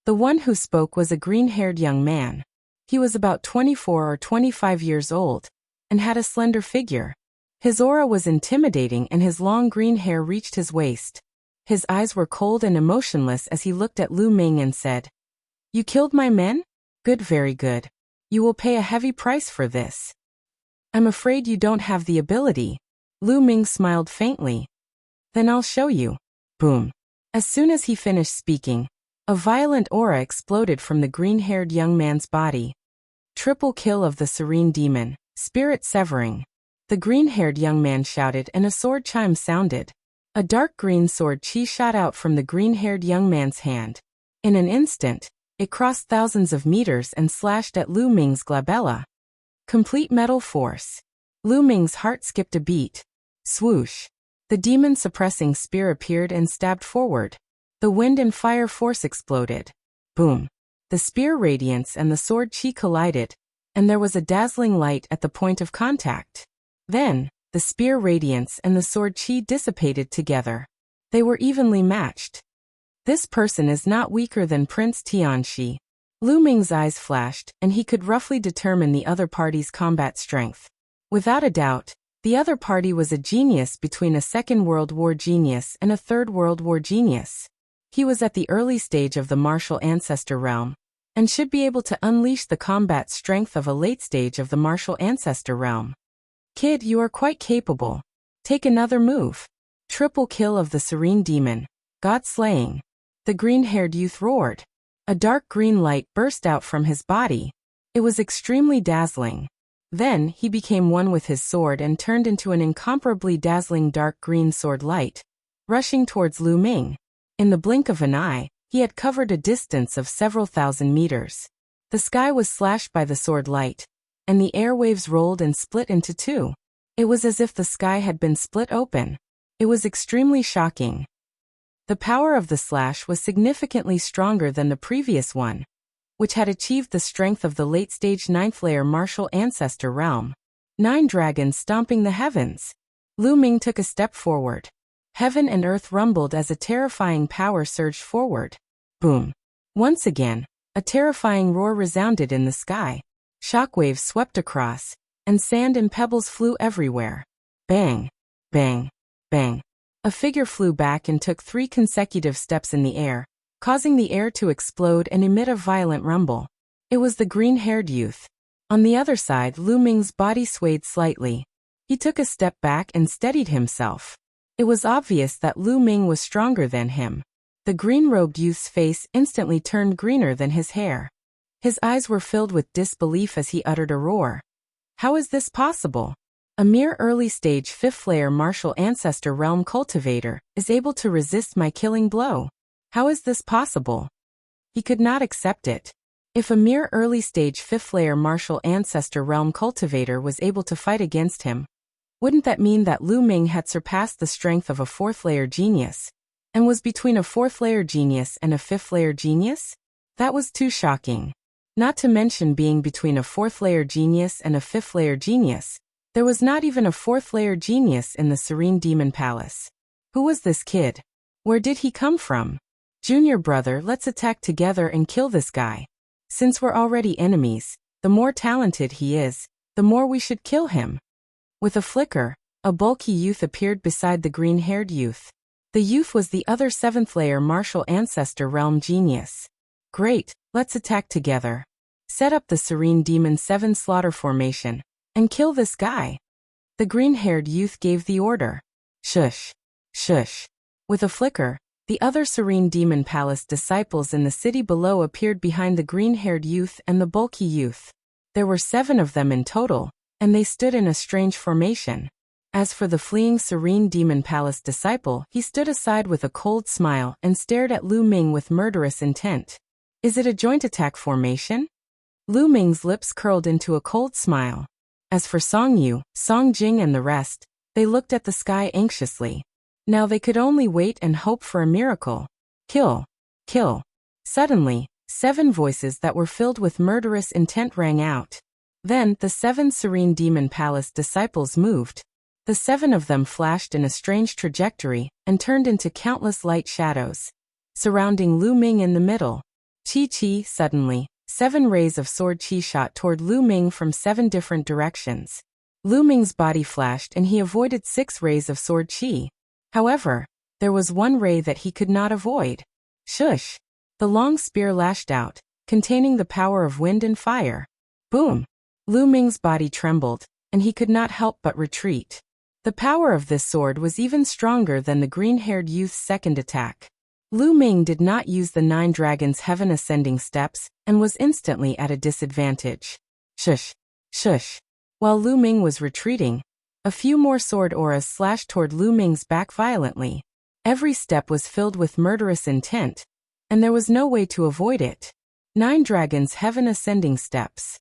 The one who spoke was a green-haired young man. He was about 24 or 25 years old, and had a slender figure. His aura was intimidating and his long green hair reached his waist. His eyes were cold and emotionless as he looked at Lu Ming and said, You killed my men? Good, very good. You will pay a heavy price for this. I'm afraid you don't have the ability. Lu Ming smiled faintly. Then I'll show you. Boom. As soon as he finished speaking, a violent aura exploded from the green-haired young man's body. Triple kill of the Serene Demon, spirit severing. The green-haired young man shouted and a sword chime sounded. A dark green sword chi shot out from the green-haired young man's hand. In an instant, It crossed thousands of meters and slashed at Lu Ming's glabella. Complete metal force. Lu Ming's heart skipped a beat. Swoosh. The demon-suppressing spear appeared and stabbed forward. The wind and fire force exploded. Boom. The spear radiance and the sword chi collided, and there was a dazzling light at the point of contact. Then, the spear radiance and the sword chi dissipated together. They were evenly matched. This person is not weaker than Prince Tianxi. Lu Ming's eyes flashed, and he could roughly determine the other party's combat strength. Without a doubt, the other party was a genius between a Second World War genius and a Third World War genius. He was at the early stage of the martial ancestor realm, and should be able to unleash the combat strength of a late stage of the martial ancestor realm. Kid, you are quite capable. Take another move. Triple kill of the serene demon. God slaying. The green-haired youth roared. A dark green light burst out from his body. It was extremely dazzling. Then, he became one with his sword and turned into an incomparably dazzling dark green sword light, rushing towards Lu Ming. In the blink of an eye, he had covered a distance of several thousand meters. The sky was slashed by the sword light, and the airwaves rolled and split into two. It was as if the sky had been split open. It was extremely shocking. The power of the slash was significantly stronger than the previous one, which had achieved the strength of the late-stage 9th-layer martial ancestor realm. 9 dragons stomping the heavens. Lu Ming took a step forward. Heaven and earth rumbled as a terrifying power surged forward. Boom. Once again, a terrifying roar resounded in the sky. Shockwaves swept across, and sand and pebbles flew everywhere. Bang. Bang. Bang. A figure flew back and took 3 consecutive steps in the air, causing the air to explode and emit a violent rumble. It was the green-haired youth. On the other side, Lu Ming's body swayed slightly. He took a step back and steadied himself. It was obvious that Lu Ming was stronger than him. The green-robed youth's face instantly turned greener than his hair. His eyes were filled with disbelief as he uttered a roar. How is this possible? A mere early-stage 5th-layer martial ancestor realm cultivator is able to resist my killing blow. How is this possible? He could not accept it. If a mere early-stage 5th-layer martial ancestor realm cultivator was able to fight against him, wouldn't that mean that Lu Ming had surpassed the strength of a 4th-layer genius, and was between a 4th-layer genius and a 5th-layer genius? That was too shocking. Not to mention being between a 4th-layer genius and a 5th-layer genius, there was not even a 4th-layer genius in the Serene Demon Palace. Who was this kid? Where did he come from? Junior brother, let's attack together and kill this guy. Since we're already enemies, the more talented he is, the more we should kill him. With a flicker, a bulky youth appeared beside the green-haired youth. The youth was the other 7th-layer martial ancestor realm genius. Great, let's attack together. Set up the Serene Demon 7 slaughter formation, and kill this guy. The green-haired youth gave the order. Shush. Shush. With a flicker, the other Serene Demon Palace disciples in the city below appeared behind the green-haired youth and the bulky youth. There were 7 of them in total, and they stood in a strange formation. As for the fleeing Serene Demon Palace disciple, he stood aside with a cold smile and stared at Lu Ming with murderous intent. Is it a joint attack formation? Lu Ming's lips curled into a cold smile. As for Song Yu, Song Jing and the rest, they looked at the sky anxiously. Now they could only wait and hope for a miracle. Kill. Kill. Suddenly, 7 voices that were filled with murderous intent rang out. Then, the 7 Serene Demon Palace disciples moved. The 7 of them flashed in a strange trajectory and turned into countless light shadows, surrounding Lu Ming in the middle. Chi. Suddenly, 7 rays of sword chi shot toward Lu Ming from 7 different directions. Lu Ming's body flashed and he avoided 6 rays of sword chi. However, there was 1 ray that he could not avoid. Shush! The long spear lashed out, containing the power of wind and fire. Boom! Lu Ming's body trembled, and he could not help but retreat. The power of this sword was even stronger than the green-haired youth's second attack. Lu Ming did not use the 9 dragons' heaven ascending steps, and was instantly at a disadvantage. Shush! Shush! While Lu Ming was retreating, a few more sword auras slashed toward Lu Ming's back violently. Every step was filled with murderous intent, and there was no way to avoid it. 9 dragons heaven ascending steps.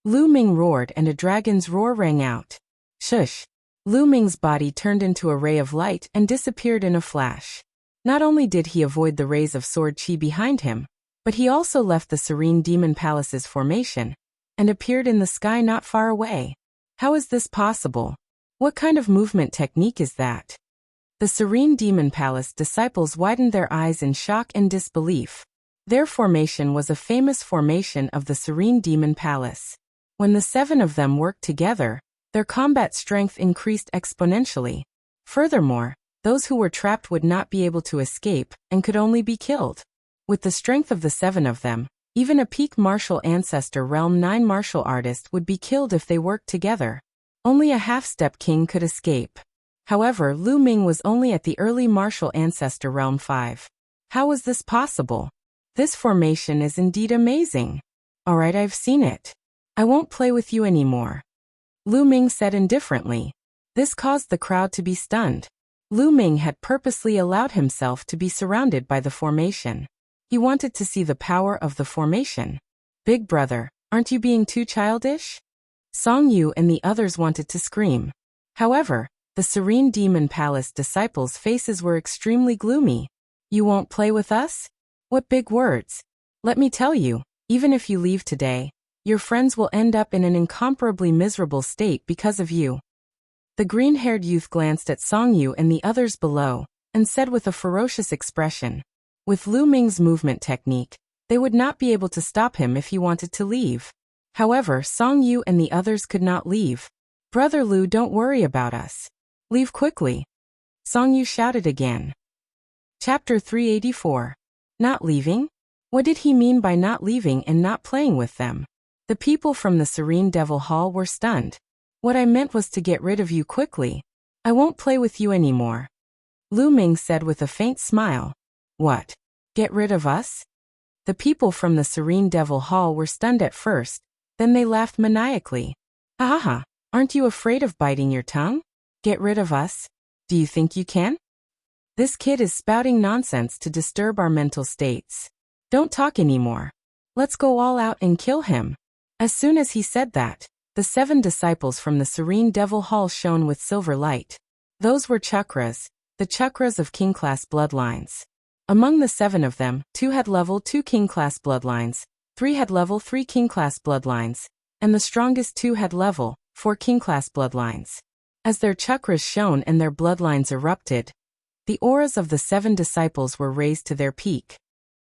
Lu Ming roared and a dragon's roar rang out. Shush! Lu Ming's body turned into a ray of light and disappeared in a flash. Not only did he avoid the rays of sword chi behind him, but he also left the Serene Demon Palace's formation and appeared in the sky not far away. How is this possible? What kind of movement technique is that? The Serene Demon Palace disciples widened their eyes in shock and disbelief. Their formation was a famous formation of the Serene Demon Palace. When the 7 of them worked together, their combat strength increased exponentially. Furthermore, those who were trapped would not be able to escape and could only be killed. With the strength of the 7 of them, even a peak martial ancestor realm 9 martial artist would be killed if they worked together. Only a half-step king could escape. However, Lu Ming was only at the early martial ancestor realm 5. How was this possible? This formation is indeed amazing. Alright, I've seen it. I won't play with you anymore. Lu Ming said indifferently. This caused the crowd to be stunned. Lu Ming had purposely allowed himself to be surrounded by the formation. He wanted to see the power of the formation. Big brother, aren't you being too childish? Song Yu and the others wanted to scream. However, the Serene Demon Palace disciples' faces were extremely gloomy. You won't play with us? What big words! Let me tell you, even if you leave today, your friends will end up in an incomparably miserable state because of you. The green-haired youth glanced at Song Yu and the others below, and said with a ferocious expression, with Lu Ming's movement technique, they would not be able to stop him if he wanted to leave. However, Song Yu and the others could not leave. Brother Lu, don't worry about us. Leave quickly. Song Yu shouted again. Chapter 384. Not leaving? What did he mean by not leaving and not playing with them? The people from the Serene Devil Hall were stunned. What I meant was to get rid of you quickly. I won't play with you anymore. Lu Ming said with a faint smile. What? Get rid of us? The people from the Serene Devil Hall were stunned at first, then they laughed maniacally. Ha ha ha, aren't you afraid of biting your tongue? Get rid of us? Do you think you can? This kid is spouting nonsense to disturb our mental states. Don't talk anymore. Let's go all out and kill him. As soon as he said that, the 7 disciples from the Serene Devil Hall shone with silver light. Those were chakras, the chakras of king-class bloodlines. Among the 7 of them, 2 had level 2 king-class bloodlines, 3 had level 3 king-class bloodlines, and the strongest 2 had level 4 king-class bloodlines. As their chakras shone and their bloodlines erupted, the auras of the 7 disciples were raised to their peak.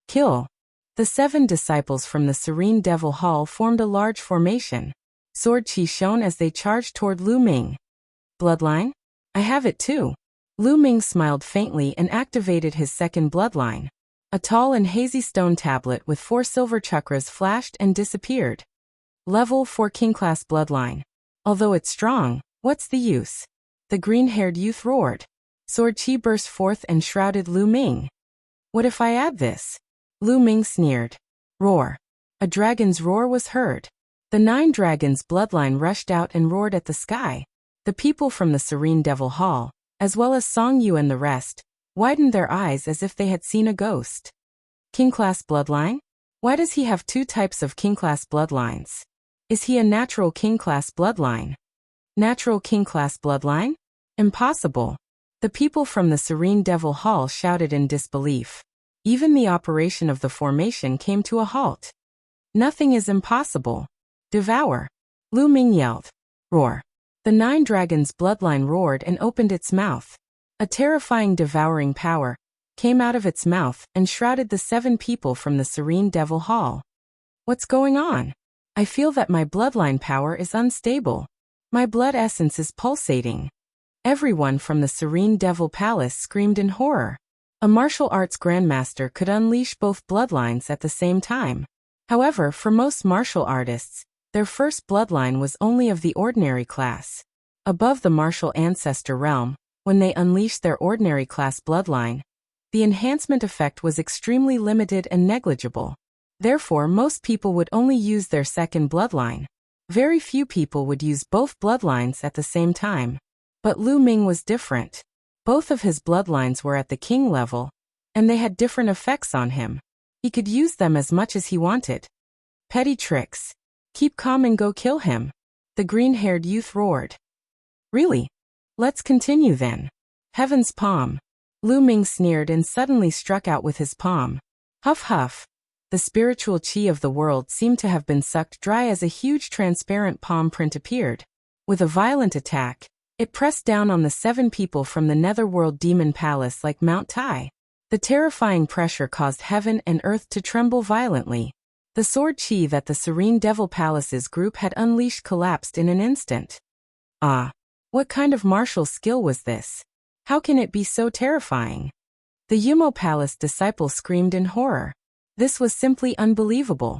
Kill. The 7 disciples from the Serene Devil Hall formed a large formation. Sword chi shone as they charged toward Lu Ming. Bloodline? I have it too. Lu Ming smiled faintly and activated his second bloodline. A tall and hazy stone tablet with 4 silver chakras flashed and disappeared. Level 4 king-class bloodline. Although it's strong, what's the use? The green-haired youth roared. Sword chi burst forth and shrouded Lu Ming. What if I add this? Lu Ming sneered. Roar. A dragon's roar was heard. The 9 dragons' bloodline rushed out and roared at the sky. The people from the Serene Devil Hall, as well as Song Yu and the rest, widened their eyes as if they had seen a ghost. King-class bloodline? Why does he have 2 types of king-class bloodlines? Is he a natural king-class bloodline? Natural king-class bloodline? Impossible. The people from the Serene Devil Hall shouted in disbelief. Even the operation of the formation came to a halt. Nothing is impossible. Devour. Lu Ming yelled. Roar. The 9 dragons' bloodline roared and opened its mouth. A terrifying devouring power came out of its mouth and shrouded the 7 people from the Serene Devil Hall. What's going on? I feel that my bloodline power is unstable. My blood essence is pulsating. Everyone from the Serene Devil Palace screamed in horror. A martial arts grandmaster could unleash both bloodlines at the same time. However, for most martial artists, their first bloodline was only of the ordinary class. Above the martial ancestor realm, when they unleashed their ordinary class bloodline, the enhancement effect was extremely limited and negligible. Therefore, most people would only use their second bloodline. Very few people would use both bloodlines at the same time. But Lu Ming was different. Both of his bloodlines were at the king level, and they had different effects on him. He could use them as much as he wanted. Petty tricks. Keep calm and go kill him, the green-haired youth roared. Really? Let's continue then. Heaven's palm. Lu Ming sneered and suddenly struck out with his palm. Huff huff. The spiritual qi of the world seemed to have been sucked dry as a huge transparent palm print appeared. With a violent attack, it pressed down on the 7 people from the netherworld demon palace like Mount Tai. The terrifying pressure caused heaven and earth to tremble violently. The sword qi that the Serene Devil Palace's group had unleashed collapsed in an instant. Ah! What kind of martial skill was this? How can it be so terrifying? The Yumo Palace disciple screamed in horror. This was simply unbelievable.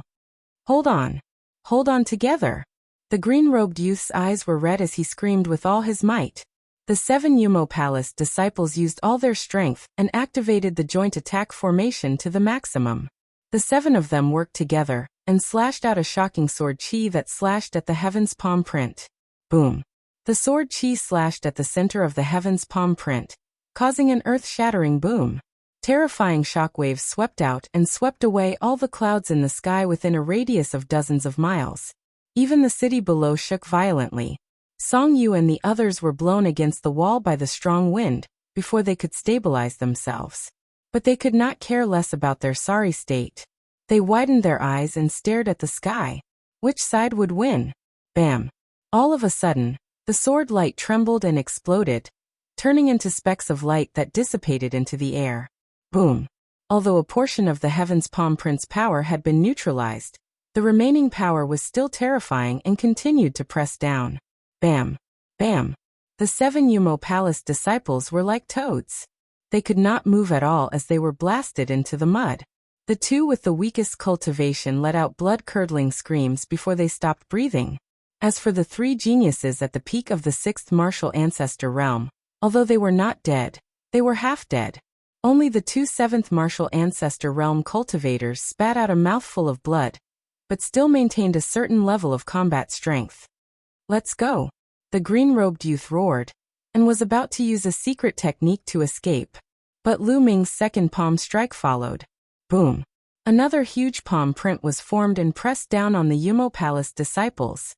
Hold on. Hold on together. The green-robed youth's eyes were red as he screamed with all his might. The 7 Yumo Palace disciples used all their strength and activated the joint attack formation to the maximum. The 7 of them worked together and slashed out a shocking sword qi that slashed at the heaven's palm print. Boom. The sword qi slashed at the center of the heaven's palm print, causing an earth-shattering boom. Terrifying shockwaves swept out and swept away all the clouds in the sky within a radius of dozens of miles. Even the city below shook violently. Song Yu and the others were blown against the wall by the strong wind before they could stabilize themselves. But they could not care less about their sorry state. They widened their eyes and stared at the sky. Which side would win? Bam! All of a sudden, the sword light trembled and exploded, turning into specks of light that dissipated into the air. Boom! Although a portion of the Heaven's Palm Print's power had been neutralized, the remaining power was still terrifying and continued to press down. Bam! Bam! The 7 Yumo Palace disciples were like toads. They could not move at all as they were blasted into the mud. The 2 with the weakest cultivation let out blood-curdling screams before they stopped breathing. As for the 3 geniuses at the peak of the 6th martial ancestor realm, although they were not dead, they were half dead. Only the 2 7th martial ancestor realm cultivators spat out a mouthful of blood, but still maintained a certain level of combat strength. Let's go, the green-robed youth roared, and was about to use a secret technique to escape. But Lu Ming's second palm strike followed. Boom! Another huge palm print was formed and pressed down on the Yumo Palace disciples.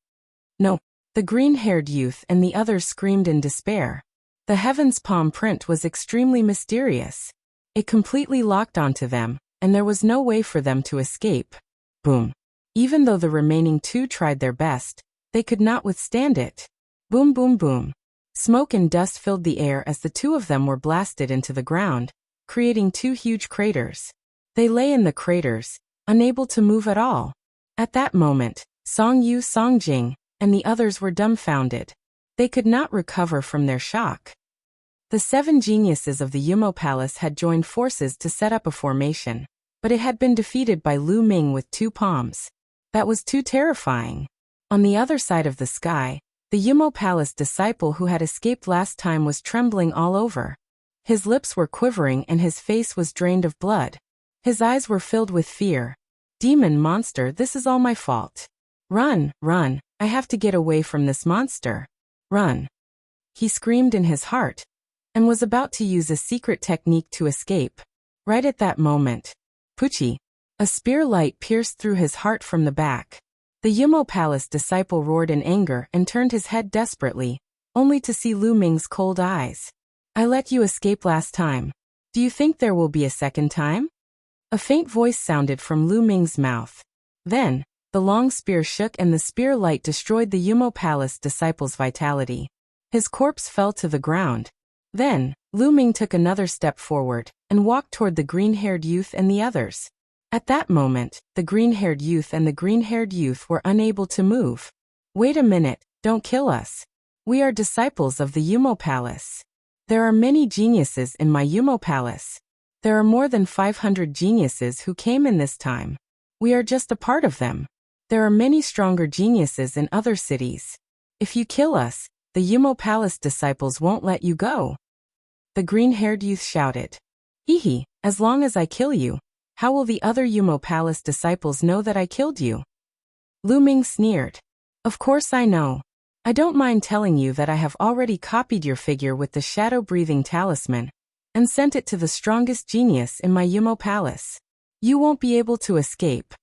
No, the green-haired youth and the others screamed in despair. The heaven's palm print was extremely mysterious. It completely locked onto them, and there was no way for them to escape. Boom! Even though the remaining 2 tried their best, they could not withstand it. Boom boom boom. Smoke and dust filled the air as the 2 of them were blasted into the ground, creating 2 huge craters. They lay in the craters, unable to move at all. At that moment, Song Yu, Song Jing, and the others were dumbfounded. They could not recover from their shock. The 7 geniuses of the Yumo Palace had joined forces to set up a formation, but it had been defeated by Lu Ming with 2 palms. That was too terrifying. On the other side of the sky, the Yumo Palace disciple who had escaped last time was trembling all over. His lips were quivering and his face was drained of blood. His eyes were filled with fear. Demon monster, this is all my fault. Run, run, I have to get away from this monster. Run. He screamed in his heart, and was about to use a secret technique to escape. Right at that moment, Pucci, a spear light pierced through his heart from the back. The Yumo Palace disciple roared in anger and turned his head desperately, only to see Lu Ming's cold eyes. I let you escape last time. Do you think there will be a second time? A faint voice sounded from Lu Ming's mouth. Then, the long spear shook and the spear light destroyed the Yumo Palace disciple's vitality. His corpse fell to the ground. Then, Lu Ming took another step forward and walked toward the green-haired youth and the others. At that moment, the green-haired youth and the green-haired youth were unable to move. Wait a minute, don't kill us. We are disciples of the Yumo Palace. There are many geniuses in my Yumo Palace. There are more than 500 geniuses who came in this time. We are just a part of them. There are many stronger geniuses in other cities. If you kill us, the Yumo Palace disciples won't let you go. The green-haired youth shouted. Hehe, as long as I kill you, how will the other Yumo Palace disciples know that I killed you? Lu Ming sneered. Of course I know. I don't mind telling you that I have already copied your figure with the shadow-breathing talisman, and sent it to the strongest genius in my Yumo Palace. You won't be able to escape.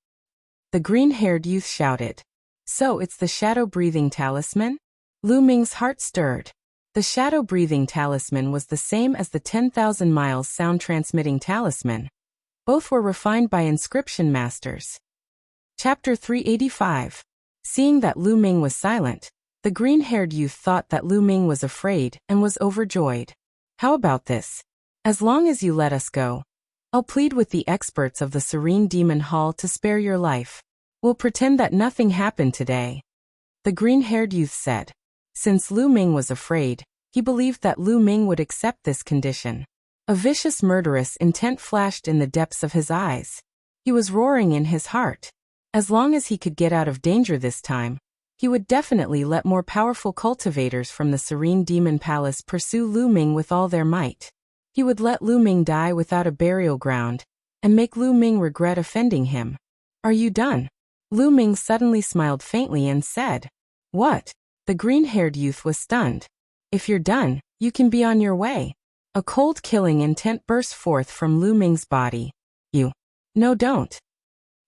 The green-haired youth shouted. So it's the shadow-breathing talisman? Lu Ming's heart stirred. The shadow-breathing talisman was the same as the 10,000 miles sound-transmitting talisman. Both were refined by inscription masters. Chapter 385. Seeing that Lu Ming was silent, the green-haired youth thought that Lu Ming was afraid and was overjoyed. How about this? As long as you let us go, I'll plead with the experts of the Serene Demon Hall to spare your life. We'll pretend that nothing happened today. The green-haired youth said. Since Lu Ming was afraid, he believed that Lu Ming would accept this condition. A vicious murderous intent flashed in the depths of his eyes. He was roaring in his heart. As long as he could get out of danger this time, he would definitely let more powerful cultivators from the Serene Demon Palace pursue Lu Ming with all their might. He would let Lu Ming die without a burial ground, and make Lu Ming regret offending him. Are you done? Lu Ming suddenly smiled faintly and said. What? The green-haired youth was stunned. If you're done, you can be on your way. A cold killing intent burst forth from Lu Ming's body. You. No, don't.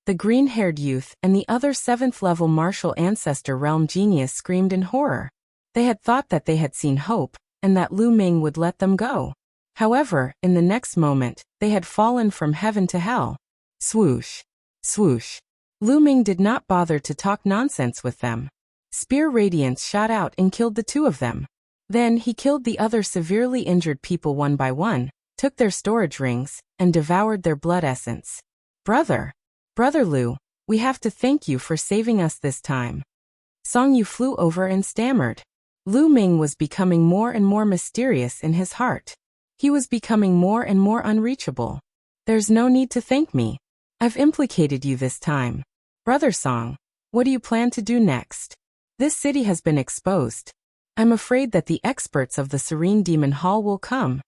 The green-haired youth and the other 7th-level martial ancestor realm genius screamed in horror. They had thought that they had seen hope, and that Lu Ming would let them go. However, in the next moment, they had fallen from heaven to hell. Swoosh. Swoosh. Lu Ming did not bother to talk nonsense with them. Spear radiance shot out and killed the two of them. Then he killed the other severely injured people one by one, took their storage rings, and devoured their blood essence. Brother Lu, we have to thank you for saving us this time. Song Yu flew over and stammered. Lu Ming was becoming more and more mysterious in his heart. He was becoming more and more unreachable. There's no need to thank me. I've implicated you this time. Brother Song, what do you plan to do next? This city has been exposed. I'm afraid that the experts of the Serene Demon Hall will come.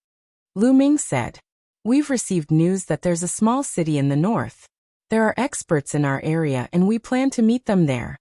Lu Ming said. We've received news that there's a small city in the north. There are experts in our area and we plan to meet them there.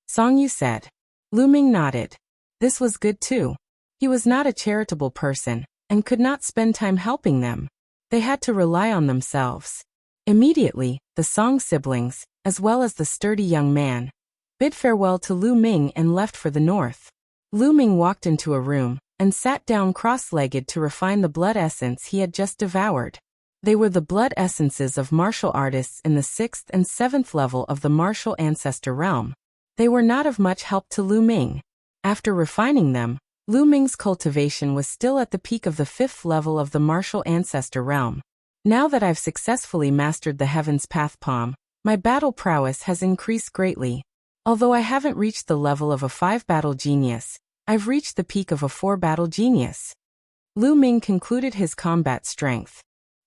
Song Yu said. Lu Ming nodded. This was good too. He was not a charitable person, and could not spend time helping them. They had to rely on themselves. Immediately, the Song siblings, as well as the sturdy young man, bid farewell to Lu Ming and left for the north. Lu Ming walked into a room, and sat down cross-legged to refine the blood essence he had just devoured. They were the blood essences of martial artists in the 6th and 7th level of the martial ancestor realm. They were not of much help to Lu Ming. After refining them, Lu Ming's cultivation was still at the peak of the 5th level of the martial ancestor realm. Now that I've successfully mastered the Heaven's Path Palm, my battle prowess has increased greatly. Although I haven't reached the level of a 5-battle genius, I've reached the peak of a 4-battle genius. Lu Ming concluded his combat strength.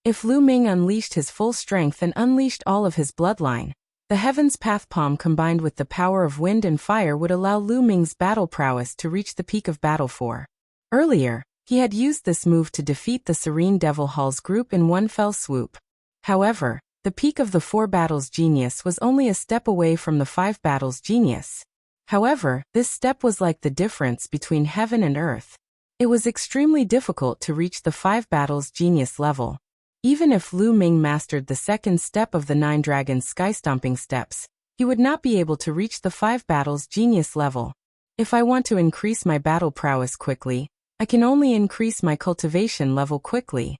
If Lu Ming unleashed his full strength and unleashed all of his bloodline, the Heaven's Path Palm combined with the power of wind and fire would allow Lu Ming's battle prowess to reach the peak of Battle 4. Earlier, he had used this move to defeat the Serene Devil Hall's group in one fell swoop. However, the peak of the 4 battles genius was only a step away from the 5 battles genius. However, this step was like the difference between heaven and earth. It was extremely difficult to reach the 5 battles genius level. Even if Lu Ming mastered the 2nd step of the 9 Dragons Sky-Stomping Steps, he would not be able to reach the 5 battles genius level. If I want to increase my battle prowess quickly, I can only increase my cultivation level quickly.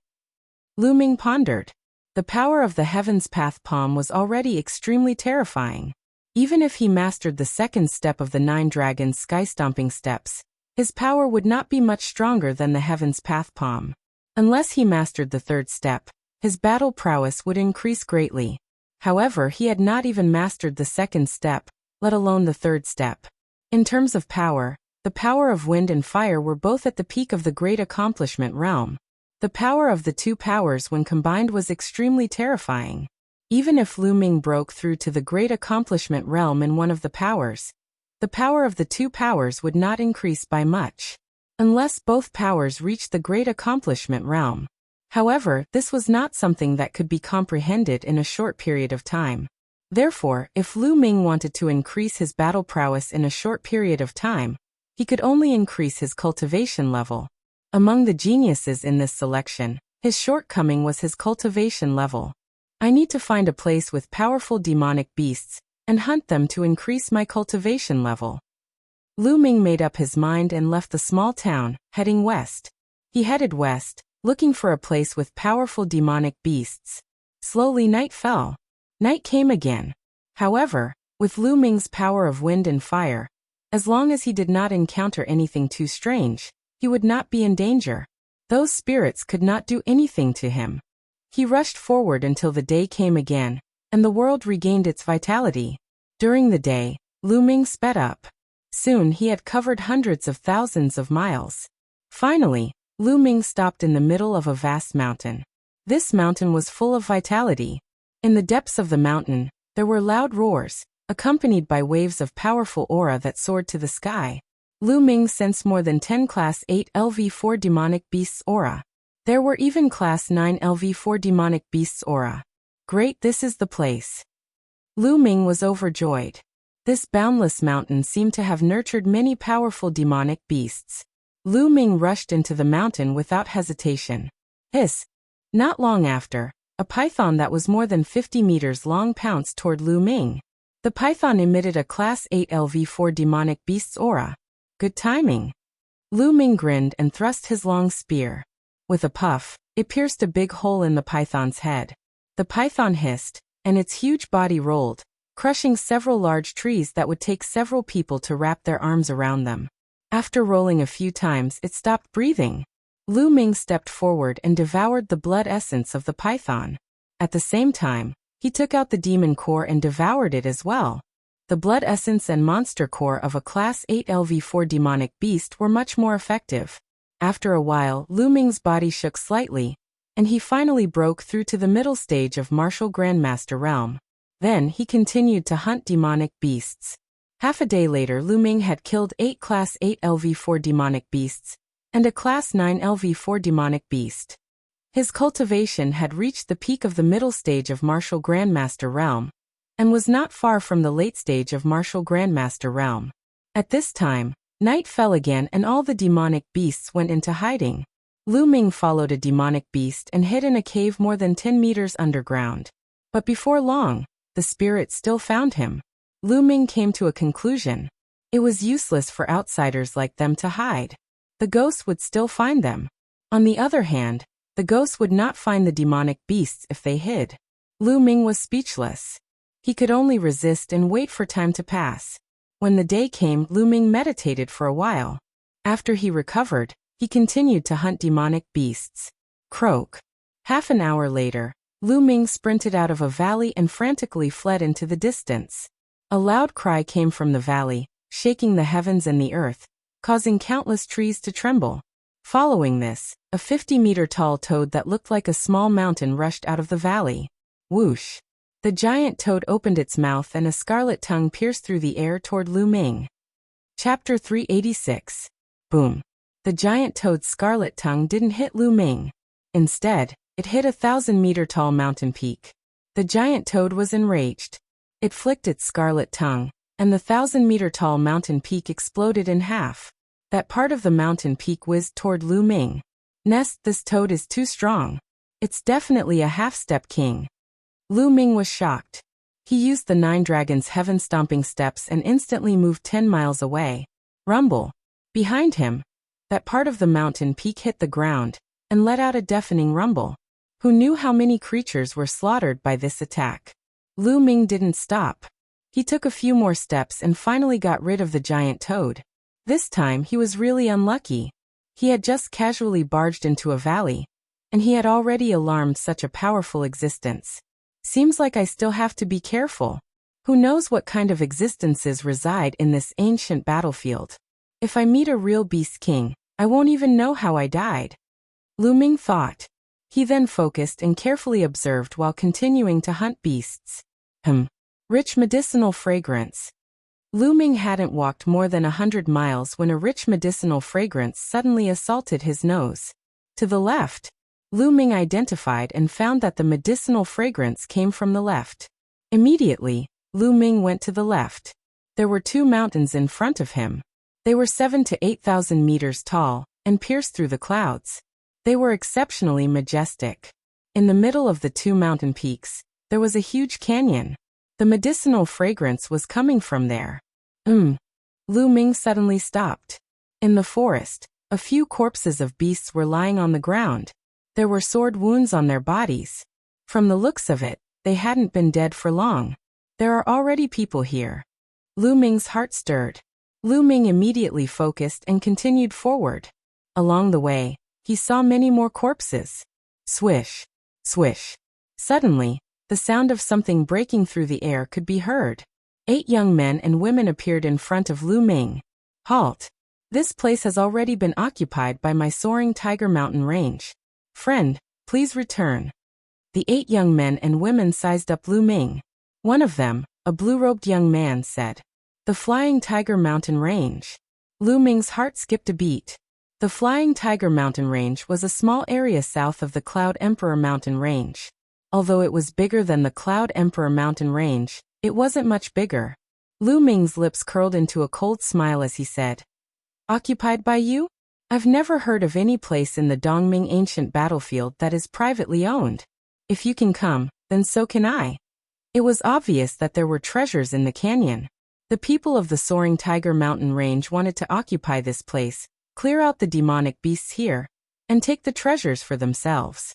Lu Ming pondered. The power of the Heaven's Path Palm was already extremely terrifying. Even if he mastered the 2nd step of the 9 Dragons Sky-Stomping Steps, his power would not be much stronger than the Heaven's Path Palm. Unless he mastered the 3rd step, his battle prowess would increase greatly. However, he had not even mastered the 2nd step, let alone the 3rd step. In terms of power, the power of wind and fire were both at the peak of the Great Accomplishment realm. The power of the 2 powers when combined was extremely terrifying. Even if Lu Ming broke through to the Great Accomplishment realm in one of the powers, the power of the 2 powers would not increase by much. Unless both powers reached the Great Accomplishment realm. However, this was not something that could be comprehended in a short period of time. Therefore, if Lu Ming wanted to increase his battle prowess in a short period of time, he could only increase his cultivation level. Among the geniuses in this selection, his shortcoming was his cultivation level. I need to find a place with powerful demonic beasts and hunt them to increase my cultivation level. Lu Ming made up his mind and left the small town, heading west. He headed west, looking for a place with powerful demonic beasts. Slowly night fell. Night came again. However, with Lu Ming's power of wind and fire, as long as he did not encounter anything too strange, he would not be in danger. Those spirits could not do anything to him. He rushed forward until the day came again, and the world regained its vitality. During the day, Lu Ming sped up. Soon he had covered hundreds of thousands of miles. Finally, Lu Ming stopped in the middle of a vast mountain. This mountain was full of vitality. In the depths of the mountain, there were loud roars, accompanied by waves of powerful aura that soared to the sky. Lu Ming sensed more than 10 Class 8 LV4 demonic beasts aura. There were even Class 9 LV4 demonic beasts aura. Great, this is the place. Lu Ming was overjoyed. This boundless mountain seemed to have nurtured many powerful demonic beasts. Lu Ming rushed into the mountain without hesitation. Hiss! Not long after, a python that was more than 50 meters long pounced toward Lu Ming. The python emitted a Class 8 LV4 demonic beast's aura. Good timing. Lu Ming grinned and thrust his long spear. With a puff, it pierced a big hole in the python's head. The python hissed, and its huge body rolled, crushing several large trees that would take several people to wrap their arms around them. After rolling a few times, it stopped breathing. Lu Ming stepped forward and devoured the blood essence of the python. At the same time, he took out the demon core and devoured it as well. The blood essence and monster core of a Class 8 LV4 demonic beast were much more effective. After a while, Lu Ming's body shook slightly, and he finally broke through to the middle stage of Martial Grandmaster Realm. Then he continued to hunt demonic beasts. Half a day later, Lu Ming had killed 8 Class 8 LV4 demonic beasts and a Class 9 LV4 demonic beast. His cultivation had reached the peak of the middle stage of Martial Grandmaster Realm and was not far from the late stage of Martial Grandmaster Realm. At this time, night fell again and all the demonic beasts went into hiding. Lu Ming followed a demonic beast and hid in a cave more than 10 meters underground. But before long, the spirit still found him. Lu Ming came to a conclusion. It was useless for outsiders like them to hide. The ghosts would still find them. On the other hand, the ghosts would not find the demonic beasts if they hid. Lu Ming was speechless. He could only resist and wait for time to pass. When the day came, Lu Ming meditated for a while. After he recovered, he continued to hunt demonic beasts. Croak. Half an hour later, Lu Ming sprinted out of a valley and frantically fled into the distance. A loud cry came from the valley, shaking the heavens and the earth, causing countless trees to tremble. Following this, a 50-meter-tall toad that looked like a small mountain rushed out of the valley. Whoosh! The giant toad opened its mouth and a scarlet tongue pierced through the air toward Lu Ming. Chapter 386. Boom! The giant toad's scarlet tongue didn't hit Lu Ming. Instead, it hit a 1,000-meter-tall mountain peak. The giant toad was enraged. It flicked its scarlet tongue, and the 1,000-meter-tall mountain peak exploded in half. That part of the mountain peak whizzed toward Lu Ming. Nest, this toad is too strong. It's definitely a half-step king. Lu Ming was shocked. He used the 9 dragons' heaven-stomping steps and instantly moved 10 miles away. Rumble. Behind him, that part of the mountain peak hit the ground and let out a deafening rumble. Who knew how many creatures were slaughtered by this attack? Lu Ming didn't stop. He took a few more steps and finally got rid of the giant toad. This time he was really unlucky. He had just casually barged into a valley, and he had already alarmed such a powerful existence. Seems like I still have to be careful. Who knows what kind of existences reside in this ancient battlefield? If I meet a real beast king, I won't even know how I died. Lu Ming thought. He then focused and carefully observed while continuing to hunt beasts. Rich medicinal fragrance. Lu Ming hadn't walked more than 100 miles when a rich medicinal fragrance suddenly assaulted his nose. To the left, Lu Ming identified and found that the medicinal fragrance came from the left. Immediately, Lu Ming went to the left. There were 2 mountains in front of him. They were 7,000 to 8,000 meters tall and pierced through the clouds. They were exceptionally majestic. In the middle of the 2 mountain peaks, There was a huge canyon. The medicinal fragrance was coming from there. Lu Ming suddenly stopped. In the forest, a few corpses of beasts were lying on the ground. There were sword wounds on their bodies. From the looks of it, they hadn't been dead for long. There are already people here. Lu Ming's heart stirred. Lu Ming immediately focused and continued forward. Along the way, he saw many more corpses. Swish, swish. Suddenly, the sound of something breaking through the air could be heard. 8 young men and women appeared in front of Lu Ming. Halt! This place has already been occupied by my soaring tiger mountain range. Friend, please return. The 8 young men and women sized up Lu Ming. One of them, a blue-robed young man, said, "The Flying Tiger Mountain Range." Lu Ming's heart skipped a beat. The Flying Tiger Mountain Range was a small area south of the Cloud Emperor Mountain Range. Although it was bigger than the Cloud Emperor Mountain Range, it wasn't much bigger. Lu Ming's lips curled into a cold smile as he said, "Occupied by you? I've never heard of any place in the Dongming ancient battlefield that is privately owned. If you can come, then so can I." It was obvious that there were treasures in the canyon. The people of the Soaring Tiger Mountain Range wanted to occupy this place, clear out the demonic beasts here, and take the treasures for themselves.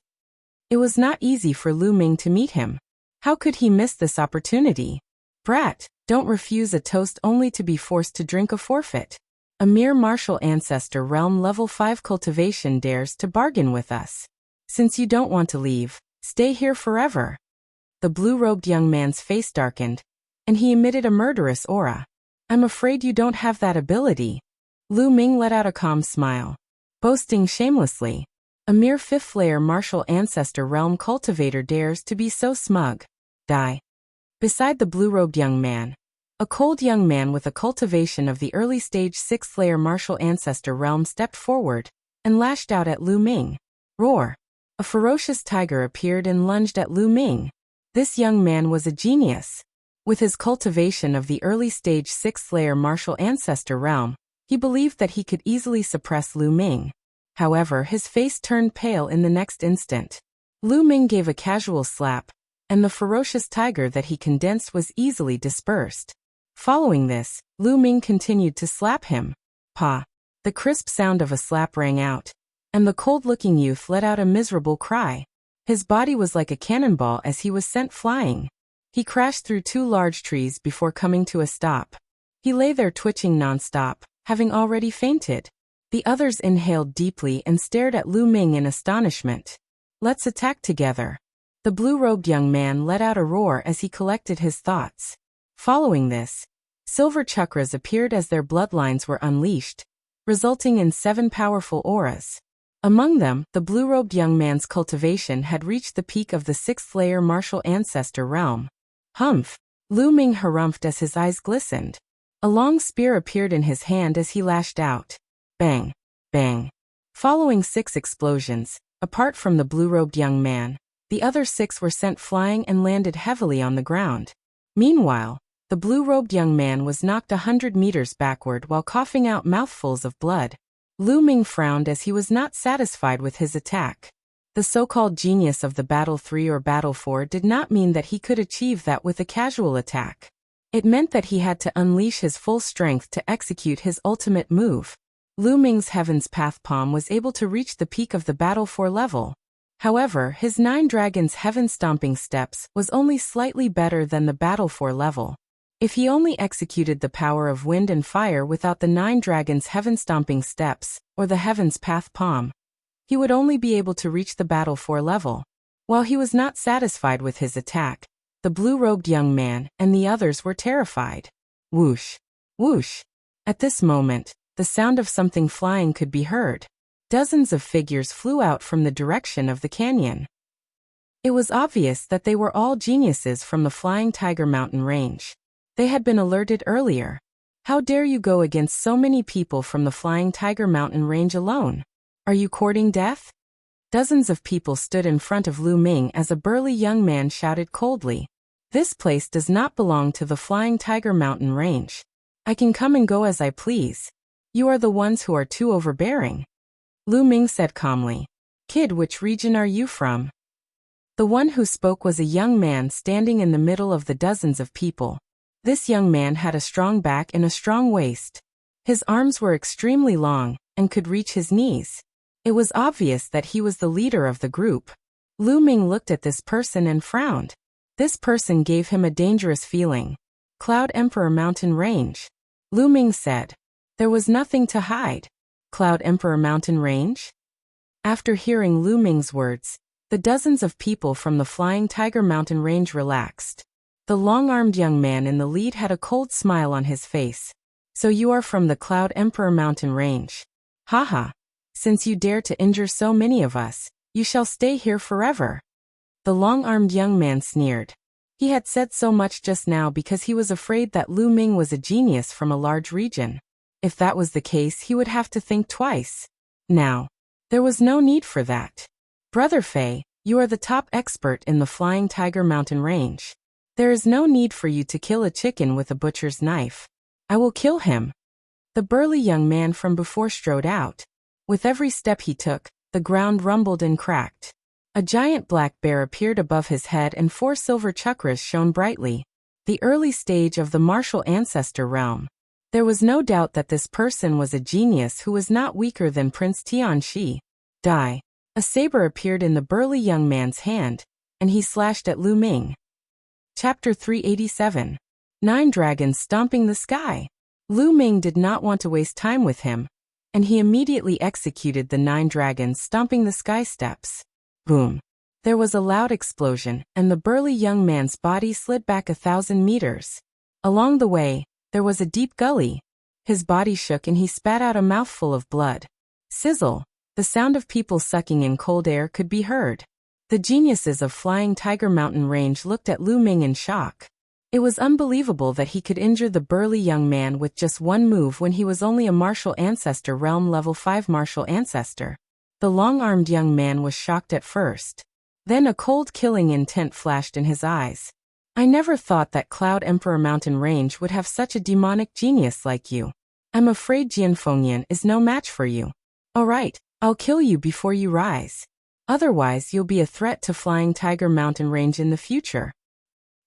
It was not easy for Lu Ming to meet him. How could he miss this opportunity? Brat, don't refuse a toast only to be forced to drink a forfeit. A mere martial ancestor realm level 5 cultivation dares to bargain with us. Since you don't want to leave, stay here forever. The blue-robed young man's face darkened, and he emitted a murderous aura. I'm afraid you don't have that ability. Lu Ming let out a calm smile. Boasting shamelessly. A mere 5th-layer martial ancestor realm cultivator dares to be so smug. Die. Beside the blue-robed young man, a cold young man with a cultivation of the early-stage 6th-layer martial ancestor realm stepped forward and lashed out at Lu Ming. Roar. A ferocious tiger appeared and lunged at Lu Ming. This young man was a genius. With his cultivation of the early-stage 6th-layer martial ancestor realm, he believed that he could easily suppress Lu Ming. However, his face turned pale in the next instant. Lu Ming gave a casual slap, and the ferocious tiger that he condensed was easily dispersed. Following this, Lu Ming continued to slap him. Pa! The crisp sound of a slap rang out, and the cold-looking youth let out a miserable cry. His body was like a cannonball as he was sent flying. He crashed through 2 large trees before coming to a stop. He lay there twitching non-stop, having already fainted. The others inhaled deeply and stared at Lu Ming in astonishment. Let's attack together. The blue-robed young man let out a roar as he collected his thoughts. Following this, silver chakras appeared as their bloodlines were unleashed, resulting in 7 powerful auras. Among them, the blue-robed young man's cultivation had reached the peak of the 6th-layer martial ancestor realm. Humph! Lu Ming harumphed as his eyes glistened. A long spear appeared in his hand as he lashed out. Bang! Bang! Following 6 explosions, apart from the blue-robed young man, the other 6 were sent flying and landed heavily on the ground. Meanwhile, the blue-robed young man was knocked 100 meters backward while coughing out mouthfuls of blood. Lu Ming frowned as he was not satisfied with his attack. The so-called genius of the Battle 3 or Battle 4 did not mean that he could achieve that with a casual attack. It meant that he had to unleash his full strength to execute his ultimate move. Lu Ming's Heaven's Path Palm was able to reach the peak of the Battle 4 level. However, his 9 Dragons Heaven Stomping Steps was only slightly better than the Battle 4 level. If he only executed the power of wind and fire without the 9 Dragons Heaven Stomping Steps, or the Heaven's Path Palm, he would only be able to reach the Battle 4 level. While he was not satisfied with his attack, the blue-robed young man and the others were terrified. Whoosh! Whoosh! At this moment, the sound of something flying could be heard. Dozens of figures flew out from the direction of the canyon. It was obvious that they were all geniuses from the Flying Tiger Mountain Range. They had been alerted earlier. How dare you go against so many people from the Flying Tiger Mountain Range alone? Are you courting death? Dozens of people stood in front of Lu Ming as a burly young man shouted coldly. This place does not belong to the Flying Tiger Mountain Range. I can come and go as I please. You are the ones who are too overbearing. Lu Ming said calmly. Kid, which region are you from? The one who spoke was a young man standing in the middle of the dozens of people. This young man had a strong back and a strong waist. His arms were extremely long and could reach his knees. It was obvious that he was the leader of the group. Lu Ming looked at this person and frowned. This person gave him a dangerous feeling. Cloud Emperor Mountain Range. Lu Ming said. There was nothing to hide. Cloud Emperor Mountain Range? After hearing Lu Ming's words, the dozens of people from the Flying Tiger Mountain Range relaxed. The long-armed young man in the lead had a cold smile on his face. So you are from the Cloud Emperor Mountain Range. Haha. Since you dare to injure so many of us, you shall stay here forever. The long-armed young man sneered. He had said so much just now because he was afraid that Lu Ming was a genius from a large region. If that was the case, he would have to think twice. Now, there was no need for that. Brother Fei, you are the top expert in the Flying Tiger Mountain Range. There is no need for you to kill a chicken with a butcher's knife. I will kill him. The burly young man from before strode out. With every step he took, the ground rumbled and cracked. A giant black bear appeared above his head and 4 silver chakras shone brightly. The early stage of the martial ancestor realm. There was no doubt that this person was a genius who was not weaker than Prince Tianxi. Die. A saber appeared in the burly young man's hand, and he slashed at Lu Ming. Chapter 387. 9 Dragons Stomping the Sky. Lu Ming did not want to waste time with him, and he immediately executed the 9 dragons stomping the sky steps. Boom. There was a loud explosion, and the burly young man's body slid back 1,000 meters. Along the way, there was a deep gully. His body shook and he spat out a mouthful of blood. Sizzle. The sound of people sucking in cold air could be heard. The geniuses of Flying Tiger Mountain Range looked at Lu Ming in shock. It was unbelievable that he could injure the burly young man with just one move when he was only a martial ancestor realm level 5 martial ancestor. The long-armed young man was shocked at first. Then a cold killing intent flashed in his eyes. I never thought that Cloud Emperor Mountain Range would have such a demonic genius like you. I'm afraid Jianfengyan is no match for you. Alright, I'll kill you before you rise. Otherwise you'll be a threat to Flying Tiger Mountain Range in the future.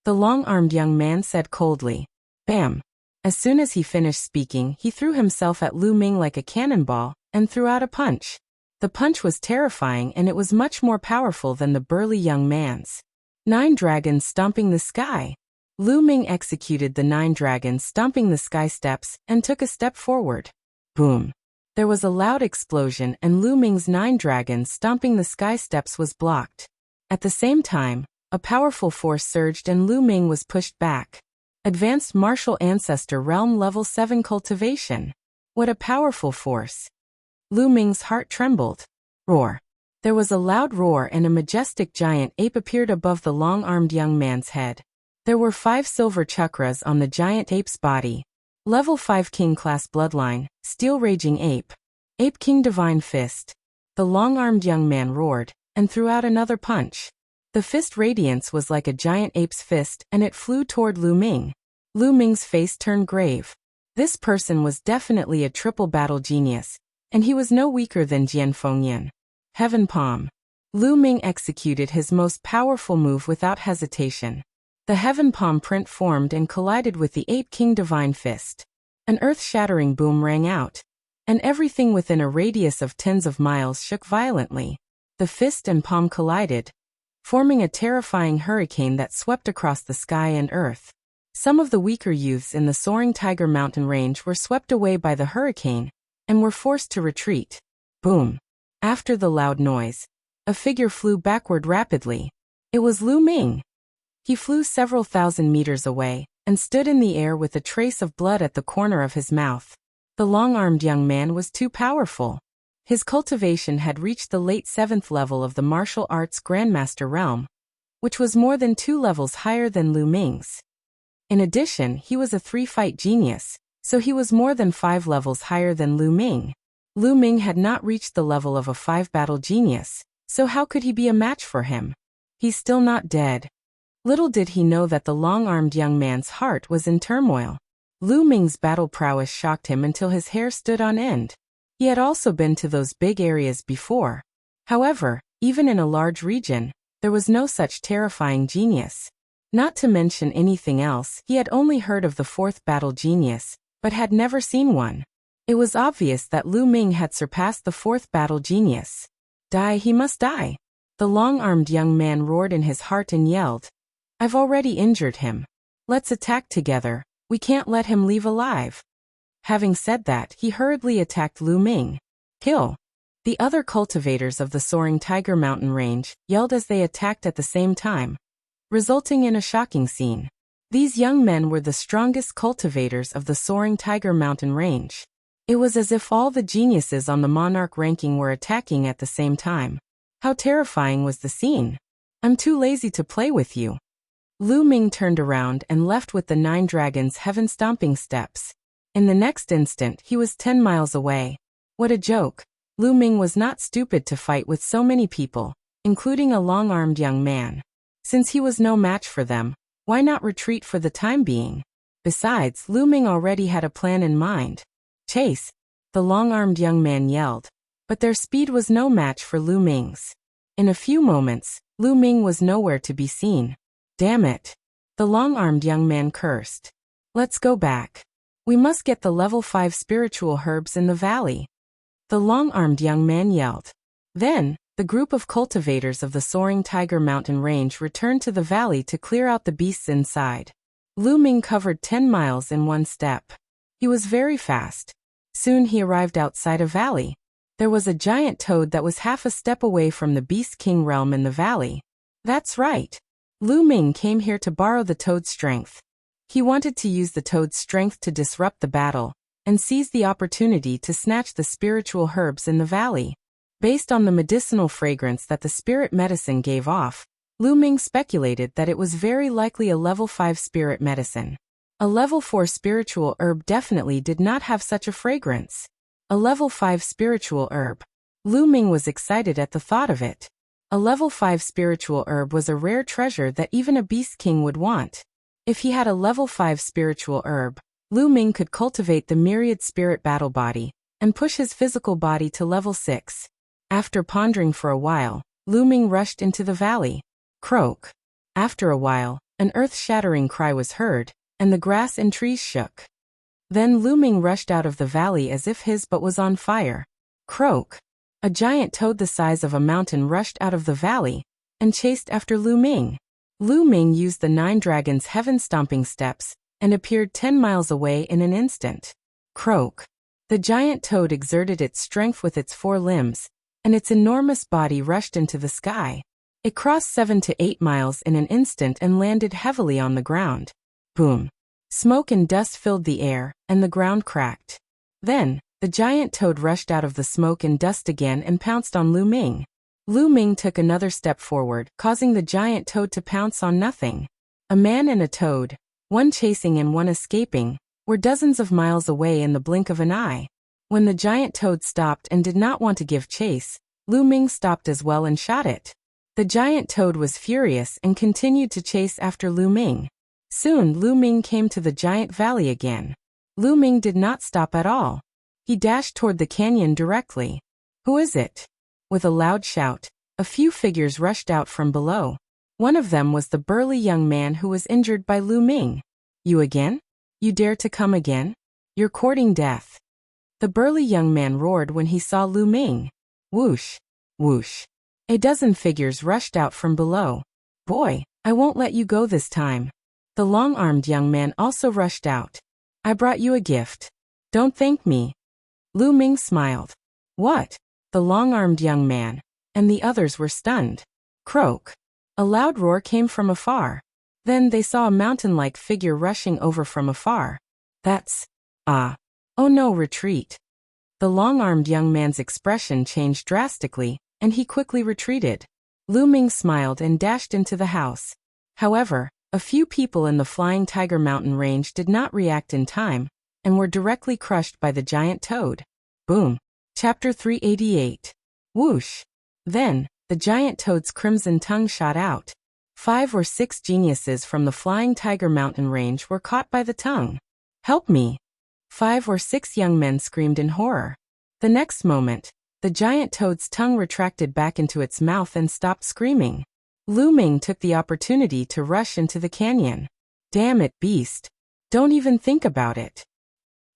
The long-armed young man said coldly. Bam! As soon as he finished speaking, he threw himself at Lu Ming like a cannonball, and threw out a punch. The punch was terrifying and it was much more powerful than the burly young man's. 9 dragons stomping the sky. Lu Ming executed the 9 dragons stomping the sky steps, and took a step forward. Boom! There was a loud explosion and Lu Ming's 9 dragons stomping the sky steps was blocked. At the same time, a powerful force surged and Lu Ming was pushed back. Advanced Martial Ancestor Realm Level 7 Cultivation. What a powerful force. Lu Ming's heart trembled. Roar. There was a loud roar and a majestic giant ape appeared above the long-armed young man's head. There were 5 silver chakras on the giant ape's body. Level 5 King Class Bloodline, Steel Raging Ape. Ape King Divine Fist. The long-armed young man roared, and threw out another punch. The fist radiance was like a giant ape's fist and it flew toward Lu Ming. Lu Ming's face turned grave. This person was definitely a triple battle genius, and he was no weaker than Jianfengyan. Heaven Palm. Lu Ming executed his most powerful move without hesitation. The Heaven Palm print formed and collided with the Ape King Divine Fist. An earth-shattering boom rang out, and everything within a radius of tens of miles shook violently. The fist and palm collided, forming a terrifying hurricane that swept across the sky and earth. Some of the weaker youths in the soaring Tiger Mountain Range were swept away by the hurricane, and were forced to retreat. Boom! After the loud noise, a figure flew backward rapidly. It was Lu Ming. He flew several thousand meters away, and stood in the air with a trace of blood at the corner of his mouth. The long-armed young man was too powerful. His cultivation had reached the late 7th level of the martial arts Grandmaster realm, which was more than 2 levels higher than Lu Ming's. In addition, he was a 3-fight genius, so he was more than 5 levels higher than Lu Ming. Lu Ming had not reached the level of a 5-battle genius, so how could he be a match for him? He's still not dead. Little did he know that the long-armed young man's heart was in turmoil. Lu Ming's battle prowess shocked him until his hair stood on end. He had also been to those big areas before. However, even in a large region, There was no such terrifying genius. Not to mention anything else, he had only heard of the fourth battle genius, but had never seen one. It was obvious that Lu Ming had surpassed the fourth battle genius. Die, he must die. The long-armed young man roared in his heart and yelled, I've already injured him. Let's attack together, we can't let him leave alive. Having said that, he hurriedly attacked Lu Ming. Kill! The other cultivators of the soaring Tiger Mountain range yelled as they attacked at the same time, resulting in a shocking scene. These young men were the strongest cultivators of the soaring Tiger Mountain range. It was as if all the geniuses on the monarch ranking were attacking at the same time. How terrifying was the scene! I'm too lazy to play with you. Lu Ming turned around and left with the 9 dragons' heaven-stomping steps. In the next instant, he was 10 miles away. What a joke! Lu Ming was not stupid to fight with so many people, including a long-armed young man. Since he was no match for them, why not retreat for the time being? Besides, Lu Ming already had a plan in mind. Chase! The long-armed young man yelled. But their speed was no match for Lu Ming's. In a few moments, Lu Ming was nowhere to be seen. Damn it! The long-armed young man cursed. Let's go back. We must get the level 5 spiritual herbs in the valley. The long-armed young man yelled. Then, the group of cultivators of the soaring Tiger Mountain range returned to the valley to clear out the beasts inside. Lu Ming covered 10 miles in one step. He was very fast. Soon he arrived outside a valley. There was a giant toad that was half a step away from the Beast King realm in the valley. That's right. Lu Ming came here to borrow the toad's strength. He wanted to use the toad's strength to disrupt the battle, and seize the opportunity to snatch the spiritual herbs in the valley. Based on the medicinal fragrance that the spirit medicine gave off, Lu Ming speculated that it was very likely a level 5 spirit medicine. A level 4 spiritual herb definitely did not have such a fragrance. A level 5 spiritual herb. Lu Ming was excited at the thought of it. A level 5 spiritual herb was a rare treasure that even a beast king would want. If he had a level 5 spiritual herb, Lu Ming could cultivate the myriad spirit battle body, and push his physical body to level 6. After pondering for a while, Lu Ming rushed into the valley. Croak. After a while, an earth-shattering cry was heard, and the grass and trees shook. Then Lu Ming rushed out of the valley as if his butt was on fire. Croak. A giant toad the size of a mountain rushed out of the valley, and chased after Lu Ming. Lu Ming used the 9 dragons' heaven-stomping steps, and appeared 10 miles away in an instant. Croak. The giant toad exerted its strength with its 4 limbs, and its enormous body rushed into the sky. It crossed 7 to 8 miles in an instant and landed heavily on the ground. Boom. Smoke and dust filled the air, and the ground cracked. Then, the giant toad rushed out of the smoke and dust again and pounced on Lu Ming. Lu Ming took another step forward, causing the giant toad to pounce on nothing. A man and a toad, one chasing and one escaping, were dozens of miles away in the blink of an eye. When the giant toad stopped and did not want to give chase, Lu Ming stopped as well and shot it. The giant toad was furious and continued to chase after Lu Ming. Soon Lu Ming came to the giant valley again. Lu Ming did not stop at all. He dashed toward the canyon directly. Who is it? With a loud shout, a few figures rushed out from below. One of them was the burly young man who was injured by Lu Ming. You again? You dare to come again? You're courting death. The burly young man roared when he saw Lu Ming. Whoosh! Whoosh! A dozen figures rushed out from below. Boy, I won't let you go this time. The long-armed young man also rushed out. I brought you a gift. Don't thank me. Lu Ming smiled. What? The long-armed young man and the others were stunned. Croak. A loud roar came from afar. Then they saw a mountain-like figure rushing over from afar. That's... Oh no, retreat. The long-armed young man's expression changed drastically, and he quickly retreated. Lu Ming smiled and dashed into the house. However, a few people in the flying Tiger Mountain range did not react in time, and were directly crushed by the giant toad. Boom. Chapter 388. Whoosh. Then, the giant toad's crimson tongue shot out. 5 or 6 geniuses from the flying Tiger Mountain range were caught by the tongue. Help me! 5 or 6 young men screamed in horror. The next moment, the giant toad's tongue retracted back into its mouth and stopped screaming. Lu Ming took the opportunity to rush into the canyon. Damn it, beast. Don't even think about it.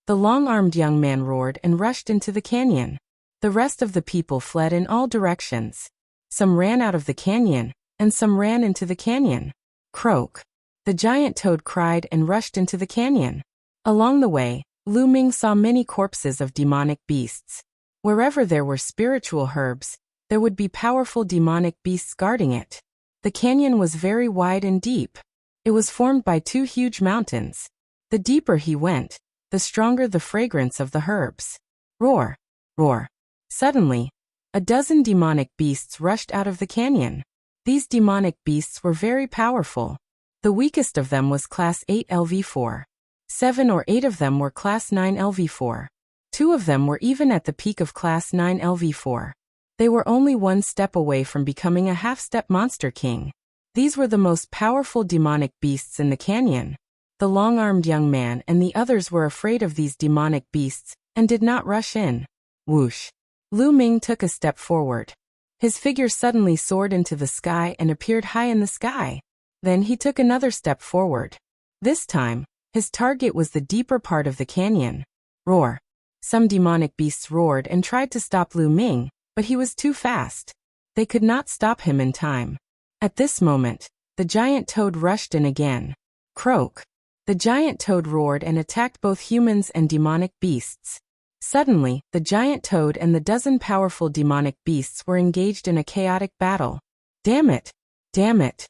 The long-armed young man roared and rushed into the canyon. The rest of the people fled in all directions. Some ran out of the canyon, and some ran into the canyon. Croak. The giant toad cried and rushed into the canyon. Along the way, Lu Ming saw many corpses of demonic beasts. Wherever there were spiritual herbs, there would be powerful demonic beasts guarding it. The canyon was very wide and deep. It was formed by two huge mountains. The deeper he went, the stronger the fragrance of the herbs. Roar! Roar! Suddenly, a dozen demonic beasts rushed out of the canyon. These demonic beasts were very powerful. The weakest of them was Class 8 LV4. 7 or 8 of them were Class 9 LV4. 2 of them were even at the peak of Class 9 LV4. They were only one step away from becoming a half-step monster king. These were the most powerful demonic beasts in the canyon. The long-armed young man and the others were afraid of these demonic beasts and did not rush in. Whoosh! Lu Ming took a step forward. His figure suddenly soared into the sky and appeared high in the sky. Then he took another step forward. This time, his target was the deeper part of the canyon. Roar! Some demonic beasts roared and tried to stop Lu Ming, but he was too fast. They could not stop him in time. At this moment, the giant toad rushed in again. Croak! The giant toad roared and attacked both humans and demonic beasts. Suddenly, the giant toad and the dozen powerful demonic beasts were engaged in a chaotic battle. Damn it! Damn it!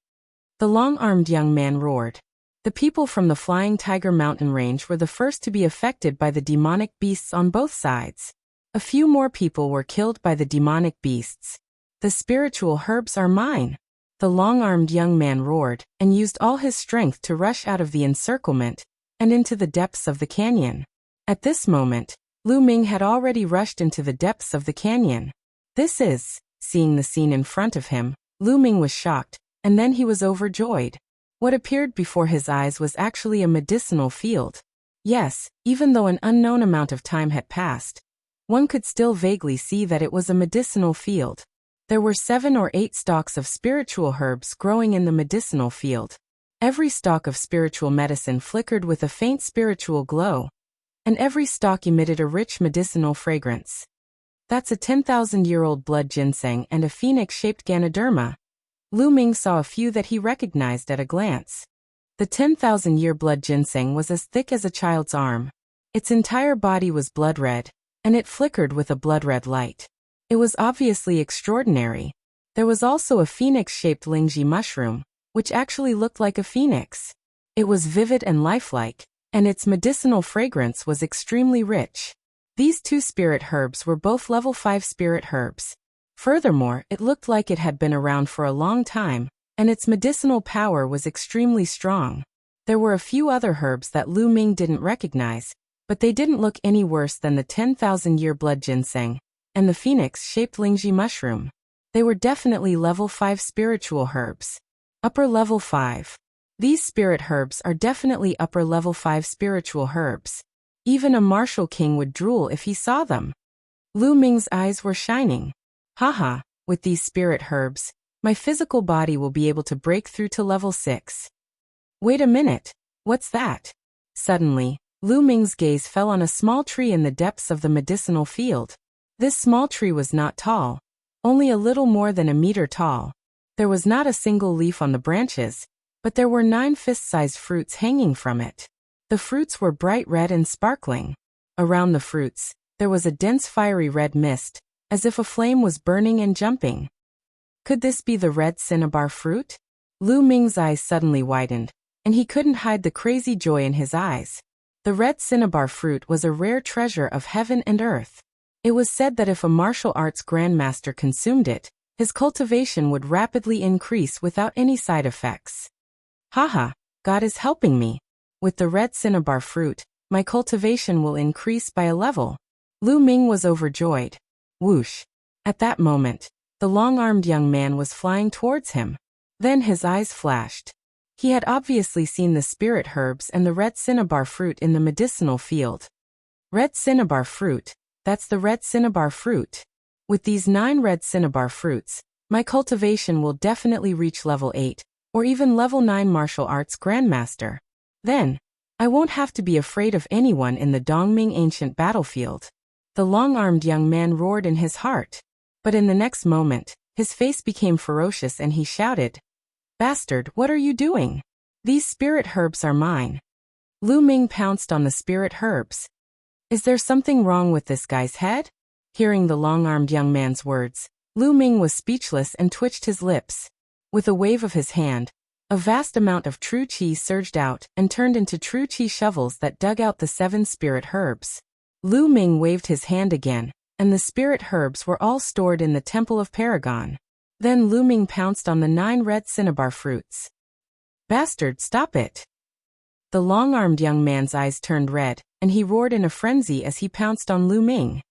The long-armed young man roared. The people from the Flying Tiger mountain range were the first to be affected by the demonic beasts on both sides. A few more people were killed by the demonic beasts. The spiritual herbs are mine. The long-armed young man roared and used all his strength to rush out of the encirclement and into the depths of the canyon. At this moment, Lu Ming had already rushed into the depths of the canyon. Seeing the scene in front of him, Lu Ming was shocked, and then he was overjoyed. What appeared before his eyes was actually a medicinal field. Yes, even though an unknown amount of time had passed, one could still vaguely see that it was a medicinal field. There were 7 or 8 stalks of spiritual herbs growing in the medicinal field. Every stalk of spiritual medicine flickered with a faint spiritual glow, and every stalk emitted a rich medicinal fragrance. That's a 10,000-year-old blood ginseng and a phoenix-shaped Ganoderma. Lu Ming saw a few that he recognized at a glance. The 10,000-year blood ginseng was as thick as a child's arm. Its entire body was blood red, and it flickered with a blood-red light. It was obviously extraordinary. There was also a phoenix-shaped Lingji mushroom, which actually looked like a phoenix. It was vivid and lifelike, and its medicinal fragrance was extremely rich. These 2 spirit herbs were both level 5 spirit herbs. Furthermore, it looked like it had been around for a long time, and its medicinal power was extremely strong. There were a few other herbs that Lu Ming didn't recognize, but they didn't look any worse than the 10,000-year blood ginseng and the phoenix-shaped Lingji mushroom. They were definitely level 5 spiritual herbs. Upper level 5. These spirit herbs are definitely upper level 5 spiritual herbs. Even a martial king would drool if he saw them. Lu Ming's eyes were shining. Haha, with these spirit herbs, my physical body will be able to break through to level 6. Wait a minute, what's that? Suddenly, Lu Ming's gaze fell on a small tree in the depths of the medicinal field. This small tree was not tall, only a little more than a meter tall. There was not a single leaf on the branches, but there were 9 fist-sized fruits hanging from it. The fruits were bright red and sparkling. Around the fruits, there was a dense fiery red mist, as if a flame was burning and jumping. Could this be the red cinnabar fruit? Lu Ming's eyes suddenly widened, and he couldn't hide the crazy joy in his eyes. The red cinnabar fruit was a rare treasure of heaven and earth. It was said that if a martial arts grandmaster consumed it, his cultivation would rapidly increase without any side effects. Haha, God is helping me. With the red cinnabar fruit, my cultivation will increase by a level. Lu Ming was overjoyed. Whoosh! At that moment, the long-armed young man was flying towards him. Then his eyes flashed. He had obviously seen the spirit herbs and the red cinnabar fruit in the medicinal field. Red cinnabar fruit, that's the red cinnabar fruit. With these 9 red cinnabar fruits, My cultivation will definitely reach level 8, or even level 9 martial arts grandmaster. Then, I won't have to be afraid of anyone in the Dongming ancient battlefield. The long-armed young man roared in his heart. But in the next moment, his face became ferocious and he shouted, "Bastard, what are you doing? These spirit herbs are mine." Lu Ming pounced on the spirit herbs. Is there something wrong with this guy's head? Hearing the long-armed young man's words, Lu Ming was speechless and twitched his lips. With a wave of his hand, a vast amount of true qi surged out and turned into true qi shovels that dug out the 7 spirit herbs. Lu Ming waved his hand again, and the spirit herbs were all stored in the Temple of Paragon. Then Lu Ming pounced on the 9 red cinnabar fruits. Bastard, stop it! The long-armed young man's eyes turned red, and he roared in a frenzy as he pounced on Lu Ming.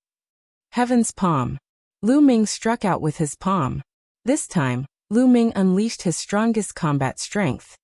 Heaven's palm. Lu Ming struck out with his palm. This time, Lu Ming unleashed his strongest combat strength.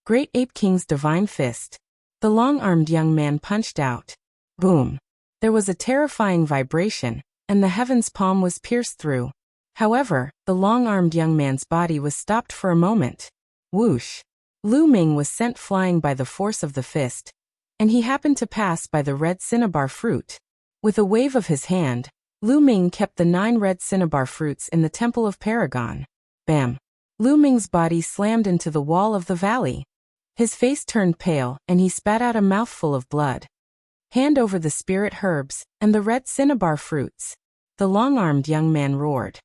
Great Ape King's divine fist. The long-armed young man punched out. Boom! There was a terrifying vibration, and the heaven's palm was pierced through. However, the long-armed young man's body was stopped for a moment. Whoosh! Lu Ming was sent flying by the force of the fist, and he happened to pass by the red cinnabar fruit. With a wave of his hand, Lu Ming kept the 9 red cinnabar fruits in the Temple of Paragon. Bam! Lu Ming's body slammed into the wall of the valley. His face turned pale, and he spat out a mouthful of blood. Hand over the spirit herbs and the red cinnabar fruits. The long-armed young man roared.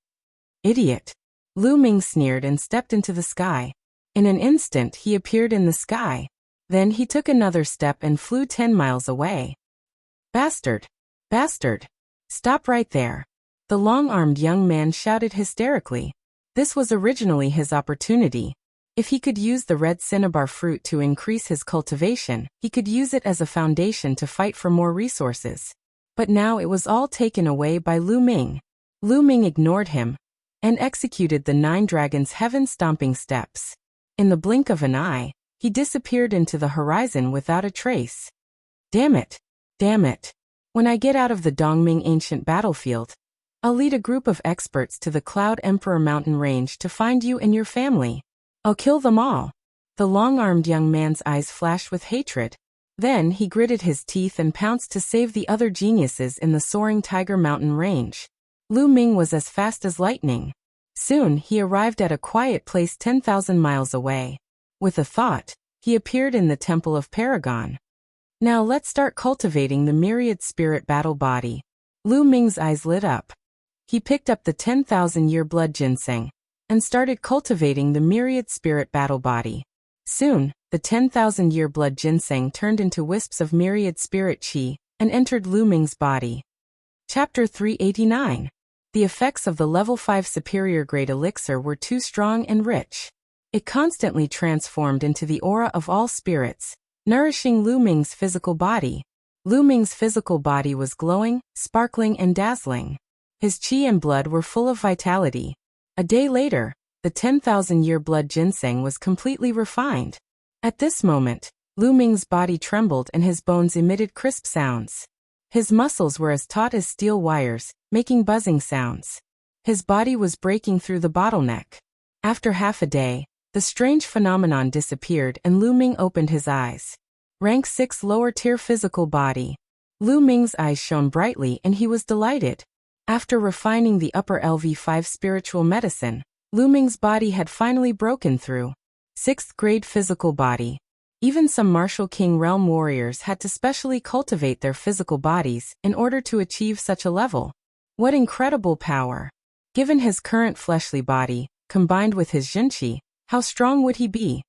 Idiot! Lu Ming sneered and stepped into the sky. In an instant he appeared in the sky. Then he took another step and flew 10 miles away. Bastard! Bastard! Stop right there! The long-armed young man shouted hysterically. This was originally his opportunity. If he could use the red cinnabar fruit to increase his cultivation, he could use it as a foundation to fight for more resources. But now it was all taken away by Lu Ming. Lu Ming ignored him and executed the 9 dragons' heaven-stomping steps. In the blink of an eye, he disappeared into the horizon without a trace. Damn it! Damn it! When I get out of the Dongming ancient battlefield, I'll lead a group of experts to the Cloud Emperor mountain range to find you and your family. I'll kill them all. The long-armed young man's eyes flashed with hatred. Then he gritted his teeth and pounced to save the other geniuses in the soaring Tiger Mountain range. Lu Ming was as fast as lightning. Soon he arrived at a quiet place 10,000 miles away. With a thought, he appeared in the Temple of Paragon. Now let's start cultivating the myriad spirit battle body. Lu Ming's eyes lit up. He picked up the 10,000-year blood ginseng and started cultivating the myriad spirit battle body. Soon, the 10,000-year blood ginseng turned into wisps of myriad spirit qi and entered Lu Ming's body. Chapter 389. The effects of the level 5 superior grade elixir were too strong and rich. It constantly transformed into the aura of all spirits, nourishing Lu Ming's physical body. Lu Ming's physical body was glowing, sparkling and dazzling. His qi and blood were full of vitality. A day later, the 10,000-year blood ginseng was completely refined. At this moment, Lu Ming's body trembled and his bones emitted crisp sounds. His muscles were as taut as steel wires, making buzzing sounds. His body was breaking through the bottleneck. After half a day, the strange phenomenon disappeared and Lu Ming opened his eyes. Rank 6 lower tier physical body. Lu Ming's eyes shone brightly and he was delighted. After refining the upper LV5 spiritual medicine, Lu Ming's body had finally broken through. 6th grade physical body. Even some martial king realm warriors had to specially cultivate their physical bodies in order to achieve such a level. What incredible power! Given his current fleshly body, combined with his junqi, how strong would he be?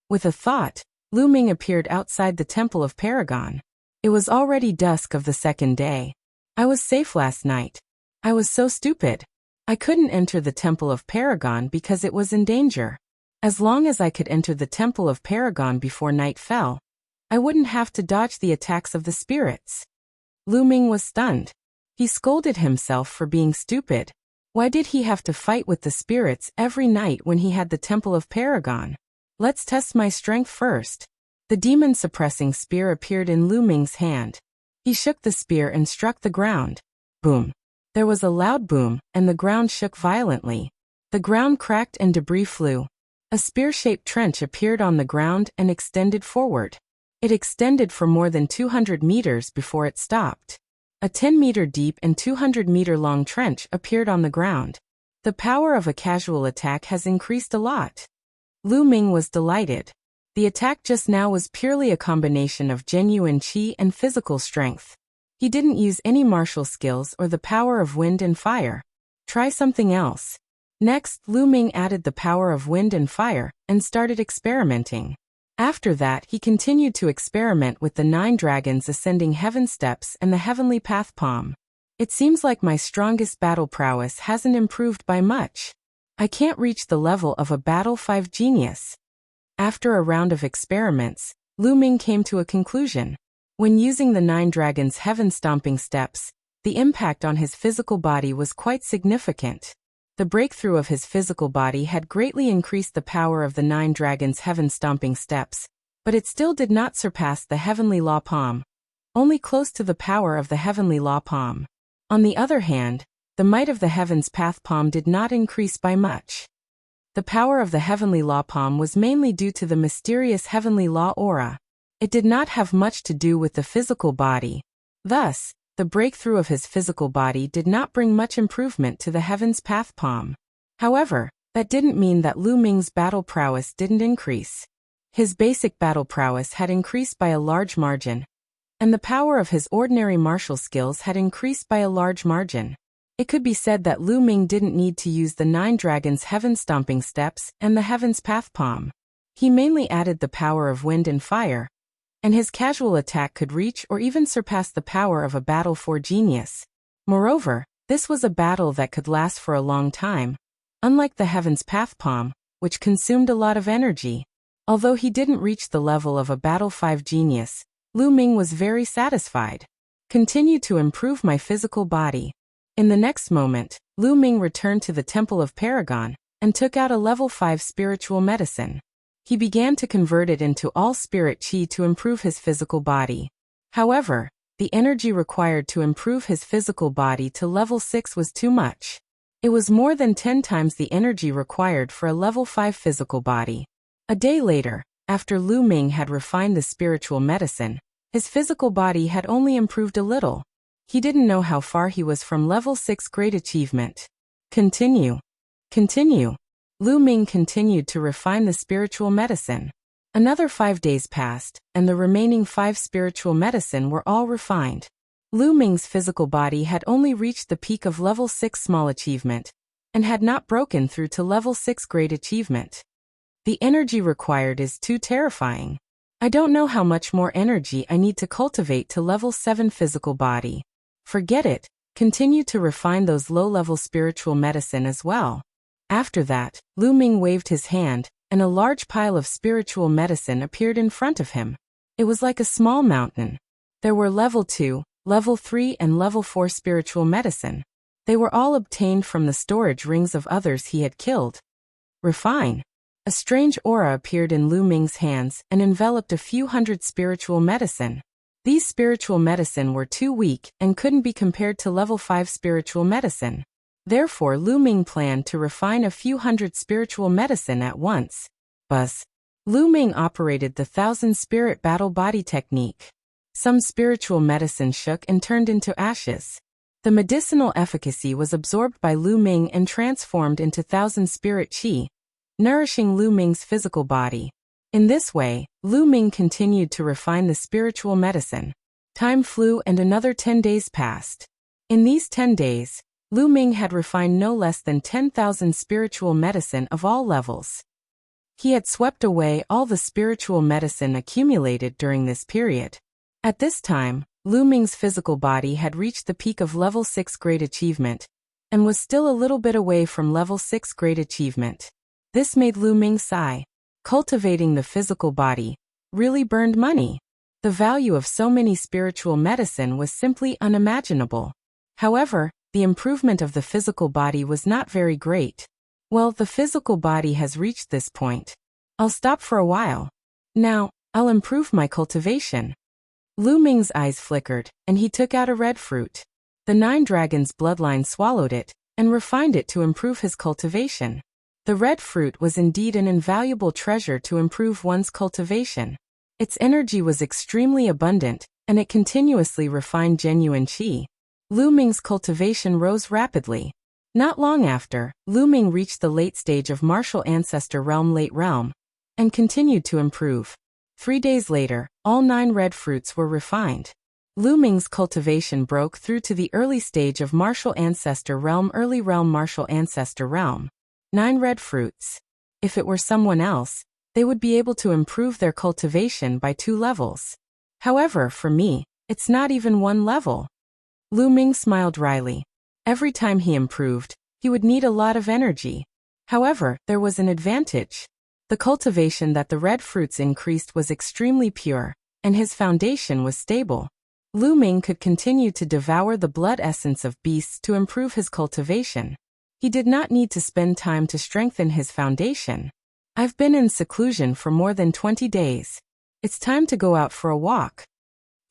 With a thought, Lu Ming appeared outside the Temple of Paragon. It was already dusk of the second day. I was safe last night. I was so stupid. I couldn't enter the Temple of Paragon because it was in danger. As long as I could enter the Temple of Paragon before night fell, I wouldn't have to dodge the attacks of the spirits. Lu Ming was stunned. He scolded himself for being stupid. Why did he have to fight with the spirits every night when he had the Temple of Paragon? Let's test my strength first. The demon-suppressing spear appeared in Lu Ming's hand. He shook the spear and struck the ground. Boom. There was a loud boom, and the ground shook violently. The ground cracked and debris flew. A spear-shaped trench appeared on the ground and extended forward. It extended for more than 200 meters before it stopped. A 10-meter deep and 200-meter-long trench appeared on the ground. The power of a casual attack has increased a lot. Lu Ming was delighted. The attack just now was purely a combination of genuine qi and physical strength. He didn't use any martial skills or the power of wind and fire. Try something else. Next, Lu Ming added the power of wind and fire and started experimenting. After that, he continued to experiment with the 9 dragons ascending heaven steps and the heavenly path palm. It seems like my strongest battle prowess hasn't improved by much. I can't reach the level of a battle 5 genius. After a round of experiments, Lu Ming came to a conclusion. When using the 9 dragons' heaven-stomping steps, the impact on his physical body was quite significant. The breakthrough of his physical body had greatly increased the power of the 9 dragons' heaven-stomping steps, but it still did not surpass the heavenly law palm, only close to the power of the heavenly law palm. On the other hand, the might of the heavens path palm did not increase by much. The power of the heavenly law palm was mainly due to the mysterious heavenly law aura. It did not have much to do with the physical body. Thus, the breakthrough of his physical body did not bring much improvement to the heavens path palm. However, that didn't mean that Lu Ming's battle prowess didn't increase. His basic battle prowess had increased by a large margin, and the power of his ordinary martial skills had increased by a large margin. It could be said that Lu Ming didn't need to use the 9 dragons' heaven-stomping steps and the heavens path palm. He mainly added the power of wind and fire, and his casual attack could reach or even surpass the power of a battle 4 genius. Moreover, this was a battle that could last for a long time, unlike the heavens path palm, which consumed a lot of energy. Although he didn't reach the level of a battle 5 genius, Lu Ming was very satisfied. Continue to improve my physical body. In the next moment, Lu Ming returned to the Temple of Paragon and took out a level 5 spiritual medicine. He began to convert it into all spirit qi to improve his physical body. However, the energy required to improve his physical body to level 6 was too much. It was more than 10 times the energy required for a level 5 physical body. A day later, after Lu Ming had refined the spiritual medicine, his physical body had only improved a little. He didn't know how far he was from level 6 great achievement. Continue. Lu Ming continued to refine the spiritual medicine. Another 5 days passed, and the remaining 5 spiritual medicine were all refined. Lu Ming's physical body had only reached the peak of level 6 small achievement, and had not broken through to level 6 great achievement. The energy required is too terrifying. I don't know how much more energy I need to cultivate to level 7 physical body. Forget it, continue to refine those low-level spiritual medicine as well. After that, Lu Ming waved his hand, and a large pile of spiritual medicine appeared in front of him. It was like a small mountain. There were level 2, level 3 and level 4 spiritual medicine. They were all obtained from the storage rings of others he had killed. Refine. A strange aura appeared in Lu Ming's hands and enveloped a few hundred spiritual medicine. These spiritual medicine were too weak and couldn't be compared to level 5 spiritual medicine. Therefore, Lu Ming planned to refine a few hundred spiritual medicine at once. Buzz. Lu Ming operated the 1,000 spirit battle body technique. Some spiritual medicine shook and turned into ashes. The medicinal efficacy was absorbed by Lu Ming and transformed into 1,000 spirit qi, nourishing Lu Ming's physical body. In this way, Lu Ming continued to refine the spiritual medicine. Time flew and another 10 days passed. In these 10 days, Lu Ming had refined no less than 10,000 spiritual medicine of all levels. He had swept away all the spiritual medicine accumulated during this period. At this time, Lu Ming's physical body had reached the peak of level 6 great achievement, and was still a little bit away from level 6 great achievement. This made Lu Ming sigh. Cultivating the physical body really burned money. The value of so many spiritual medicine was simply unimaginable. However, the improvement of the physical body was not very great. Well, the physical body has reached this point. I'll stop for a while. Now, I'll improve my cultivation. Lu Ming's eyes flickered, and he took out a red fruit. The 9 dragons' bloodline swallowed it, and refined it to improve his cultivation. The red fruit was indeed an invaluable treasure to improve one's cultivation. Its energy was extremely abundant, and it continuously refined genuine qi. Lu Ming's cultivation rose rapidly. Not long after, Lu Ming reached the late stage of martial ancestor realm late realm, and continued to improve. 3 days later, all 9 red fruits were refined. Lu Ming's cultivation broke through to the early stage of martial ancestor realm early realm martial ancestor realm. 9 red fruits. If it were someone else, they would be able to improve their cultivation by 2 levels. However, for me, it's not even 1 level. Lu Ming smiled wryly. Every time he improved, he would need a lot of energy. However, there was an advantage. The cultivation that the red fruits increased was extremely pure, and his foundation was stable. Lu Ming could continue to devour the blood essence of beasts to improve his cultivation. He did not need to spend time to strengthen his foundation. I've been in seclusion for more than 20 days. It's time to go out for a walk.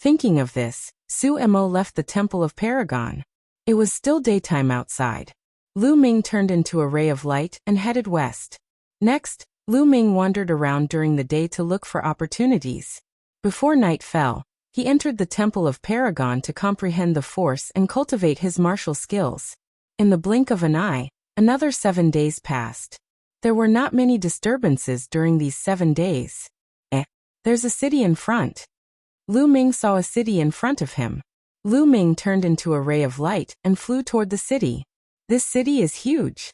Thinking of this, Su Mo left the Temple of Paragon. It was still daytime outside. Lu Ming turned into a ray of light and headed west. Next, Lu Ming wandered around during the day to look for opportunities. Before night fell, he entered the Temple of Paragon to comprehend the force and cultivate his martial skills. In the blink of an eye, another 7 days passed. There were not many disturbances during these 7 days. There's a city in front. Lu Ming saw a city in front of him. Lu Ming turned into a ray of light and flew toward the city. This city is huge.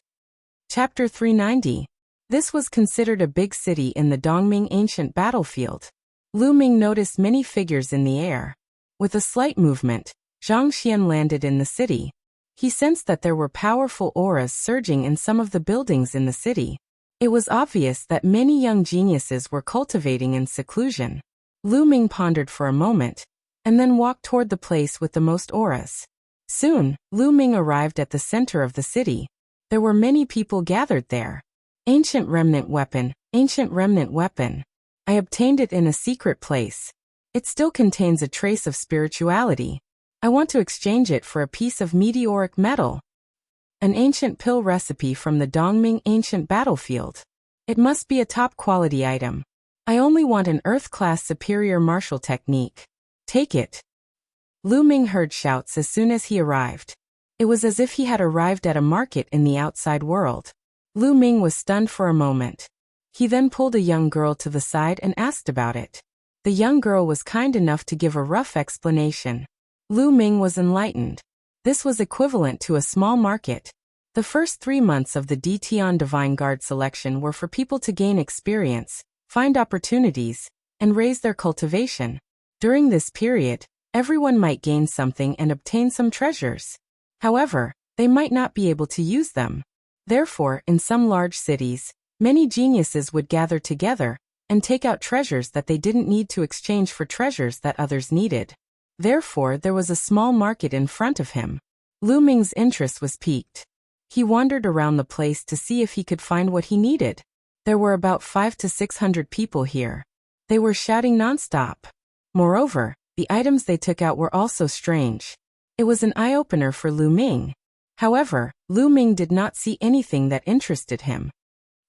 Chapter 390. This was considered a big city in the Dongming ancient battlefield. Lu Ming noticed many figures in the air. With a slight movement, Zhang Xian landed in the city. He sensed that there were powerful auras surging in some of the buildings in the city. It was obvious that many young geniuses were cultivating in seclusion. Lu Ming pondered for a moment, and then walked toward the place with the most auras. Soon, Lu Ming arrived at the center of the city. There were many people gathered there. Ancient remnant weapon, ancient remnant weapon. I obtained it in a secret place. It still contains a trace of spirituality. I want to exchange it for a piece of meteoric metal. An ancient pill recipe from the Dongming ancient battlefield. It must be a top-quality item. I only want an Earth-class superior martial technique. Take it. Lu Ming heard shouts as soon as he arrived. It was as if he had arrived at a market in the outside world. Lu Ming was stunned for a moment. He then pulled a young girl to the side and asked about it. The young girl was kind enough to give a rough explanation. Lu Ming was enlightened. This was equivalent to a small market. The first 3 months of the Dtian Divine Guard selection were for people to gain experience, find opportunities, and raise their cultivation. During this period, everyone might gain something and obtain some treasures. However, they might not be able to use them. Therefore, in some large cities, many geniuses would gather together and take out treasures that they didn't need to exchange for treasures that others needed. Therefore, there was a small market in front of him. Lu Ming's interest was piqued. He wandered around the place to see if he could find what he needed. There were about 500 to 600 people here. They were shouting nonstop. Moreover, the items they took out were also strange. It was an eye-opener for Lu Ming. However, Lu Ming did not see anything that interested him.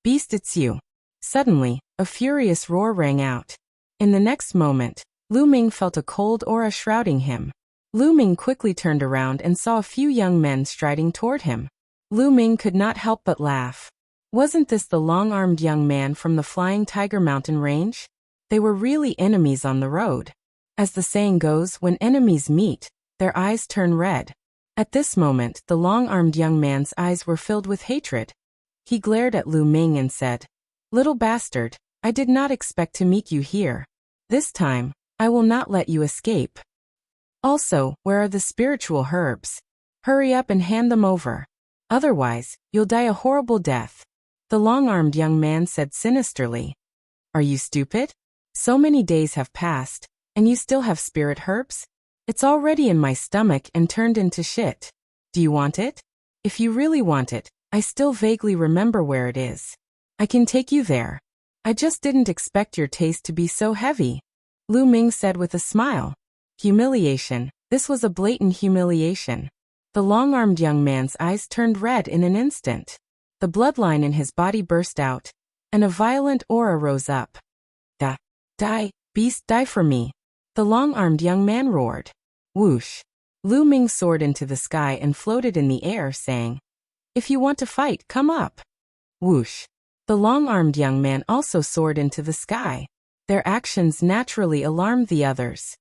Beast, it's you. Suddenly, a furious roar rang out. In the next moment, Lu Ming felt a cold aura shrouding him. Lu Ming quickly turned around and saw a few young men striding toward him. Lu Ming could not help but laugh. Wasn't this the long-armed young man from the Flying Tiger Mountain Range? They were really enemies on the road. As the saying goes, when enemies meet, their eyes turn red. At this moment, the long-armed young man's eyes were filled with hatred. He glared at Lu Ming and said, "Little bastard, I did not expect to meet you here. This time, I will not let you escape. Also, where are the spiritual herbs? Hurry up and hand them over. Otherwise, you'll die a horrible death." The long-armed young man said sinisterly. "Are you stupid? So many days have passed, and you still have spirit herbs? It's already in my stomach and turned into shit. Do you want it? If you really want it, I still vaguely remember where it is. I can take you there. I just didn't expect your taste to be so heavy," Lu Ming said with a smile. Humiliation. This was a blatant humiliation. The long-armed young man's eyes turned red in an instant. The bloodline in his body burst out, and a violent aura rose up. Die, beast, die for me. The long-armed young man roared. Whoosh. Lu Ming soared into the sky and floated in the air, saying, "If you want to fight, come up." Whoosh. The long-armed young man also soared into the sky. Their actions naturally alarmed the others.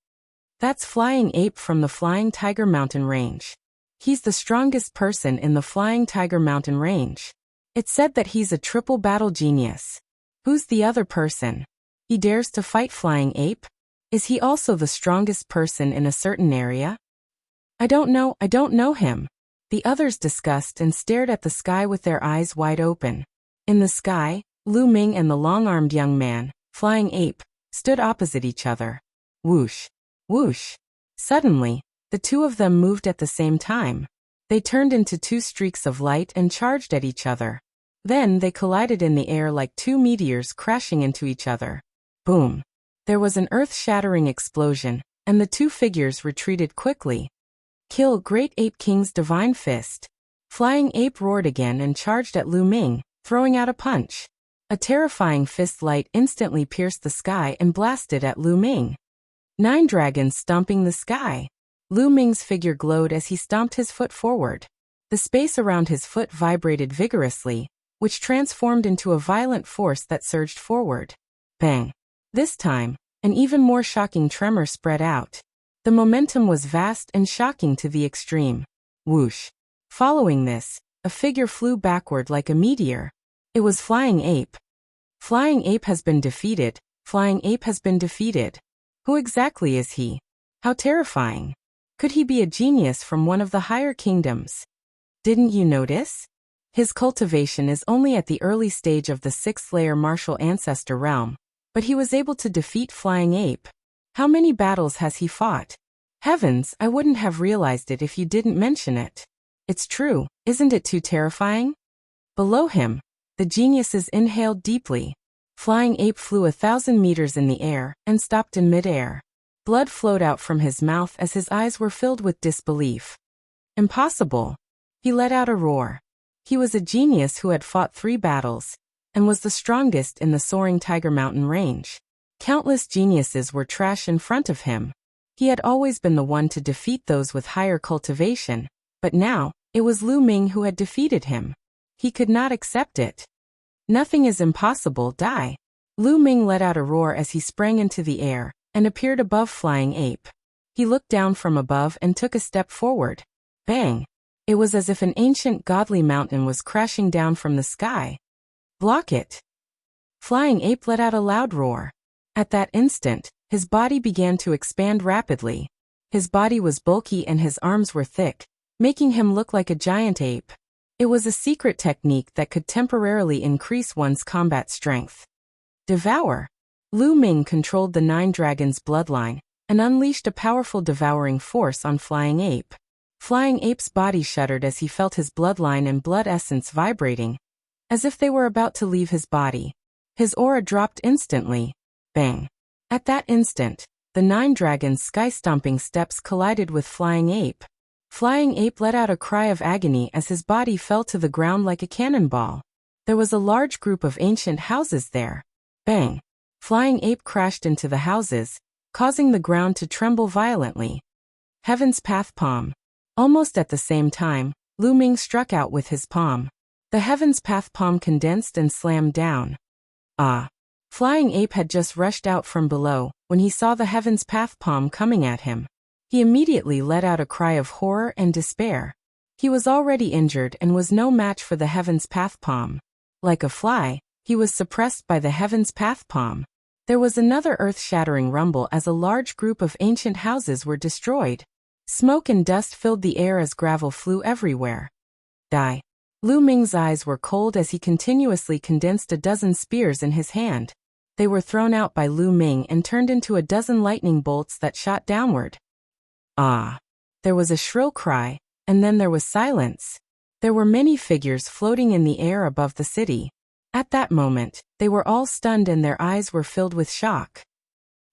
That's Flying Ape from the Flying Tiger Mountain Range. He's the strongest person in the Flying Tiger Mountain Range. It's said that he's a triple battle genius. Who's the other person? He dares to fight Flying Ape? Is he also the strongest person in a certain area? I don't know him. The others discussed and stared at the sky with their eyes wide open. In the sky, Lu Ming and the long-armed young man, Flying Ape, stood opposite each other. Whoosh. Whoosh. Suddenly, the two of them moved at the same time. They turned into two streaks of light and charged at each other. Then they collided in the air like two meteors crashing into each other. Boom. There was an earth-shattering explosion, and the two figures retreated quickly. Kill Great Ape King's Divine Fist. Flying Ape roared again and charged at Lu Ming, throwing out a punch. A terrifying fist light instantly pierced the sky and blasted at Lu Ming. 9 dragons stomping the sky. Lu Ming's figure glowed as he stomped his foot forward. The space around his foot vibrated vigorously, which transformed into a violent force that surged forward. Bang! This time, an even more shocking tremor spread out. The momentum was vast and shocking to the extreme. Whoosh! Following this, a figure flew backward like a meteor. It was Flying Ape. Flying Ape has been defeated. Flying Ape has been defeated. Who exactly is he? How terrifying! Could he be a genius from one of the higher kingdoms? Didn't you notice? His cultivation is only at the early stage of the 6th-layer martial ancestor realm, but he was able to defeat Flying Ape. How many battles has he fought? Heavens, I wouldn't have realized it if you didn't mention it. It's true, isn't it too terrifying? Below him, the geniuses inhaled deeply. Flying Ape flew 1,000 meters in the air and stopped in mid-air. Blood flowed out from his mouth as his eyes were filled with disbelief. Impossible. He let out a roar. He was a genius who had fought 3 battles, and was the strongest in the soaring Tiger Mountain range. Countless geniuses were trash in front of him. He had always been the one to defeat those with higher cultivation, but now, it was Lu Ming who had defeated him. He could not accept it. Nothing is impossible, die. Lu Ming let out a roar as he sprang into the air, and appeared above Flying Ape. He looked down from above and took a step forward. Bang! It was as if an ancient godly mountain was crashing down from the sky. Block it! Flying Ape let out a loud roar. At that instant, his body began to expand rapidly. His body was bulky and his arms were thick, making him look like a giant ape. It was a secret technique that could temporarily increase one's combat strength. Devour! Lu Ming controlled the 9 dragons' bloodline, and unleashed a powerful devouring force on Flying Ape. Flying Ape's body shuddered as he felt his bloodline and blood essence vibrating, as if they were about to leave his body. His aura dropped instantly. Bang! At that instant, the 9 dragons' sky-stomping steps collided with Flying Ape. Flying Ape let out a cry of agony as his body fell to the ground like a cannonball. There was a large group of ancient houses there. Bang! Flying Ape crashed into the houses, causing the ground to tremble violently. Heaven's Path Palm. Almost at the same time, Lu Ming struck out with his palm. The Heaven's Path Palm condensed and slammed down. Ah! Flying Ape had just rushed out from below when he saw the Heaven's Path Palm coming at him. He immediately let out a cry of horror and despair. He was already injured and was no match for the Heaven's Path Palm. Like a fly, he was suppressed by the Heaven's Path Palm. There was another earth-shattering rumble as a large group of ancient houses were destroyed. Smoke and dust filled the air as gravel flew everywhere. Die. Lu Ming's eyes were cold as he continuously condensed a dozen spears in his hand. They were thrown out by Lu Ming and turned into a dozen lightning bolts that shot downward. Ah! There was a shrill cry, and then there was silence. There were many figures floating in the air above the city. At that moment, they were all stunned and their eyes were filled with shock.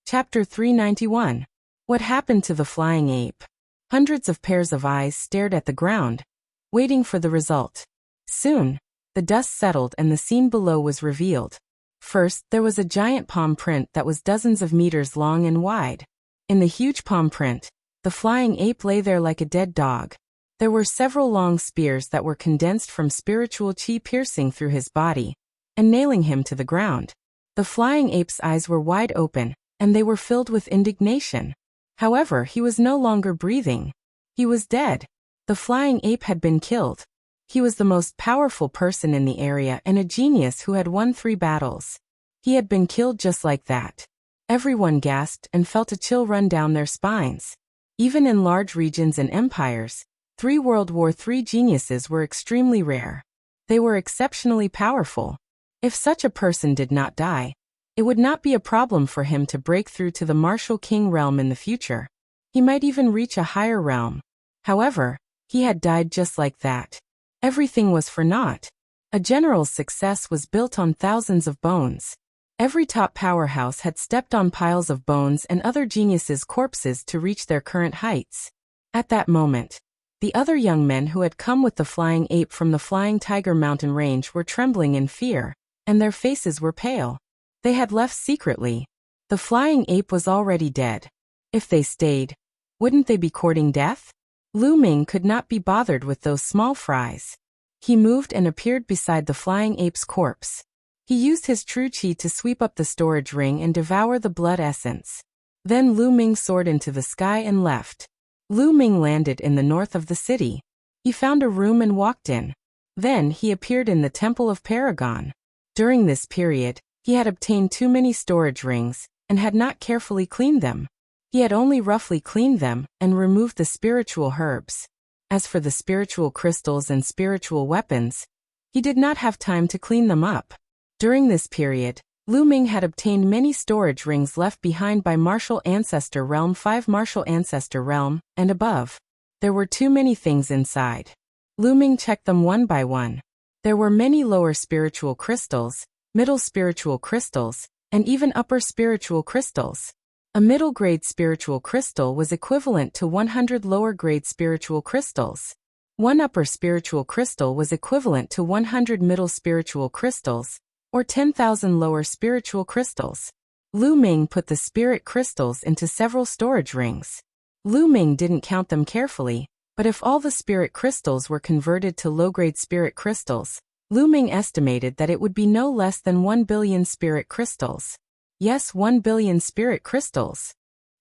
Chapter 391. What happened to the Flying Ape? Hundreds of pairs of eyes stared at the ground, waiting for the result. Soon, the dust settled and the scene below was revealed. First, there was a giant palm print that was dozens of meters long and wide. In the huge palm print, the flying ape lay there like a dead dog. There were several long spears that were condensed from spiritual chi piercing through his body and nailing him to the ground. The flying ape's eyes were wide open, and they were filled with indignation. However, he was no longer breathing. He was dead. The flying ape had been killed. He was the most powerful person in the area and a genius who had won 3 battles. He had been killed just like that. Everyone gasped and felt a chill run down their spines. Even in large regions and empires, 3 World War III geniuses were extremely rare. They were exceptionally powerful. If such a person did not die, it would not be a problem for him to break through to the martial king realm in the future. He might even reach a higher realm. However, he had died just like that. Everything was for naught. A general's success was built on thousands of bones. Every top powerhouse had stepped on piles of bones and other geniuses' corpses to reach their current heights. At that moment, the other young men who had come with the flying ape from the Flying Tiger mountain range were trembling in fear, and their faces were pale. They had left secretly. The flying ape was already dead. If they stayed, wouldn't they be courting death? Lu Ming could not be bothered with those small fries. He moved and appeared beside the flying ape's corpse. He used his true chi to sweep up the storage ring and devour the blood essence. Then Lu Ming soared into the sky and left. Lu Ming landed in the north of the city. He found a room and walked in. Then he appeared in the Temple of Paragon. During this period, he had obtained too many storage rings and had not carefully cleaned them. He had only roughly cleaned them and removed the spiritual herbs. As for the spiritual crystals and spiritual weapons, he did not have time to clean them up. During this period, Lu Ming had obtained many storage rings left behind by Martial Ancestor Realm 5 Martial Ancestor Realm, and above. There were too many things inside. Lu Ming checked them one by one. There were many lower spiritual crystals, middle spiritual crystals, and even upper spiritual crystals. A middle-grade spiritual crystal was equivalent to 100 lower-grade spiritual crystals. One upper spiritual crystal was equivalent to 100 middle spiritual crystals, or 10,000 lower spiritual crystals. Lu Ming put the spirit crystals into several storage rings. Lu Ming didn't count them carefully, but if all the spirit crystals were converted to low-grade spirit crystals, Lu Ming estimated that it would be no less than 1 billion spirit crystals. Yes, 1 billion spirit crystals.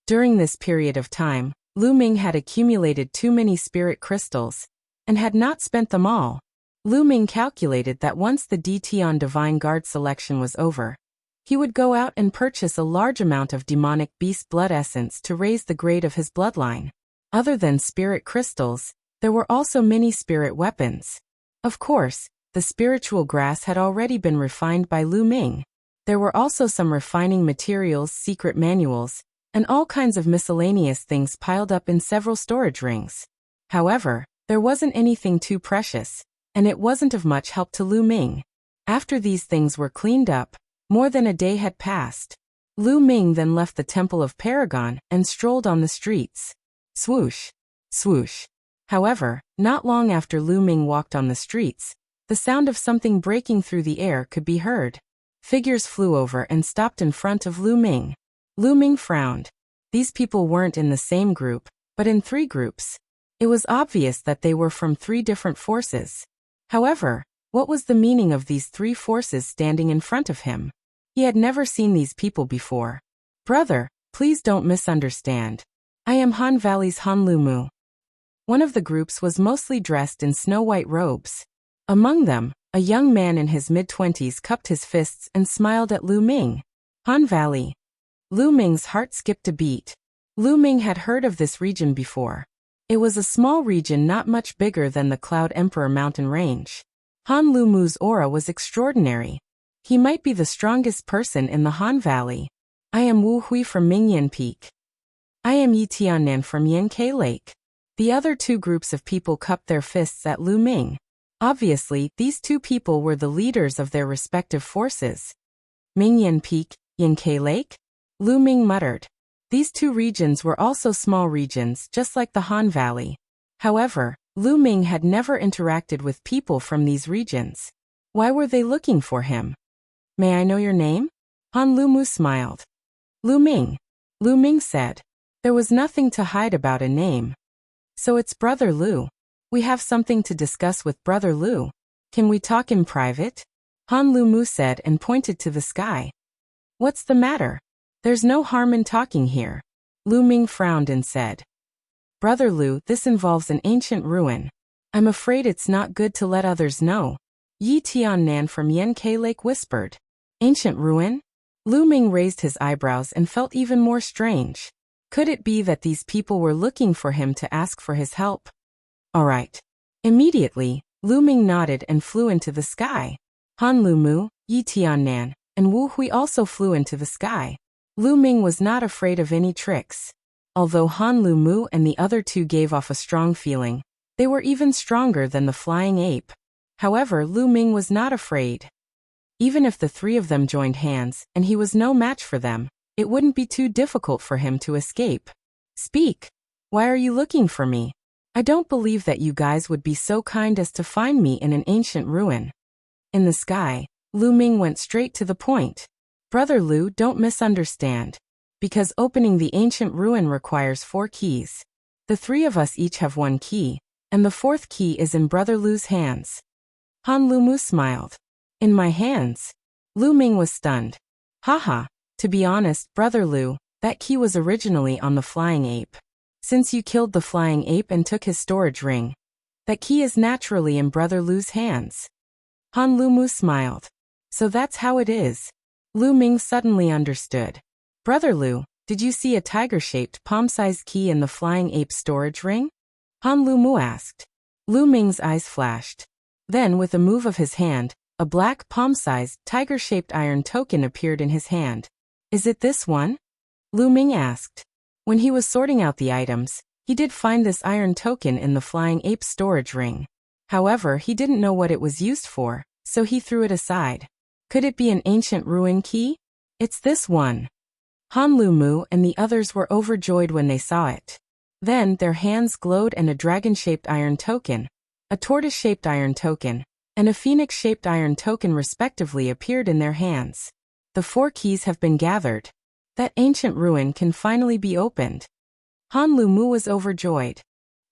During this period of time, Lu Ming had accumulated too many spirit crystals and had not spent them all. Lu Ming calculated that once the DT on Divine Guard selection was over, he would go out and purchase a large amount of demonic beast blood essence to raise the grade of his bloodline. Other than spirit crystals, there were also many spirit weapons. Of course, the spiritual grass had already been refined by Lu Ming. There were also some refining materials, secret manuals, and all kinds of miscellaneous things piled up in several storage rings. However, there wasn't anything too precious, and it wasn't of much help to Lu Ming. After these things were cleaned up, more than a day had passed. Lu Ming then left the Temple of Paragon and strolled on the streets. Swoosh, swoosh. However, not long after Lu Ming walked on the streets, the sound of something breaking through the air could be heard. Figures flew over and stopped in front of Lu Ming. Lu Ming frowned. These people weren't in the same group, but in 3 groups. It was obvious that they were from 3 different forces. However, what was the meaning of these 3 forces standing in front of him? He had never seen these people before. Brother, please don't misunderstand. I am Han Valley's Han Lu Mu. One of the groups was mostly dressed in snow-white robes. Among them, a young man in his mid-20s cupped his fists and smiled at Lu Ming. Han Valley. Lu Ming's heart skipped a beat. Lu Ming had heard of this region before. It was a small region not much bigger than the Cloud Emperor mountain range. Han Lu Mu's aura was extraordinary. He might be the strongest person in the Han Valley. I am Wu Hui from Mingyan Peak. I am Yi Tiannan from Yankai Lake. The other 2 groups of people cupped their fists at Lu Ming. Obviously, these 2 people were the leaders of their respective forces. Mingyan Peak, Yankai Lake? Lu Ming muttered. These two regions were also small regions, just like the Han Valley. However, Lu Ming had never interacted with people from these regions. Why were they looking for him? May I know your name? Han Lumu smiled. Lu Ming. Lu Ming said. There was nothing to hide about a name. So it's Brother Lu. We have something to discuss with Brother Lu. Can we talk in private? Han Lumu said and pointed to the sky. What's the matter? There's no harm in talking here. Lu Ming frowned and said. Brother Lu, this involves an ancient ruin. I'm afraid it's not good to let others know. Yi Tiannan from Yanke Lake whispered. Ancient ruin? Lu Ming raised his eyebrows and felt even more strange. Could it be that these people were looking for him to ask for his help? All right. Immediately, Lu Ming nodded and flew into the sky. Han Lumu, Yi Tiannan, and Wu Hui also flew into the sky. Lu Ming was not afraid of any tricks. Although Han Lumu and the other two gave off a strong feeling, they were even stronger than the flying ape. However, Lu Ming was not afraid. Even if the three of them joined hands and he was no match for them, it wouldn't be too difficult for him to escape. Speak. Why are you looking for me? I don't believe that you guys would be so kind as to find me in an ancient ruin. In the sky, Lu Ming went straight to the point. Brother Lu, don't misunderstand. Because opening the ancient ruin requires 4 keys. The 3 of us each have 1 key, and the 4th key is in Brother Lu's hands. Han Lumu smiled. In my hands? Lu Ming was stunned. Haha, to be honest, Brother Lu, that key was originally on the flying ape. Since you killed the flying ape and took his storage ring, that key is naturally in Brother Lu's hands. Han Lumu smiled. So that's how it is. Lu Ming suddenly understood. Brother Lu, did you see a tiger-shaped palm-sized key in the flying ape storage ring? Han Lumu asked. Lu Ming's eyes flashed. Then, with a move of his hand, a black palm-sized tiger-shaped iron token appeared in his hand. Is it this one? Lu Ming asked. When he was sorting out the items, he did find this iron token in the flying ape storage ring. However, he didn't know what it was used for, so he threw it aside. Could it be an ancient ruin key? It's this one. Han Lumu and the others were overjoyed when they saw it. Then their hands glowed and a dragon-shaped iron token, a tortoise-shaped iron token, and a phoenix-shaped iron token respectively appeared in their hands. The 4 keys have been gathered. That ancient ruin can finally be opened. Han Lumu was overjoyed.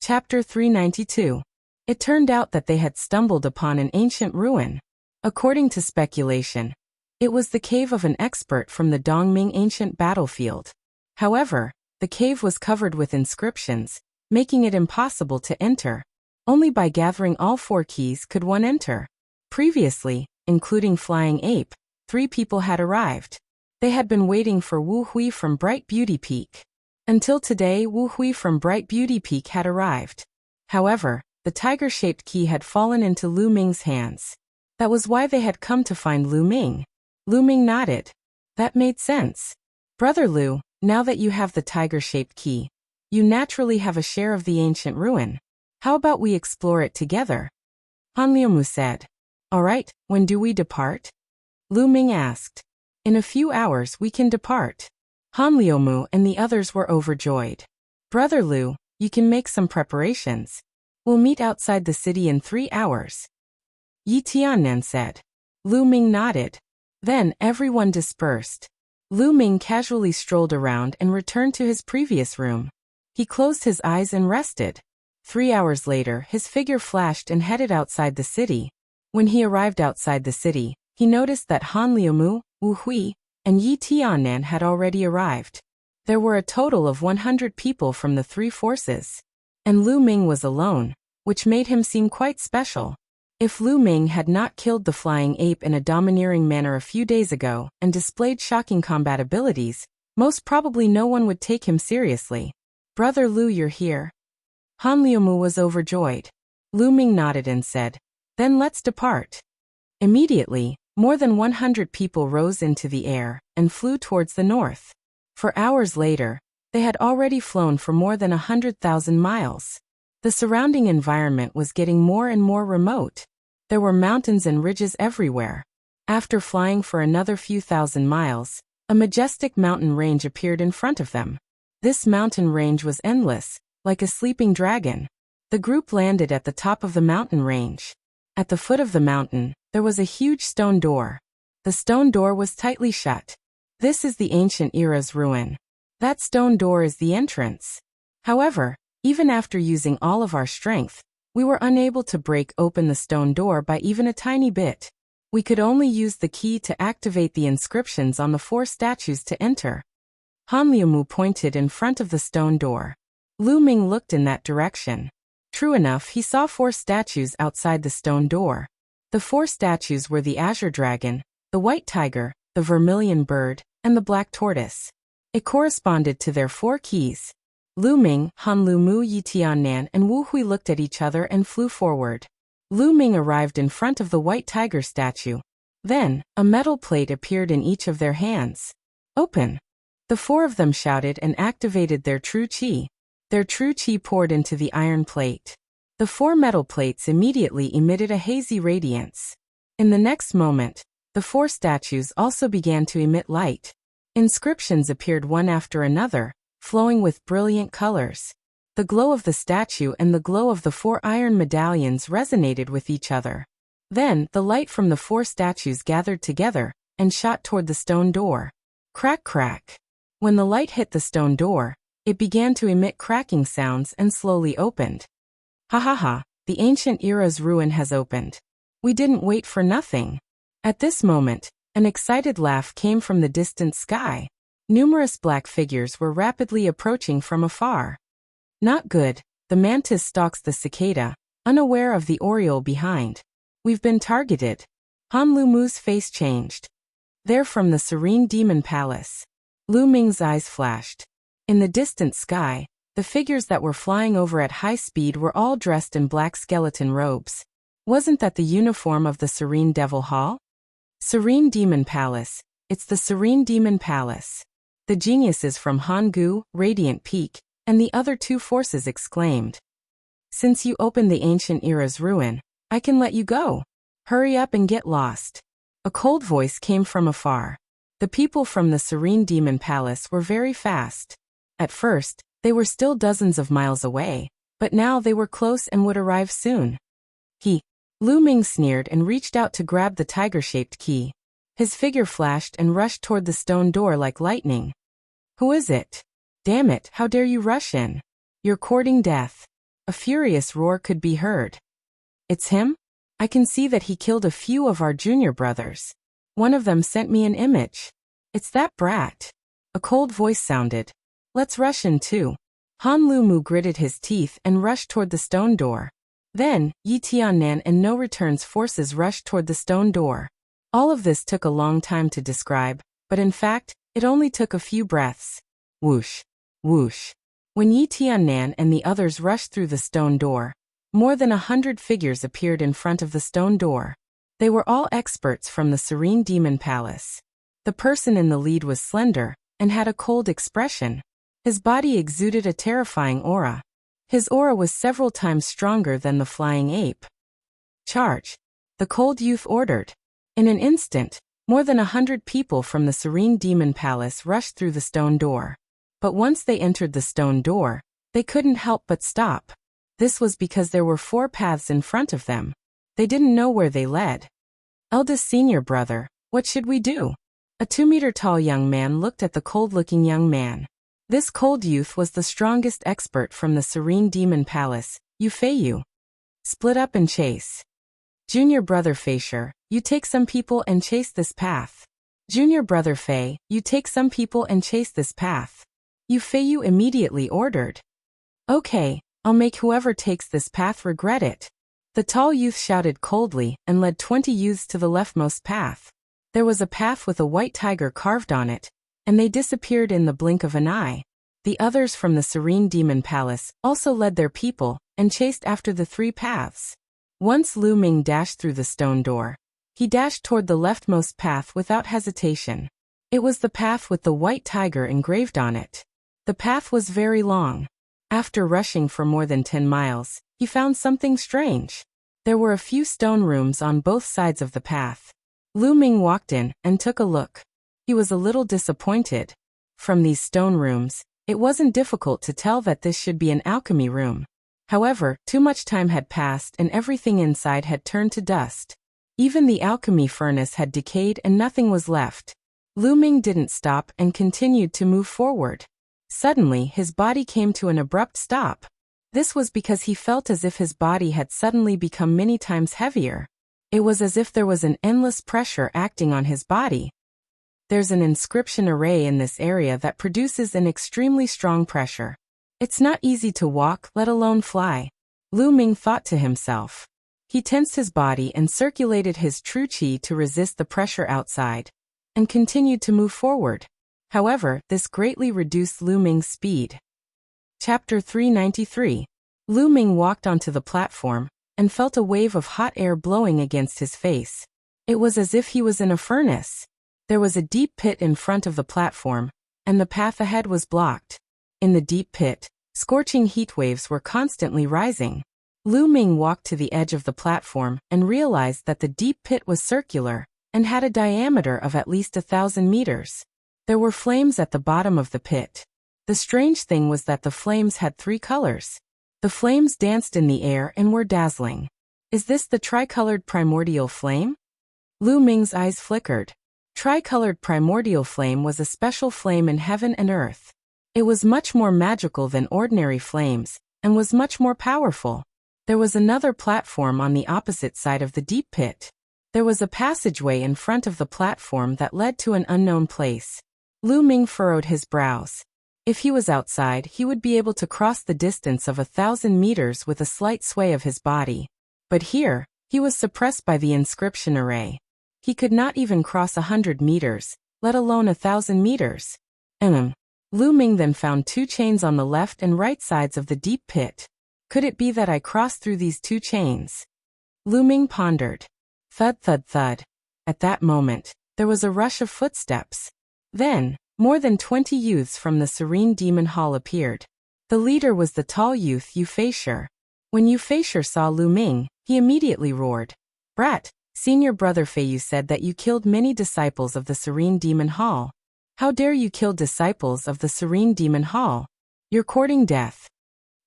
Chapter 392. It turned out that they had stumbled upon an ancient ruin. According to speculation, it was the cave of an expert from the Dongming ancient battlefield. However, the cave was covered with inscriptions, making it impossible to enter. Only by gathering all 4 keys could one enter. Previously, including Flying Ape, 3 people had arrived. They had been waiting for Wu Hui from Bright Beauty Peak. Until today, Wu Hui from Bright Beauty Peak had arrived. However, the tiger-shaped key had fallen into Lu Ming's hands. That was why they had come to find Lu Ming. Lu Ming nodded. That made sense. Brother Lu, now that you have the tiger-shaped key, you naturally have a share of the ancient ruin. How about we explore it together? Han Liumu said. Alright, when do we depart? Lu Ming asked. In a few hours we can depart. Han Liumu and the others were overjoyed. Brother Lu, you can make some preparations. We'll meet outside the city in 3 hours. Yi Tiannan said. Lu Ming nodded. Then everyone dispersed. Lu Ming casually strolled around and returned to his previous room. He closed his eyes and rested. 3 hours later, his figure flashed and headed outside the city. When he arrived outside the city, he noticed that Han Liumu, Wu Hui, and Yi Tiannan had already arrived. There were a total of 100 people from the 3 forces. And Lu Ming was alone, which made him seem quite special. If Lu Ming had not killed the flying ape in a domineering manner a few days ago and displayed shocking combat abilities, most probably no one would take him seriously. Brother Lu, you're here. Han Liumu was overjoyed. Lu Ming nodded and said, Then let's depart. Immediately, more than 100 people rose into the air and flew towards the north. For hours later, they had already flown for more than 100,000 miles. The surrounding environment was getting more and more remote. There were mountains and ridges everywhere. After flying for another few thousand miles, a majestic mountain range appeared in front of them. This mountain range was endless, like a sleeping dragon. The group landed at the top of the mountain range. At the foot of the mountain, there was a huge stone door. The stone door was tightly shut. This is the ancient era's ruin. That stone door is the entrance. However, even after using all of our strength, we were unable to break open the stone door by even a tiny bit. We could only use the key to activate the inscriptions on the 4 statues to enter. Han Liumu pointed in front of the stone door. Lu Ming looked in that direction. True enough, he saw 4 statues outside the stone door. The 4 statues were the azure dragon, the white tiger, the vermilion bird, and the black tortoise. It corresponded to their 4 keys. Lu Ming, Han Liumu, Yi Tiannan, and Wu Hui looked at each other and flew forward. Lu Ming arrived in front of the white tiger statue. Then, a metal plate appeared in each of their hands. Open! The 4 of them shouted and activated their true qi. Their true qi poured into the iron plate. The 4 metal plates immediately emitted a hazy radiance. In the next moment, the 4 statues also began to emit light. Inscriptions appeared one after another, flowing with brilliant colors. The glow of the statue and the glow of the 4 iron medallions resonated with each other. Then, the light from the 4 statues gathered together and shot toward the stone door. Crack, crack. When the light hit the stone door, it began to emit cracking sounds and slowly opened. Ha ha ha, the ancient era's ruin has opened. We didn't wait for nothing. At this moment, an excited laugh came from the distant sky. Numerous black figures were rapidly approaching from afar. Not good, the mantis stalks the cicada, unaware of the oriole behind. We've been targeted. Han Liumu's face changed. They're from the Serene Demon Palace. Lu Ming's eyes flashed. In the distant sky, the figures that were flying over at high speed were all dressed in black skeleton robes. Wasn't that the uniform of the Serene Devil Hall? Serene Demon Palace. It's the Serene Demon Palace. The geniuses from Hangu, Radiant Peak, and the other 2 forces exclaimed. Since you opened the ancient era's ruin, I can let you go. Hurry up and get lost. A cold voice came from afar. The people from the Serene Demon Palace were very fast. At first, they were still dozens of miles away, but now they were close and would arrive soon. Lu Ming sneered and reached out to grab the tiger-shaped key. His figure flashed and rushed toward the stone door like lightning. Who is it? Damn it, how dare you rush in? You're courting death. A furious roar could be heard. It's him? I can see that he killed a few of our junior brothers. One of them sent me an image. It's that brat. A cold voice sounded. Let's rush in too. Han Liumu gritted his teeth and rushed toward the stone door. Then, Yi Tiannan and No Return's forces rushed toward the stone door. All of this took a long time to describe, but in fact, it only took a few breaths. Whoosh. Whoosh. When Yi Tiannan and the others rushed through the stone door, more than 100 figures appeared in front of the stone door. They were all experts from the Serene Demon Palace. The person in the lead was slender and had a cold expression. His body exuded a terrifying aura. His aura was several times stronger than the flying ape. Charge! The cold youth ordered. In an instant, more than 100 people from the Serene Demon Palace rushed through the stone door. But once they entered the stone door, they couldn't help but stop. This was because there were 4 paths in front of them. They didn't know where they led. Eldest senior brother, what should we do? A 2-meter-tall young man looked at the cold-looking young man. This cold youth was the strongest expert from the Serene Demon Palace, Yu Feiyu. Split up and chase. Junior brother Feisher, you take some people and chase this path. Junior brother Fei, you take some people and chase this path. Yu Feiyu immediately ordered. Okay, I'll make whoever takes this path regret it. The tall youth shouted coldly and led 20 youths to the leftmost path. There was a path with a white tiger carved on it, and they disappeared in the blink of an eye. The others from the Serene Demon Palace also led their people and chased after the 3 paths. Once Lu Ming dashed through the stone door, he dashed toward the leftmost path without hesitation. It was the path with the white tiger engraved on it. The path was very long. After rushing for more than 10 miles, he found something strange. There were a few stone rooms on both sides of the path. Lu Ming walked in and took a look. He was a little disappointed. From these stone rooms, It wasn't difficult to tell that this should be an alchemy room. However, too much time had passed and everything inside had turned to dust. Even the alchemy furnace had decayed and nothing was left. Lu Ming didn't stop and continued to move forward. Suddenly, his body came to an abrupt stop. This was because he felt as if his body had suddenly become many times heavier. It was as if there was an endless pressure acting on his body. There's an inscription array in this area that produces an extremely strong pressure. It's not easy to walk, let alone fly. Lu Ming thought to himself. He tensed his body and circulated his true qi to resist the pressure outside, and continued to move forward. However, this greatly reduced Lu Ming's speed. Chapter 393. Lu Ming walked onto the platform, and felt a wave of hot air blowing against his face. It was as if he was in a furnace. There was a deep pit in front of the platform, and the path ahead was blocked. In the deep pit, scorching heat waves were constantly rising. Lu Ming walked to the edge of the platform and realized that the deep pit was circular and had a diameter of at least 1,000 meters. There were flames at the bottom of the pit. The strange thing was that the flames had 3 colors. The flames danced in the air and were dazzling. Is this the tricolored primordial flame? Lu Ming's eyes flickered. Tricolored primordial flame was a special flame in heaven and earth. It was much more magical than ordinary flames, and was much more powerful. There was another platform on the opposite side of the deep pit. There was a passageway in front of the platform that led to an unknown place. Lu Ming furrowed his brows. If he was outside, he would be able to cross the distance of 1,000 meters with a slight sway of his body. But here, he was suppressed by the inscription array. He could not even cross 100 meters, let alone 1,000 meters. Lu Ming then found 2 chains on the left and right sides of the deep pit. Could it be that I crossed through these 2 chains? Lu Ming pondered. Thud, thud, thud. At that moment, there was a rush of footsteps. Then, more than 20 youths from the Serene Demon Hall appeared. The leader was the tall youth Yu Feisher. When Yu Feisher saw Lu Ming, he immediately roared. Brat, senior brother Feiyu said that you killed many disciples of the Serene Demon Hall. How dare you kill disciples of the Serene Demon Hall? You're courting death.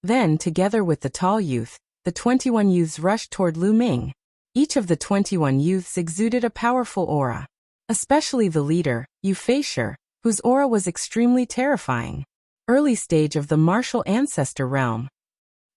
Then, together with the tall youth, the 21 youths rushed toward Lu Ming. Each of the 21 youths exuded a powerful aura. Especially the leader, Yu Feisher, whose aura was extremely terrifying. Early stage of the martial ancestor realm.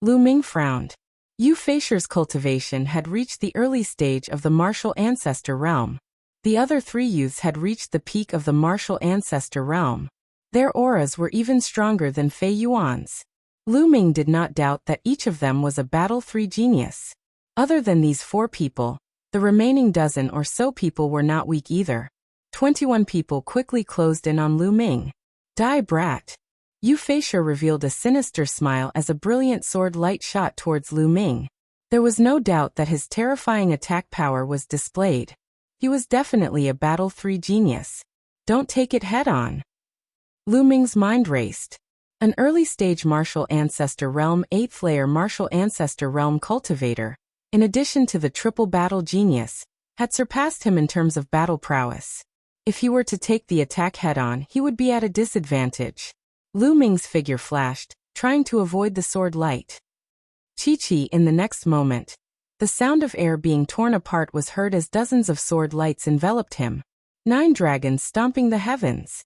Lu Ming frowned. Yu Feisher's cultivation had reached the early stage of the martial ancestor realm. The other 3 youths had reached the peak of the martial ancestor realm. Their auras were even stronger than Fei Yuan's. Lu Ming did not doubt that each of them was a Battle 3 genius. Other than these 4 people, the remaining dozen or so people were not weak either. 21 people quickly closed in on Lu Ming. Die, brat. Yu Feisher revealed a sinister smile as a brilliant sword light shot towards Lu Ming. There was no doubt that his terrifying attack power was displayed. He was definitely a Battle 3 genius. Don't take it head-on. Lu Ming's mind raced. An early-stage martial ancestor realm 8th layer martial ancestor realm cultivator, in addition to the triple battle genius, had surpassed him in terms of battle prowess. If he were to take the attack head-on, he would be at a disadvantage. Lu Ming's figure flashed, trying to avoid the sword light. Chi-chi in the next moment. The sound of air being torn apart was heard as dozens of sword lights enveloped him. 9 dragons stomping the heavens.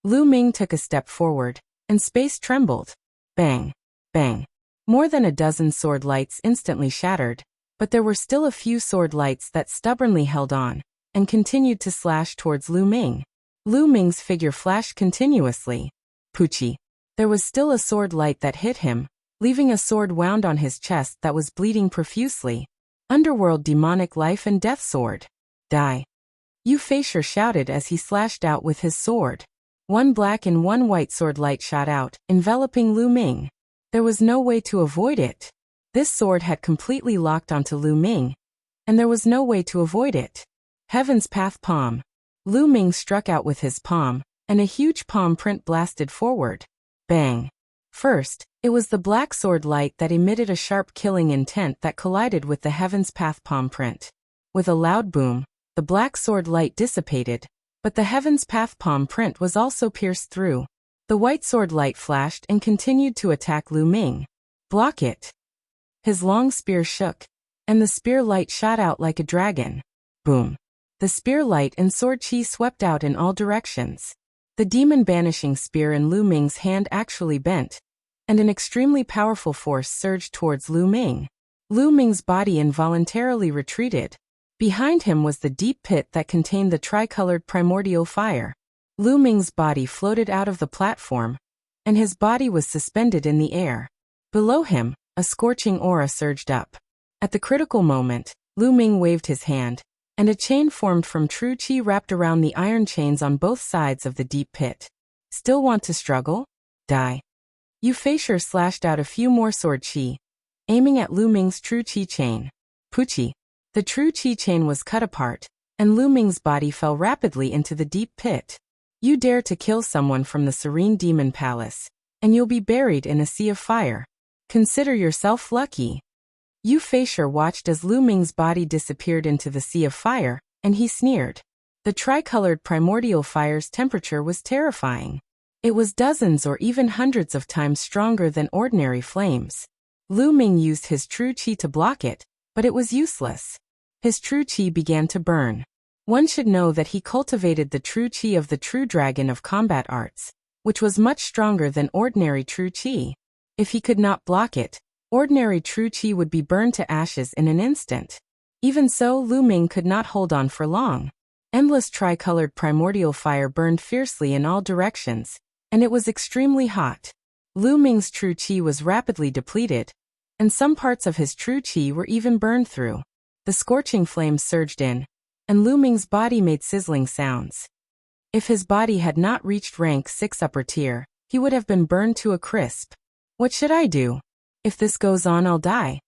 Lu Ming took a step forward, and space trembled. Bang! Bang! More than a dozen sword lights instantly shattered, but there were still a few sword lights that stubbornly held on, and continued to slash towards Lu Ming. Lu Ming's figure flashed continuously. Poochie. There was still a sword light that hit him, leaving a sword wound on his chest that was bleeding profusely. Underworld demonic life and death sword. Die. Yu Feisher shouted as he slashed out with his sword. 1 black and 1 white sword light shot out, enveloping Lu Ming. There was no way to avoid it. This sword had completely locked onto Lu Ming, and there was no way to avoid it. Heaven's Path Palm. Lu Ming struck out with his palm, and a huge palm print blasted forward. Bang. First, it was the black sword light that emitted a sharp killing intent that collided with the Heaven's Path palm print. With a loud boom, the black sword light dissipated, but the Heaven's Path palm print was also pierced through. The white sword light flashed and continued to attack Lu Ming. Block it. His long spear shook, and the spear light shot out like a dragon. Boom. The spear light and sword chi swept out in all directions. The demon banishing spear in Lu Ming's hand actually bent, and an extremely powerful force surged towards Lu Ming. Lu Ming's body involuntarily retreated. Behind him was the deep pit that contained the tricolored primordial fire. Lu Ming's body floated out of the platform, and his body was suspended in the air. Below him, a scorching aura surged up. At the critical moment, Lu Ming waved his hand, and a chain formed from true chi wrapped around the iron chains on both sides of the deep pit. Still want to struggle? Die. Yu Feisher slashed out a few more sword chi, aiming at Lu Ming's true chi chain. Puchi. The true chi chain was cut apart, and Lu Ming's body fell rapidly into the deep pit. You dare to kill someone from the Serene Demon Palace, and you'll be buried in a sea of fire. Consider yourself lucky. Yu Feisher watched as Lu Ming's body disappeared into the sea of fire, and he sneered. The tricolored primordial fire's temperature was terrifying. It was dozens or even hundreds of times stronger than ordinary flames. Lu Ming used his true chi to block it, but it was useless. His true chi began to burn. One should know that he cultivated the true chi of the true dragon of combat arts, which was much stronger than ordinary true chi. If he could not block it, ordinary true chi would be burned to ashes in an instant. Even so, Lu Ming could not hold on for long. Endless tricolored primordial fire burned fiercely in all directions, and it was extremely hot. Lu Ming's true chi was rapidly depleted, and some parts of his true chi were even burned through. The scorching flames surged in, and Lu Ming's body made sizzling sounds. If his body had not reached rank 6 upper tier, he would have been burned to a crisp. What should I do? If this goes on, I'll die.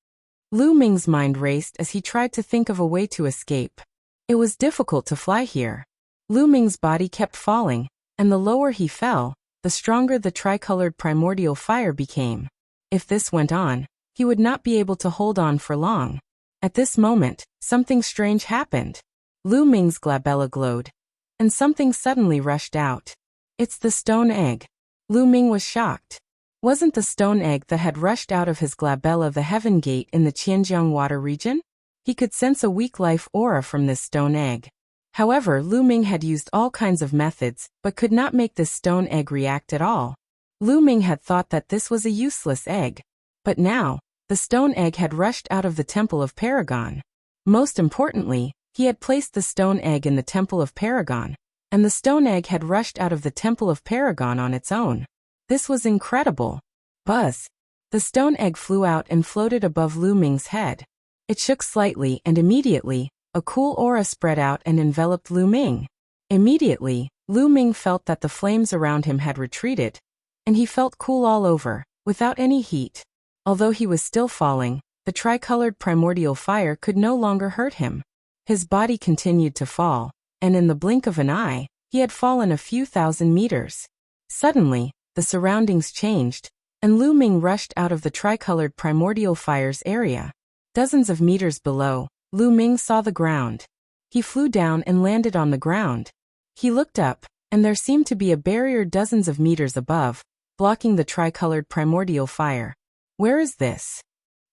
Lu Ming's mind raced as he tried to think of a way to escape. It was difficult to fly here. Lu Ming's body kept falling, and the lower he fell, the stronger the tricolored primordial fire became. If this went on, he would not be able to hold on for long. At this moment, something strange happened. Lu Ming's glabella glowed, and something suddenly rushed out. It's the stone egg. Lu Ming was shocked. Wasn't the stone egg that had rushed out of his glabella the heaven gate in the Qianjiang water region? He could sense a weak life aura from this stone egg. However, Lu Ming had used all kinds of methods, but could not make this stone egg react at all. Lu Ming had thought that this was a useless egg. But now, the stone egg had rushed out of the Temple of Paragon. Most importantly, he had placed the stone egg in the Temple of Paragon, and the stone egg had rushed out of the Temple of Paragon on its own. This was incredible. Buzz. The stone egg flew out and floated above Lu Ming's head. It shook slightly, and immediately, a cool aura spread out and enveloped Lu Ming. Immediately, Lu Ming felt that the flames around him had retreated, and he felt cool all over, without any heat. Although he was still falling, the tricolored primordial fire could no longer hurt him. His body continued to fall, and in the blink of an eye, he had fallen a few thousand meters. Suddenly, the surroundings changed, and Lu Ming rushed out of the tricolored primordial fire's area. Dozens of meters below, Lu Ming saw the ground. He flew down and landed on the ground. He looked up, and there seemed to be a barrier dozens of meters above, blocking the tricolored primordial fire. Where is this?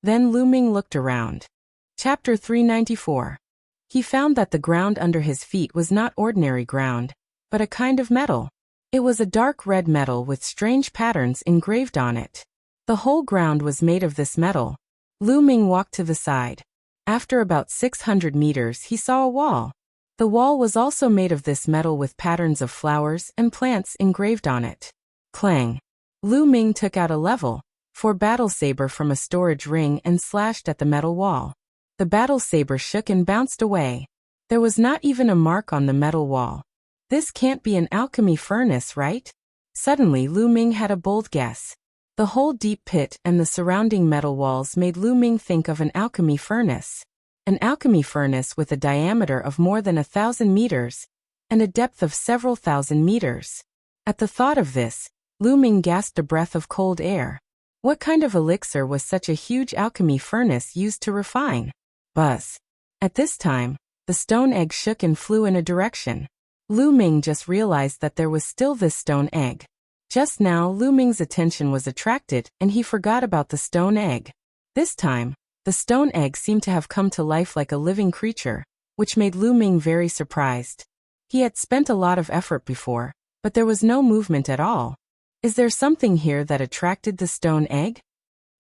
Then Lu Ming looked around. Chapter 394. He found that the ground under his feet was not ordinary ground, but a kind of metal. It was a dark red metal with strange patterns engraved on it. The whole ground was made of this metal. Lu Ming walked to the side. After about 600 meters, he saw a wall. The wall was also made of this metal with patterns of flowers and plants engraved on it. Clang. Lu Ming took out a level 4 battle saber from a storage ring and slashed at the metal wall. The battle saber shook and bounced away. There was not even a mark on the metal wall. This can't be an alchemy furnace, right? Suddenly Lu Ming had a bold guess. The whole deep pit and the surrounding metal walls made Lu Ming think of an alchemy furnace. An alchemy furnace with a diameter of more than 1,000 meters and a depth of several thousand meters. At the thought of this, Lu Ming gasped a breath of cold air. What kind of elixir was such a huge alchemy furnace used to refine? Buzz. At this time, the stone egg shook and flew in a direction. Lu Ming just realized that there was still this stone egg. Just now Lu Ming's attention was attracted and he forgot about the stone egg. This time, the stone egg seemed to have come to life like a living creature, which made Lu Ming very surprised. He had spent a lot of effort before, but there was no movement at all. Is there something here that attracted the stone egg?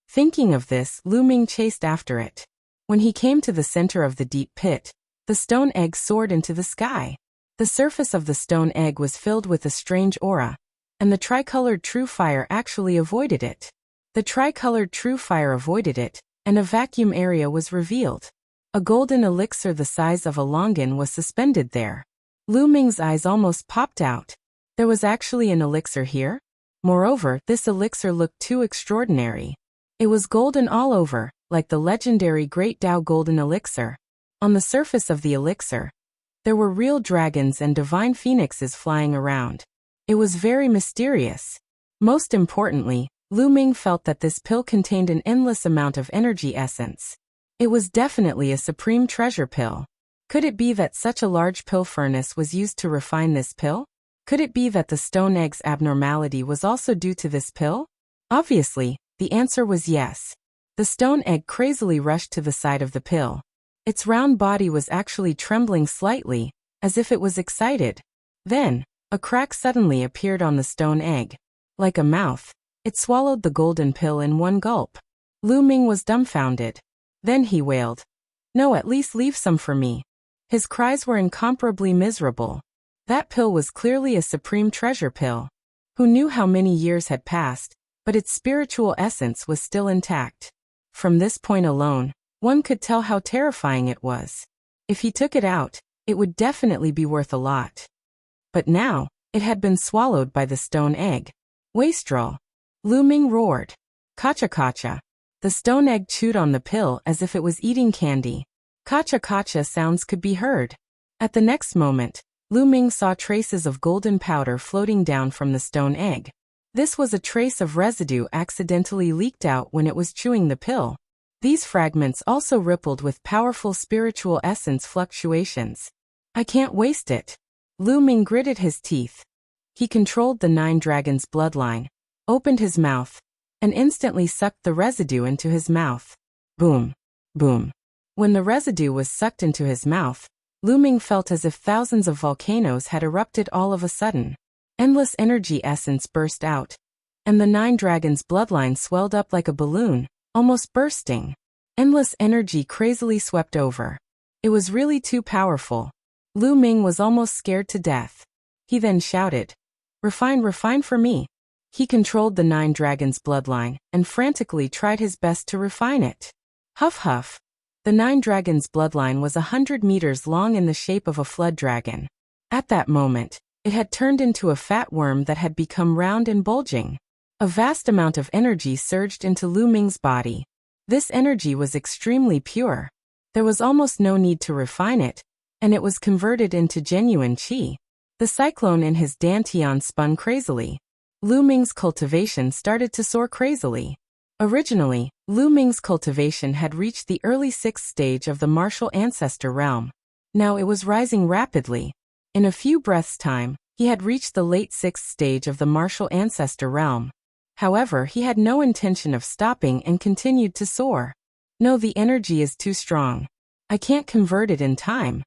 Thinking of this, Lu Ming chased after it. When he came to the center of the deep pit, the stone egg soared into the sky. The surface of the stone egg was filled with a strange aura, and the tricolored true fire actually avoided it. The tricolored true fire avoided it, and a vacuum area was revealed. A golden elixir the size of a longan was suspended there. Lu Ming's eyes almost popped out. There was actually an elixir here? Moreover, this elixir looked too extraordinary. It was golden all over, like the legendary Great Tao Golden Elixir. On the surface of the elixir, there were real dragons and divine phoenixes flying around. It was very mysterious. Most importantly, Lu Ming felt that this pill contained an endless amount of energy essence. It was definitely a supreme treasure pill. Could it be that such a large pill furnace was used to refine this pill? Could it be that the stone egg's abnormality was also due to this pill? Obviously, the answer was yes. The stone egg crazily rushed to the side of the pill. Its round body was actually trembling slightly, as if it was excited. Then, a crack suddenly appeared on the stone egg. Like a mouth, it swallowed the golden pill in one gulp. Lu Ming was dumbfounded. Then he wailed, "No, at least leave some for me." His cries were incomparably miserable. That pill was clearly a supreme treasure pill. Who knew how many years had passed, but its spiritual essence was still intact. From this point alone, one could tell how terrifying it was. If he took it out, it would definitely be worth a lot. But now, it had been swallowed by the stone egg. Wastrel! Lu Ming roared. Kacha-kacha. The stone egg chewed on the pill as if it was eating candy. Kacha-kacha sounds could be heard. At the next moment, Lu Ming saw traces of golden powder floating down from the stone egg. This was a trace of residue accidentally leaked out when it was chewing the pill. These fragments also rippled with powerful spiritual essence fluctuations. I can't waste it. Lu Ming gritted his teeth. He controlled the 9 dragons' bloodline, opened his mouth, and instantly sucked the residue into his mouth. Boom, boom. When the residue was sucked into his mouth, Lu Ming felt as if thousands of volcanoes had erupted all of a sudden. Endless energy essence burst out, and the 9 dragons' bloodline swelled up like a balloon, almost bursting. Endless energy crazily swept over. It was really too powerful. Lu Ming was almost scared to death. He then shouted, "Refine, refine for me." He controlled the 9 dragons' bloodline and frantically tried his best to refine it. Huff huff. The 9 dragons' bloodline was 100 meters long in the shape of a flood dragon. At that moment, it had turned into a fat worm that had become round and bulging. A vast amount of energy surged into Lu Ming's body. This energy was extremely pure. There was almost no need to refine it, and it was converted into genuine qi. The cyclone in his dantian spun crazily. Lu Ming's cultivation started to soar crazily. Originally, Lu Ming's cultivation had reached the early 6th stage of the martial ancestor realm. Now it was rising rapidly. In a few breaths' time, he had reached the late 6th stage of the martial ancestor realm. However, he had no intention of stopping and continued to soar. No, the energy is too strong. I can't convert it in time.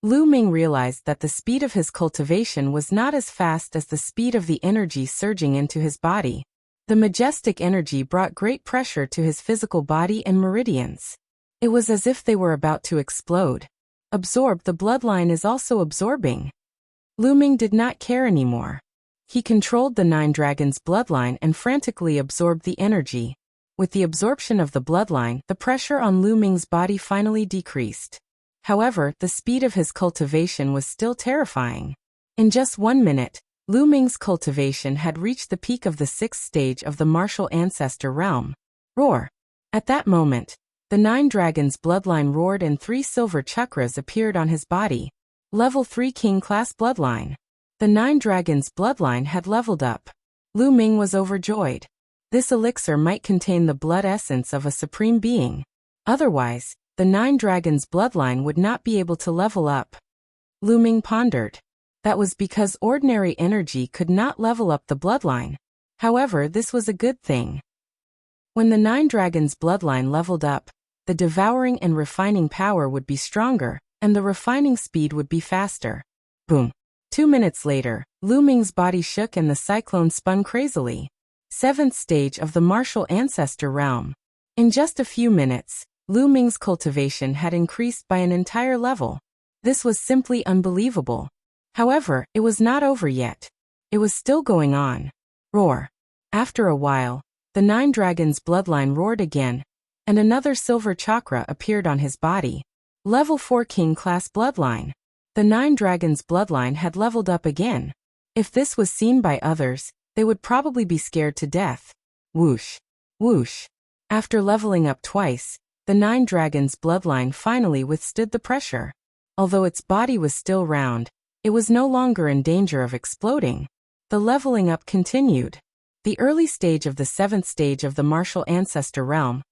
Lu Ming realized that the speed of his cultivation was not as fast as the speed of the energy surging into his body. The majestic energy brought great pressure to his physical body and meridians. It was as if they were about to explode. Absorb, the bloodline is also absorbing. Lu Ming did not care anymore. He controlled the 9 dragons' bloodline and frantically absorbed the energy. With the absorption of the bloodline, the pressure on Lu Ming's body finally decreased. However, the speed of his cultivation was still terrifying. In just 1 minute, Lu Ming's cultivation had reached the peak of the 6th stage of the martial ancestor realm. Roar! At that moment, the 9 dragons' bloodline roared and 3 silver chakras appeared on his body. Level 3 King Class Bloodline. The 9 dragons' bloodline had leveled up. Lu Ming was overjoyed. This elixir might contain the blood essence of a supreme being. Otherwise, the 9 dragons' bloodline would not be able to level up. Lu Ming pondered. That was because ordinary energy could not level up the bloodline. However, this was a good thing. When the 9 dragons' bloodline leveled up, the devouring and refining power would be stronger, and the refining speed would be faster. Boom. 2 minutes later, Lu Ming's body shook and the cyclone spun crazily. 7th stage of the martial ancestor realm. In just a few minutes, Lu Ming's cultivation had increased by an entire level. This was simply unbelievable. However, it was not over yet. It was still going on. Roar. After a while, the 9 dragons' bloodline roared again, and another silver chakra appeared on his body. Level 4 King class bloodline. The 9 dragons' bloodline had leveled up again. If this was seen by others, they would probably be scared to death. Whoosh. Whoosh. After leveling up twice, the 9 dragons' bloodline finally withstood the pressure. Although its body was still round, it was no longer in danger of exploding. The leveling up continued. The early stage of the 7th stage of the martial ancestor realm.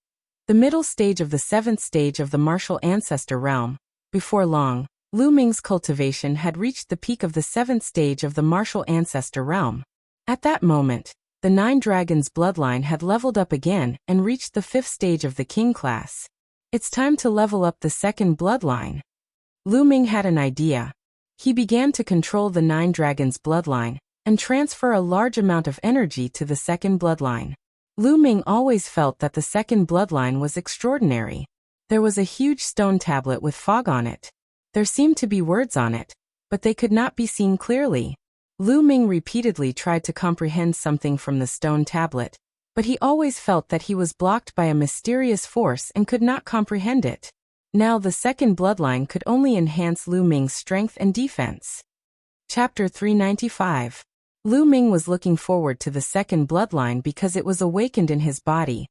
The middle stage of the 7th stage of the martial ancestor realm. Before long, Lu Ming's cultivation had reached the peak of the 7th stage of the martial ancestor realm. At that moment, the 9 dragons' bloodline had leveled up again and reached the 5th stage of the king class. It's time to level up the 2nd bloodline. Lu Ming had an idea. He began to control the 9 dragons' bloodline and transfer a large amount of energy to the 2nd bloodline. Lu Ming always felt that the 2nd bloodline was extraordinary. There was a huge stone tablet with fog on it. There seemed to be words on it, but they could not be seen clearly. Lu Ming repeatedly tried to comprehend something from the stone tablet, but he always felt that he was blocked by a mysterious force and could not comprehend it. Now the 2nd bloodline could only enhance Lu Ming's strength and defense. Chapter 395. Lu Ming was looking forward to the 2nd bloodline because it was awakened in his body.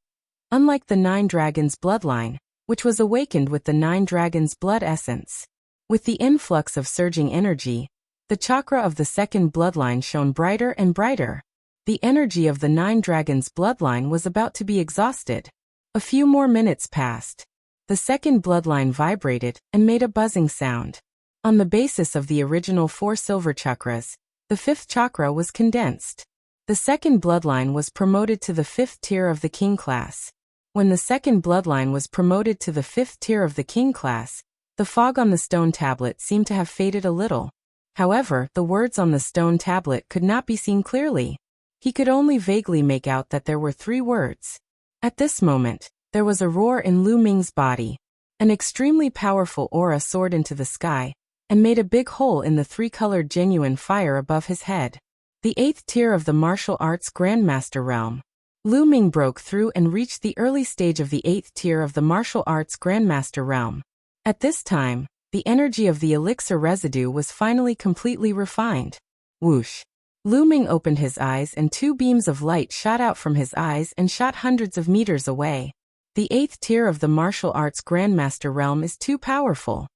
Unlike the 9 dragons' bloodline, which was awakened with the 9 dragons' blood essence. With the influx of surging energy, the chakra of the 2nd bloodline shone brighter and brighter. The energy of the 9 dragons' bloodline was about to be exhausted. A few more minutes passed. The 2nd bloodline vibrated and made a buzzing sound. On the basis of the original 4 silver chakras, the 5th chakra was condensed. The 2nd bloodline was promoted to the 5th tier of the king class. When the 2nd bloodline was promoted to the 5th tier of the king class, the fog on the stone tablet seemed to have faded a little. However, the words on the stone tablet could not be seen clearly. He could only vaguely make out that there were 3 words. At this moment, there was a roar in Lu Ming's body. An extremely powerful aura soared into the sky and made a big hole in the 3-colored genuine fire above his head. The 8th tier of the martial arts grandmaster realm. Lu Ming broke through and reached the early stage of the 8th tier of the martial arts grandmaster realm. At this time, the energy of the elixir residue was finally completely refined. Whoosh. Lu Ming opened his eyes and 2 beams of light shot out from his eyes and shot hundreds of meters away. The 8th tier of the martial arts grandmaster realm is too powerful.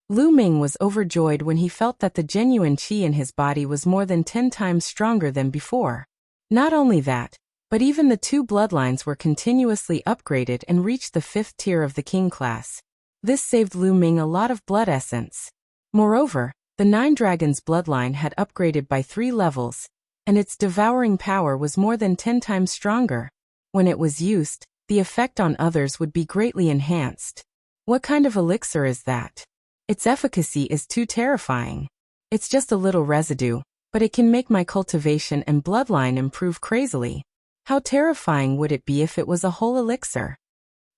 Lu Ming was overjoyed when he felt that the genuine qi in his body was more than 10 times stronger than before. Not only that, but even the 2 bloodlines were continuously upgraded and reached the 5th tier of the king class. This saved Lu Ming a lot of blood essence. Moreover, the 9 dragons' bloodline had upgraded by 3 levels, and its devouring power was more than 10 times stronger. When it was used, the effect on others would be greatly enhanced. What kind of elixir is that? Its efficacy is too terrifying. It's just a little residue, but it can make my cultivation and bloodline improve crazily. How terrifying would it be if it was a whole elixir?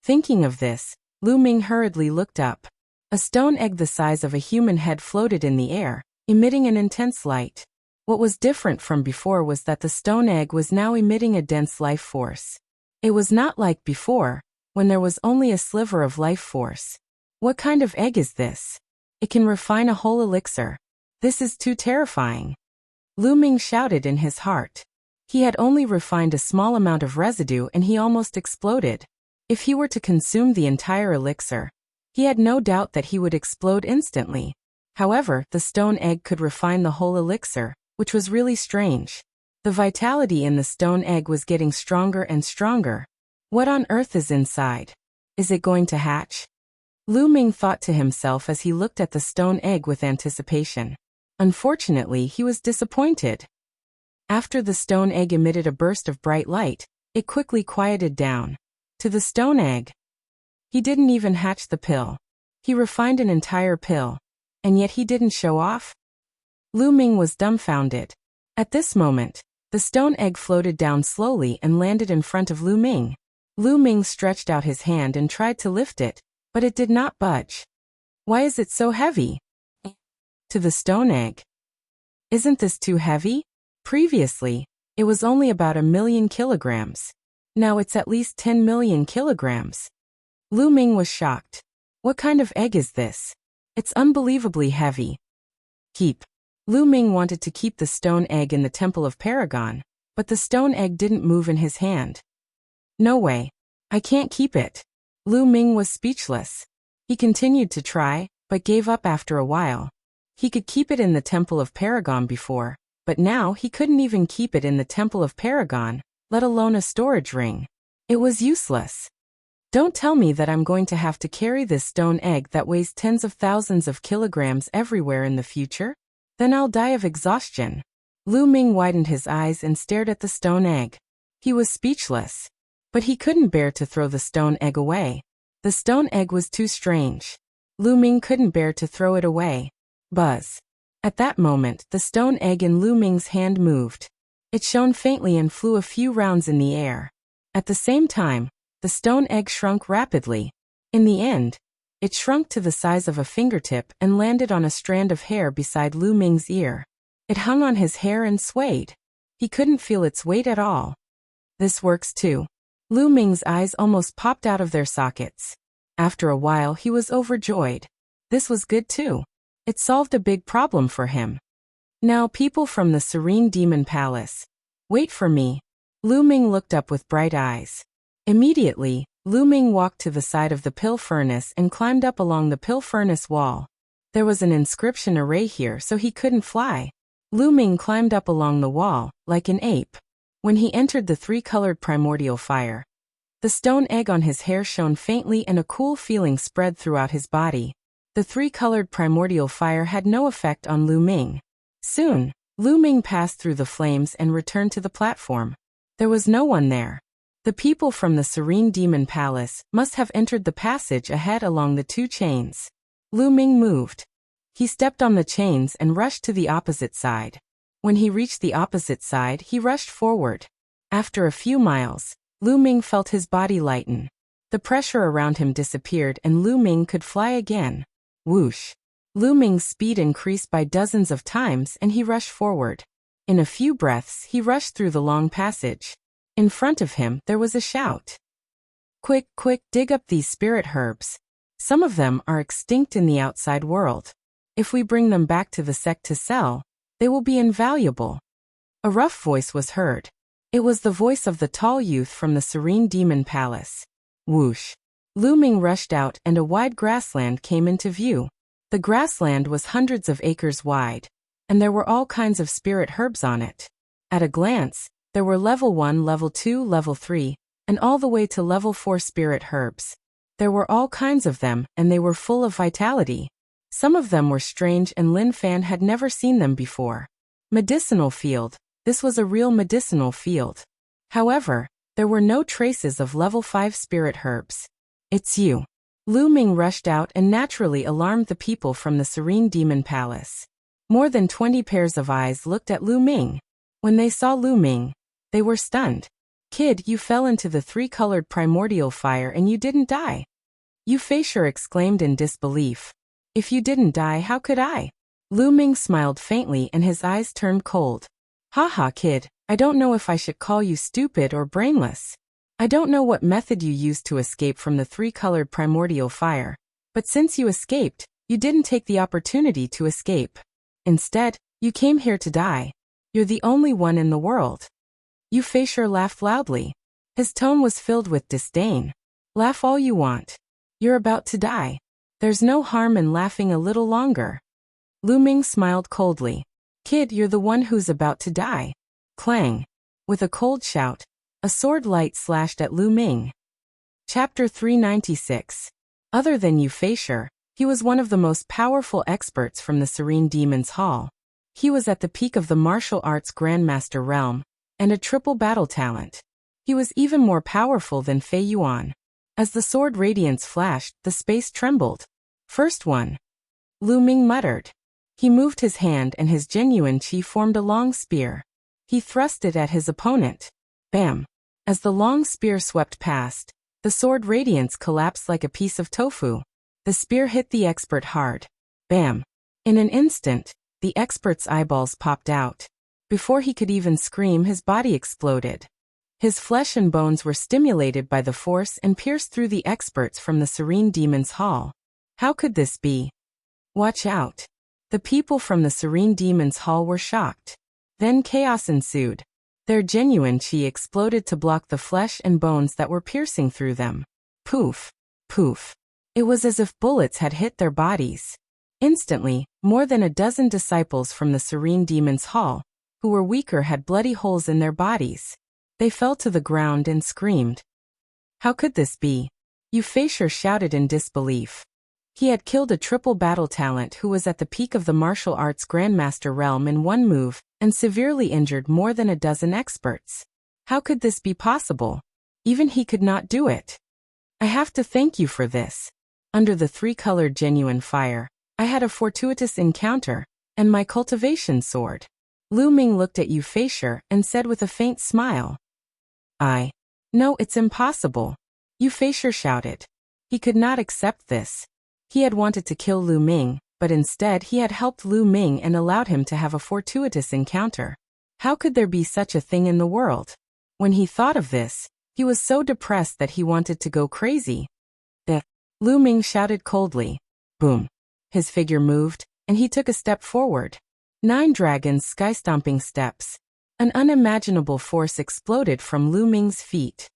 Thinking of this, Lu Ming hurriedly looked up. A stone egg the size of a human head floated in the air, emitting an intense light. What was different from before was that the stone egg was now emitting a dense life force. It was not like before, when there was only a sliver of life force. What kind of egg is this? It can refine a whole elixir. This is too terrifying. Lu Ming shouted in his heart. He had only refined a small amount of residue and he almost exploded. If he were to consume the entire elixir, he had no doubt that he would explode instantly. However, the stone egg could refine the whole elixir, which was really strange. The vitality in the stone egg was getting stronger and stronger. What on earth is inside? Is it going to hatch? Lu Ming thought to himself as he looked at the stone egg with anticipation. Unfortunately, he was disappointed. After the stone egg emitted a burst of bright light, it quickly quieted down. To the stone egg. He didn't even hatch the pill. He refined an entire pill. And yet he didn't show off? Lu Ming was dumbfounded. At this moment, the stone egg floated down slowly and landed in front of Lu Ming. Lu Ming stretched out his hand and tried to lift it, but it did not budge. Why is it so heavy? To the stone egg. Isn't this too heavy? Previously, it was only about 1,000,000 kilograms. Now it's at least 10 million kilograms. Lu Ming was shocked. What kind of egg is this? It's unbelievably heavy. Keep. Lu Ming wanted to keep the stone egg in the Temple of Paragon, but the stone egg didn't move in his hand. No way. I can't keep it. Lu Ming was speechless. He continued to try, but gave up after a while. He could keep it in the Temple of Paragon before, but now he couldn't even keep it in the Temple of Paragon, let alone a storage ring. It was useless. Don't tell me that I'm going to have to carry this stone egg that weighs tens of thousands of kilograms everywhere in the future? Then I'll die of exhaustion. Lu Ming widened his eyes and stared at the stone egg. He was speechless. But he couldn't bear to throw the stone egg away. The stone egg was too strange. Lu Ming couldn't bear to throw it away. Buzz. At that moment, the stone egg in Lu Ming's hand moved. It shone faintly and flew a few rounds in the air. At the same time, the stone egg shrunk rapidly. In the end, it shrunk to the size of a fingertip and landed on a strand of hair beside Lu Ming's ear. It hung on his hair and swayed. He couldn't feel its weight at all. This works too. Lu Ming's eyes almost popped out of their sockets. After a while, he was overjoyed. This was good too. It solved a big problem for him. Now, people from the Serene Demon Palace. Wait for me. Lu Ming looked up with bright eyes. Immediately, Lu Ming walked to the side of the pill furnace and climbed up along the pill furnace wall. There was an inscription array here, so he couldn't fly. Lu Ming climbed up along the wall, like an ape. When he entered the three-colored primordial fire, the stone egg on his hair shone faintly and a cool feeling spread throughout his body. The three-colored primordial fire had no effect on Lu Ming. Soon, Lu Ming passed through the flames and returned to the platform. There was no one there. The people from the Serene Demon Palace must have entered the passage ahead along the two chains. Lu Ming moved. He stepped on the chains and rushed to the opposite side. When he reached the opposite side, he rushed forward. After a few miles, Lu Ming felt his body lighten. The pressure around him disappeared and Lu Ming could fly again. Whoosh! Lu Ming's speed increased by dozens of times and he rushed forward. In a few breaths, he rushed through the long passage. In front of him, there was a shout. Quick, quick, dig up these spirit herbs. Some of them are extinct in the outside world. If we bring them back to the sect to sell, they will be invaluable. A rough voice was heard. It was the voice of the tall youth from the Serene Demon Palace. Whoosh! Lu Ming rushed out and a wide grassland came into view. The grassland was hundreds of acres wide, and there were all kinds of spirit herbs on it. At a glance, there were level 1, level 2, level 3, and all the way to level 4 spirit herbs. There were all kinds of them, and they were full of vitality. Some of them were strange and Lin Fan had never seen them before. Medicinal field. This was a real medicinal field. However, there were no traces of level 5 spirit herbs. It's you. Lu Ming rushed out and naturally alarmed the people from the Serene Demon Palace. More than 20 pairs of eyes looked at Lu Ming. When they saw Lu Ming, they were stunned. Kid, you fell into the three-colored primordial fire and you didn't die. Yu Feisher exclaimed in disbelief. If you didn't die, how could I? Lu Ming smiled faintly and his eyes turned cold. Haha, kid, I don't know if I should call you stupid or brainless. I don't know what method you used to escape from the three-colored primordial fire, but since you escaped, you didn't take the opportunity to escape. Instead, you came here to die. You're the only one in the world. Yu Feisher laughed loudly. His tone was filled with disdain. Laugh all you want. You're about to die. There's no harm in laughing a little longer. Lu Ming smiled coldly. Kid, you're the one who's about to die. Clang. With a cold shout, a sword light slashed at Lu Ming. Chapter 396. Other than Yu Feisher, he was one of the most powerful experts from the Serene Demon's Hall. He was at the peak of the martial arts grandmaster realm, and a triple battle talent. He was even more powerful than Fei Yuan. As the sword radiance flashed, the space trembled. First one. Lu Ming muttered. He moved his hand and his genuine qi formed a long spear. He thrust it at his opponent. Bam! As the long spear swept past, the sword radiance collapsed like a piece of tofu. The spear hit the expert hard. Bam! In an instant, the expert's eyeballs popped out. Before he could even scream, his body exploded. His flesh and bones were stimulated by the force and pierced through the experts from the Serene Demon's Hall. How could this be? Watch out! The people from the Serene Demon's Hall were shocked. Then chaos ensued. Their genuine qi exploded to block the flesh and bones that were piercing through them. Poof! Poof! It was as if bullets had hit their bodies. Instantly, more than a dozen disciples from the Serene Demon's Hall, who were weaker, had bloody holes in their bodies. They fell to the ground and screamed. How could this be? Euphasor shouted in disbelief. He had killed a triple battle talent who was at the peak of the martial arts grandmaster realm in one move, and severely injured more than a dozen experts. How could this be possible? Even he could not do it. I have to thank you for this. Under the three-colored genuine fire, I had a fortuitous encounter, and my cultivation soared. Lu Ming looked at Euphasor and said with a faint smile. No, it's impossible. Euphasor shouted. He could not accept this. He had wanted to kill Lu Ming, but instead he had helped Lu Ming and allowed him to have a fortuitous encounter. How could there be such a thing in the world? When he thought of this, he was so depressed that he wanted to go crazy. Lu Ming shouted coldly. Boom. His figure moved, and he took a step forward. 9 dragons sky-stomping steps. An unimaginable force exploded from Lu Ming's feet.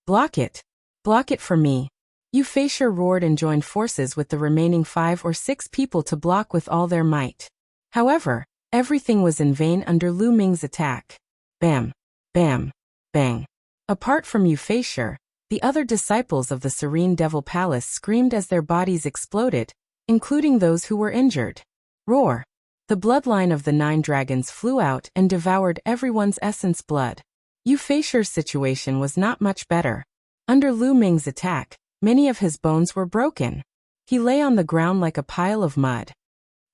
Block it! Block it for me! Euphasor roared and joined forces with the remaining 5 or 6 people to block with all their might. However, everything was in vain under Lu Ming's attack. Bam! Bam! Bang! Apart from Euphasor, the other disciples of the Serene Devil Palace screamed as their bodies exploded, including those who were injured. Roar! The bloodline of the 9 dragons flew out and devoured everyone's essence blood. Euphasor's situation was not much better. Under Lu Ming's attack, many of his bones were broken. He lay on the ground like a pile of mud.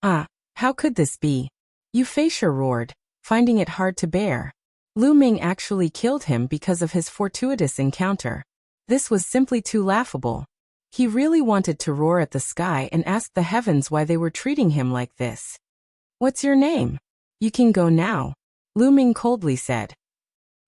How could this be? Euphasor roared, finding it hard to bear. Lu Ming actually killed him because of his fortuitous encounter. This was simply too laughable. He really wanted to roar at the sky and ask the heavens why they were treating him like this. What's your name? You can go now, Lu Ming coldly said.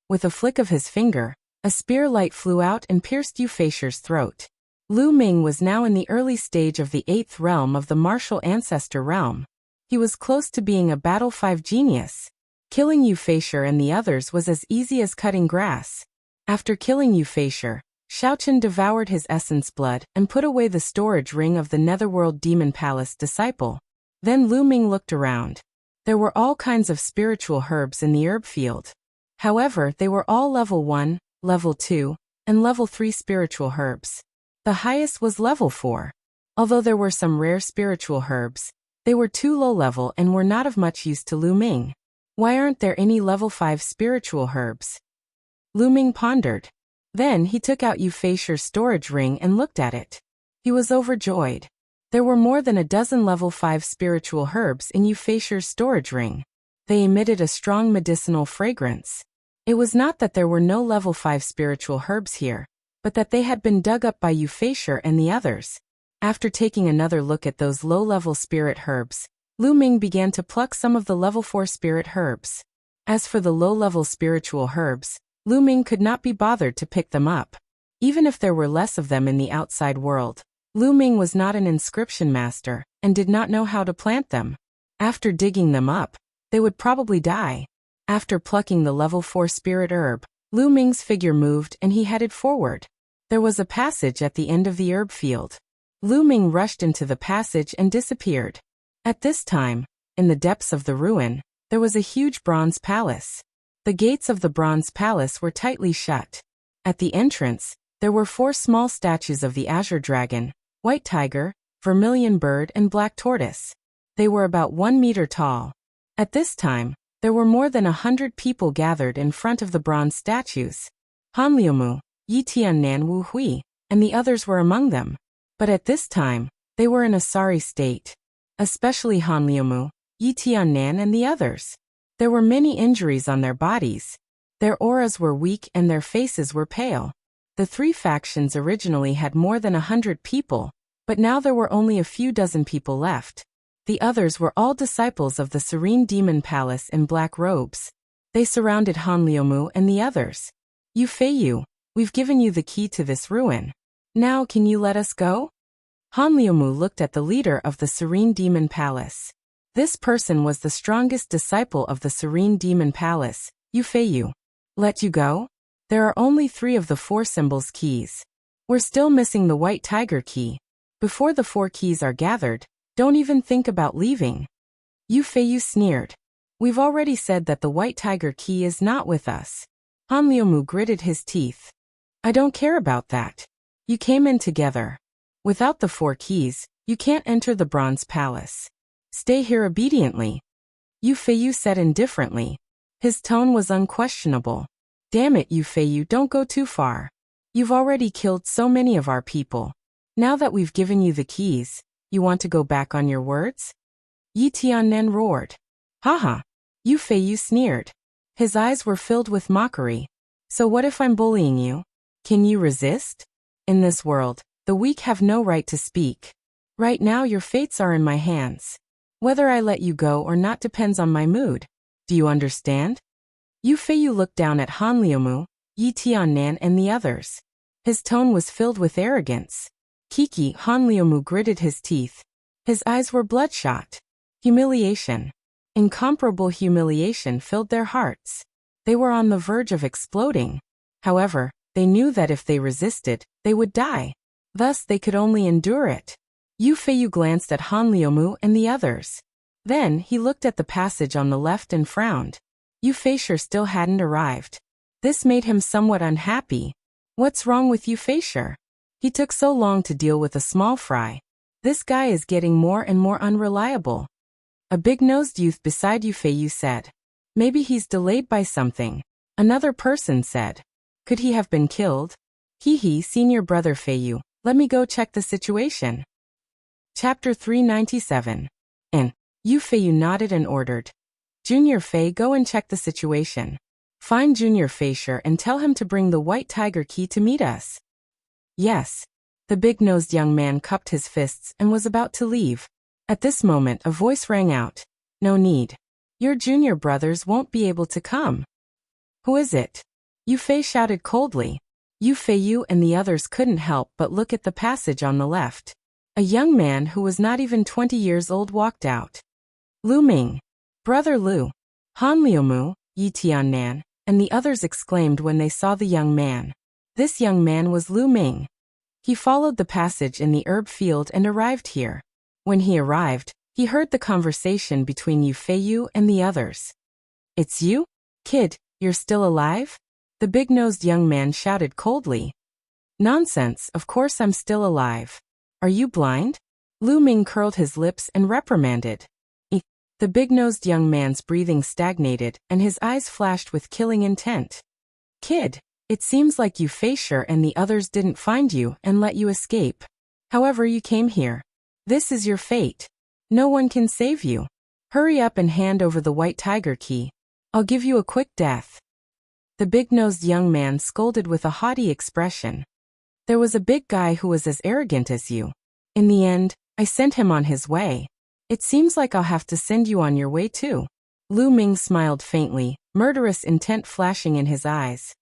With a flick of his finger, a spear light flew out and pierced Euphasor's throat. Lu Ming was now in the early stage of the 8th realm of the martial ancestor realm. He was close to being a Battle 5 genius. Killing Euphasor and the others was as easy as cutting grass. After killing Euphasor, Shaochen devoured his essence blood and put away the storage ring of the Netherworld Demon Palace disciple. Then Lu Ming looked around. There were all kinds of spiritual herbs in the herb field. However, they were all level 1, level 2, and level 3 spiritual herbs. The highest was level 4. Although there were some rare spiritual herbs, they were too low level and were not of much use to Lu Ming. Why aren't there any level 5 spiritual herbs? Lu Ming pondered. Then he took out Euphasor's storage ring and looked at it. He was overjoyed. There were more than a dozen level 5 spiritual herbs in Euphasor's storage ring. They emitted a strong medicinal fragrance. It was not that there were no level 5 spiritual herbs here, but that they had been dug up by Euphasor and the others. After taking another look at those low-level spirit herbs, Lu Ming began to pluck some of the level 4 spirit herbs. As for the low-level spiritual herbs, Lu Ming could not be bothered to pick them up. Even if there were less of them in the outside world, Lu Ming was not an inscription master and did not know how to plant them. After digging them up, they would probably die. After plucking the level 4 spirit herb, Lu Ming's figure moved and he headed forward. There was a passage at the end of the herb field. Lu Ming rushed into the passage and disappeared. At this time, in the depths of the ruin, there was a huge bronze palace. The gates of the bronze palace were tightly shut. At the entrance, there were 4 small statues of the azure dragon, white tiger, vermilion bird and black tortoise. They were about 1 meter tall. At this time, there were more than 100 people gathered in front of the bronze statues. Han Liumu, Yi Tiannan Wu Hui, and the others were among them. But at this time, they were in a sorry state. Especially Han Liumu, Yi Tiannan and the others. There were many injuries on their bodies. Their auras were weak and their faces were pale. The three factions originally had more than 100 people, but now there were only a few dozen people left. The others were all disciples of the Serene Demon Palace in black robes. They surrounded Han Liumu and the others. "Yu Feiyu, we've given you the key to this ruin. Now can you let us go?" Han Liumu looked at the leader of the Serene Demon Palace. This person was the strongest disciple of the Serene Demon Palace. "Yu Feiyu. Let you go? There are only 3 of the 4 symbols keys. We're still missing the white tiger key. Before the 4 keys are gathered, don't even think about leaving." Yu Feiyu sneered. "We've already said that the white tiger key is not with us." Han Liumu gritted his teeth. "I don't care about that. You came in together. Without the 4 keys, you can't enter the bronze palace. Stay here obediently." Yu Feiyu said indifferently. His tone was unquestionable. "Damn it, Yu Feiyu, don't go too far. You've already killed so many of our people. Now that we've given you the keys, you want to go back on your words?" Yi Tiannan roared. "Haha." Yu Feiyu sneered. His eyes were filled with mockery. "So what if I'm bullying you? Can you resist? In this world, the weak have no right to speak. Right now your fates are in my hands. Whether I let you go or not depends on my mood. Do you understand?" Yu Feiyu looked down at Han Liumu, Yi Tiannan and the others. His tone was filled with arrogance. Kiki, Han Liumu gritted his teeth. His eyes were bloodshot. Humiliation. Incomparable humiliation filled their hearts. They were on the verge of exploding. However, they knew that if they resisted, they would die. Thus they could only endure it. Yu Feiyu glanced at Han Liumu and the others. Then he looked at the passage on the left and frowned. Yu Feishi still hadn't arrived. This made him somewhat unhappy. What's wrong with Yu Feishi? He took so long to deal with a small fry. This guy is getting more and more unreliable. A big-nosed youth beside Yu Feiyu said. Maybe he's delayed by something. Another person said. Could he have been killed? Hee, senior brother Feiyu, let me go check the situation. Chapter 397. Yu Feiyu nodded and ordered. Junior Fei, go and check the situation. Find Junior Feishi and tell him to bring the white tiger key to meet us. Yes. The big-nosed young man cupped his fists and was about to leave. At this moment a voice rang out. No need. Your junior brothers won't be able to come. Who is it? Yu Fei shouted coldly. Yu Feiyu and the others couldn't help but look at the passage on the left. A young man who was not even 20 years old walked out. Lu Ming. Brother Lu. Han Liumu, Yi Tiannan, and the others exclaimed when they saw the young man. This young man was Lu Ming. He followed the passage in the herb field and arrived here. When he arrived, he heard the conversation between Yu Feiyu and the others. It's you? Kid, you're still alive? The big-nosed young man shouted coldly. Nonsense, of course I'm still alive. Are you blind? Lu Ming curled his lips and reprimanded. The big-nosed young man's breathing stagnated and his eyes flashed with killing intent. Kid, it seems like Yu Feishi and the others didn't find you and let you escape. However, you came here. This is your fate. No one can save you. Hurry up and hand over the white tiger key. I'll give you a quick death. The big-nosed young man scolded with a haughty expression. There was a big guy who was as arrogant as you. In the end, I sent him on his way. It seems like I'll have to send you on your way too. Lu Ming smiled faintly, murderous intent flashing in his eyes.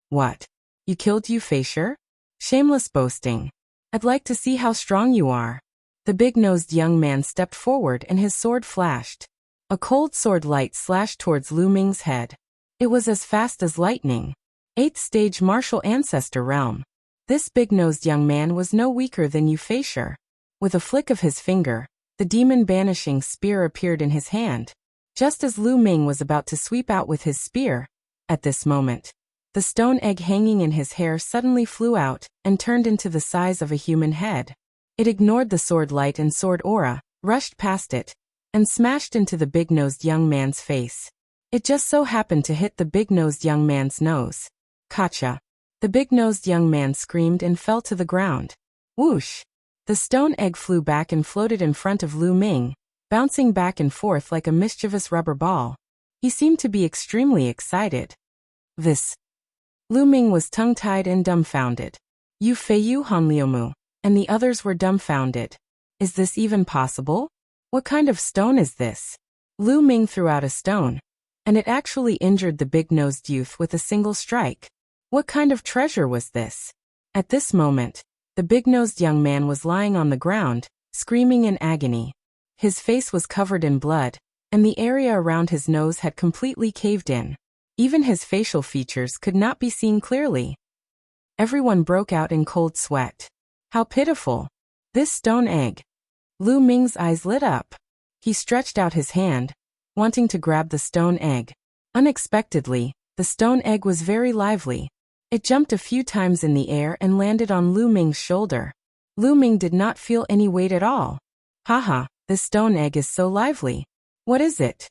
What? You killed Yu Feishi? Shameless boasting. I'd like to see how strong you are. The big-nosed young man stepped forward and his sword flashed. A cold sword light slashed towards Lu Ming's head. It was as fast as lightning. 8th stage martial ancestor realm. This big-nosed young man was no weaker than Yu Feishi. With a flick of his finger, the demon banishing spear appeared in his hand. Just as Lu Ming was about to sweep out with his spear, at this moment, the stone egg hanging in his hair suddenly flew out and turned into the size of a human head. It ignored the sword light and sword aura, rushed past it, and smashed into the big-nosed young man's face. It just so happened to hit the big-nosed young man's nose. Gotcha! The big-nosed young man screamed and fell to the ground. Whoosh! The stone egg flew back and floated in front of Lu Ming, bouncing back and forth like a mischievous rubber ball. He seemed to be extremely excited. This. Lu Ming was tongue-tied and dumbfounded. Yu Feiyu Hanliumu, and the others were dumbfounded. Is this even possible? What kind of stone is this? Lu Ming threw out a stone, and it actually injured the big-nosed youth with a single strike. What kind of treasure was this? At this moment, the big-nosed young man was lying on the ground, screaming in agony. His face was covered in blood, and the area around his nose had completely caved in. Even his facial features could not be seen clearly. Everyone broke out in cold sweat. How pitiful! This stone egg! Lu Ming's eyes lit up. He stretched out his hand, wanting to grab the stone egg. Unexpectedly, the stone egg was very lively. It jumped a few times in the air and landed on Lu Ming's shoulder. Lu Ming did not feel any weight at all. Haha, this stone egg is so lively. What is it?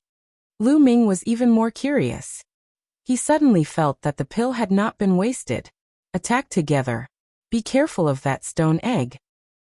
Lu Ming was even more curious. He suddenly felt that the pill had not been wasted. Attack together. Be careful of that stone egg.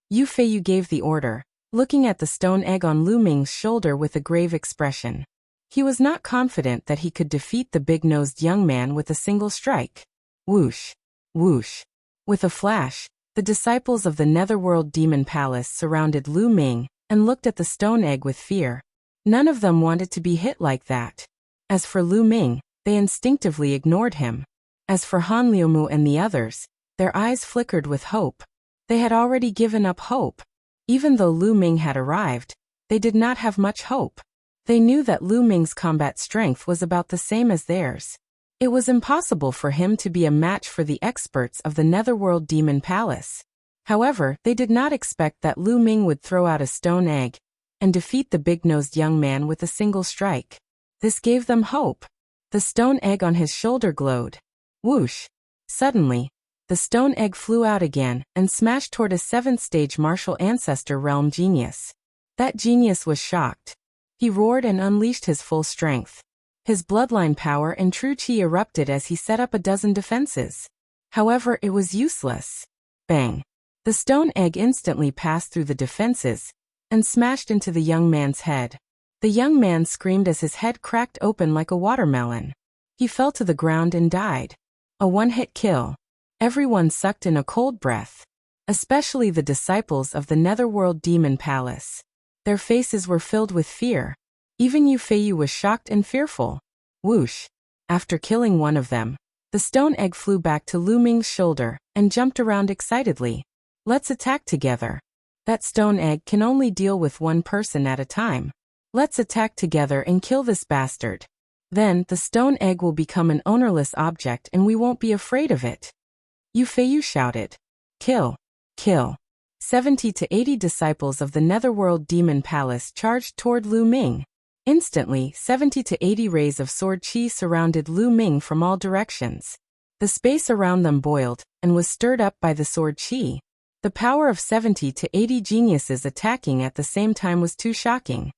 Yu Feiyu gave the order, looking at the stone egg on Lu Ming's shoulder with a grave expression. He was not confident that he could defeat the big-nosed young man with a single strike. Whoosh! Whoosh! With a flash, the disciples of the Netherworld Demon Palace surrounded Lu Ming and looked at the stone egg with fear. None of them wanted to be hit like that. As for Lu Ming, they instinctively ignored him. As for Han Liumu and the others, their eyes flickered with hope. They had already given up hope. Even though Lu Ming had arrived, they did not have much hope. They knew that Lu Ming's combat strength was about the same as theirs. It was impossible for him to be a match for the experts of the Netherworld Demon Palace. However, they did not expect that Lu Ming would throw out a stone egg and defeat the big-nosed young man with a single strike. This gave them hope. The stone egg on his shoulder glowed. Whoosh! Suddenly, the stone egg flew out again and smashed toward a 7th-stage martial ancestor realm genius. That genius was shocked. He roared and unleashed his full strength. His bloodline power and true chi erupted as he set up a dozen defenses. However, it was useless. Bang! The stone egg instantly passed through the defenses and smashed into the young man's head. The young man screamed as his head cracked open like a watermelon. He fell to the ground and died. A one-hit kill. Everyone sucked in a cold breath. Especially the disciples of the Netherworld Demon Palace. Their faces were filled with fear. Even Yu Feiyu was shocked and fearful. Whoosh! After killing one of them, the stone egg flew back to Lu Ming's shoulder and jumped around excitedly. Let's attack together. That stone egg can only deal with one person at a time. Let's attack together and kill this bastard. Then, the stone egg will become an ownerless object and we won't be afraid of it. Yu Feiyu shouted. Kill! Kill! 70 to 80 disciples of the Netherworld Demon Palace charged toward Lu Ming. Instantly, 70 to 80 rays of sword chi surrounded Lu Ming from all directions. The space around them boiled and was stirred up by the sword chi. The power of 70 to 80 geniuses attacking at the same time was too shocking.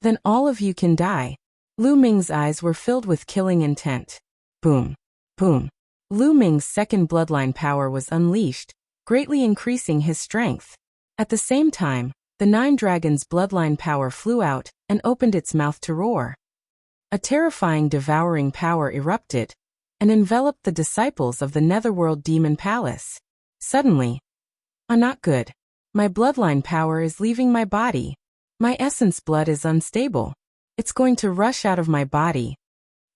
Then all of you can die. Lu Ming's eyes were filled with killing intent. Boom. Boom. Lu Ming's second bloodline power was unleashed, greatly increasing his strength. At the same time, the 9 dragons' bloodline power flew out and opened its mouth to roar. A terrifying devouring power erupted and enveloped the disciples of the Netherworld Demon Palace. Suddenly, not good. My bloodline power is leaving my body. My essence blood is unstable. It's going to rush out of my body.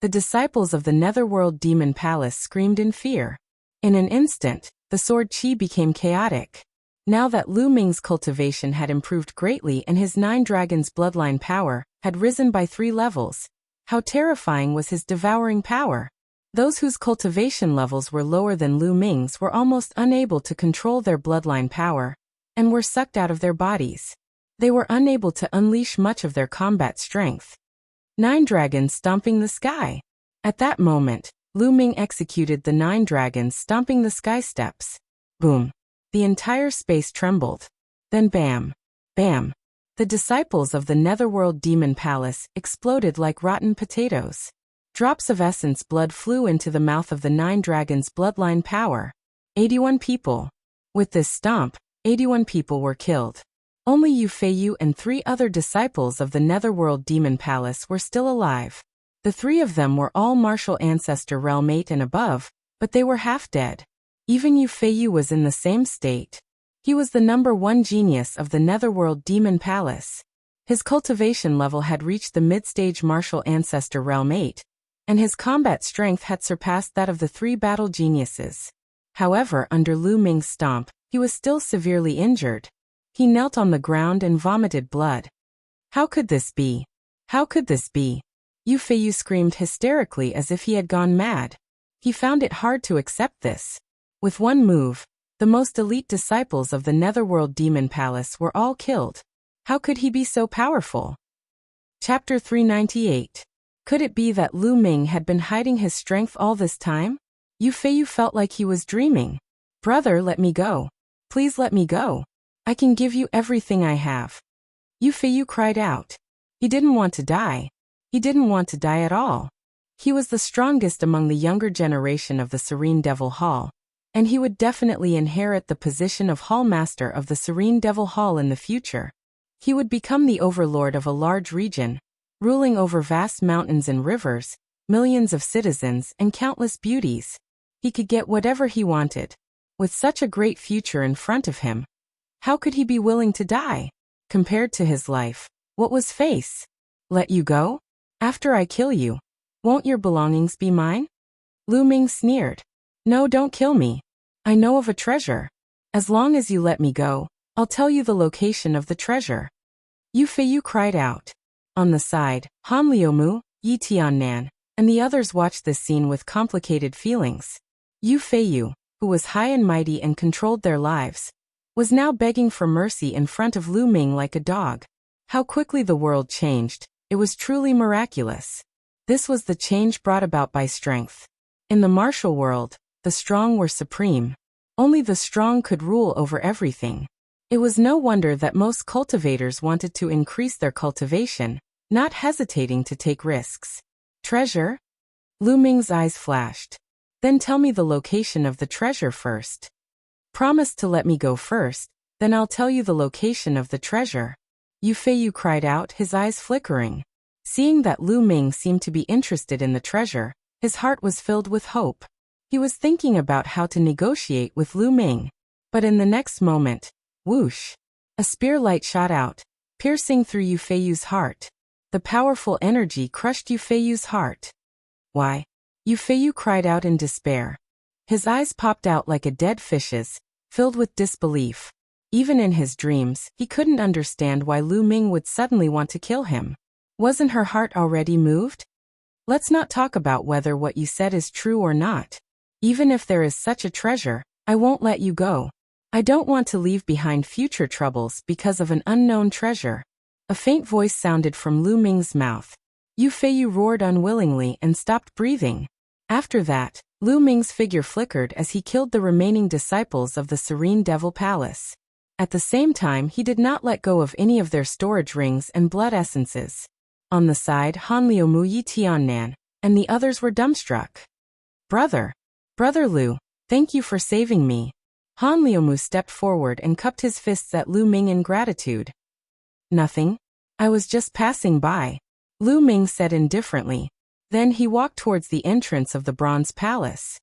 The disciples of the Netherworld Demon Palace screamed in fear. In an instant, the sword chi became chaotic. Now that Lu Ming's cultivation had improved greatly and his 9 dragons' bloodline power had risen by 3 levels, how terrifying was his devouring power! Those whose cultivation levels were lower than Lu Ming's were almost unable to control their bloodline power, and were sucked out of their bodies. They were unable to unleash much of their combat strength. 9 dragons stomping the sky. At that moment, Lu Ming executed the 9 dragons stomping the sky steps. Boom. The entire space trembled. Then bam. Bam. The disciples of the Netherworld Demon Palace exploded like rotten potatoes. Drops of essence blood flew into the mouth of the 9 dragons' bloodline power. 81 people. With this stomp, 81 people were killed. Only Yu Feiyu and 3 other disciples of the Netherworld Demon Palace were still alive. The 3 of them were all martial ancestor realm 8 and above, but they were half dead. Even Yu Feiyu was in the same state. He was the number 1 genius of the Netherworld Demon Palace. His cultivation level had reached the mid-stage martial ancestor realm 8, and his combat strength had surpassed that of the 3 battle geniuses. However, under Lu Ming's stomp, he was still severely injured. He knelt on the ground and vomited blood. How could this be? How could this be? Yu Feiyu screamed hysterically as if he had gone mad. He found it hard to accept this. With one move, the most elite disciples of the Netherworld Demon Palace were all killed. How could he be so powerful? Chapter 398. Could it be that Lu Ming had been hiding his strength all this time? Yu Feiyu felt like he was dreaming. Brother, let me go. Please let me go. I can give you everything I have. Yu Feiyu cried out. He didn't want to die. He didn't want to die at all. He was the strongest among the younger generation of the Serene Devil Hall, and he would definitely inherit the position of Hall Master of the Serene Devil Hall in the future. He would become the overlord of a large region, ruling over vast mountains and rivers, millions of citizens, and countless beauties. He could get whatever he wanted. With such a great future in front of him, how could he be willing to die? Compared to his life, what was face? Let you go? After I kill you, won't your belongings be mine? Lu Ming sneered. No, don't kill me. I know of a treasure. As long as you let me go, I'll tell you the location of the treasure. Yu Feiyu cried out. On the side, Han Liumu, Yi Tiannan, and the others watched this scene with complicated feelings. Yu Feiyu, who was high and mighty and controlled their lives, was now begging for mercy in front of Lu Ming like a dog. How quickly the world changed, it was truly miraculous. This was the change brought about by strength. In the martial world, the strong were supreme. Only the strong could rule over everything. It was no wonder that most cultivators wanted to increase their cultivation, not hesitating to take risks. Treasure? Lu Ming's eyes flashed. Then tell me the location of the treasure first. Promise to let me go first, then I'll tell you the location of the treasure. Yu Feiyu cried out, his eyes flickering. Seeing that Lu Ming seemed to be interested in the treasure, his heart was filled with hope. He was thinking about how to negotiate with Lu Ming. But in the next moment, whoosh! A spear light shot out, piercing through Yu Feiyu's heart. The powerful energy crushed Yu Feiyu's heart. Why? Yu Feiyu cried out in despair. His eyes popped out like a dead fish's, filled with disbelief. Even in his dreams, he couldn't understand why Lu Ming would suddenly want to kill him. Wasn't her heart already moved? Let's not talk about whether what you said is true or not. Even if there is such a treasure, I won't let you go. I don't want to leave behind future troubles because of an unknown treasure. A faint voice sounded from Lu Ming's mouth. Yu Feiyu roared unwillingly and stopped breathing. After that, Lu Ming's figure flickered as he killed the remaining disciples of the Serene Devil Palace. At the same time, he did not let go of any of their storage rings and blood essences. On the side, Han Liumu, Yi Tiannan, and the others were dumbstruck. Brother Lu, thank you for saving me. Han Liumu stepped forward and cupped his fists at Lu Ming in gratitude. Nothing. I was just passing by, Lu Ming said indifferently. Then he walked towards the entrance of the Bronze Palace.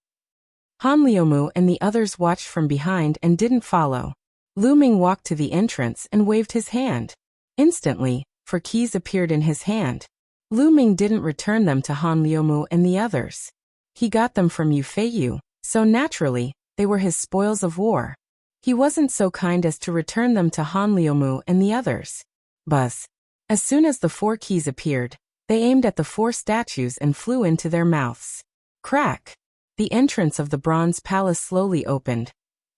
Han Liumu and the others watched from behind and didn't follow. Lu Ming walked to the entrance and waved his hand. Instantly, 4 keys appeared in his hand. Lu Ming didn't return them to Han Liumu and the others. He got them from Yu Feiyu, so naturally, they were his spoils of war. He wasn't so kind as to return them to Han Liumu and the others. Buzz. As soon as the 4 keys appeared, they aimed at the 4 statues and flew into their mouths. Crack! The entrance of the Bronze Palace slowly opened,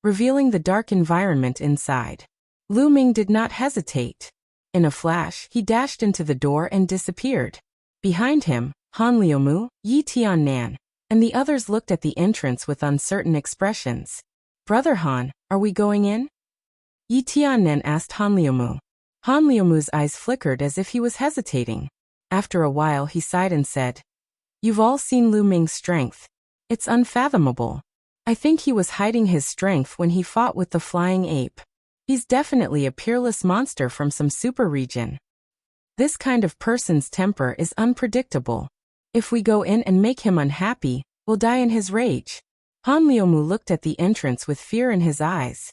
revealing the dark environment inside. Lu Ming did not hesitate. In a flash, he dashed into the door and disappeared. Behind him, Han Liumu, Yi Tiannan, and the others looked at the entrance with uncertain expressions. Brother Han, are we going in? Yi Tiannan asked Han Liumu. Han Liumu's eyes flickered as if he was hesitating. After a while he sighed and said, "You've all seen Lu Ming's strength. It's unfathomable. I think he was hiding his strength when he fought with the flying ape. He's definitely a peerless monster from some super region. This kind of person's temper is unpredictable. If we go in and make him unhappy, we'll die in his rage." Han Liumu looked at the entrance with fear in his eyes.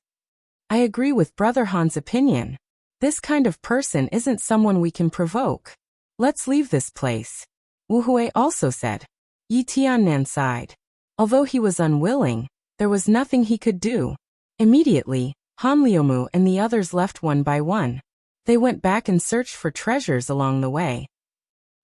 "I agree with Brother Han's opinion. This kind of person isn't someone we can provoke. Let's leave this place," Wu Hui also said. Yi Tiannan sighed. Although he was unwilling, there was nothing he could do. Immediately, Han Liumu and the others left one by one. They went back and searched for treasures along the way.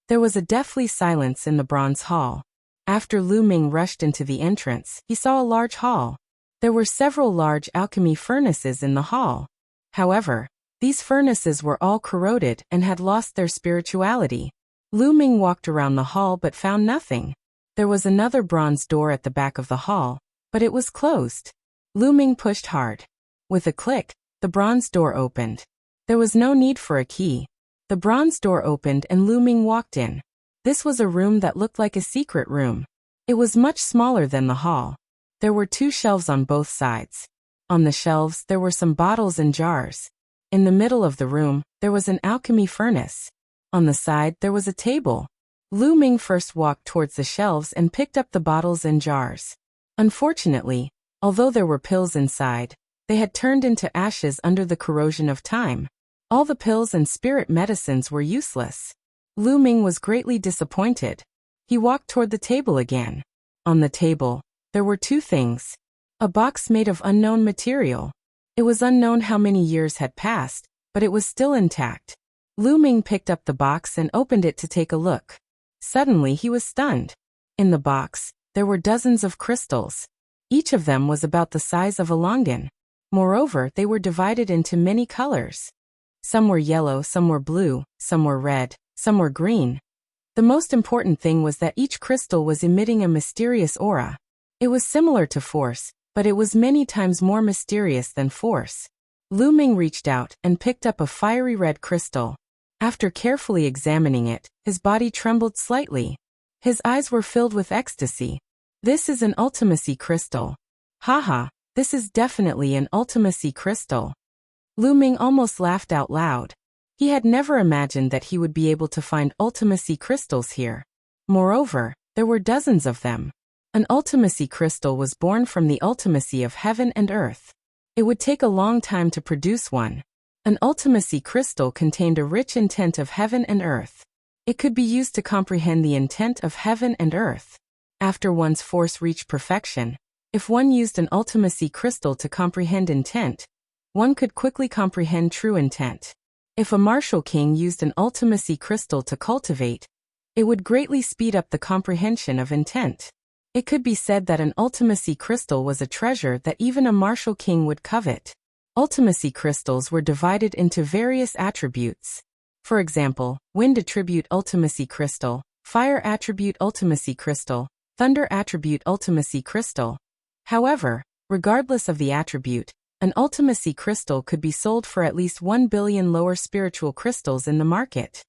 There was a deathly silence in the bronze hall. After Lu Ming rushed into the entrance, he saw a large hall. There were several large alchemy furnaces in the hall. However, these furnaces were all corroded and had lost their spirituality. Lu Ming walked around the hall but found nothing. There was another bronze door at the back of the hall, but it was closed. Lu Ming pushed hard. With a click, the bronze door opened. There was no need for a key. The bronze door opened and Lu Ming walked in. This was a room that looked like a secret room. It was much smaller than the hall. There were 2 shelves on both sides. On the shelves there were some bottles and jars. In the middle of the room, there was an alchemy furnace. On the side there was a table. Lu Ming first walked towards the shelves and picked up the bottles and jars. Unfortunately, although there were pills inside, they had turned into ashes under the corrosion of time. All the pills and spirit medicines were useless. Lu Ming was greatly disappointed. He walked toward the table again. On the table, there were 2 things. A box made of unknown material. It was unknown how many years had passed, but it was still intact. Lu Ming picked up the box and opened it to take a look. Suddenly he was stunned. In the box, there were dozens of crystals. Each of them was about the size of a longan. Moreover, they were divided into many colors. Some were yellow, some were blue, some were red, some were green. The most important thing was that each crystal was emitting a mysterious aura. It was similar to force, but it was many times more mysterious than force. Lu Ming reached out and picked up a fiery red crystal. After carefully examining it, his body trembled slightly. His eyes were filled with ecstasy. "This is an ultimacy crystal. Haha, this is definitely an ultimacy crystal." Lu Ming almost laughed out loud. He had never imagined that he would be able to find ultimacy crystals here. Moreover, there were dozens of them. An ultimacy crystal was born from the ultimacy of heaven and earth. It would take a long time to produce one. An ultimacy crystal contained a rich intent of heaven and earth. It could be used to comprehend the intent of heaven and earth. After one's force reached perfection, if one used an ultimacy crystal to comprehend intent, one could quickly comprehend true intent. If a martial king used an ultimacy crystal to cultivate, it would greatly speed up the comprehension of intent. It could be said that an ultimacy crystal was a treasure that even a martial king would covet. Ultimacy crystals were divided into various attributes. For example, wind attribute ultimacy crystal, fire attribute ultimacy crystal, thunder attribute ultimacy crystal. However, regardless of the attribute, an ultimacy crystal could be sold for at least 1 billion lower spiritual crystals in the market.